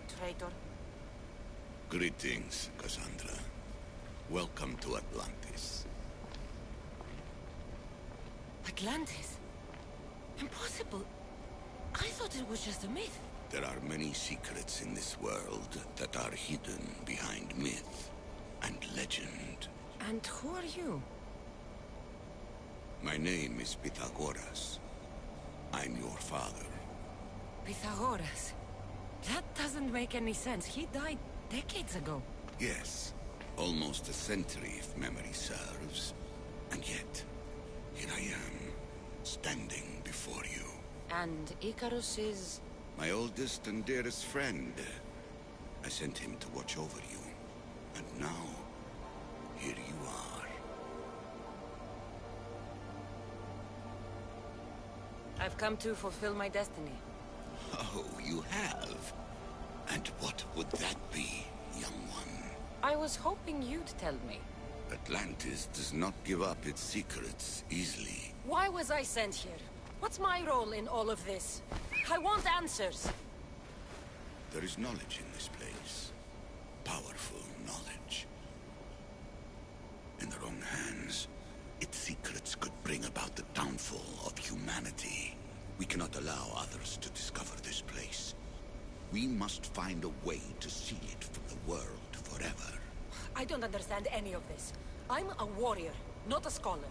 Traitor. Greetings, Cassandra. Welcome to Atlantis. Atlantis? Impossible. I thought it was just a myth. There are many secrets in this world that are hidden behind myth and legend. And who are you? My name is Pythagoras. I'm your father. Pythagoras? That doesn't make any sense. He died decades ago. Yes, almost a century if memory serves. And yet, here I am, standing before you. And Icarus is... My oldest and dearest friend. I sent him to watch over you. And now, here you are. I've come to fulfill my destiny. Oh, you have? And what would that be, young one? I was hoping you'd tell me. Atlantis does not give up its secrets easily. Why was I sent here? What's my role in all of this? I want answers. There is knowledge in this place. Powerful knowledge. In the wrong hands, its secrets could bring about the downfall of humanity. We cannot allow others to discover this place. We must find a way to seal it from the world forever. I don't understand any of this. I'm a warrior, not a scholar.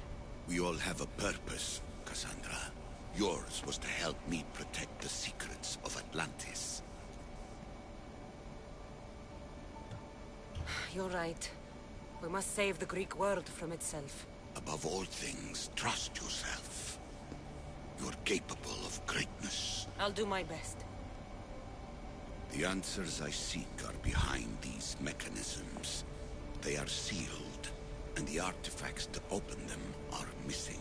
We all have a purpose, Cassandra. Yours was to help me protect the secrets of Atlantis. You're right. We must save the Greek world from itself. Above all things, trust yourself. You're capable of greatness. I'll do my best. The answers I seek are behind these mechanisms. They are sealed, and the artifacts to open them are missing.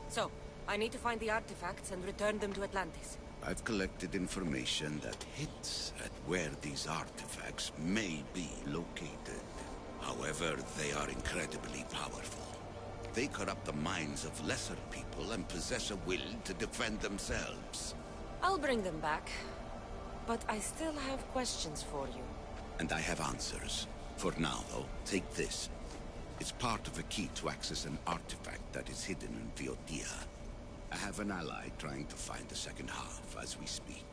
So, I need to find the artifacts and return them to Atlantis. I've collected information that hints at where these artifacts may be located. However, they are incredibly powerful. They corrupt the minds of lesser people and possess a will to defend themselves. I'll bring them back. But I still have questions for you. And I have answers. For now, though, take this. It's part of a key to access an artifact that is hidden in Viotia. I have an ally trying to find the second half as we speak.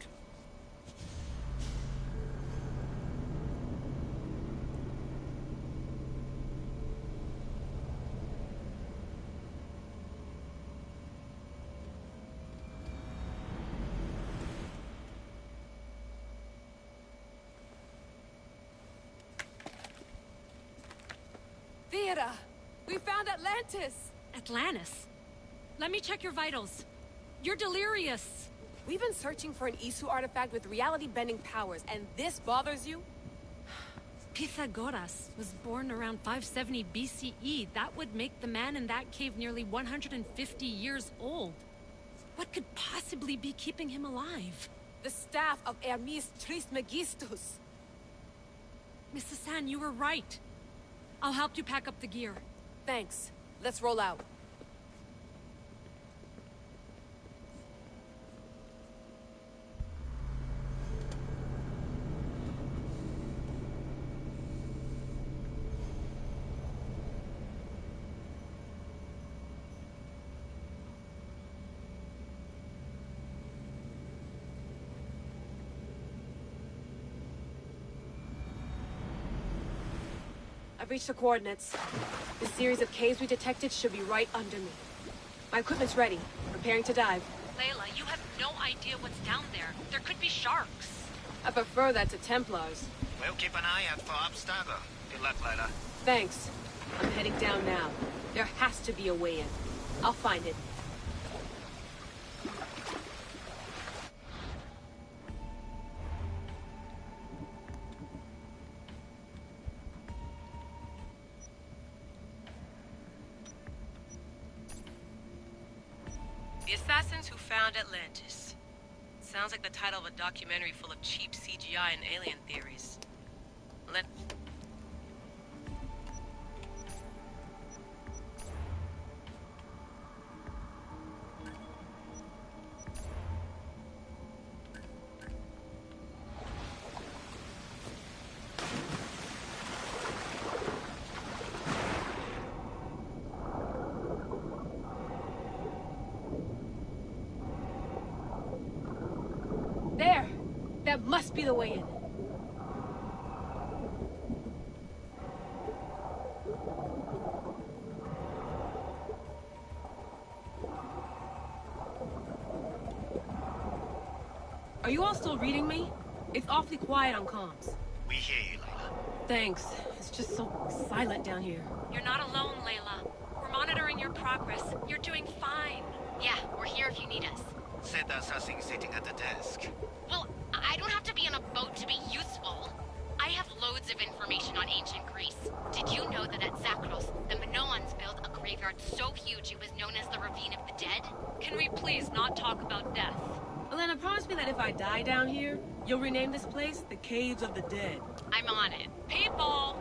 Vera! We found Atlantis! Atlantis? Let me check your vitals. You're delirious. We've been searching for an Isu artifact with reality-bending powers, and this bothers you? Pythagoras was born around 570 BCE. That would make the man in that cave nearly 150 years old. What could possibly be keeping him alive? The staff of Hermes Trismegistus. Mrs. San, you were right. I'll help you pack up the gear. Thanks. Let's roll out. I've reached the coordinates. The series of caves we detected should be right under me. My equipment's ready. Preparing to dive. Layla, you have no idea what's down there. There could be sharks. I prefer that to Templars. We'll keep an eye out for Obstacle. Good luck, Layla. Thanks. I'm heading down now. There has to be a way in. I'll find it. The assassins who found Atlantis. Sounds like the title of a documentary full of cheap CGI and alien theories. There! That must be the way in. Are you all still reading me? It's awfully quiet on comms. We hear you, Layla. Thanks. It's just so silent down here. You're not alone, Layla. We're monitoring your progress. You're doing fine. Yeah, we're here if you need us. Said that's us sitting at the desk. Well, I don't have to be on a boat to be useful. I have loads of information on ancient Greece. Did you know that at Zakros, the Minoans built a graveyard so huge it was known as the Ravine of the Dead? Can we please not talk about death? Elena, promise me that if I die down here, you'll rename this place the Caves of the Dead. I'm on it. People!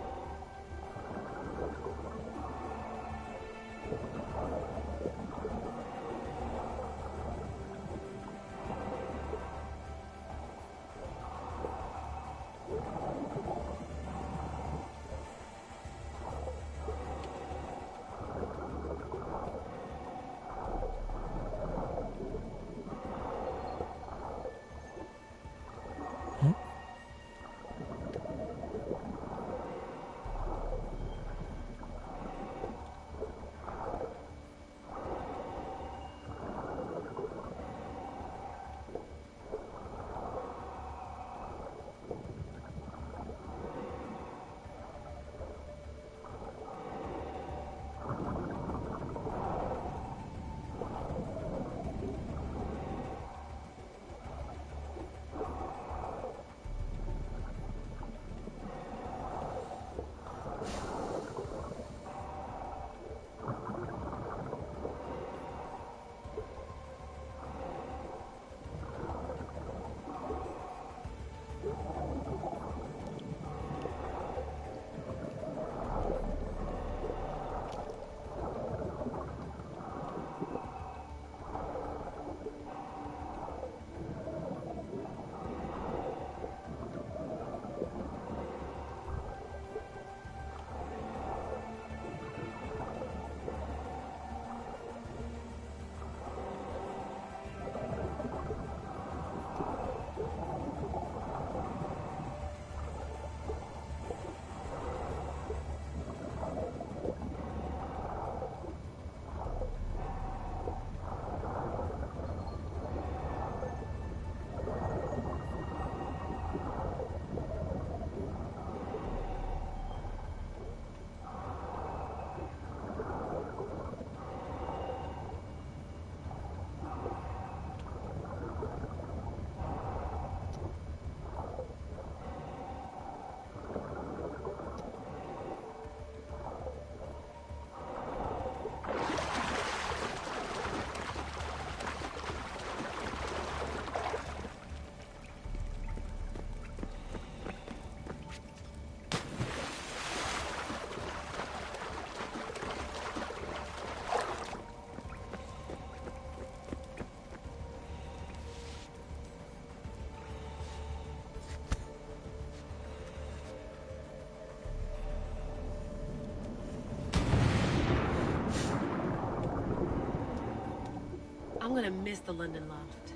I'm gonna miss the London loft.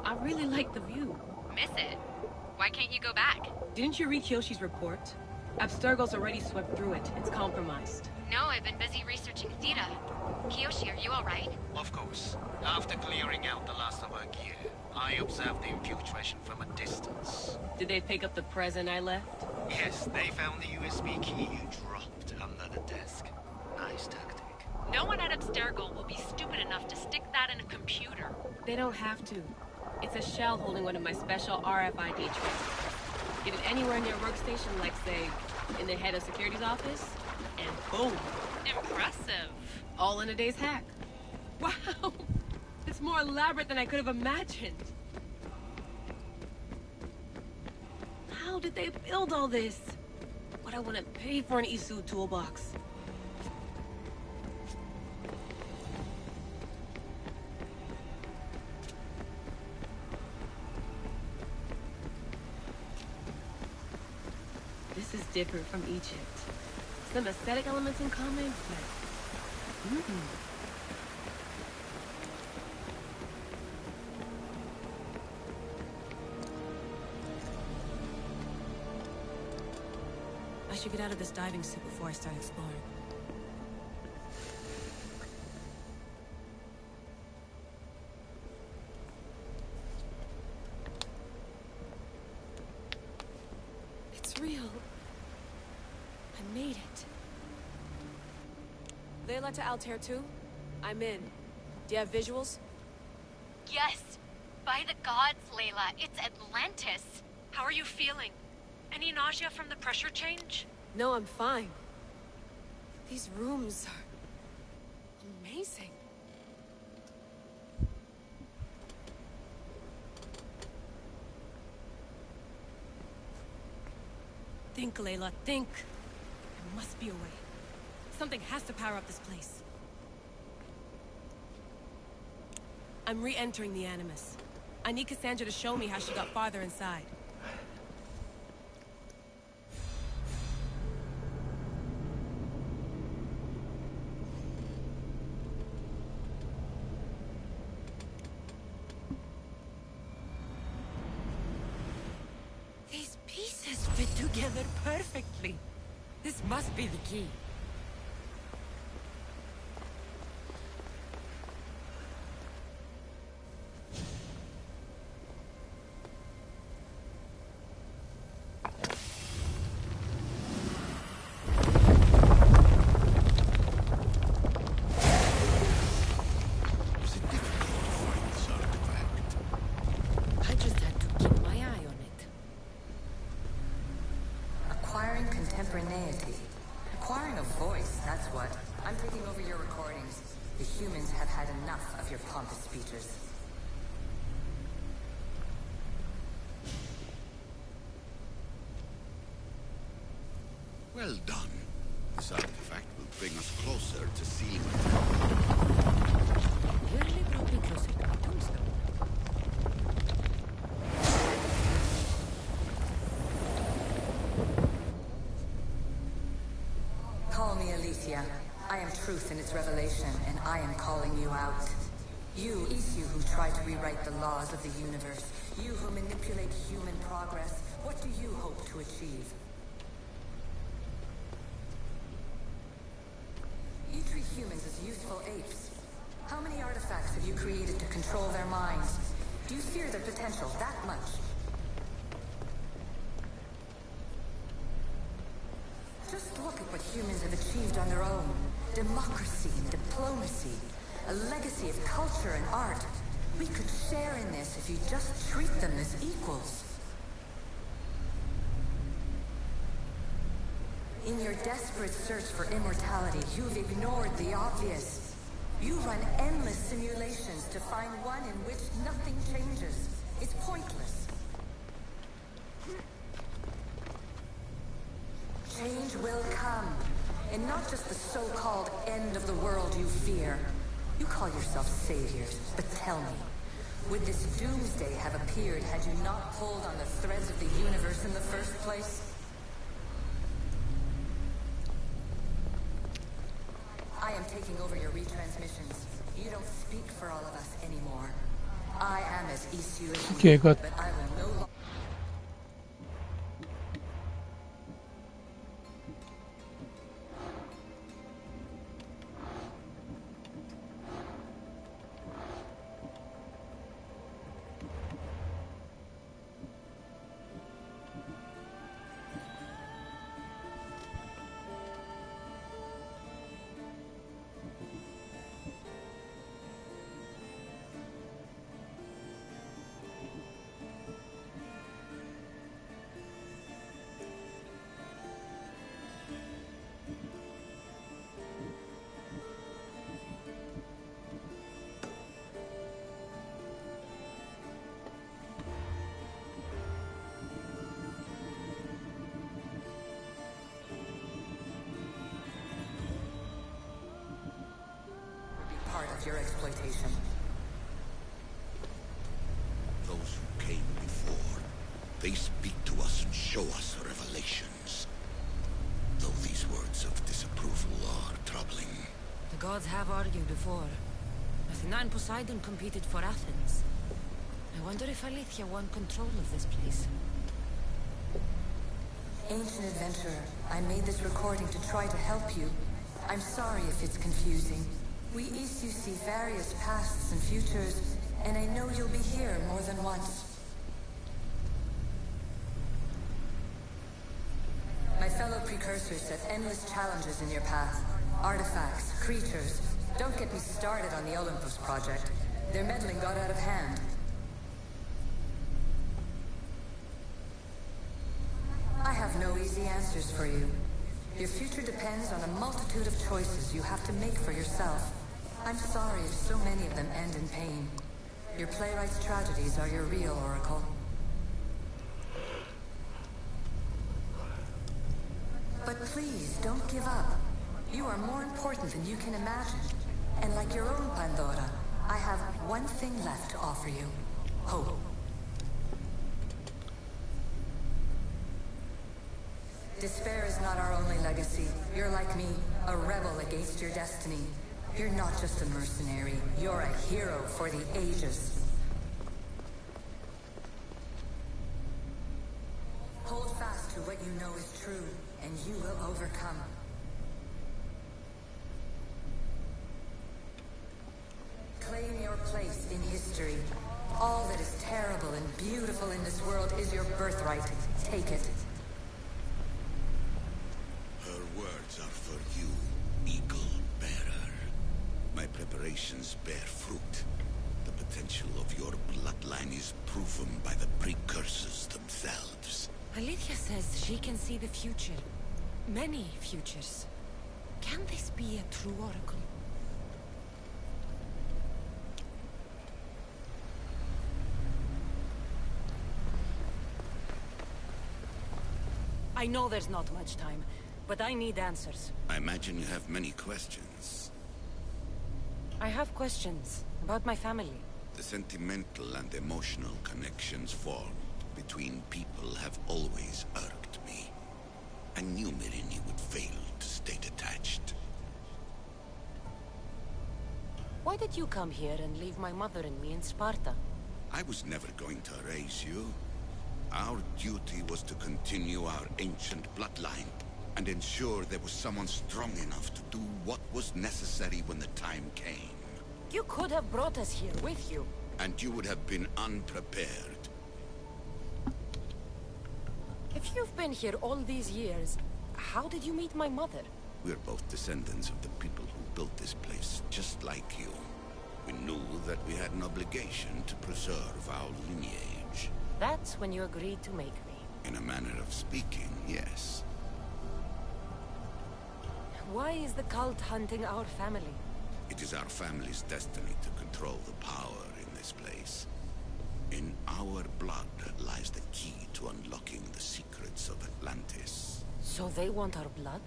I really like the view. Miss it? Why can't you go back? Didn't you read Kyoshi's report? Abstergo's already swept through it. It's compromised. No, I've been busy researching Theta. Kiyoshi, are you alright? Of course. After clearing out the last of our gear, I observed the infiltration from a distance. Did they pick up the present I left? Yes, they found the USB key you dropped under the desk. Nice tactic. No one at Abstergo will be stupid enough to stick that in a computer. They don't have to. It's a shell holding one of my special RFID transmitters. Get it anywhere near workstation, like, say, in the head of security's office, and boom. Impressive. All in a day's hack. Wow! It's more elaborate than I could have imagined. How did they build all this? What I want to pay for an Isu toolbox. This is different from Egypt. Some aesthetic elements in common, but... I should get out of this diving suit before I start exploring. It's real. I made it. Layla to Altair 2? I'm in. Do you have visuals? Yes. By the gods, Layla, it's Atlantis. How are you feeling? Any nausea from the pressure change? No, I'm fine. These rooms are amazing. Think, Layla, think. There must be a way. Something has to power up this place. I'm re-entering the Animus. I need Cassandra to show me how she got farther inside. These pieces fit together perfectly. This must be the key. Acquiring a voice, that's what. I'm taking over your recordings. The humans have had enough of your pompous speeches. Well done. This artifact will bring us closer to seeing Really brought me closer to the tombstone. Call me Alicia. I am truth in its revelation, and I am calling you out. You, Isu, who try to rewrite the laws of the universe. You who manipulate human progress. What do you hope to achieve? You treat humans as useful apes. How many artifacts have you created to control their minds? Do you fear their potential that much? Just look at what humans have achieved on their own. Democracy and diplomacy. A legacy of culture and art. We could share in this if you just treat them as equals. In your desperate search for immortality, you've ignored the obvious. You run endless simulations to find one in which nothing changes. It's pointless. Change will come, and not just the so-called end of the world you fear. You call yourself saviors, but tell me, would this doomsday have appeared had you not pulled on the threads of the universe in the first place? I am taking over your retransmissions. You don't speak for all of us anymore. I am as Isu as you, but I will no longer... part of your exploitation. those who came before. They speak to us and show us revelations. Though these words of disapproval are troubling. The gods have argued before. Athena and Poseidon competed for Athens. I wonder if Alethea won control of this place. Ancient adventurer, I made this recording to try to help you. I'm sorry if it's confusing. We Isu see various pasts and futures, and I know you'll be here more than once. My fellow precursors set endless challenges in your path. Artifacts, creatures. Don't get me started on the Olympus project. Their meddling got out of hand. I have no easy answers for you. Your future depends on a multitude of choices you have to make for yourself. I'm sorry if so many of them end in pain. Your playwright's tragedies are your real oracle. But please, don't give up. You are more important than you can imagine. And like your own Pandora, I have one thing left to offer you. Hope. Despair is not our only legacy. You're like me, a rebel against your destiny. You're not just a mercenary, you're a hero for the ages. Hold fast to what you know is true, and you will overcome. Claim your place in history. All that is terrible and beautiful in this world is your birthright. Take it. Her words are for you, Eagle Bearer. My preparations bear fruit. The potential of your bloodline is proven by the precursors themselves. Alethea says she can see the future. Many futures. Can this be a true oracle? I know there's not much time, but I need answers. I imagine you have many questions. I have questions about my family. The sentimental and emotional connections formed between people have always irked me. I knew Myrrine would fail to stay detached. Why did you come here and leave my mother and me in Sparta? I was never going to erase you. Our duty was to continue our ancient bloodline and ensure there was someone strong enough to do what was necessary when the time came. You could have brought us here with you. And you would have been unprepared. If you've been here all these years, how did you meet my mother? We're both descendants of the people who built this place, just like you. We knew that we had an obligation to preserve our lineage. That's when you agreed to make me. In a manner of speaking, yes. Why is the cult hunting our family? It is our family's destiny to control the power in this place. In our blood lies the key to unlocking the secrets of Atlantis. So they want our blood?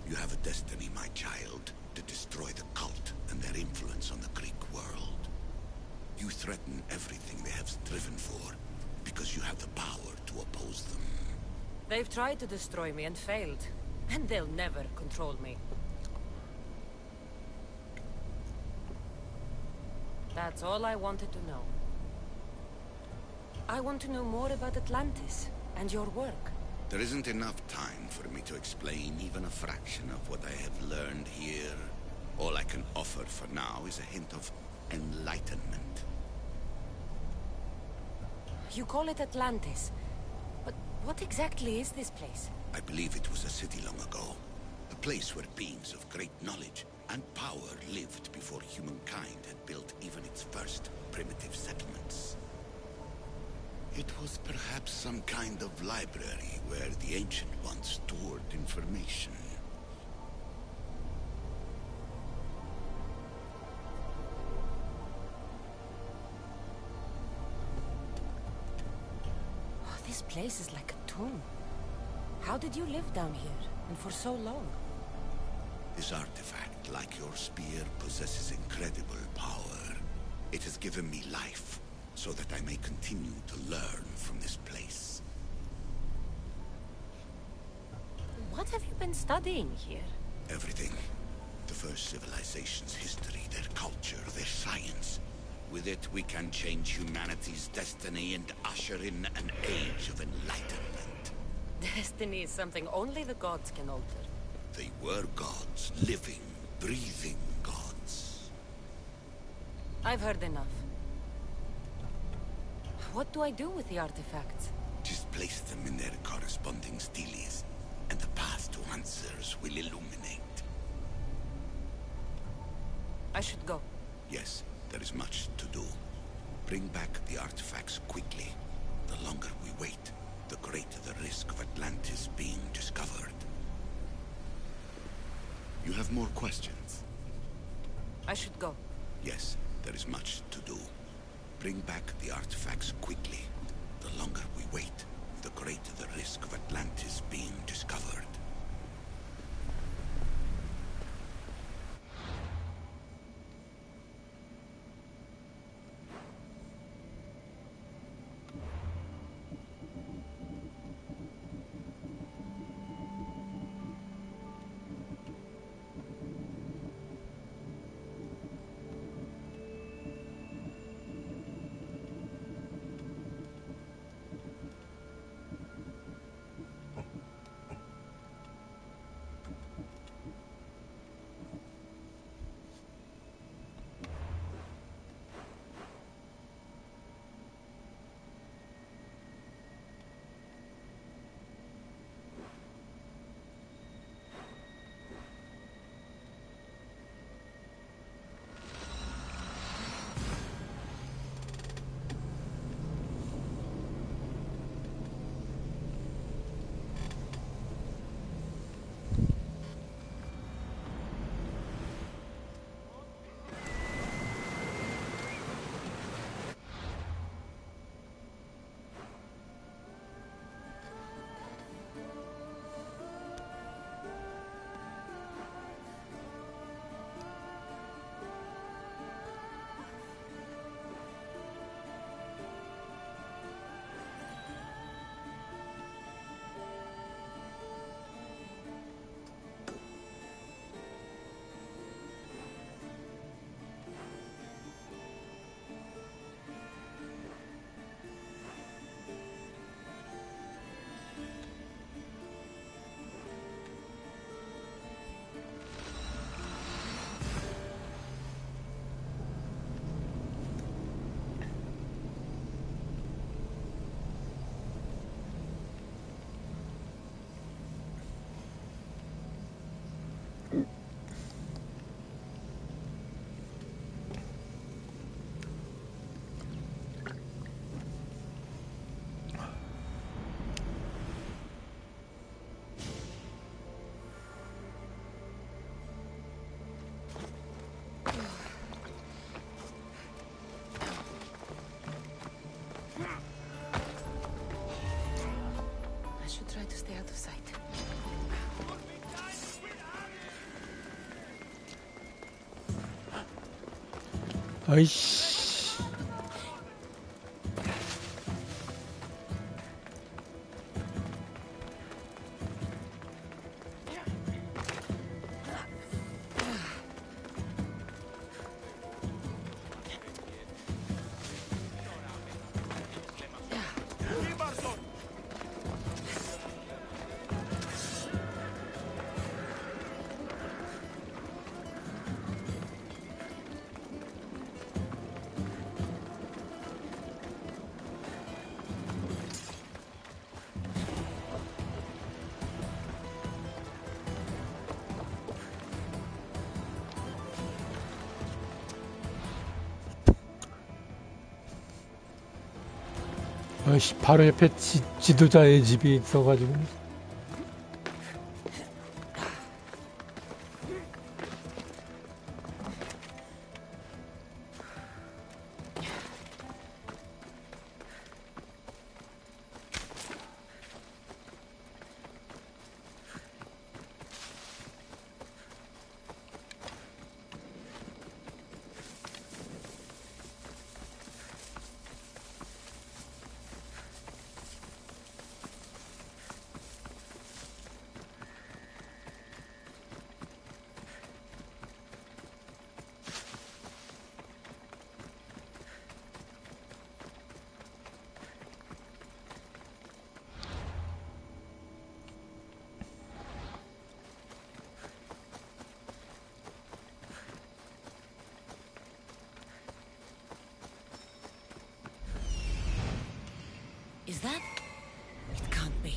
You have a destiny, my child, to destroy the cult and their influence on the Greek world. You threaten everything they have striven for, because you have the power to oppose them. They've tried to destroy me and failed. And they'll never control me. That's all I wanted to know. I want to know more about Atlantis and your work. There isn't enough time for me to explain even a fraction of what I have learned here. All I can offer for now is a hint of enlightenment. You call it Atlantis, but what exactly is this place? I believe it was a city long ago. A place where beings of great knowledge and power lived before humankind had built even its first primitive settlements. It was perhaps some kind of library where the Ancient Ones stored information. This place is like a tomb. How did you live down here, and for so long? This artifact, like your spear, possesses incredible power. It has given me life, so that I may continue to learn from this place. What have you been studying here? Everything. The first civilization's history, their culture, their science. With it, we can change humanity's destiny and usher in an age of enlightenment. Destiny is something only the gods can alter. They were gods, living, breathing gods. I've heard enough. What do I do with the artifacts? Just place them in their corresponding steles, and the path to answers will illuminate. I should go. Yes. There is much to do. Bring back the artifacts quickly. The longer we wait, the greater the risk of Atlantis being discovered. You have more questions? I should go. Yes, there is much to do. Bring back the artifacts quickly. The longer we wait, the greater the risk of Atlantis being discovered. 아이씨. 아이씨, 바로 옆에 지도자의 집이 있어가지고. Is that? It can't be.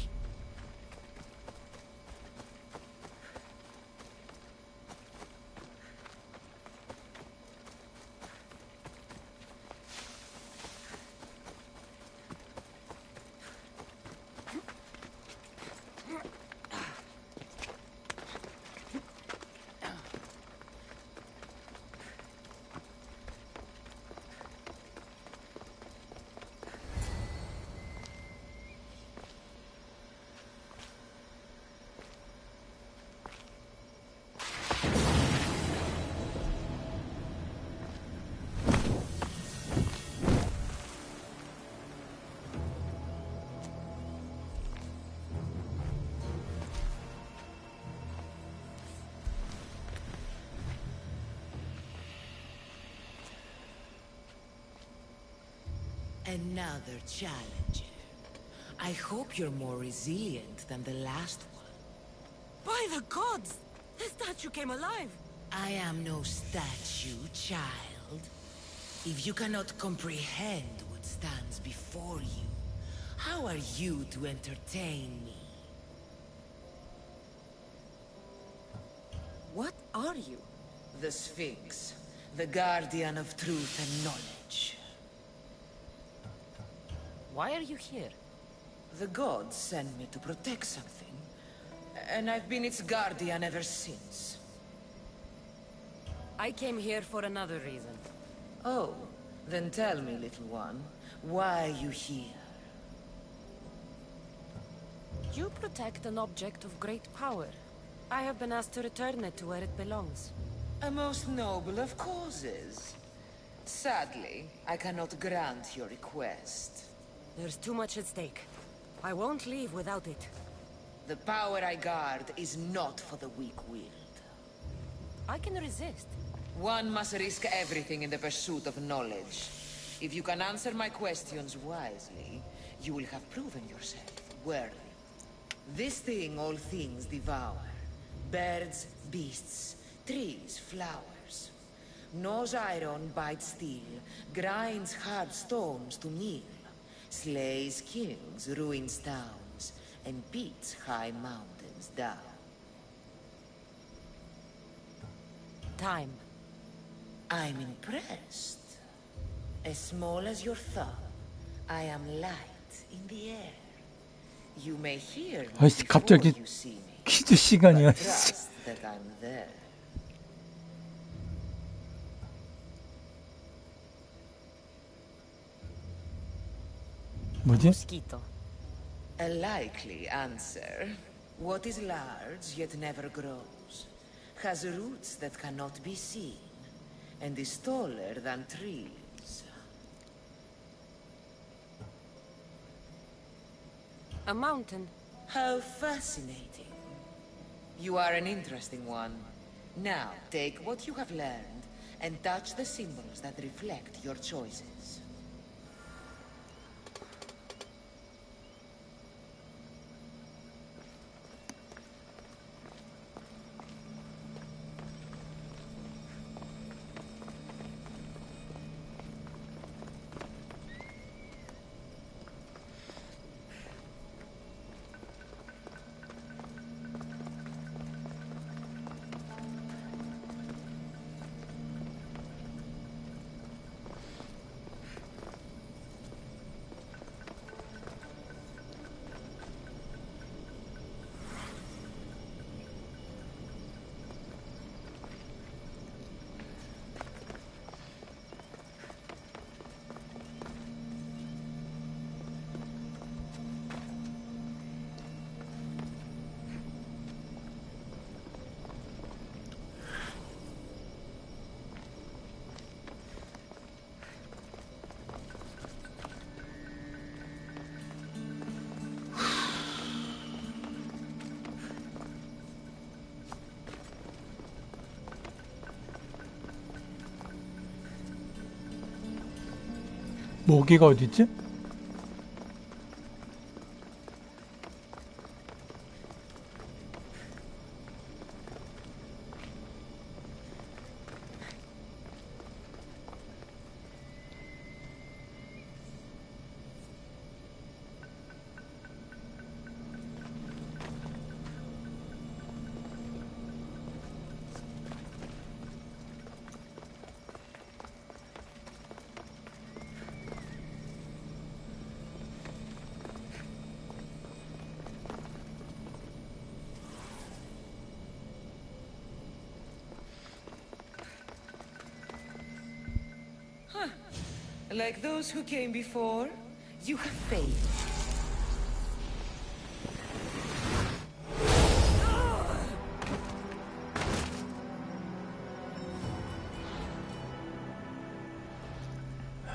Another challenger. I hope you're more resilient than the last one. By the gods! The statue came alive! I am no statue, child. If you cannot comprehend what stands before you, how are you to entertain me? What are you? The Sphinx, the guardian of truth and knowledge. Why are you here? The gods sent me to protect something, and I've been its guardian ever since. I came here for another reason. Oh, then tell me, little one, why are you here? You protect an object of great power. I have been asked to return it to where it belongs. A most noble of causes. Sadly, I cannot grant your request. There's too much at stake. I won't leave without it. The power I guard is not for the weak-willed. I can resist. One must risk everything in the pursuit of knowledge. If you can answer my questions wisely, you will have proven yourself worthy. This thing all things devour. Birds, beasts, trees, flowers. Gnaws iron, bites steel, grinds hard stones to meal. Slays kings, ruins towns, and beats high mountains down. Time. I'm impressed. As small as your thumb, I am light in the air. You may hear me 아이씨, before 갑자기 you see me, 퀴즈 시간이야. but trust that I'm there. 뭐지? Mosquito. A likely answer. What is large yet never grows, has roots that cannot be seen, and is taller than trees. A mountain. How fascinating. You are an interesting one. Now, take what you have learned and touch the symbols that reflect your choices. 모기가 어딨지? Like those who came before, you have faith.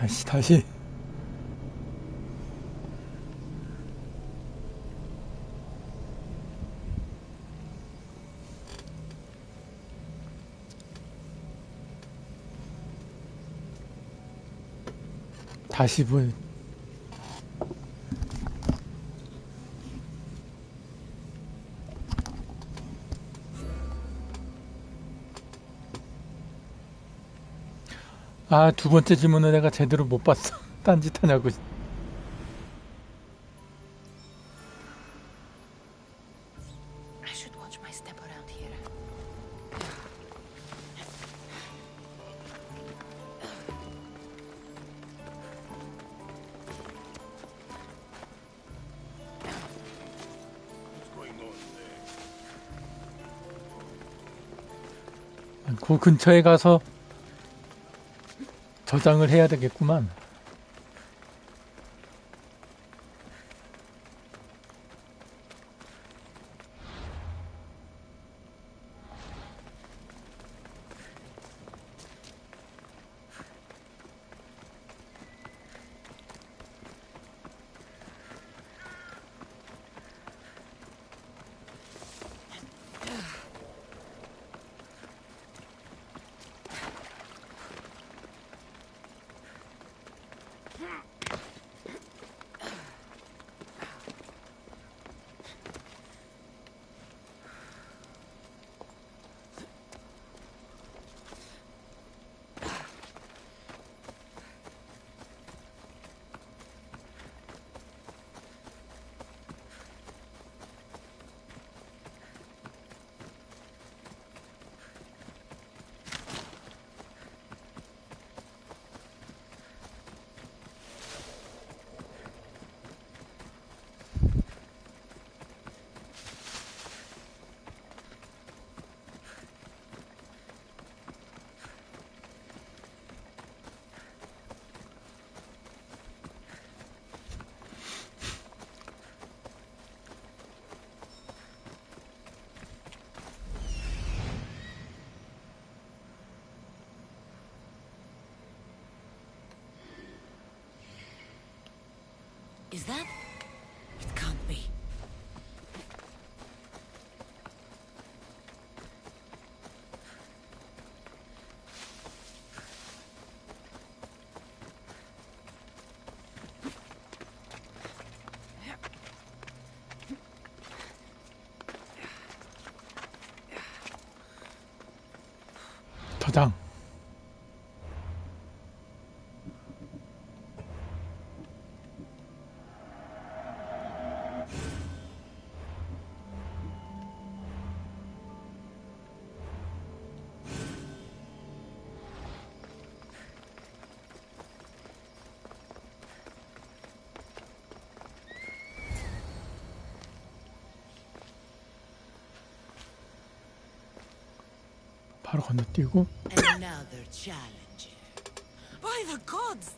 아이씨, 다시. 다시 보여. 아, 두 번째 질문은 내가 제대로 못 봤어. 딴짓 하냐고. I should watch my step around here. 그 근처에 가서 저장을 해야 되겠구만. Is that? It can't be. 저장. 바로 건너뛰고. Another challenger. By the gods!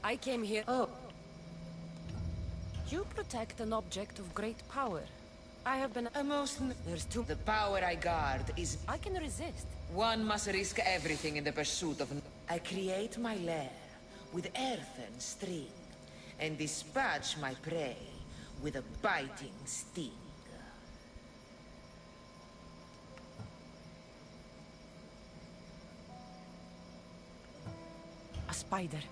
I came here. Oh. You protect an object of great power. I have been There's too. The power I guard is. I can resist. One must risk everything in the pursuit of. I create my lair with earthen string, and dispatch my prey with a biting sting. A spider.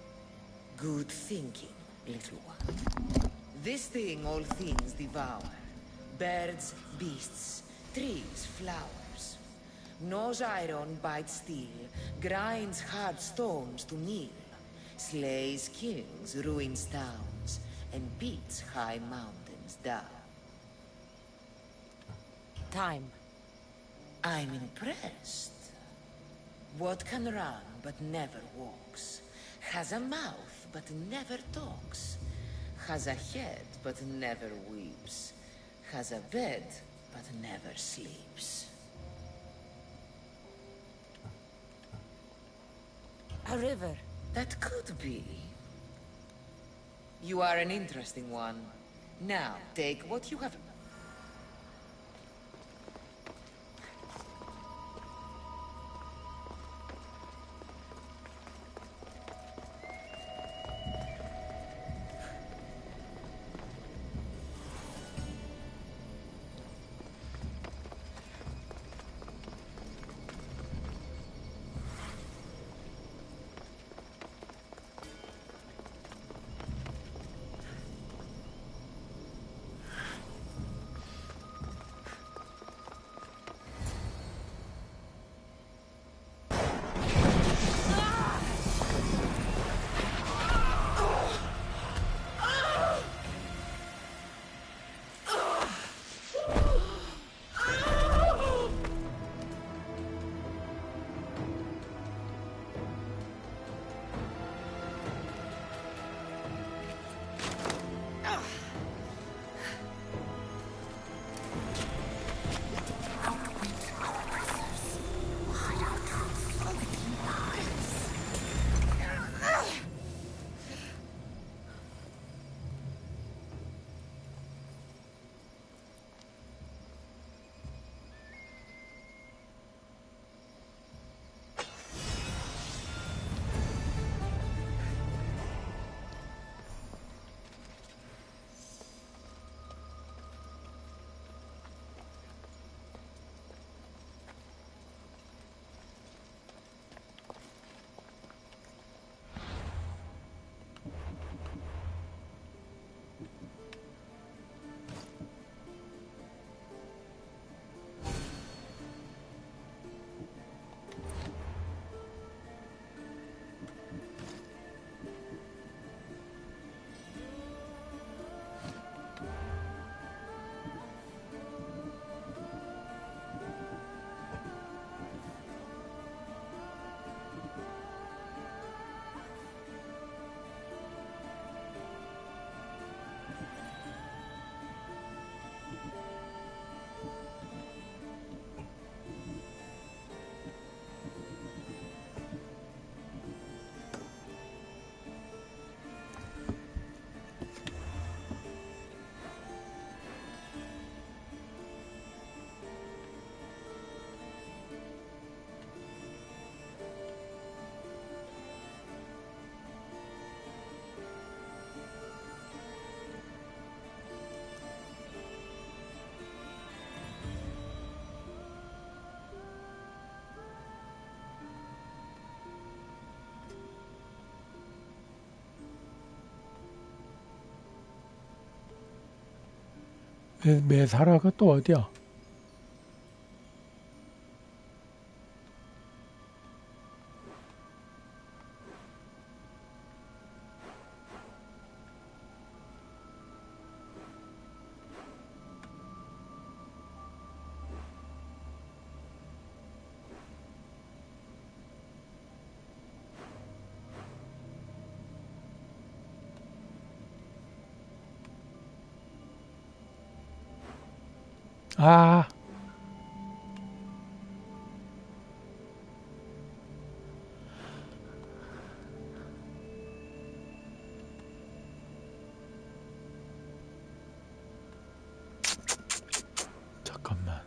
Good thinking, little one. This thing all things devour. Birds, beasts, trees, flowers. Gnaws iron, bites steel, grinds hard stones to meal. Slays kings, ruins towns, and beats high mountains down. Time. I'm impressed. What can run but never walks? Has a mouth but never talks? Has a head but never weeps? Has a bed but never sleeps? A river. That could be. You are an interesting one. Now, take what you have... 메사라가 또 어디야? 아, 잠깐만.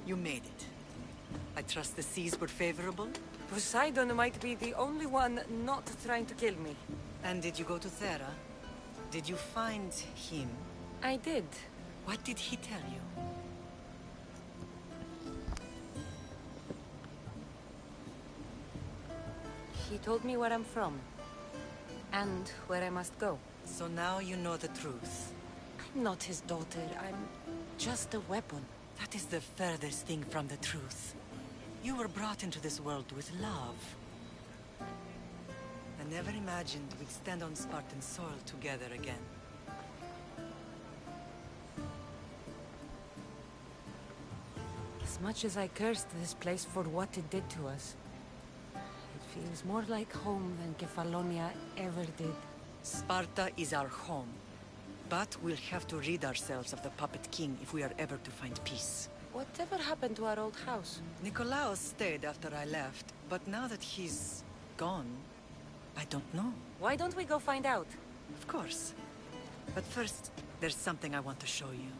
You made it. I trust the seas were favorable? Poseidon might be the only one not trying to kill me. And did you go to Thera? Did you find him? I did. What did he tell you? He told me where I'm from. And where I must go. So now you know the truth. I'm not his daughter. I'm just a weapon. That is the furthest thing from the truth. You were brought into this world with love. I never imagined we'd stand on Spartan soil together again. As much as I cursed this place for what it did to us, it feels more like home than Kefalonia ever did. Sparta is our home. But we'll have to rid ourselves of the Puppet King if we are ever to find peace. Whatever happened to our old house? Nikolaos stayed after I left, but now that he's gone, I don't know. Why don't we go find out? Of course. But first, there's something I want to show you.